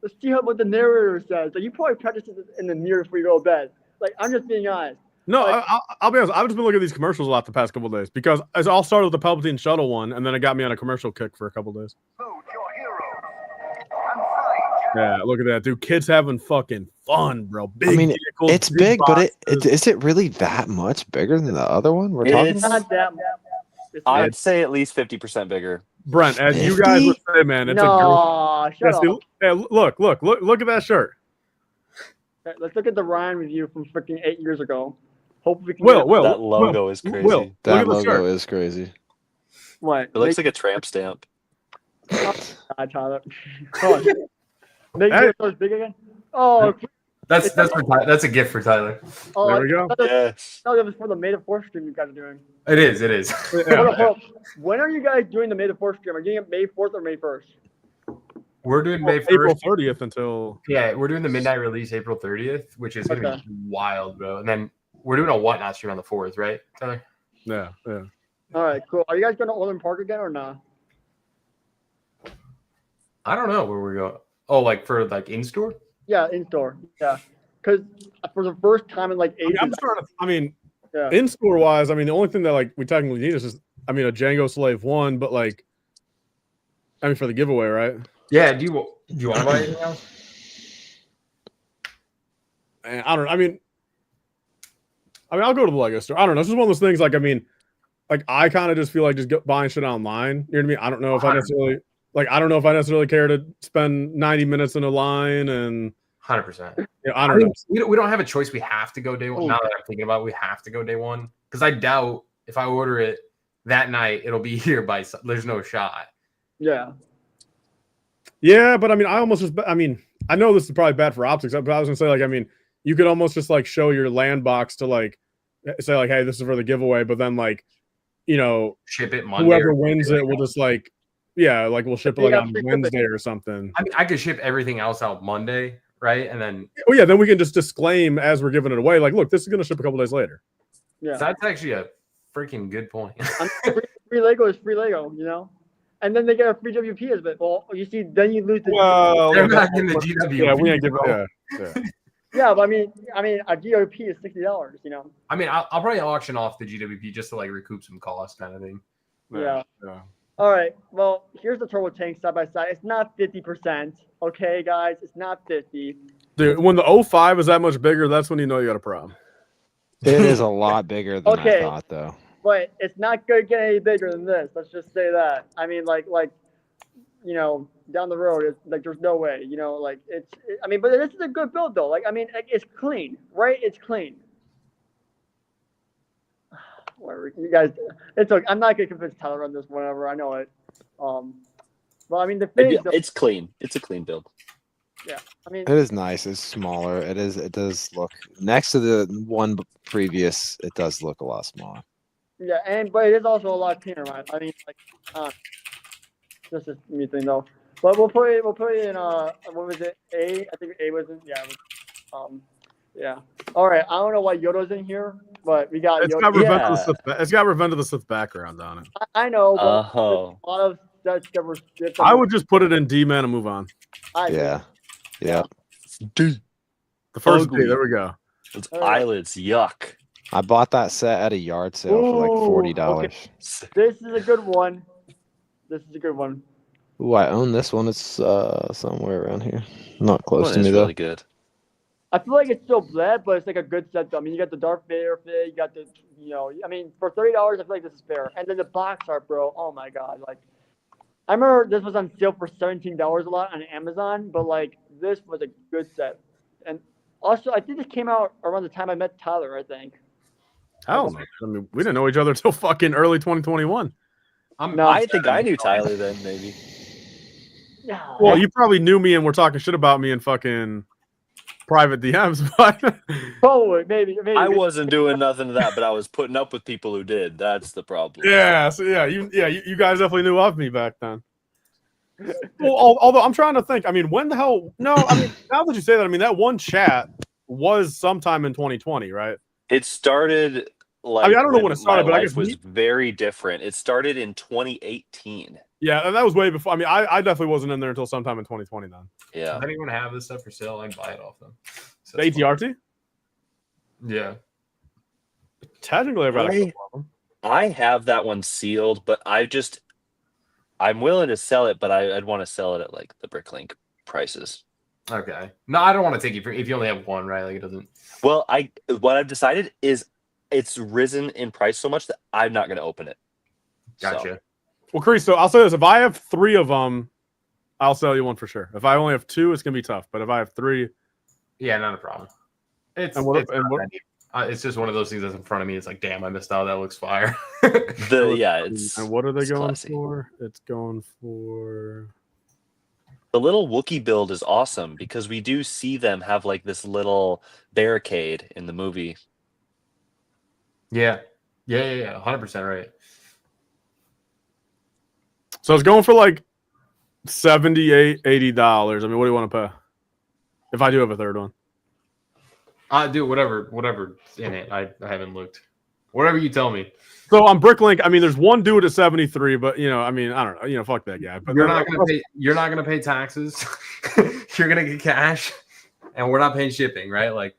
let's see what the narrator says. Like, you probably practice it in the mirror before you go to bed. Like, I'm just being honest. No, like, I'll be honest. I've just been looking at these commercials a lot the past couple of days because it all started with the Palpatine shuttle one, and then it got me on a commercial kick for a couple of days. Yeah, look at that, dude. Kids having fucking fun, bro. Big vehicles, it's big, but is it really that much bigger than the other one we're talking about? Not that much. I'd say at least 50% bigger. Brent, as 50? You guys would say, man, it's a girl. Shut up. Hey, look at that shirt. Okay, let's look at the Ryan review from freaking 8 years ago. Hopefully we can Will, That logo is crazy. Will, look That at the logo shirt. is crazy. What? It looks like a tramp stamp. Tyler. Come on. Make Hey. it so big again. Oh, That's a gift for Tyler. oh, There we go. Yes. No, that was for the Made of Force stream you guys are doing. It is. Hold up. When are you guys doing the Made of Force stream? Are you doing it May 4th or May 1st? We're doing May 1st. April 30th until. Yeah, we're doing the midnight release April 30th, which is gonna be wild, bro. And then we're doing a whatnot stream on the 4th, right, Tyler? Yeah. All right, cool. Are you guys going to Orland Park again or not? I don't know where we're going. Oh, like for like in store? Yeah, in store. Yeah, because for the first time in like 8 years. I'm trying to. I mean, Yeah. in store wise, I mean, the only thing that like we technically need is just, I mean, a Django Slave 1, but like, I mean, for the giveaway, right? Yeah. Do you want to buy anything else? And I don't. I mean, I'll go to the Lego store. I don't know. It's just one of those things. Like, I mean, like I kind of just feel like just buying shit online. You know what I mean? I don't know if I necessarily like. I don't know if I necessarily care to spend 90 minutes in a line and. 100%. Yeah, I don't know. We don't have a choice. We have to go day one. Now that I'm thinking about it, we have to go day one. Because I doubt if I order it that night, it'll be here by. There's no shot. Yeah. Yeah, but I mean, I almost just. I mean, I know this is probably bad for optics, but I was gonna say, like, I mean, you could almost just like show your land box to like say like, hey, this is for the giveaway, but then like, you know, ship it Monday. Whoever wins it will just like, yeah, like we'll ship it like on Wednesday or something. I mean, I could ship everything else out Monday, right? And then oh yeah, then we can just disclaim as we're giving it away, like, look, this is gonna ship a couple days later. Yeah, that's actually a freaking good point. free Lego is free Lego, you know. And then they get a free WP as well. Well, you see, then you lose the. Well, they're not getting the GWP. Yeah, we ain't giving. Yeah. Yeah, but I mean, a GWP is $60. You know. I mean, I'll probably auction off the GWP just to like recoup some cost, kind of thing. Yeah. All right. Well, here's the turbo tank side by side. It's not 50%. Okay, guys, it's not 50. Dude, when the 05 is that much bigger, that's when you know you got a problem. It is a lot bigger than I thought, though. But it's not going to get any bigger than this. Let's just say that. I mean, like, you know, down the road, it's like there's no way. You know, like I mean, but this is a good build though. Like, I mean, like, it's clean, right? It's clean. Whatever, you guys. It's okay. I'm not gonna convince Tyler on this. Whatever, I know it. Well, I mean, the thing it's clean. It's a clean build. Yeah, I mean, it is nice. It's smaller. It is. It does look next to the one previous. It does look a lot smaller. Yeah, but it is also a lot cleaner, right? I mean, like, this is me thing though. But we'll put it in what was it? A? I think A was in. Yeah. Yeah. All right. I don't know why Yoda's in here, but we got. It's Yoda. got Revenge of the Sith. It's got Revenge of the Sith background on it. I know, but a lot of stuff that were. I would just put it in D-Man and move on. Yeah. The first D. There we go. Those eyelids, yuck. I bought that set at a yard sale for like $40. Okay. This is a good one. Ooh, I own this one. It's somewhere around here. Not close to me, though. Really good. I feel like it's still bled, but it's like a good set though. I mean, you got the Darth Vader fit, you got the, you know, I mean, for $30, I feel like this is fair. And then the box art, bro. Oh my god, like, I remember this was on sale for $17 a lot on Amazon, but like, this was a good set. And also, I think this came out around the time I met Tyler. I think. Hell, I mean, we didn't know each other till fucking early 2021. I think I knew Tyler then, maybe. Yeah. Well, you probably knew me and were talking shit about me in fucking private DMs, but probably, maybe. I wasn't doing nothing to that, but I was putting up with people who did. That's the problem. Yeah, so you guys definitely knew of me back then. Well, although I'm trying to think, I mean, when the hell? No, I mean, now that you say that, I mean, that one chat was sometime in 2020, right? It started like. I mean, I don't know when it started, but I guess it was very different. It started in 2018. Yeah, and that was way before. I mean, I definitely wasn't in there until sometime in 2020 then. Yeah. Does anyone have this stuff for sale? I can buy it off them. So the ATRT? Yeah. Technically, I've got a couple of them. I have that one sealed, but I'm willing to sell it, but I'd want to sell it at like the Bricklink prices. Okay. No, I don't want to take you if you only have one, right? Like it doesn't. Well, what I've decided is it's risen in price so much that I'm not going to open it. Gotcha. So. Well, Chris, so I'll say this: if I have 3 of them, I'll sell you one for sure. If I only have 2, it's gonna be tough. But if I have 3, yeah, not a problem. It's just one of those things that's in front of me. It's like, damn, I missed out. That looks fire. It's and what are they it's going classy. for? It's going for The little Wookiee build is awesome because we do see them have like this little barricade in the movie. Yeah. 100% right. so it's going for like $78, $80. I mean, what do you want to pay? If I do have a third one. Do whatever in it. I haven't looked. Whatever you tell me. So on Bricklink, I mean, there's one dude at 73, but I mean, I don't know, fuck that guy. But You're not gonna pay taxes. You're gonna get cash, and we're not paying shipping, right? Like,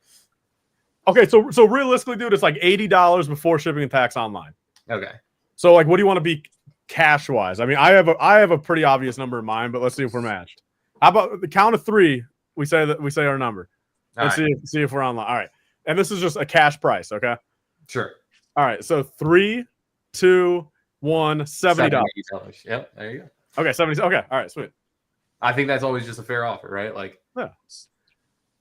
okay, so realistically, dude, it's like $80 before shipping and tax online. okay. So like, what do you want to be cash wise? I mean, I have a pretty obvious number in mind, but let's see if we're matched. How about the count of 3? We say our number. Let's see if we're online. All right, and this is just a cash price, okay? Sure. All right, so 3, 2, 1, $70. Yep, there you go. Okay, 70. Okay, all right, sweet. I think that's always just a fair offer, right? Like, yeah.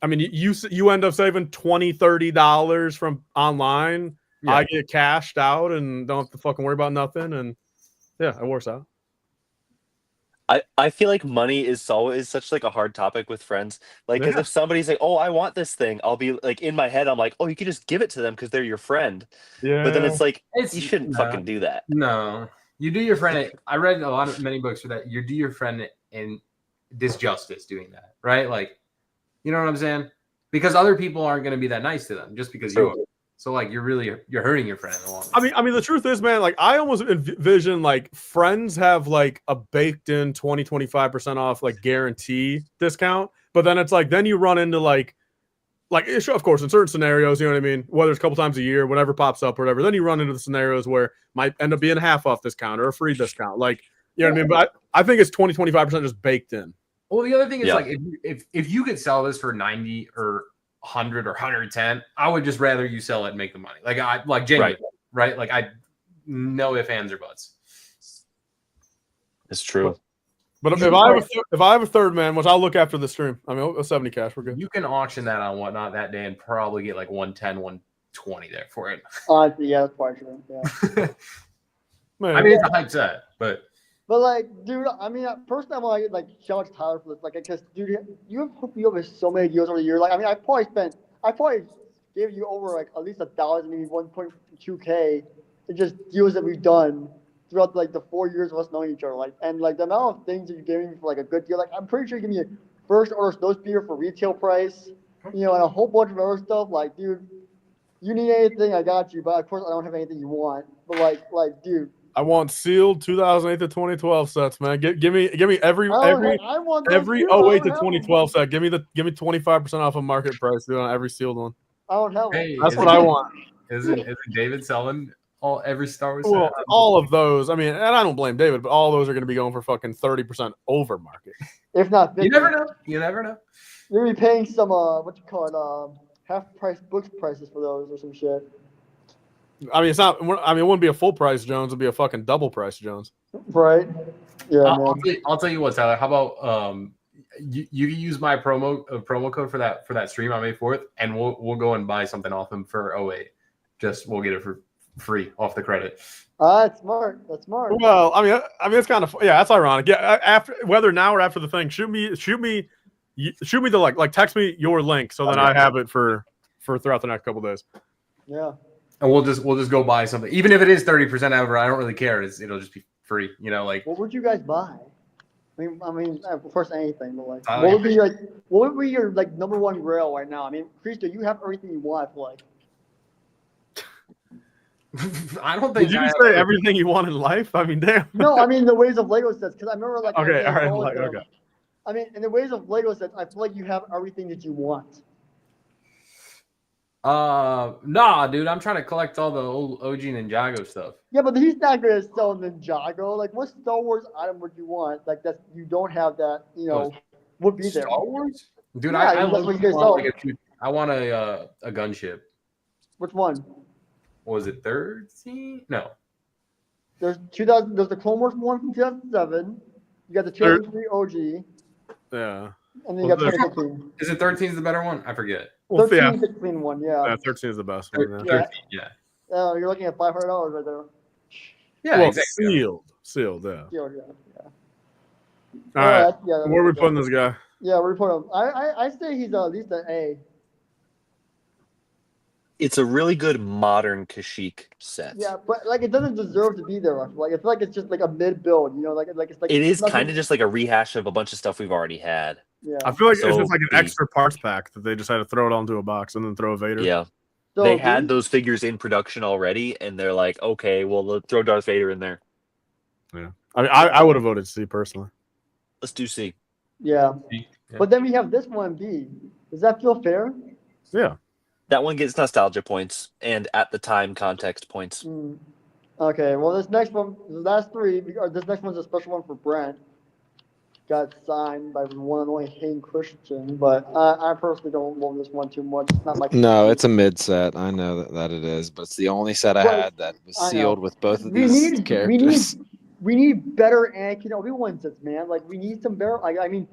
I mean, you end up saving $20, $30 from online. Yeah. I get cashed out and don't have to fucking worry about nothing, and yeah, it works out. I feel like money is such like a hard topic with friends. Like, because if somebody's like, "Oh, I want this thing," I'll be like, in my head, I'm like, "Oh, you can just give it to them because they're your friend." Yeah. But then it's like, you shouldn't fucking do that. No, you do your friend. I read many books for that. You do your friend in disjustice doing that, right? Like, you know what I'm saying? Because other people aren't going to be that nice to them just because you are. So like you're hurting your friend in the long run. I mean the truth is, man, like I almost envision like friends have like a baked in 20-25% off like guarantee discount, but then it's like then you run into like of course in certain scenarios, you know what I mean, whether it's a couple times a year, whatever pops up or whatever, then you run into the scenarios where might end up being a half off discount or a free discount, like you know what I mean. But I think it's 20-25% just baked in. Well, the other thing is like if you could sell this for 90 or 100 or 110, I would just rather you sell it and make the money. Like I like genuinely, right? Like I no ifs, ands, or buts. It's true. But if I have a third man, which I'll look after the stream, I mean, a 70 cash, we're good. You can auction that on whatnot that day and probably get like 110, 120 there for it. Yeah, that's probably true. Yeah. I mean, it's a hype set, but like, dude, I mean, personally, I want to like shout out to Tyler for this, like, because dude, you have hooked me up with so many deals over the year. Like, I mean, I probably gave you over like at least 1,000, maybe 1.2K, in just deals that we've done throughout like the 4 years of us knowing each other. Like, and like the amount of things that you're giving me for like a good deal. Like, I'm pretty sure you give me a first order snow speeder for retail price, and a whole bunch of other stuff. Like, dude, you need anything, I got you. But of course, I don't have anything you want. But like, dude. I want sealed 2008 to 2012 sets, man. Give me every 08 to 2012 set. Give me 25% off of market price, dude, on every sealed one. I don't have one. That's what I want. Isn't David selling every Star Wars? Well, all of those. I mean, and I don't blame David, but all those are going to be going for fucking 30% over market. If not 50. You never know. You're going to be paying some half price books prices for those or some shit. I mean, it's not. I mean, it wouldn't be a full price Jones. It'd be a fucking double price Jones. Right. Yeah. I'll tell you what, Tyler. How about you can use my promo code for that stream on May 4th, and we'll go and buy something off him for 08. Just we'll get it for free off the credit. That's smart. That's smart. Well, I mean, it's kind of that's ironic. Yeah. After whether now or after the thing, shoot me the like text me your link so that I have it for throughout the next couple of days. Yeah. And we'll just go buy something, even if it is 30% over. I don't really care. It'll just be free, like. What would you guys buy? I mean, of course, anything. But like, what would be your like number one grail right now? I mean, Christo, you have everything you want. Like, I don't think. Did you say everything you want in life? I mean, damn. No, I mean the ways of Lego sets, because I remember like. Okay, all right, okay. I mean, in the ways of Lego sets, I feel like you have everything that you want. Nah, dude, I'm trying to collect all the old OG Ninjago stuff. Yeah, but he's not gonna sell Ninjago. Like, what Star Wars item would you want? Like, that you don't have that, would be there. Star Wars? Dude, yeah, I want a gunship. Which one? Was it 13? No. There's the Clone Wars one from 2007. You got the 2003 OG. Yeah. And then you got Well, 2015. Is it 13 is the better one? I forget. Well, 13 yeah, is the clean one, yeah. 13 is the best one. Yeah. 13, yeah. You're looking at $500 right there. Yeah, Well, exactly. sealed. Yeah. Yeah. All right. Yeah, Where are we putting this guy? Yeah, we put him. I say he's at least an A. It's a really good modern Kashyyyk set. Yeah, but like it doesn't deserve to be there. Like I feel like it's just like a mid build, like it's like It is nothing- kind of just like a rehash of a bunch of stuff we've already had. Yeah. I feel like So it's just like an B. extra parts pack that they just had to throw it onto a box and then throw a Vader. Yeah. So They had B? those figures in production already, and they're like, okay, well, let's throw Darth Vader in there. Yeah. I mean, I would have voted C personally. Let's do C. Yeah. Yeah. But then we have this one B. Does that feel fair? Yeah. That one gets nostalgia points and at the time context points. Okay. Well, this next one, the last three, this next one's a special one for Brent. Got signed by the one and only Hayden Christensen, but I personally don't love this one too much. It's not my No, it's a mid set. I know that it is, but it's the only set I Well, had that was I know. sealed with both of these characters. We need better Anakin Obi-Wan sets, man. Like we need some better. I mean,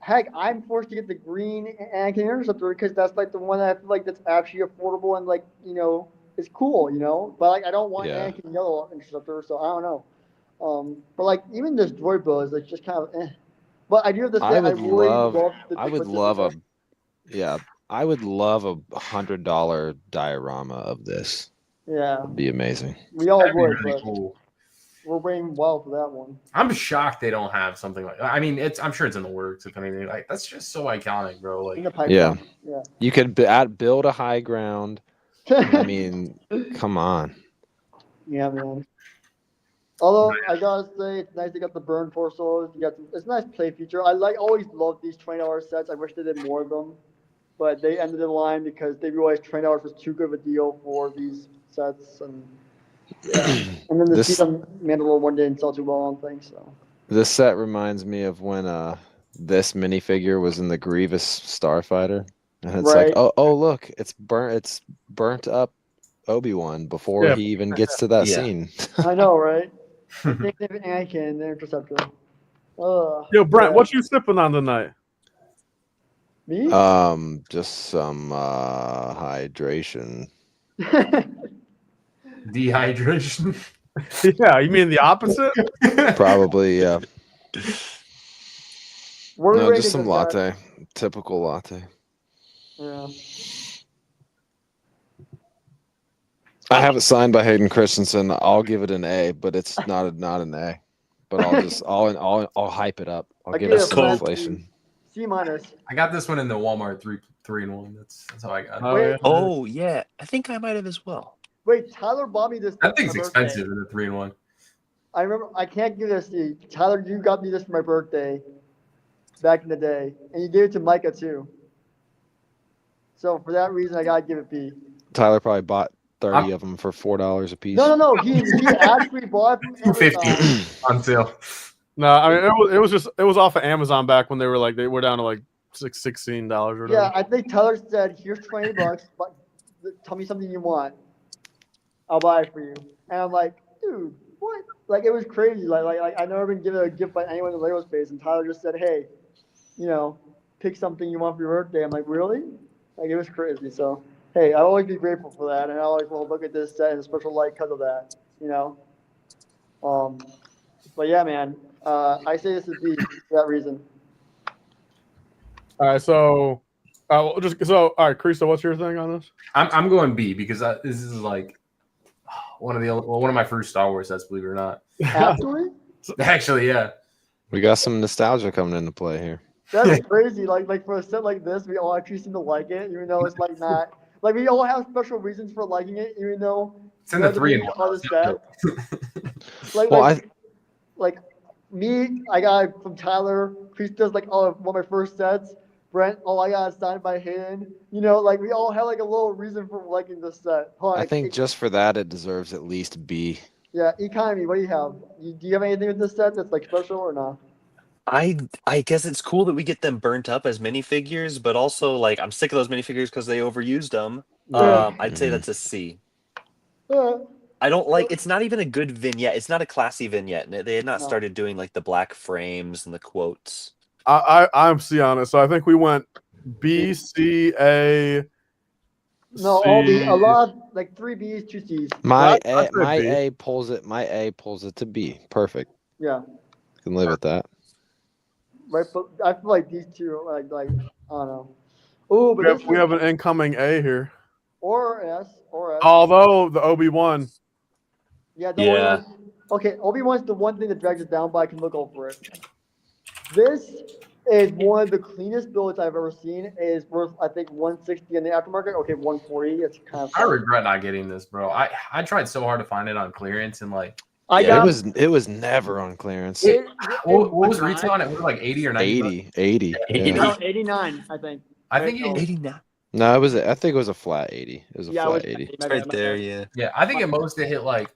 heck, I'm forced to get the green Anakin Interceptor because that's like the one that I feel like that's actually affordable and like it's cool, But like I don't want Yeah. Anakin Yellow Interceptor, so I don't know. But like even this droid build is like just kind of. But I do have to say I would love the I would Twisted love Effect. I would love a $100 diorama of this. Yeah, It'd be amazing. we all That'd be would, really but cool. we're waiting well for that one. I'm shocked they don't have something like. I mean, I'm sure it's in the works. If anything, like that's just so iconic, bro. In Like, the pipeline. Yeah. You could build a high ground. I mean, come on. Yeah, man. Although I gotta say, it's nice they got the burn force souls. It's a nice play feature. I always love these $20 sets. I wish they did more of them, but they ended the line because they realized $20 was too good of a deal for these sets, and and then the season Mandalore one didn't sell too well on things. So this set reminds me of when this minifigure was in the Grievous Starfighter, and it's Right. like, oh look, it's burnt up Obi-Wan before he even gets to that scene. I know, right? Same thing with Anakin and the Interceptor. Yo, Brent, what you sipping on tonight? Me? Just some hydration. dehydration. Yeah, you mean the opposite? Probably, yeah. What are we No, rating just some this at? latte. Typical latte. Yeah. I have it signed by Hayden Christensen. I'll give it an A, but it's not an A. But I'll hype it up. I'll give it some inflation. C minus. I got this one in the Walmart 3-in-1. That's how I got it. Oh, Wait. yeah. Oh, yeah. I think I might have as well. Wait, Tyler bought me this. That thing's for my birthday. expensive in the 3-in-1. I remember. I can't give this to you. Tyler, you got me this for my birthday back in the day, and you gave it to Micah too. So for that reason, I gotta give it B. Tyler probably bought 30 of them for $4 a piece. No. He actually bought it from Amazon. $2.50 on sale. No, I mean it was off of Amazon back when they were down to like $16 or whatever. Yeah, I think Tyler said, "Here's $20, but tell me something you want. I'll buy it for you." And I'm like, dude, what? Like it was crazy. Like I've never been given a gift by anyone in the Lego space, and Tyler just said, "Hey, pick something you want for your birthday." I'm like, really? Like it was crazy. So hey, I'll always be grateful for that, and I always will look at this set in a special light because of that. But yeah, man, I say this is B for that reason. All right, so all right, Krista, what's your thing on this? I'm going B because this is like one of my first Star Wars sets, believe it or not. Actually, Actually, yeah. We got some nostalgia coming into play here. that's crazy. Like for a set like this, we all actually seem to like it, even though it's like not. Like we all have special reasons for liking it, even though It's in the 3-in-1. other set. Like me, I got it from Tyler. Krista's like, one of my first sets. Brent, I got it signed by Hayden. Like we all have like a little reason for liking this set. I think just for that, it deserves at least B. Yeah, Economy, what do you have? Do you have anything with this set that's like special or not? I guess it's cool that we get them burnt up as minifigures, but also like I'm sick of those minifigures because they overused them. Yeah. I'd say that's a C. Yeah. I don't like. It's not even a good vignette. It's not a classy vignette. They had not No. started doing like the black frames and the quotes. I'm C on it, so I think we went B, C, A. No, all B. A lot, like 3 Bs, 2 Cs. I said B. A pulls it to B. Perfect. Yeah. Can live with that. Right, but I feel like these two, like I don't know. Oh, but We have an incoming A here. or S. Although the Obi-Wan. Yeah. Yeah. Okay, Obi-Wan's the one thing that drags us down, but I can look over it. This is one of the cleanest builds I've ever seen. It is worth, I think, 160 in the aftermarket. Okay, 140. It's kind of. I regret not getting this, bro. I tried so hard to find it on clearance and like. It was never on clearance. What was retail on it? Was it like 80 or 90? 80. Yeah. No, 89, I think. I think 89. No, it was. I think it was a flat 80. It was a flat 80. It's right there, yeah. Yeah, I think at most it hit like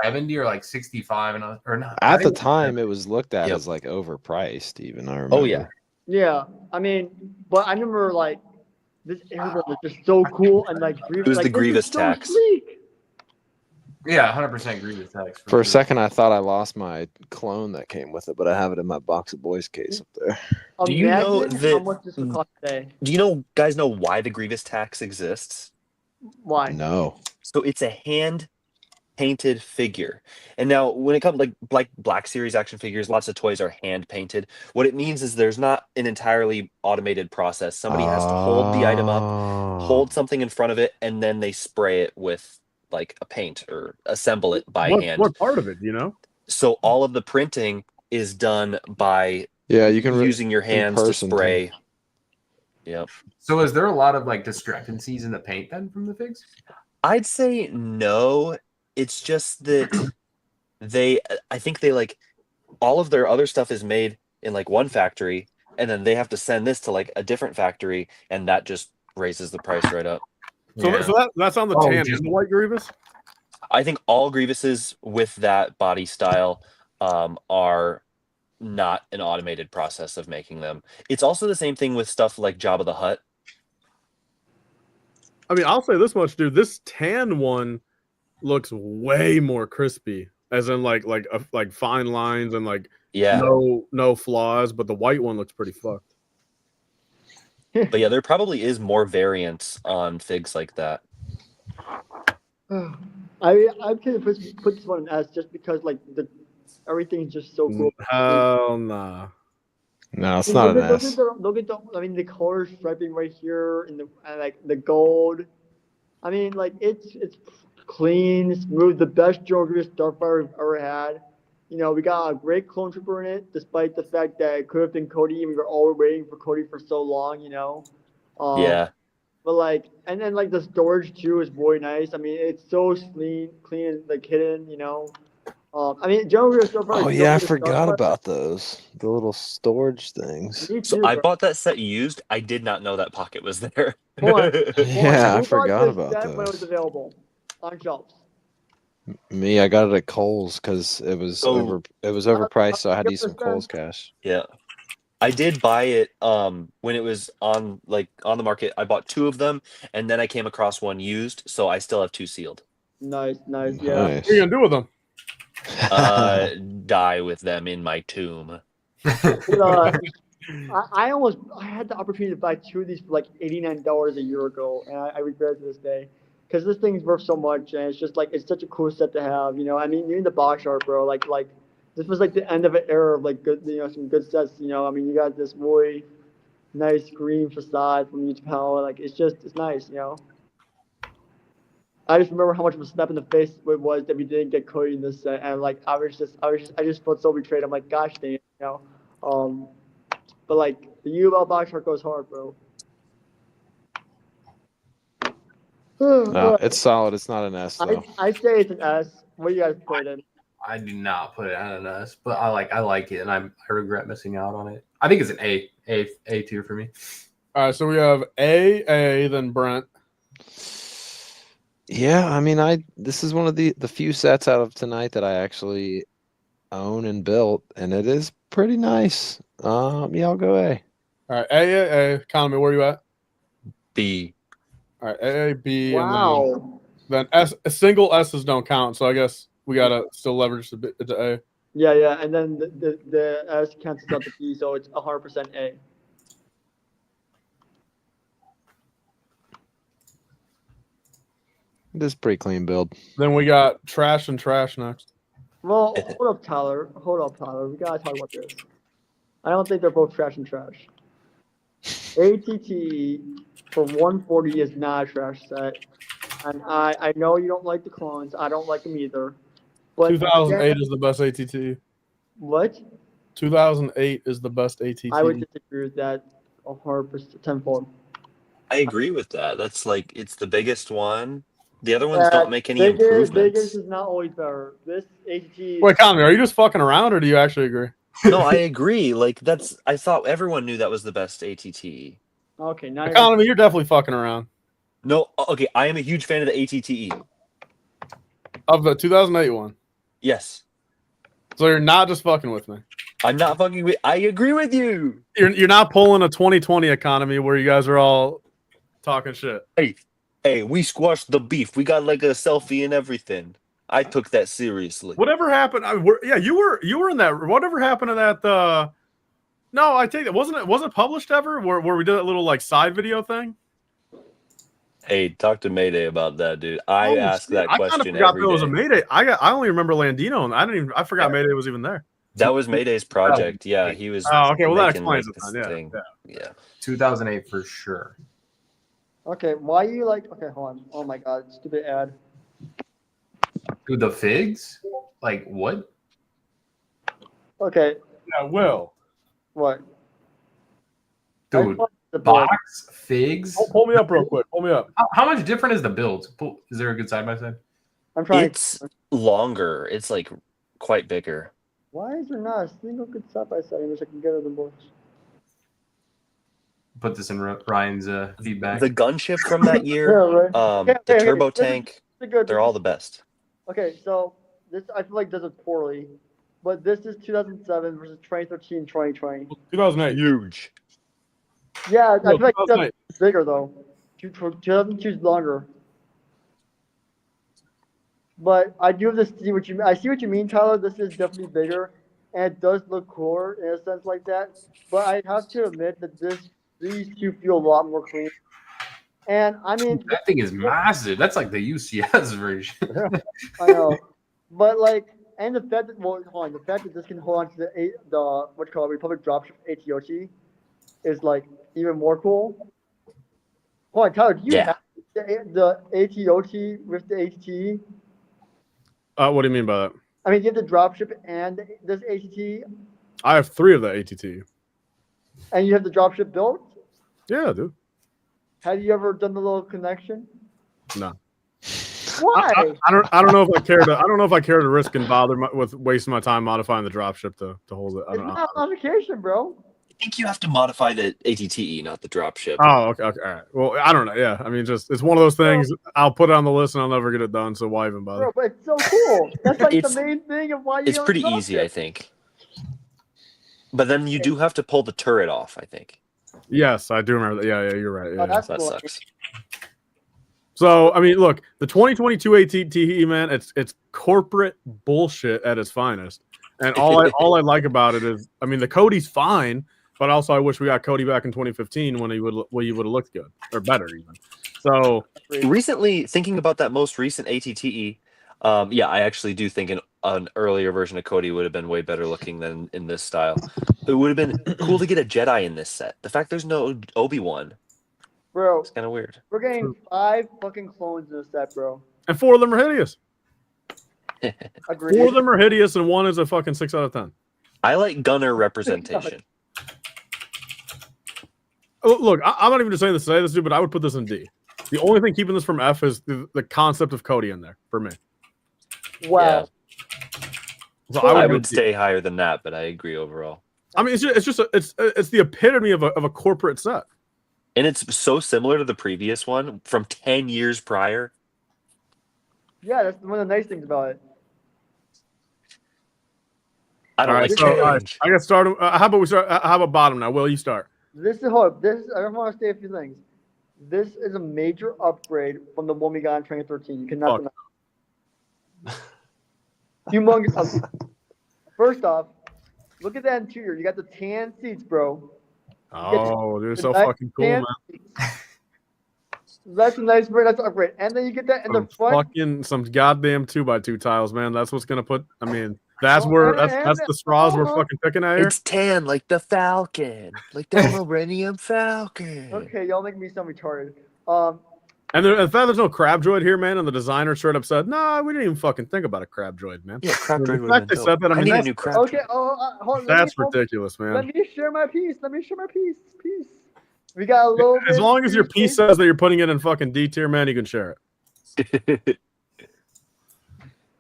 70 or like 65, or not. At the time, it was looked at as like overpriced. Even I remember. Oh yeah. Yeah, I mean, but I remember like this airborne was just so cool and like Grievous. It was like, the this is Grievous so tax. sleek. Yeah, 100% Grievous tax. For a second, I thought I lost my clone that came with it, but I have it in my box of boys case up there. Do you know Imagine that- how much this would cost today? Do you guys know why the Grievous tax exists? Why? No. So it's a hand painted figure. And now when it comes like Black Series action figures, lots of toys are hand painted. What it means is there's not an entirely automated process. Somebody has to hold the item up, hold something in front of it, and then they spray it with like a paint or assemble it by hand. What part of it, you know? So all of the printing is done by you can using your hands to spray. Yep. So is there a lot of like discrepancies in the paint then from the figs? I'd say no. It's just that I think they like all of their other stuff is made in like one factory, and then they have to send this to like a different factory, and that just raises the price right up. So that's on the tan. Is the white Grievous? I think all Grievouses with that body style are not an automated process of making them. It's also the same thing with stuff like Jabba the Hutt. I mean, I'll say this much, dude. This tan one looks way more crispy, as in like fine lines and like no flaws. But the white one looks pretty fucked. But yeah, there probably is more variance on figs like that. I'm gonna put this one in S just because like everything's just so cool. Hell nah. No, it's not an S. Look at the color striping right here and like the gold. I mean, like it's clean, smooth, the best General Grievous Starfire we've ever had. You know, we got a great clone trooper in it, despite the fact that it could have been Cody, and we were all waiting for Cody for so long. You know. Yeah. But like, and then like the storage too is really nice. I mean, it's so clean and like hidden. You know. I mean, General Grievous Starfire. Oh yeah, I forgot about those. The little storage things. So I bought that set used. I did not know that pocket was there. Yeah, I forgot about that when it was those. available on shelves. Me, I got it at Kohl's because it was overpriced, so I had to use some Kohl's cash. Yeah. I did buy it when it was on the market. I bought 2 of them, and then I came across one used, so I still have 2 sealed. Nice, yeah. What are you gonna do with them? Die with them in my tomb. I had the opportunity to buy 2 of these for like $89 a year ago, and I regret it to this day because this thing's worth so much, and it's just like it's such a cool set to have. You know, I mean, even the box art, bro. Like this was like the end of an era of like good, you know, some good sets. You know, I mean, you got this really nice green facade from each panel. Like it's nice. You know. I just remember how much of a slap in the face it was that we didn't get Cody in this set, and like I just felt so betrayed. I'm like, gosh dang it, you know. But like the UL box art goes hard, bro. No, it's solid. It's not an S though. I say it's an S. What do you guys put it in? I do not put it on an S, but I like it, and I regret missing out on it. I think it's an A tier for me. All right, so we have A, then Brent. Yeah, I mean, this is one of the few sets out of tonight that I actually own and built, and it is pretty nice. Yeah, I'll go A. All right, A. Economy, where are you at? B. All right, A, B. Wow. And then S. Single S's don't count, so I guess we gotta still leverage the to A. Yeah, and then the S cancels out the P, so it's 100% A. This is pretty clean build. Then we got trash and trash next. Well, hold up, Tyler. Hold up, Tyler. We gotta talk about this. I don't think they're both trash and trash. ATT for 140 is not a trash set, and I know you don't like the clones. I don't like them either. But 2008 is the best ATT. What? 2008 is the best ATT. I would disagree with that 100% tenfold. I agree with that. That's like it's the biggest one. The other ones don't make any biggest improvements. is not always better. This ATT. Wait, Conley, are you just fucking around, or do you actually agree? No, I agree. Like that's. I thought everyone knew that was the best ATT. Okay, now Economy, you're definitely fucking around. No, okay. I am a huge fan of the ATTE. Of the 2008 one. Yes. So you're not just fucking with me. I'm not fucking with. I agree with you. You're not pulling a 2020 economy where you guys are all talking shit. Hey, we squashed the beef. We got like a selfie and everything. I took that seriously. Whatever happened? You were in that. Whatever happened to that? No, I take that. Wasn't it published ever? Where we did that little like side video thing? Hey, talk to Mayday about that, dude. I ask that question every day. I kind of forgot there was a Mayday. I only remember Landino, and I forgot Mayday was even there. That was Mayday's project. Yeah, he was. Oh, okay. Well, that making, explains like, it. this thing. Yeah. 2008 for sure. Okay, why you like? Okay, hold on. Oh my god, stupid ad. Dude, the figs? Like what? Okay. Yeah, Will. What? Dude, The box figs. Pull me up real quick. Pull me up. How much different is the build? Is there a good side by side? I'm trying. It's longer. It's like quite bigger. Why is there not a single good side by side in which I can get them both? Put this in Ryan's feedback. The gunship from that year, right. the turbo tank, they're all the best. Okay, so this I feel like does it poorly, but this is 2007 versus 2013, 2020. 2008. Huge. Yeah, I feel like 2008. it's bigger though. 2002 is longer. But I do have to see what you mean. I see what you mean, Tyler. This is definitely bigger, and it does look cooler in a sense like that. But I have to admit that these two feel a lot more clean. And I mean, that thing is massive. That's like the UCS version. I know, but like, and the fact that the fact that this can hold on to the what's called Republic dropship ATOT is like even more cool. Hold on, Tyler, do you have the ATOT with the ATT? What do you mean by that? I mean, you have the dropship and this ATT, I have 3 of the ATT. and you have the dropship built. Yeah, dude. Have you ever done the little connection? No. Why? I don't know if I care to. I don't know if I care to risk and bother with wasting my time modifying the dropship to hold it. I It's don't know. not modification, bro. I think you have to modify the ATTE, not the dropship. Oh, okay, all right. Well, I don't know. Yeah, I mean, just it's one of those things. I'll put it on the list and I'll never get it done. So why even bother? Bro, but it's so cool. That's like It's- the main thing of why you. It's don't pretty drop easy, it. I think. But then you do have to pull the turret off, I think. Yes, I do remember that. Yeah, you're right. Oh, Yeah. that's That cool. sucks. So I mean, look, the 2022 ATT, man, it's corporate bullshit at its finest. And all I like about it is, I mean, the Cody's fine, but also I wish we got Cody back in 2015 when he would have looked good or better even. So Recently, thinking about that most recent ATTE, yeah, I actually do think an earlier version of Cody would have been way better looking than in this style. It would have been cool to get a Jedi in this set. The fact there's no Obi-Wan, Bro, it's kind of weird. we're getting 5 fucking clones in this set, bro. and 4 of them are hideous. Agreed. 4 of them are hideous, and 1 is a fucking 6 out of 10. I like gunner representation. Look, I'm not even just saying this to say this, dude, but I would put this in D. The only thing keeping this from F is the concept of Cody in there for me. Wow. So I go would D. stay higher than that, but I agree overall. I mean, it's the epitome of a corporate set. And it's so similar to the previous one from 10 years prior. Yeah, that's one of the nice things about it. I don't All right, like so all right, change. I got started. How about we start? How about bottom now? Will you start? This is hold up. I don't want to say a few things. This is a major upgrade from the one we got in 2013. You cannot deny. Humongous upgrade. First off, look at that interior. You got the tan seats, bro. Oh, dude, The so nice fucking cool, tan man. seats. That's a nice, that's upgrade. And then you get that in the front. Some goddamn 2x2 tiles, man. That's what's gonna put. I mean, that's where that's the straws we're fucking picking at here. It's tan like the Falcon, like the Millennium Falcon. Okay, y'all make me sound retarded. And in fact, there's no crab droid here, man. And the designer straight up said, "Nah, we didn't even fucking think about a crab droid, man." Yeah, crab droid. The fact they said that, I mean, need a that's, new crab. Okay, droid. hold on. that's ridiculous, man. Let me share my piece. Peace. We got a little bit. As long as your piece says that you're putting it in fucking D tier, man, you can share it.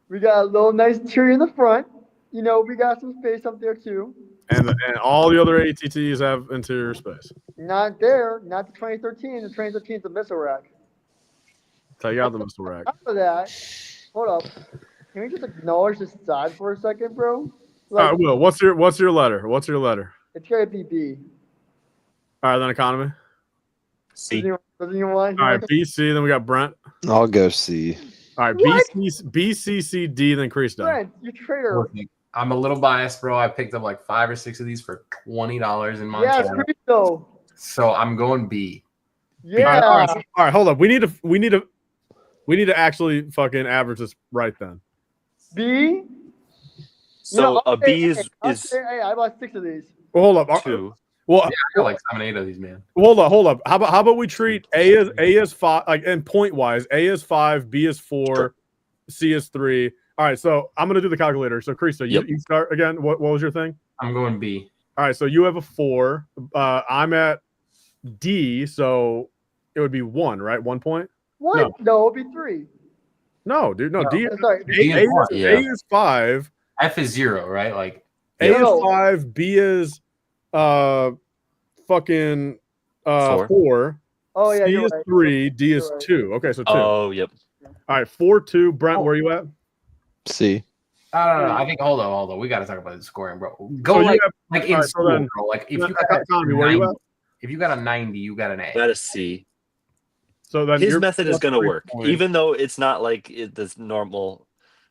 We got a little nice interior in the front. You know, we got some space up there too. And all the other ATTs have interior space. Not there. Not the 2013. The 2013 is a missile rack. Take out the missile rack. After that, hold up. Can we just acknowledge this side for a second, bro? All right, Will, what's your letter? What's your letter? It's gotta be B. All right, then economy. C. Doesn't you want? All right, BC. Then we got Brent. I'll go C. All right, What? BCCD. Then Crease down. Brent, you traitor. I'm a little biased, bro. I picked up like 5 or 6 of these for $20 in Yeah, Montana. Cristo. So I'm going B. Yeah. All right, hold up. We need to actually fucking average this right then. B. So a B is Hey, I bought 6 of these. Well, hold up. 2. Well, Yeah, I got like 7, 8 of these, man. hold up. How about we treat A as 5, like, and point wise, A is 5, B is 4, C is 3. All right, so I'm gonna do the calculator. So, Krista, you start again. What was your thing? I'm going B. All right, so you have a 4. I'm at D, so it would be 1, right? 1 point. What? No, it'd be 3. No, dude. No, D. Sorry. A is 5. F is 0, right? Like A is 5. B is fucking 4. Oh yeah, C you're is right. 3. D is You're right. 2. Okay, so 2. Oh, yep. All right, 4-2. Brent, where are you at? C. no. I think hold on. We got to talk about the scoring, bro. Go So you like, have- like in all right, so school, then- bro. Like if then you got economy, where are you 90, at? if you got a 90, you got an A. That is C. So then His you're method is plus going to 3 work, points. even though it's not like this normal.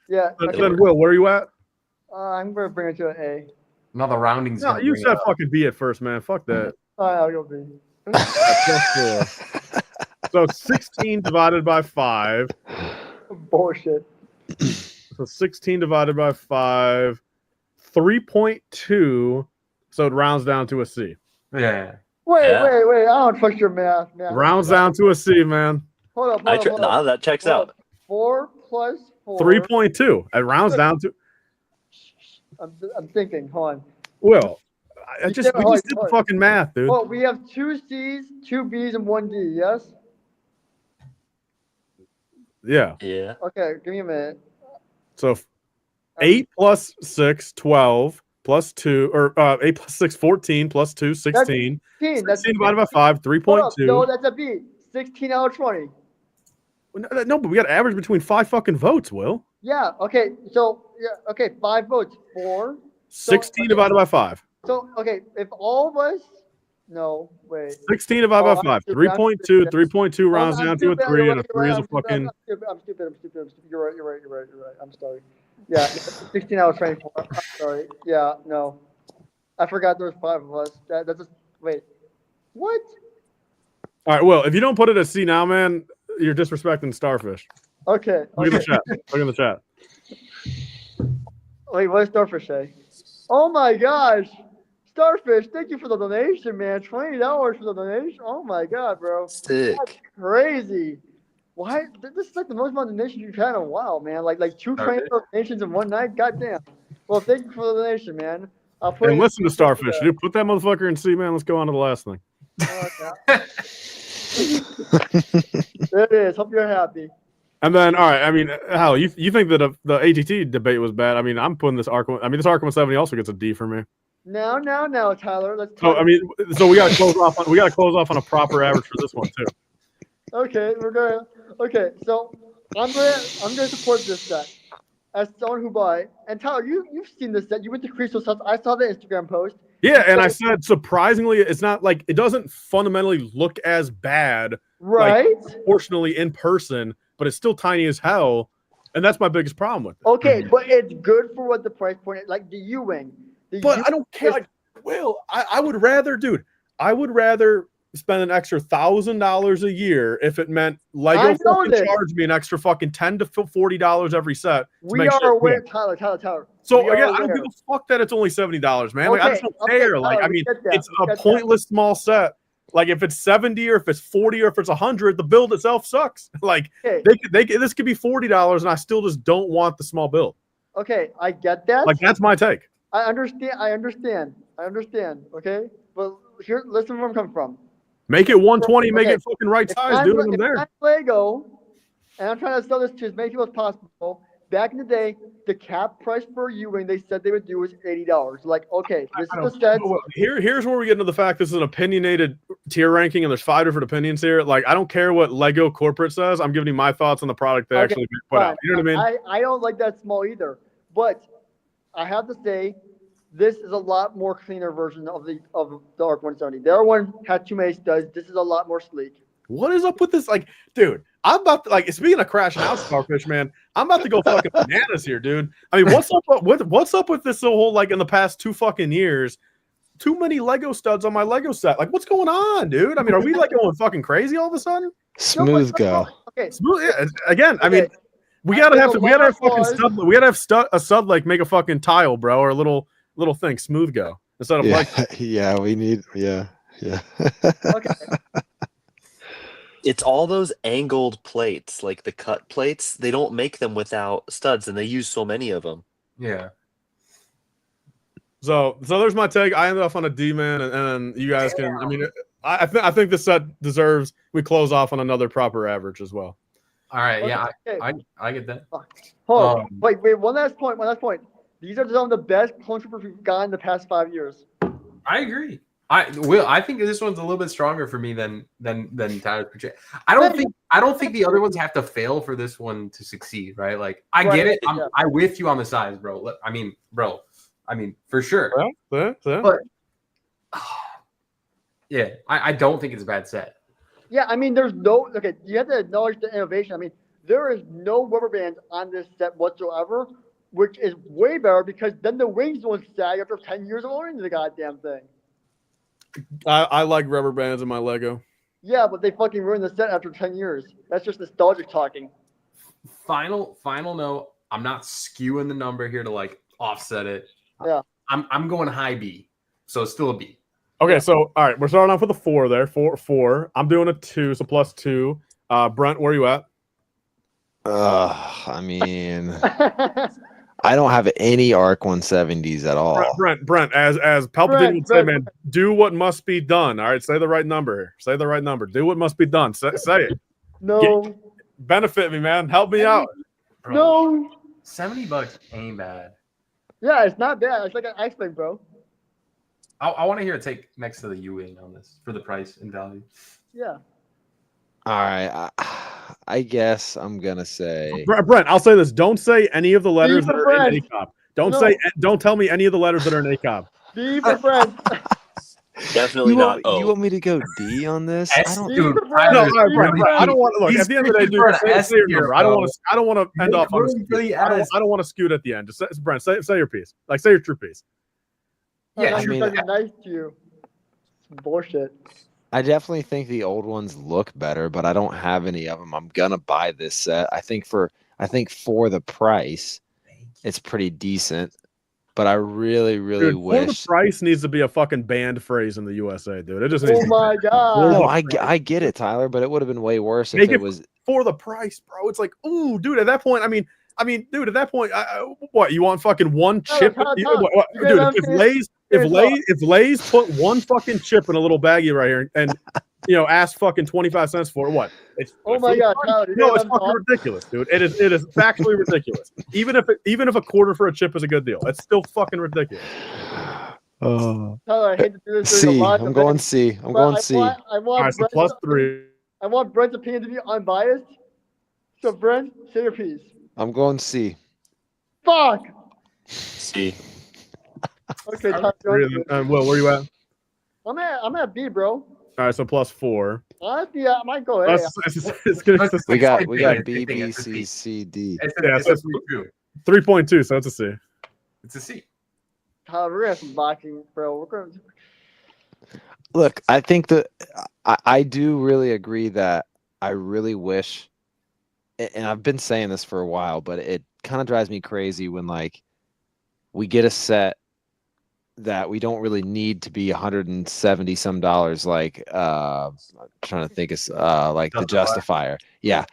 Yeah. Then Will, where are you at? I'm gonna bring it to an A. No, the rounding's No, gonna you bring it said up. fucking B at first, man. Fuck that. All right, I'll go B. So 16 divided by 5. Bullshit. So 16 divided by 5. 3.2. So it rounds down to a C. Yeah. Wait. Yeah. I don't trust your math. Rounds down to a C, man. Hold up. Nah, that checks Hold out. up. 4 plus 4. 3.2. It rounds down to. I'm thinking. Hold on. Will, we Yeah, just did hold the on. fucking math, dude. Well, we have 2 C's, 2 B's, and 1 D. Yes. Yeah. Yeah. Okay. Give me a minute. So 8 plus 6, 12, plus 2, or 8 plus 6, 14, plus 2, 16. 16. That's 16 divided by 5, Hold up. 3.2. No, that's a B. 16 out of 20. No, but we got to average between 5 fucking votes, Will. Yeah. Okay. So yeah. Okay. 5 votes. 4. 16 divided by 5. So okay, if all of us. No. Wait. 16 divided Oh, by I'm 5. stupid, I'm 3.2. stupid. 3.2 rounds I'm down to a stupid, 3, you're and a right, 3 is a I'm stupid, fucking. I'm stupid. You're right. I'm sorry. Yeah, 16 out of 24. I'm sorry. Yeah, no. I forgot there was 5 of us. That's just wait. What? All right, Will, if you don't put it at C now, man, you're disrespecting Starfish. Okay. Look at the chat. Look at the chat. Wait, what does Starfish say? Oh my gosh. Starfish, thank you for the donation, man. $20 for the donation. Oh my god, bro. Sick. That's crazy. Why? This is like the most amount of donations you've had in a while, man. Like 2 Okay. donations in one night. Goddamn. Well, thank you for the donation, man. I'll put And it. listen to Starfish. Dude, put that motherfucker in C, man. Let's go on to the last thing. There it is. Hope you're happy. And then, all right, I mean, hell, you think that the ATT debate was bad? I mean, I'm putting this Arkham. I mean, this Arkham 70 also gets a D for me. Now, Tyler. Let's So talk. I mean, so we got to close off. We got to close off on a proper average for this one too. Okay, we're gonna. Okay, so I'm gonna support this set as someone who buy. And Tyler, you've seen this set. You went to Crystal's house. I saw the Instagram post. Yeah, and I said surprisingly, it's not like it doesn't fundamentally look as bad, Right. proportionally in person, but it's still tiny as hell. and that's my biggest problem with it. Okay, but it's good for what the price point is. Like the U-wing. But I don't care. Like, I would rather, dude. I would rather spend an extra $1,000 a year if it meant Lego fucking charge me an extra fucking $10 to $40 every set. We are aware, Tyler. So again, I don't give a fuck that it's only $70, man. Like I just don't care. Like I mean, it's a pointless small set. Like if it's 70 or if it's 40 or if it's 100, the build itself sucks. Like this could be $40 and I still just don't want the small build. Okay, I get that. Like that's my take. I understand. Okay, but here, listen where I'm coming from. Make it 120, make it fucking right size, dude. I'm there. Lego, and I'm trying to sell this to as many people as possible. Back in the day, the cap price for U-wing they said they would do was $80. Like, okay, this is the set. Here's where we get into the fact this is an opinionated tier ranking, and there's 5 different opinions here. Like, I don't care what Lego corporate says. I'm giving you my thoughts on the product they actually put out. You know what I mean? I don't like that small either, but I have to say, this is a lot more cleaner version of the ARC 170. The other one had too many studs. This is a lot more sleek. What is up with this? Like, dude, I'm about to, like, speaking of crashing out, Starfish, man, I'm about to go fucking bananas here, dude. I mean, what's up with this whole, like, in the past 2 fucking years, too many Lego studs on my Lego set? Like, what's going on, dude? I mean, are we, like, going fucking crazy all of a sudden? Smooth go. Okay. Smooth, yeah. Again, I mean, we gotta have fucking stud. We gotta have a stud, like, make a fucking tile, bro, or a little thing, smooth go instead of like. Yeah, we need. Yeah. Okay. It's all those angled plates, like the cut plates. They don't make them without studs, and they use so many of them. Yeah. So there's my take. I ended off on a D, man, and you guys can. I mean, I think this set deserves. We close off on another proper average as well. All right. Okay, Yeah, okay. I get that. Hold on. Wait. One last point. These are some of the best clone troopers we've gotten in the past 5 years. I agree. I think this one's a little bit stronger for me than Tyler's project. I don't think the other ones have to fail for this one to succeed, right? Like I get it. I'm with you on the size, bro. I mean, for sure. But yeah, I don't think it's a bad set. Yeah, I mean, you have to acknowledge the innovation. I mean, there is no rubber bands on this set whatsoever, which is way better because then the wings don't sag after 10 years of owning the goddamn thing. I like rubber bands in my Lego. Yeah, but they fucking ruined the set after 10 years. That's just nostalgic talking. Final note. I'm not skewing the number here to like offset it. Yeah. I'm going high B, so it's still a B. Okay, so all right, we're starting off with a 4 there. 4. I'm doing a 2, so +2. Brent, where are you at? I mean, I don't have any ARC 170s at all. Brent, as Palpatine would say, man, do what must be done. All right, say the right number here. Say the right number. Do what must be done. Say it. No. Benefit me, man. Help me out. Bro, no. $70 ain't bad. Yeah, it's not bad. It's like an ice cream, bro. I want to hear a take next to the U-wing on this for the price and value. Yeah. All right. I guess I'm gonna say Brent. I'll say this: don't say any of the letters that are in ACOB. Don't tell me any of the letters that are in ACOB. D for Brent. Definitely not. You want me to go D on this? I don't. Dude, I don't want to look. At the end of the day, dude, say your number. I don't want to end off on a skew. I don't want to skew it at the end. Just Brent, say your piece. Like say your true piece. Yeah, I mean, nice to you. It's bullshit. I definitely think the old ones look better, but I don't have any of them. I'm gonna buy this set. I think for the price, it's pretty decent. But I really wish. For the price needs to be a fucking banned phrase in the USA, dude. It just needs. Oh my god! No, I get it, Tyler, but it would have been way worse if it was for the price, bro. It's like, ooh, dude. At that point, I mean, dude. At that point, what you want? Fucking one chip, dude. If Lay's put one fucking chip in a little baggie right here and ask fucking 25 cents for it, what? Oh my god! No, it's fucking ridiculous, dude. It is factually ridiculous. Even if a quarter for a chip is a good deal, it's still fucking ridiculous. Oh. Tyler, I hate to do this. C. I'm going C. I'm going C. I want All right, so +3. I want Brent's opinion to be unbiased. So Brent, say your piece. I'm going C. Fuck. C. Okay, Tyler. Will, where are you at? I'm at B, bro. All right, so +4. Honestly, I might go A. We got Yeah, B, it's B, a C, C. C, D. It's Yeah, a sweet too. 3.2, so it's a C. It's a C. We're gonna have some boxing, bro. We're gonna. Look, I think that I do really agree that I really wish, and I've been saying this for a while, but it kind of drives me crazy when like we get a set that we don't really need to be $170 some dollars, like I'm trying to think is like the Justifier. Yeah.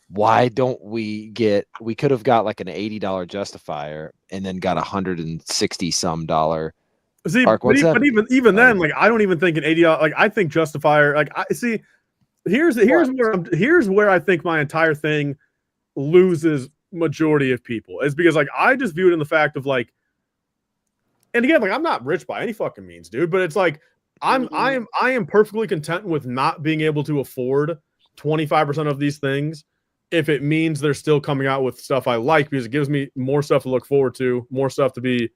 Why don't we could have got like an $80 Justifier and then got $160 some dollar See, Arc but 170. even then, like I don't even think an $80. Like I think Justifier. Like I see. Here's where I think my entire thing loses majority of people is because like I just view it in the fact of like, and again, like I'm not rich by any fucking means, dude. But it's like I am perfectly content with not being able to afford 25% of these things if it means they're still coming out with stuff I like because it gives me more stuff to look forward to, more stuff to be,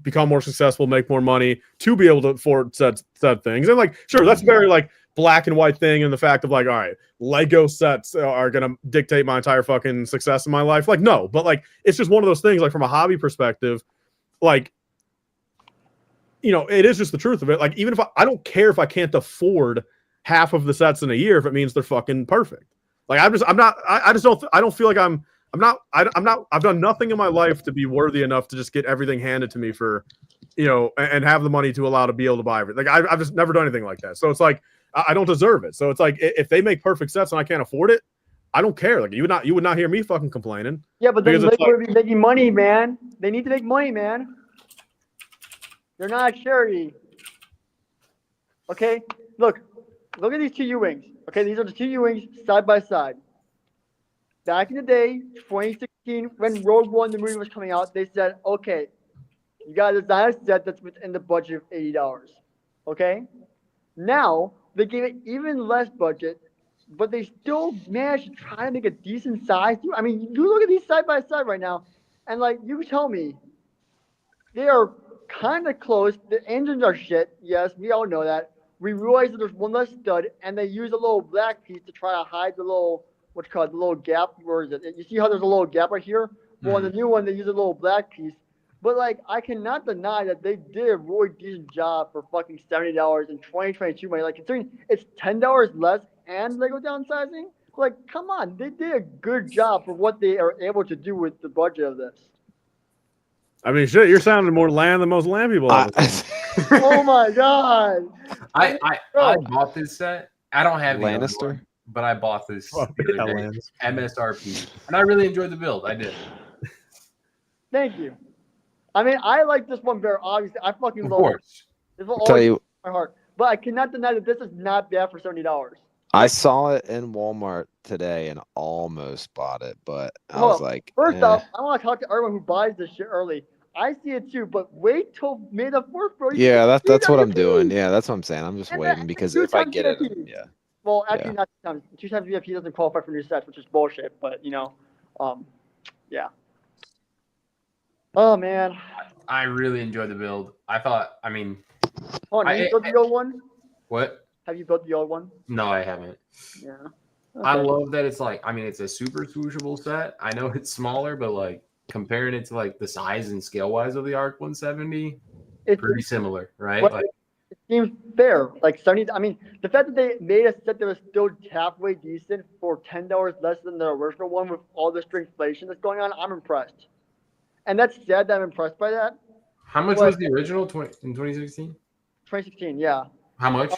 become more successful, make more money, to be able to afford said things. And like, sure, that's very like black and white thing, and the fact of like, all right, Lego sets are gonna dictate my entire fucking success in my life. Like, no, but like it's just one of those things, like from a hobby perspective, like it is just the truth of it. Like, even if I don't care if I can't afford half of the sets in a year if it means they're fucking perfect. Like I don't feel like I've done nothing in my life to be worthy enough to just get everything handed to me for, and have the money to allow to be able to buy everything. Like I've just never done anything like that. So it's like, I don't deserve it. So it's like, if they make perfect sets and I can't afford it, I don't care. Like you would not hear me fucking complaining. Yeah, but then Lego would be making money, man. They need to make money, man. They're not a charity. Okay, look at these two U-Wings. Okay, these are the two U-Wings side by side. Back in the day, 2016, when Rogue One, the movie, was coming out, they said, okay, you got to design a set that's within the budget of $80. Okay? Now, they gave it even less budget, but they still managed to try to make a decent size. I mean, you look at these side by side right now, and like, you tell me, they are kind of close. The engines are shit. Yes, we all know that. We realize that there's one less stud, and they use a little black piece to try to hide the little, the little gap. Where is it? You see how there's a little gap right here? Well, in the new one, they use a little black piece. But, like, I cannot deny that they did a really decent job for fucking $70 in 2022 money. Like, considering it's $10 less and Lego downsizing, like, come on. They did a good job for what they are able to do with the budget of this. I mean, shit, you're sounding more land than most land people. Oh my god! I bought this set. I don't have Lannister, one, but I bought this the other day, MSRP, and I really enjoyed the build. I did. Thank you. I mean, I like this one better. Obviously, I fucking love it. This will tell you, my heart. But I cannot deny that this is not bad for $70. I saw it in Walmart today and almost bought it, but I was like, first off, I want to talk to everyone who buys this shit early. I see it too, but wait till May the 4th, bro. Yeah, that's what I'm doing. Yeah, that's what I'm saying. I'm just waiting because if I get it, yeah. Well, actually, not 2 times. 2 times VIP doesn't qualify for new sets, which is bullshit. But yeah. Oh man. I really enjoyed the build. I mean, have you built the old one? What? Have you built the old one? No, I haven't. Yeah. Okay. I love that it's like, I mean, it's a super swooshable set. I know it's smaller, but like comparing it to like the size and scale wise of the Arc 170, it's pretty similar, right? Well, like it seems fair. Like 70. I mean, the fact that they made a set that was still halfway decent for $10 less than the original one with all the stringflation that's going on, I'm impressed. And that's sad that I'm impressed by that. How much was the original in 2016? 2016, yeah. How much?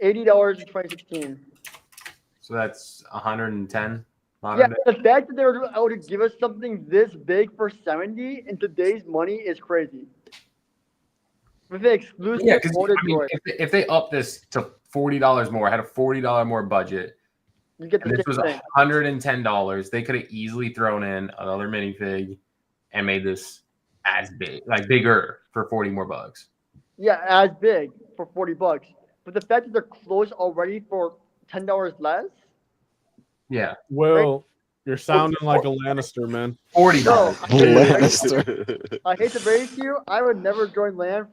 $80 in 2016. So that's 110. Yeah, the fact that they were able to give us something this big for 70 in today's money is crazy. With the exclusive, yeah, because I mean, if they up this to $40 more, had a $40 more budget, you get this was $110. They could have easily thrown in another minifig and made this as big, like bigger for 40 more bucks. Yeah, as big for 40 bucks. But the fact that they're close already for $10 less. Yeah. Well, you're sounding like a Lannister, man. $40. Lannister. I hate to raise you. I would never join LAN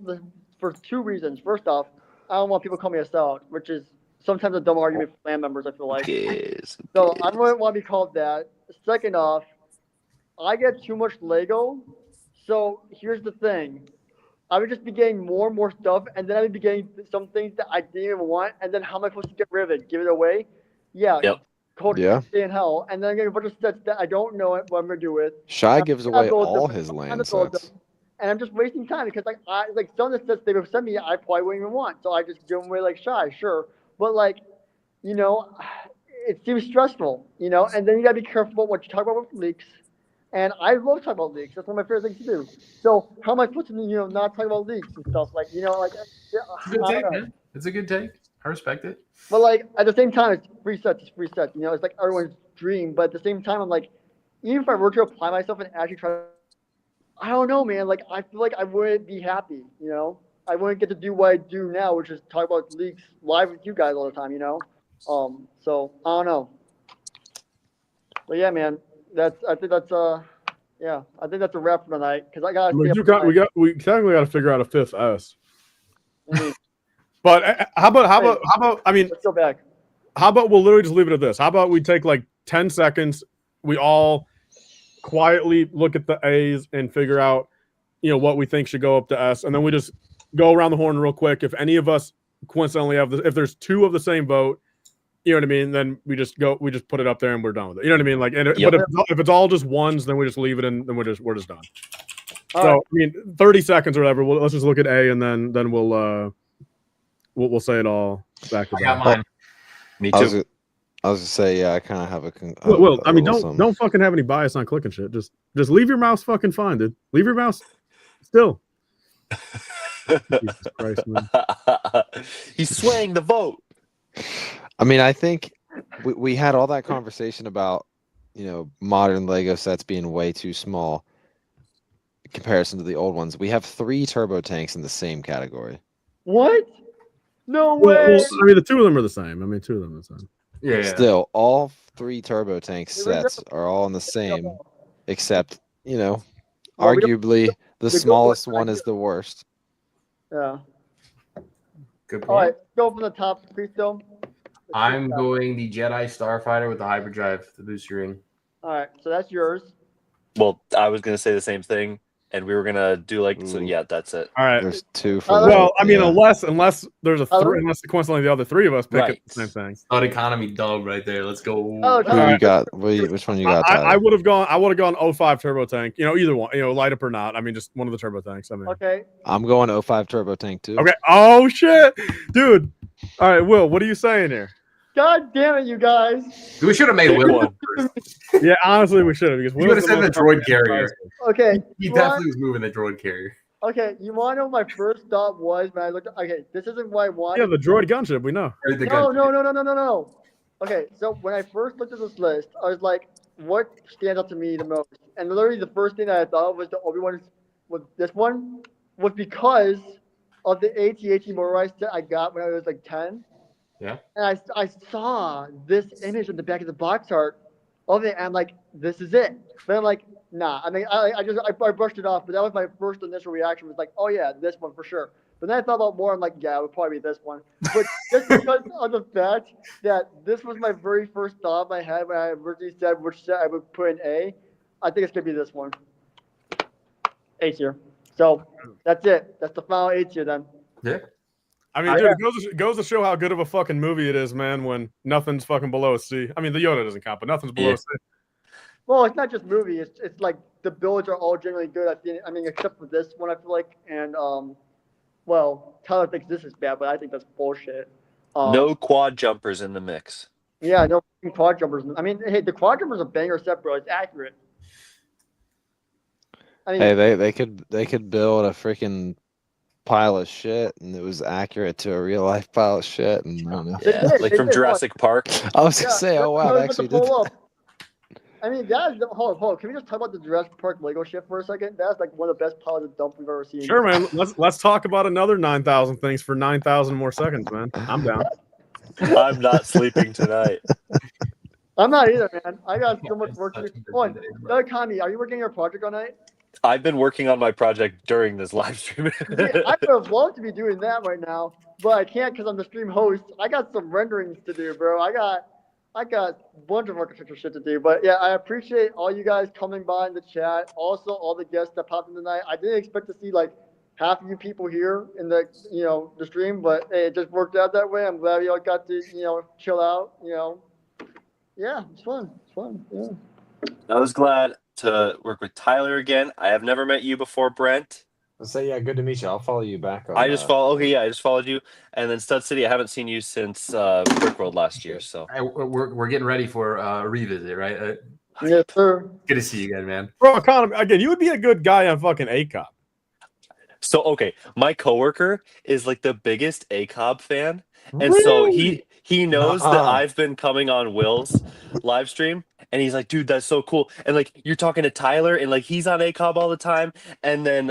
for 2 reasons. First off, I don't want people to call me a sellout, which is sometimes a dumb argument for clan members, I feel like. Yes. So I wouldn't want to be called that. Second off, I get too much Lego. So here's the thing. I would just be getting more and more stuff, and then I would be getting some things that I didn't even want, and then how am I supposed to get rid of it? Give it away? Yeah. Yep. Cold Yeah. in hell. And then I get a bunch of sets that I don't know what I'm going to do with. Shy gives away build all them, his I'm land gonna build sets. them, and I'm just wasting time because like some of the sets they would send me, I probably wouldn't even want. So I just give them away like Shy, sure. But like, you know, it seems stressful, you know. And then you gotta be careful about what you talk about with leaks. And I love talking about leaks. That's one of my favorite things to do. So how am I supposed to, not talk about leaks and stuff like, like? It's a good I take, don't know. man. It's a good take. I respect it. But like at the same time, it's free sets. It's free sets. You know, it's like everyone's dream. But at the same time, I'm like, even if I were to apply myself and actually try, I don't know, man. Like I feel like I wouldn't be happy. You know, I wouldn't get to do what I do now, which is talk about leaks live with you guys all the time. You know, so I don't know. But yeah, man, I think that's a wrap for tonight because I gotta. We technically got to figure out a fifth S. Mhm. But how about? I mean, Let's go back. how about we'll literally just leave it at this? How about we take like 10 seconds? We all quietly look at the A's and figure out, what we think should go up to S, and then we just go around the horn real quick. If any of us coincidentally have if there's two of the same vote, you know what I mean, then we just put it up there and we're done with it. You know what I mean? Like, Yep. but if it's all just ones, then we just leave it and then we're just done. All So right. I mean, 30 seconds or whatever. Let's just look at A and then we'll say it all back to I got back. mine. Me I was, too. I was gonna say, yeah, I kind of have a. Well, I mean, little don't fucking have any bias on clicking shit. Just leave your mouse fucking fine, dude. Leave your mouse still. Jesus Christ, man. He's swaying the vote. I mean, I think we had all that conversation about, modern Lego sets being way too small in comparison to the old ones. We have 3 turbo tanks in the same category. What? No Well, way. I mean, the two of them are the same. Yeah. Still, all 3 turbo tank Yeah, we sets are all in the same, except, Well, we don't- arguably the the smallest Google's one not is the worst. Yeah. Good All right. point. Go from the top, please, though. I'm going the Jedi Starfighter with the hyperdrive, the booster ring. All right. So that's yours. Well, I was gonna say the same thing, and we were gonna do so. Ooh. Yeah, that's it. All right. There's 2 for Well, I mean, yeah. unless there's Tyler? unless coincidentally the other 3 of us pick Right. it the same thing. Thought economy dog right there. Let's go. Oh, Who Tyler. you got? Which one you got? I Tyler? would have gone 05 turbo tank. Either one. Light up or not. I mean, just one of the turbo tanks. I mean. Okay. I'm going 05 turbo tank too. Okay. Oh shit, dude. All right, Will. What are you saying here? God damn it, you guys. We should have made Pick Will one. first. Yeah, honestly, we should have because You would have said the droid carrier. Okay. He you definitely was moving the droid carrier. Okay. You want to know what my first thought was when I looked? Okay. This isn't what I wanted. Yeah, the droid gunship. We know. Or the No, gun- no. Okay, so when I first looked at this list, I was like, what stands out to me the most? And literally the first thing that I thought was the Obi-Wan with this one was because of the AT-AT motorized set I got when I was like 10. Yeah. And I saw this image in the back of the box art of it, and I'm like, this is it. But I'm like, nah. I mean, I brushed it off, but that was my first initial reaction was like, oh yeah, this one for sure. But then I thought about more. I'm like, yeah, it would probably be this one. But just because of the fact that this was my very first thought in my head when I originally said which set I would put in A, I think it's gonna be this one. A tier. So that's it. That's the final A tier then. Yeah. I mean, dude, it goes to show how good of a fucking movie it is, man. When nothing's fucking below a C. I mean, the Yoda doesn't count, but nothing's below a C. Well, it's not just movie. It's like the builds are all generally good. I mean, except for this one, I feel like, and well, Tyler thinks this is bad, but I think that's bullshit. No quad jumpers in the mix. Yeah, no quad jumpers. I mean, hey, the quad jumpers are banger set, bro. It's accurate. I mean, Hey, they could build a freaking pile of shit, and it was accurate to a real life pile of shit. And I don't know. They did, Like they from did. Jurassic Park. I was gonna say, oh wow, no, they but the actually did. pull That. up. I mean, hold on. Can we just talk about the Jurassic Park Lego ship for a second? That's like one of the best piles of dump we've ever seen. Sure, man. Let's talk about another 9,000 things for 9,000 more seconds, man. I'm down. I'm not sleeping tonight. I'm not either, man. I got so much work to do. Hold on, Doug Kami, are you working on your project all night? I've been working on my project during this live stream. See, I would have loved to be doing that right now, but I can't because I'm the stream host. I got some renderings to do, bro. I got a bunch of architecture shit to do. But yeah, I appreciate all you guys coming by in the chat. Also, all the guests that popped in tonight. I didn't expect to see like half of you people here in the the stream, but hey, it just worked out that way. I'm glad y'all got to chill out. Yeah, it's fun. It's fun. Yeah. I was glad to work with Tyler again. I have never met you before, Brent. I'll say, yeah, good to meet you. I'll follow you back on I just follow. Okay, yeah, I just followed you. And then Stud City, I haven't seen you since Brickworld last year. So We're getting ready for a revisit, right? Yes, sir. Good to see you again, man. Bro, Economy, again, you would be a good guy on fucking ACOP. So okay, my coworker is like the biggest ACOB fan, and Really? so he knows that Nuh-uh. I've been coming on Will's live stream, and he's like, dude, that's so cool. And like you're talking to Tyler, and like he's on ACOB all the time, and then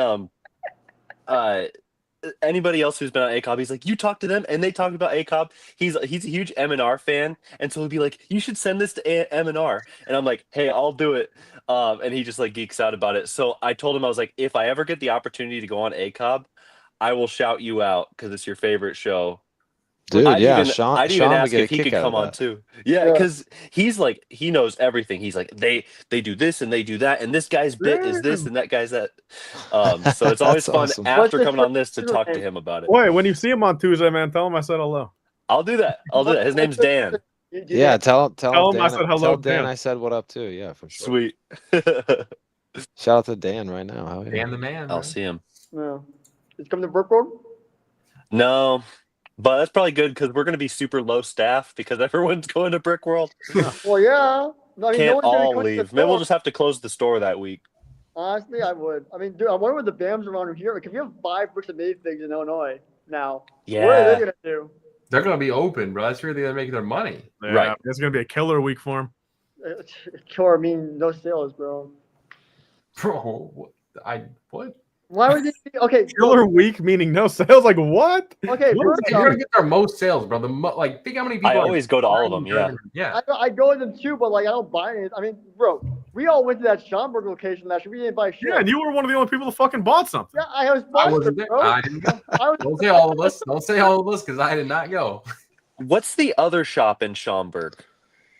anybody else who's been on ACOB, he's like, you talk to them, and they talk about ACOB. He's a huge M&R fan, and so he'll be like, you should send this to M&R, and I'm like, hey, I'll do it. And he just like geeks out about it. So I told him, I was like, if I ever get the opportunity to go on ACOB, I will shout you out because it's your favorite show. Dude, I'd yeah, even, Sean, I'd even Sean would ask get a if he kick could out come of on that. too. Yeah, because he's like, he knows everything. He's like, they do this and they do that, and this guy's bit is this and that guy's that. So it's always That's fun awesome. after What's his coming on this to first talk to name? him about it. Wait, when you see him on Tuesday, man, tell him I said hello. I'll do that. I'll do that. His name's Dan. Yeah, tell Tell him him Dan, I said hello, tell Dan Dan. I said what up too. Yeah, for sure. Sweet. Shout out to Dan right now. Hell yeah. Dan the man. I'll Bro. see him. Yeah. It's coming to Brookroad? No, but that's probably good because we're going to be super low staff because everyone's going to Brick World. Well, yeah. No, I mean, Can't no one's gonna all come to the leave. Maybe we'll store. just have to close the store that week. Honestly, I would. I mean, dude, I wonder what the BAMs around here. Like, if you have 5 bricks of Mayfigs in Illinois now, what are Yeah. they gonna do? They're gonna be open, bro. That's where they're making their money. Yeah, Right. It's going to be a killer week for him. Sure, I mean, no sales, bro. Bro, what? Why would they? Okay, Killer week meaning no sales? Like what? okay. What First is You're off, gonna get their most sales, bro. Like, think how many people. I are always go to all of them. buying Yeah. yeah. I go to them too, but like I don't buy it. I mean, bro, we all went to that Schaumburg location last year. We didn't buy shit. Yeah, and you were one of the only people that fucking bought something. Yeah, I was I sponsored, wasn't there. bro. I didn't go. I was Don't say all of us. Don't say all of us because I did not go. What's the other shop in Schaumburg?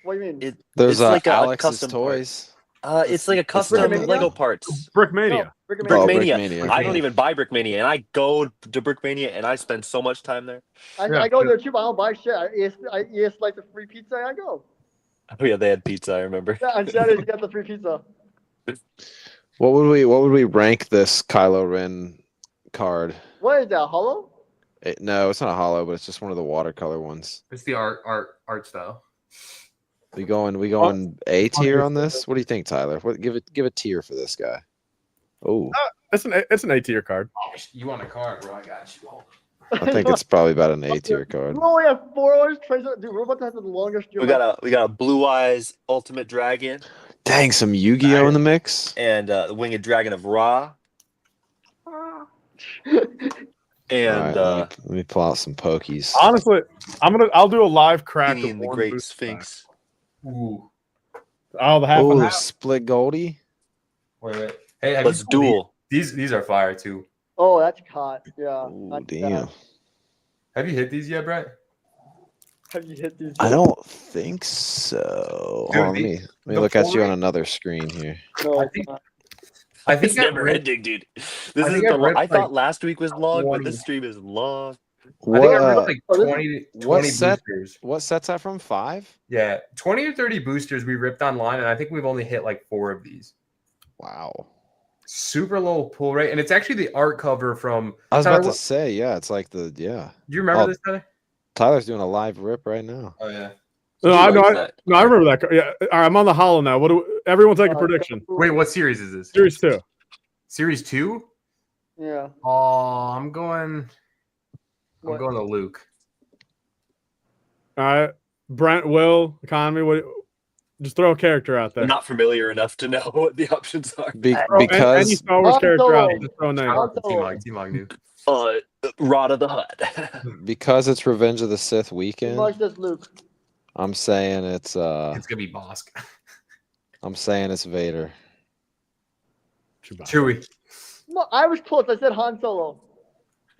What do you mean? There's It's like a Alex's custom part. Toys. It's like a custom Brickmania? Lego parts. Brickmania. No, Brick and Oh, Mortar. Brickmania. Brickmania. I don't even buy Brickmania, and I go to Brickmania, and I spend so much time there. I go there too, but I don't buy shit. I eat a slice of free pizza and I go. Oh yeah, they had pizza. I remember. Yeah, on Saturdays you got the free pizza. What would we rank this Kylo Ren card? What is that, hollow? No, it's not a hollow, but it's just one of the watercolor ones. It's the art style. We going A tier on this? What do you think, Tyler? Give a tier for this guy. Oh, It's an A tier card. Oh, you want a card, bro? I got you. Hold I think it's probably about an A tier card. You only have 4 hours. Dude, we're about to have the longest. We got a Blue Eyes Ultimate Dragon Dang, some Yu-Gi-Oh in the mix. and the Winged Dragon of Ra. And All right, let me pull out some pokies. Honestly, I'll do a live crack of Gideon the one Great booster Sphinx. on. Ooh. pack. Oh, the half and Oh, half. split Goldie. Wait. Hey, have Let's you seen duel. These are fire too. Oh, that's caught. Yeah. Oh, that's damn. bad. Have you hit these yet, Brett? Have you hit these? I don't think so. Dude, Hold on, let me the look at you pull on rate- another screen here. No, I it's think- not. I think It's I never read- ending, dude. This I is think I read, I like, thought last week was long, but 20. this stream is long. I think I read What like Oh, this- 20 what set- boosters. what set's that from? 5? Yeah, 20 or 30 boosters we ripped online, and I think we've only hit like 4 of these. Wow. Super low pull rate, and it's actually the art cover from. I was Tyler, about to what- say, yeah, it's like the Do you remember Oh. this, Tyler? Tyler's doing a live rip right now. Oh yeah. No, Who I likes that? remember that. card. Yeah, all right, I'm on the hollow now. Everyone take a prediction? Wait, what series is this? Series 2. Series 2? Yeah. Oh, I'm going What? to Luke. All right, Brent, Will, Economy. Just throw a character out there. I'm not familiar enough to know what the options are. Throw any Because Star Wars Han character out. Solo. Just throw a name. Shout out to Also- T-Mog, dude. Rod of the Hutt. because it's Revenge of the Sith Too weekend, much this Luke. I'm saying it's It's gonna be Bosk. Vader. Chewie. No, I was close. I said Han Solo.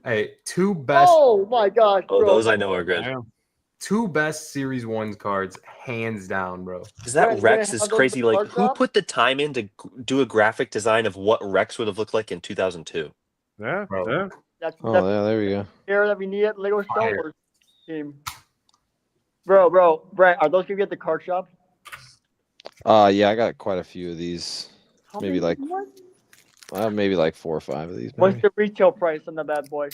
Hey, two best Oh my gosh, Oh, bro. those I know are good. Damn. two best Series 1 cards, hands down, bro. Because that Brett, you Rex gonna is have those crazy. at the Like, card who shop? put the time in to do a graphic design of what Rex would have looked like in 2002? Yeah, Bro. yeah. That's Oh, that's yeah, there we go. here that we need at Lego Star Fire. Wars team. Bro, Brett, are those gonna be at the card shop? Yeah, I got quite a few of these. How Maybe many like do you want? maybe like 4 or 5 of these. What's Maybe. the retail price on the bad boy?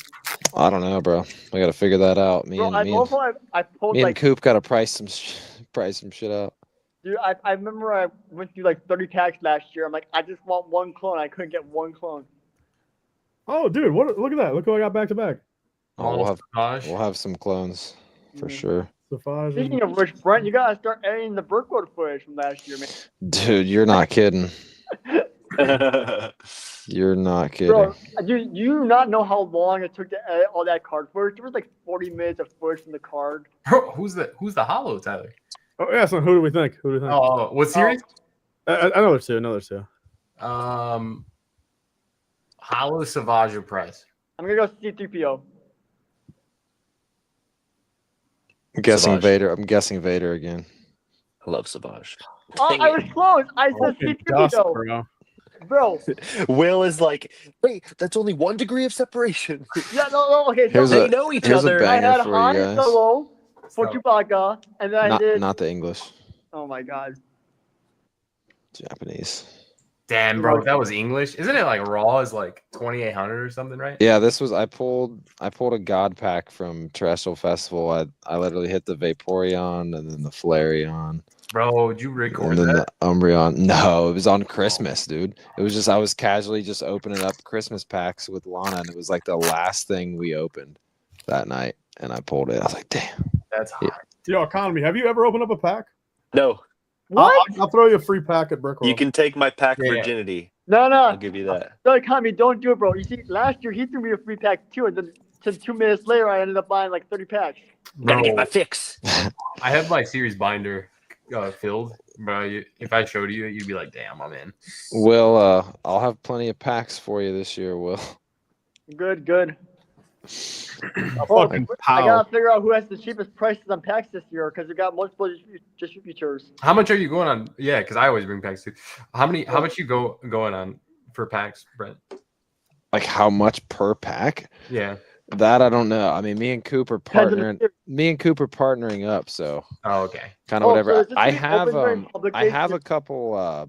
I don't know, bro. I got to figure that out. Bro, I pulled Me and like, Coop got to price some shit out. dude, I remember I went through like 30 packs last year. I'm like, I just want one clone. I couldn't get one clone. Oh, dude, what? Look at that. Look who I got back to back. Oh, Gosh. we'll have some clones for Yeah. sure. Safaj Speaking of which, Brent, you gotta start editing the Brookwood footage from last year, man. Dude, you're not kidding. You're not kidding. Bro, do you not know how long it took to edit all that card footage? There was like 40 minutes of footage from the card. Bro, who's the hollow, Tyler? Oh yeah. So who do we think? Who do we think? Oh, what series? Another two. Hollow Savage or Price. I'm gonna go C3PO. I'm guessing Savage. Vader. I'm guessing Vader again. I love Savage. Oh, I was close. I said Fucking dust, C3PO. bro. Bro. Will is like, wait, that's only 1 degree of separation. Yeah, no, okay. Here's So They know each here's a other. I banger had for Han you and guys. Solo for So- Chewbacca, and then I did. Not the English, Oh my god. Japanese. Damn, bro, if that was English. Isn't it like Raw is like 2,800 or something, right? Yeah, this was I pulled a God pack from Terrestrial Festival. I literally hit the Vaporeon and then the Flareon Bro, did you record and then that? the Umbreon. No, it was on Christmas, dude. It was just I was casually just opening up Christmas packs with Lana, and it was like the last thing we opened that night, and I pulled it. I was like, damn. That's hot. Yo, Economy, have you ever opened up a pack? No, What? I'll throw you a free pack at Brickworld. you can take my pack Yeah. virginity. No. I'll give you that. No, Kami, don't do it, bro. You see, last year he threw me a free pack too, and then 2 minutes later I ended up buying like 30 packs. Gotta get Bro, my fix. I have my series binder filled, bro. If I showed you, you'd be like, "Damn, I'm in." Will, I'll have plenty of packs for you this year, Will. Good. A Oh, fucking I pow. gotta figure out who has the cheapest prices on packs this year because we got multiple distributors. How much are you going on? Yeah, because I always bring packs too. How much you going on for packs, Brent? Like how much per pack? Yeah. That I don't know. I mean, me and Coop are Depends on the partnering. series. Me and Coop are partnering up, so Oh, okay. kind of Oh, whatever. so is this I being have opened during public I days? have a couple.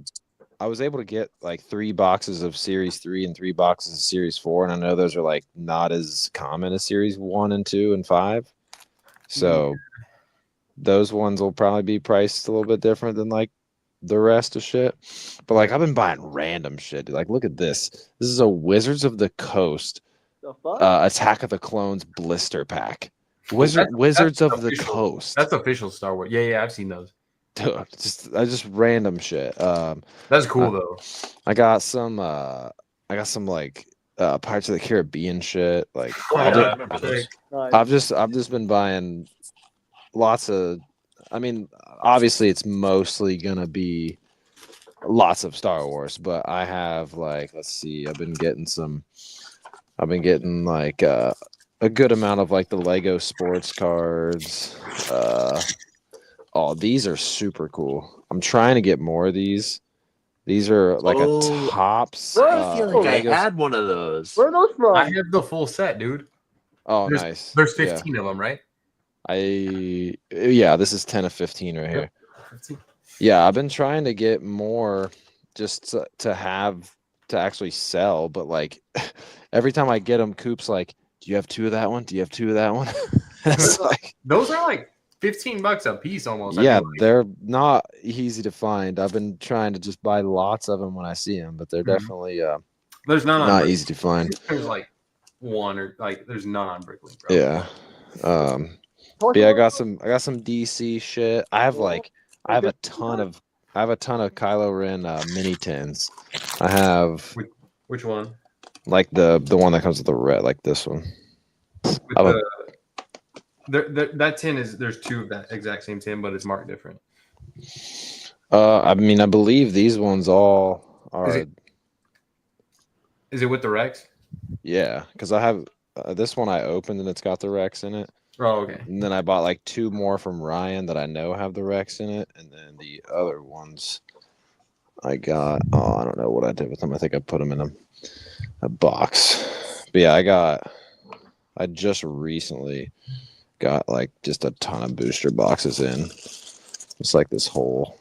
I was able to get like 3 boxes of Series 3 and 3 boxes of Series 4, and I know those are like not as common as Series 1 and 2 and 5. So those ones will probably be priced a little bit different than like the rest of shit. But like I've been buying random shit. Dude. Like look at this. This is a Wizards of the Coast The fuck? Attack of the Clones blister pack. Wizards of the official. Coast. That's official Star Wars. Yeah, I've seen those. Dude, just random shit. That's cool though. I got some like Pirates of the Caribbean shit. Like I remember those. Nice. I've just been buying lots of. I mean, obviously it's mostly gonna be lots of Star Wars, but I have like let's see, I've been getting like a good amount of like the Lego sports cards. Oh, these are super cool. I'm trying to get more of these. These are like Oh, a tops. I feel like I Legos. had one of those. Where are those from? I have the full set, dude. Oh, there's- nice. There's Yeah. 15 of them, right? Yeah, this is 10 of 15 right here. 15. Yeah, I've been trying to get more just to have to actually sell, but like every time I get them, Coop's like, "Do you have 2 of that one? Do you have 2 of that one?" It's like, Those are like $15 a piece almost. I yeah, feel like. they're not easy to find. I've been trying to just buy lots of them when I see them, but they're Mhm. definitely There's none on not Bricklink. easy to find. There's like one or like there's none on Bricklink, bro. Yeah. But yeah, I got some DC shit. I have a ton of Kylo Ren mini tins. I have Which one? like the one that comes with the red, like this one. With I have that tin is there's 2 of that exact same tin, but it's marked different. I mean, I believe these ones all are. Is it with the Rex? Yeah, because I have this one I opened and it's got the Rex in it. Oh, okay. And then I bought like 2 more from Ryan that I know have the Rex in it. And then the other ones I got, I don't know what I did with them. I think I put them in a box. But yeah, I just recently got like just a ton of booster boxes in. It's like this whole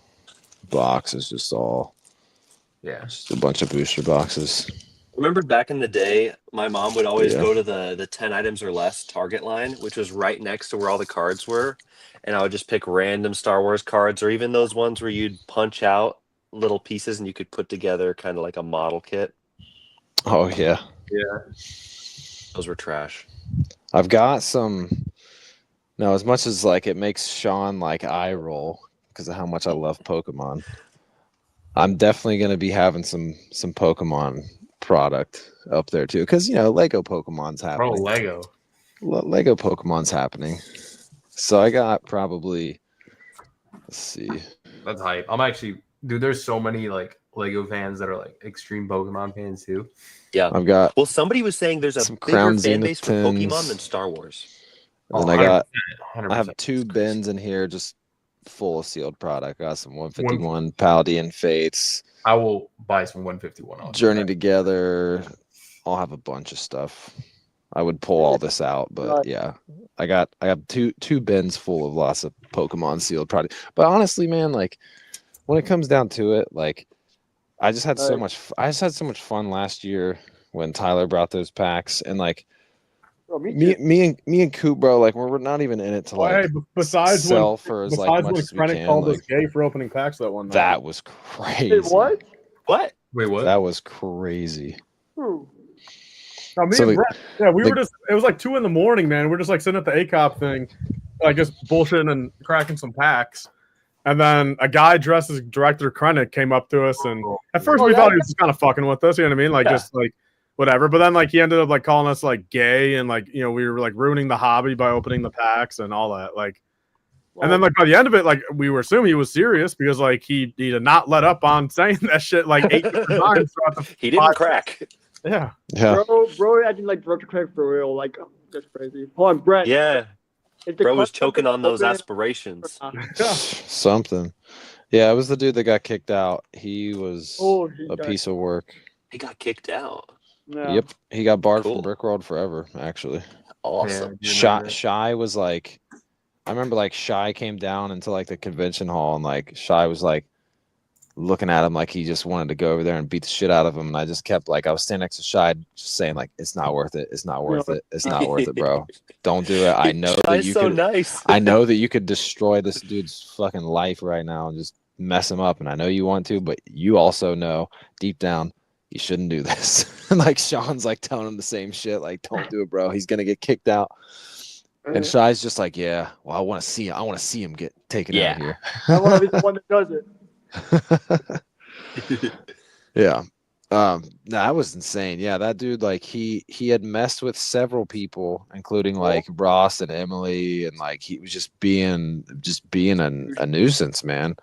box is just just a bunch of booster boxes. Remember back in the day, my mom would always go to the 10 items or less Target line, which was right next to where all the cards were. And I would just pick random Star Wars cards, or even those ones where you'd punch out little pieces and you could put together kind of like a model kit. Oh, yeah. Yeah. Those were trash. I've got some. No, as much as like it makes Sean like eye roll because of how much I love Pokemon, I'm definitely going to be having some Pokemon product up there too, because Lego Pokemon's happening. Oh, Lego. Lego Pokemon's happening. So I got probably. Let's see. That's hype. I'm actually, dude. There's so many like Lego fans that are like extreme Pokemon fans too. Yeah, I've got. Well, somebody was saying there's a some bigger Crown fan base for Zeniths. Pokemon than Star Wars. And then I got. 100%. I have 2 bins in here just full of sealed product. I got some 151 Paldean Fates. I will buy some 151. Journey Together. I'll have a bunch of stuff. I would pull all this out, but yeah, I have two bins full of lots of Pokemon sealed product. But honestly, man, like when it comes down to it, like I just had so much fun last year when Tyler brought those packs, and like me and Coop, bro, like we're not even in it to like sell for as like much as we can. Called like, us gay for opening packs that one night. That was crazy. Wait, what? What? Wait, what? That was crazy. Now, me and Brett, we were just, it was like 2 a.m, man. We're just like sitting at the ACOP thing, like just bullshitting and cracking some packs. And then a guy dressed as Director Krennic came up to us. And at first we thought he was just kind of fucking with us, you know what I mean? Like just like whatever. But then like he ended up like calling us like gay and like, we were like ruining the hobby by opening the packs and all that. Like, and then like by the end of it, like we were assuming he was serious because like he did not let up on saying that shit like 8 times throughout the He didn't crack. Yeah. Bro, acting like Director Craig for real. Like, that's crazy. Hold on, Brett. Yeah. Bro was choking on those aspirations. Something. Yeah, it was the dude that got kicked out. He was a piece of work. He got kicked out. Yeah. Yep. He got barred from Brickworld forever, actually. Awesome. Shy was like, I remember like Shy came down into like the convention hall and like Shy was like looking at him like he just wanted to go over there and beat the shit out of him. And I just kept like, I was standing next to Shy just saying like, it's not worth it. It's not worth it. It's not worth it, bro. Don't do it. I know that you could. Nice. I know that you could destroy this dude's fucking life right now and just mess him up. And I know you want to, but you also know deep down you shouldn't do this. And like Sean's like telling him the same shit. Like, don't do it, bro. He's gonna get kicked out. And Shy's just like, yeah. Well, I want to see him get taken out of here. I want to be the one that does it. Yeah. That was insane. Yeah, that dude, like he had messed with several people, including like Ross and Emily, and like he was just being a nuisance, man.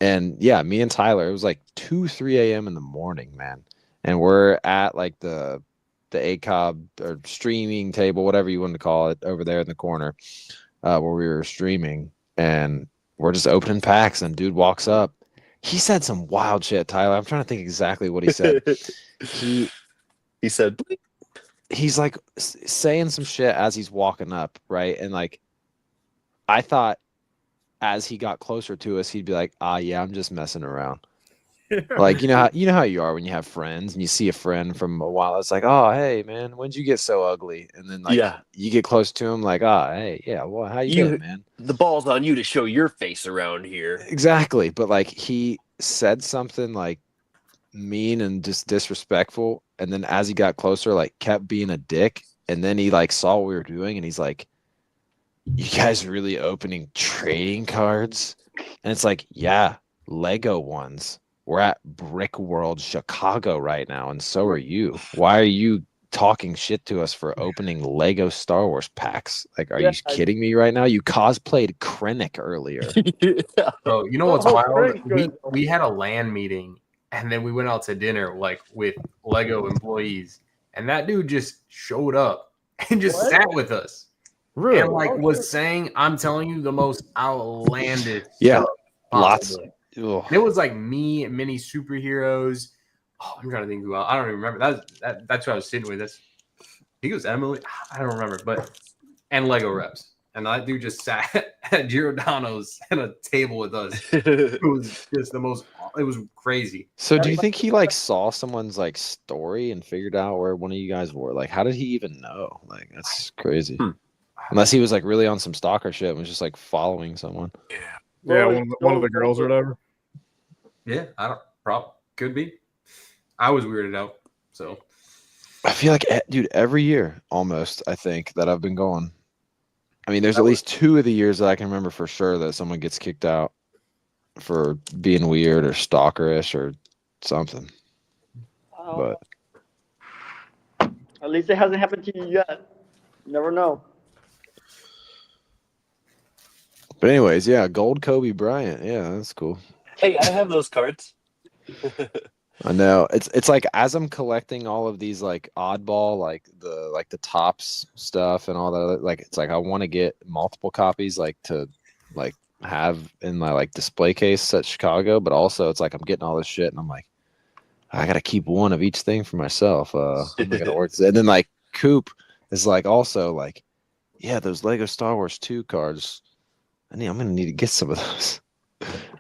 And yeah, me and Tyler, it was like 2-3 a.m. in the morning, man. And we're at like the ACOB or streaming table, whatever you want to call it, over there in the corner, where we were streaming, and we're just opening packs, and dude walks up. He said some wild shit, Tyler. I'm trying to think exactly what he said. He said, he's like saying some shit as he's walking up, right? And like, I thought as he got closer to us, he'd be like, yeah, I'm just messing around. Like, you know how you are when you have friends and you see a friend from a while. It's like, oh, hey, man, when'd you get so ugly? And then like, you get close to him, like, hey, yeah, well, how you doing, man? The ball's on you to show your face around here. Exactly, but like he said something like mean and just disrespectful, and then as he got closer, like kept being a dick, and then he like saw what we were doing, and he's like, "You guys really opening trading cards?" And it's like, yeah, Lego ones. We're at Brick World Chicago right now, and so are you. Why are you talking shit to us for opening Lego Star Wars packs? Like, are you kidding me right now? You cosplayed Krennic earlier. Bro, you know what's wild? We had a LAN meeting, and then we went out to dinner like with Lego employees, and that dude just showed up and just What? sat with us. Really? And like was saying, I'm telling you, the most outlandish Yeah, stuff lots. possible. Ugh. It was like me and many superheroes. Oh, I'm trying to think who else. I don't even remember. That's what I was sitting with. This. He was Emily. I don't remember, but and Lego reps. And that dude just sat at Giordano's at a table with us. It was just the most. It was crazy. So do you think he like saw someone's like story and figured out where one of you guys were? Like, how did he even know? Like, that's crazy. Unless he was like really on some stalker shit and was just like following someone. Yeah, one of the girls or whatever. Yeah, I don't. Could be. I was weirded out. So I feel like, dude, every year almost, I think that I've been going. I mean, there's at least 2 of the years that I can remember for sure that someone gets kicked out for being weird or stalkerish or something. Wow. But At least it hasn't happened to you yet. You never know. But anyways, yeah, gold Kobe Bryant. Yeah, that's cool. Hey, I have those cards. I know. It's like as I'm collecting all of these like oddball, like the tops stuff and all that, like it's like I want to get multiple copies like to like have in my like display case at Chicago, but also it's like I'm getting all this shit and I'm like, I gotta keep one of each thing for myself. I'm gonna work this. And then like Coop is like also like, yeah, those Lego Star Wars 2 cards. I'm gonna need to get some of those.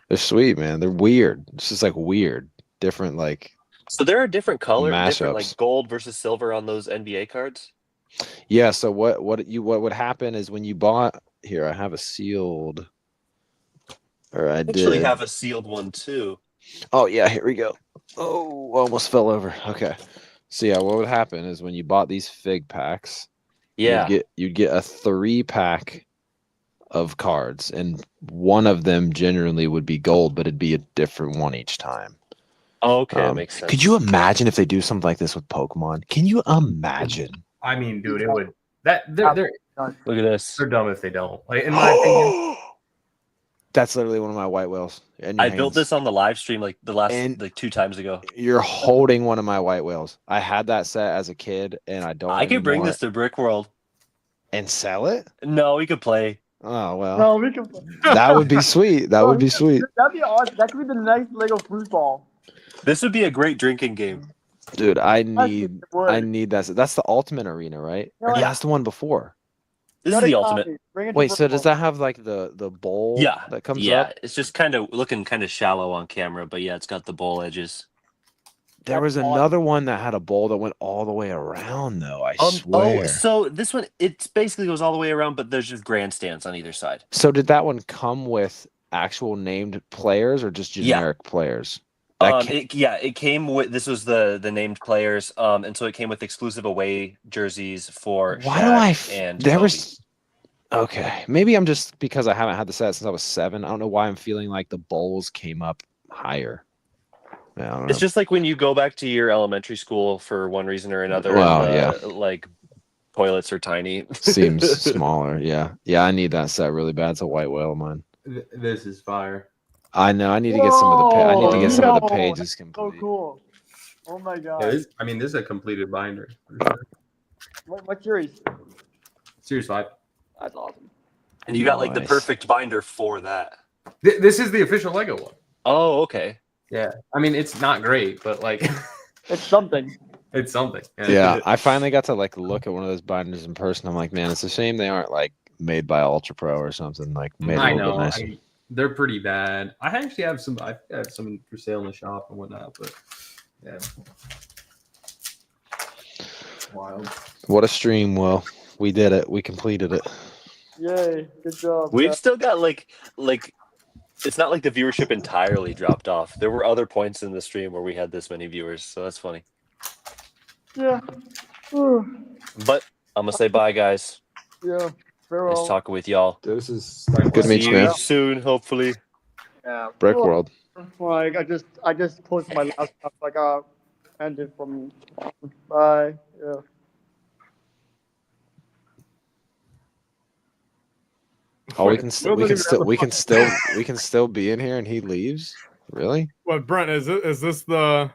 They're sweet, man. They're weird. It's just like weird. Different like So there are different colors, different mashups. like gold versus silver on those NBA cards. Yeah, so what would happen is when you bought here, I have a sealed or I Actually did have a sealed one too. Oh yeah, here we go. Oh, almost fell over. Okay. So yeah, what would happen is when you bought these fig packs, Yeah. you'd get a 3-pack of cards, and one of them generally would be gold, but it'd be a different one each time. Oh, okay, that makes sense. Could you imagine if they do something like this with Pokemon? Can you imagine? I mean, dude, it would. They're Look at this. they're dumb if they don't. Like in my opinion. That's literally one of my white whales. I built this on the live stream like the last And like 2 times ago. You're holding one of my white whales. I had that set as a kid, and I don't. I could bring anymore. this to Brick World And sell it. No, we could play. Oh well, No, we can. that would be sweet. That would be sweet, That'd be awesome. That could be the next Lego football. This would be a great drinking game. dude. I It would. need that. That's the ultimate arena, right? No, Yeah, yeah. that's the one before. This is Gotta the copy. ultimate. Bring it to Wait, so does football. that have like the bowl? Yeah. that comes Yeah, up. it's just kind of looking kind of shallow on camera, but yeah, it's got the bowl edges. There was That's another one that had a bowl that went all the way around, though. I Oh, swear. so this one it basically goes all the way around, but there's just grandstands on either side. So did that one come with actual named players or just Yeah. generic players? That It came with this was the named players, and so it came with exclusive away jerseys for Why do Shaq and there Kobe. was okay, maybe I'm just because I haven't had the set since I was 7. I don't know why I'm feeling like the bowls came up higher. Yeah, I don't It's know. just like when you go back to your elementary school for one reason or another. Well, and like toilets are tiny. Seems smaller. Yeah, I need that set really bad. It's a white whale of mine. This is fire. I know. I need to get some of the. I need to get some of the Whoa, pages So complete. cool. Oh my god. Yeah, this is a completed binder. For sure. What series? Series 5. That's awesome. And you got like the Nice. perfect binder for that. This is the official Lego one. Oh, okay. Yeah. I mean, it's not great, but like It's something. it's something. Yeah, I finally got to like look at one of those binders in person. I'm like, man, it's a shame they aren't like made by Ultra Pro or something. Like made a I little know. bit nicer. They're pretty bad. I actually have some. I have some for sale in the shop and whatnot. But yeah, wild. What a stream! Well, we did it. We completed it. Yay. Good job. We've guys. still got like it's not like the viewership entirely dropped off. There were other points in the stream where we had this many viewers, so that's funny. Yeah. Whew. But I'm gonna say bye, guys. Yeah. Farewell. Nice talking with y'all. This is good to meet See you, man. soon, hopefully. Yeah. Brick Well, World. Like I just closed my laptop. Like ended from. Bye. Yeah. Oh, we can still be in here, and he leaves. Really? What, Brent? Is this the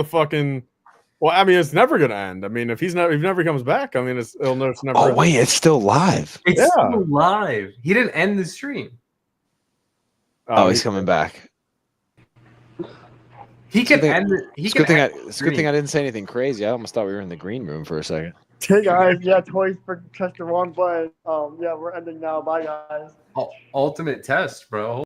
fucking Well, I mean, it's never gonna end. I mean, if he never comes back, I mean, it's never. Oh wait, it's still live. It's Yeah. still live. He didn't end the stream. Oh, he's coming back. He can end it. It's good thing I didn't say anything crazy. I almost thought we were in the green room for a second. Hey guys, yeah, toys for pressed the wrong button. Yeah, we're ending now. Bye guys. Ultimate test, bro.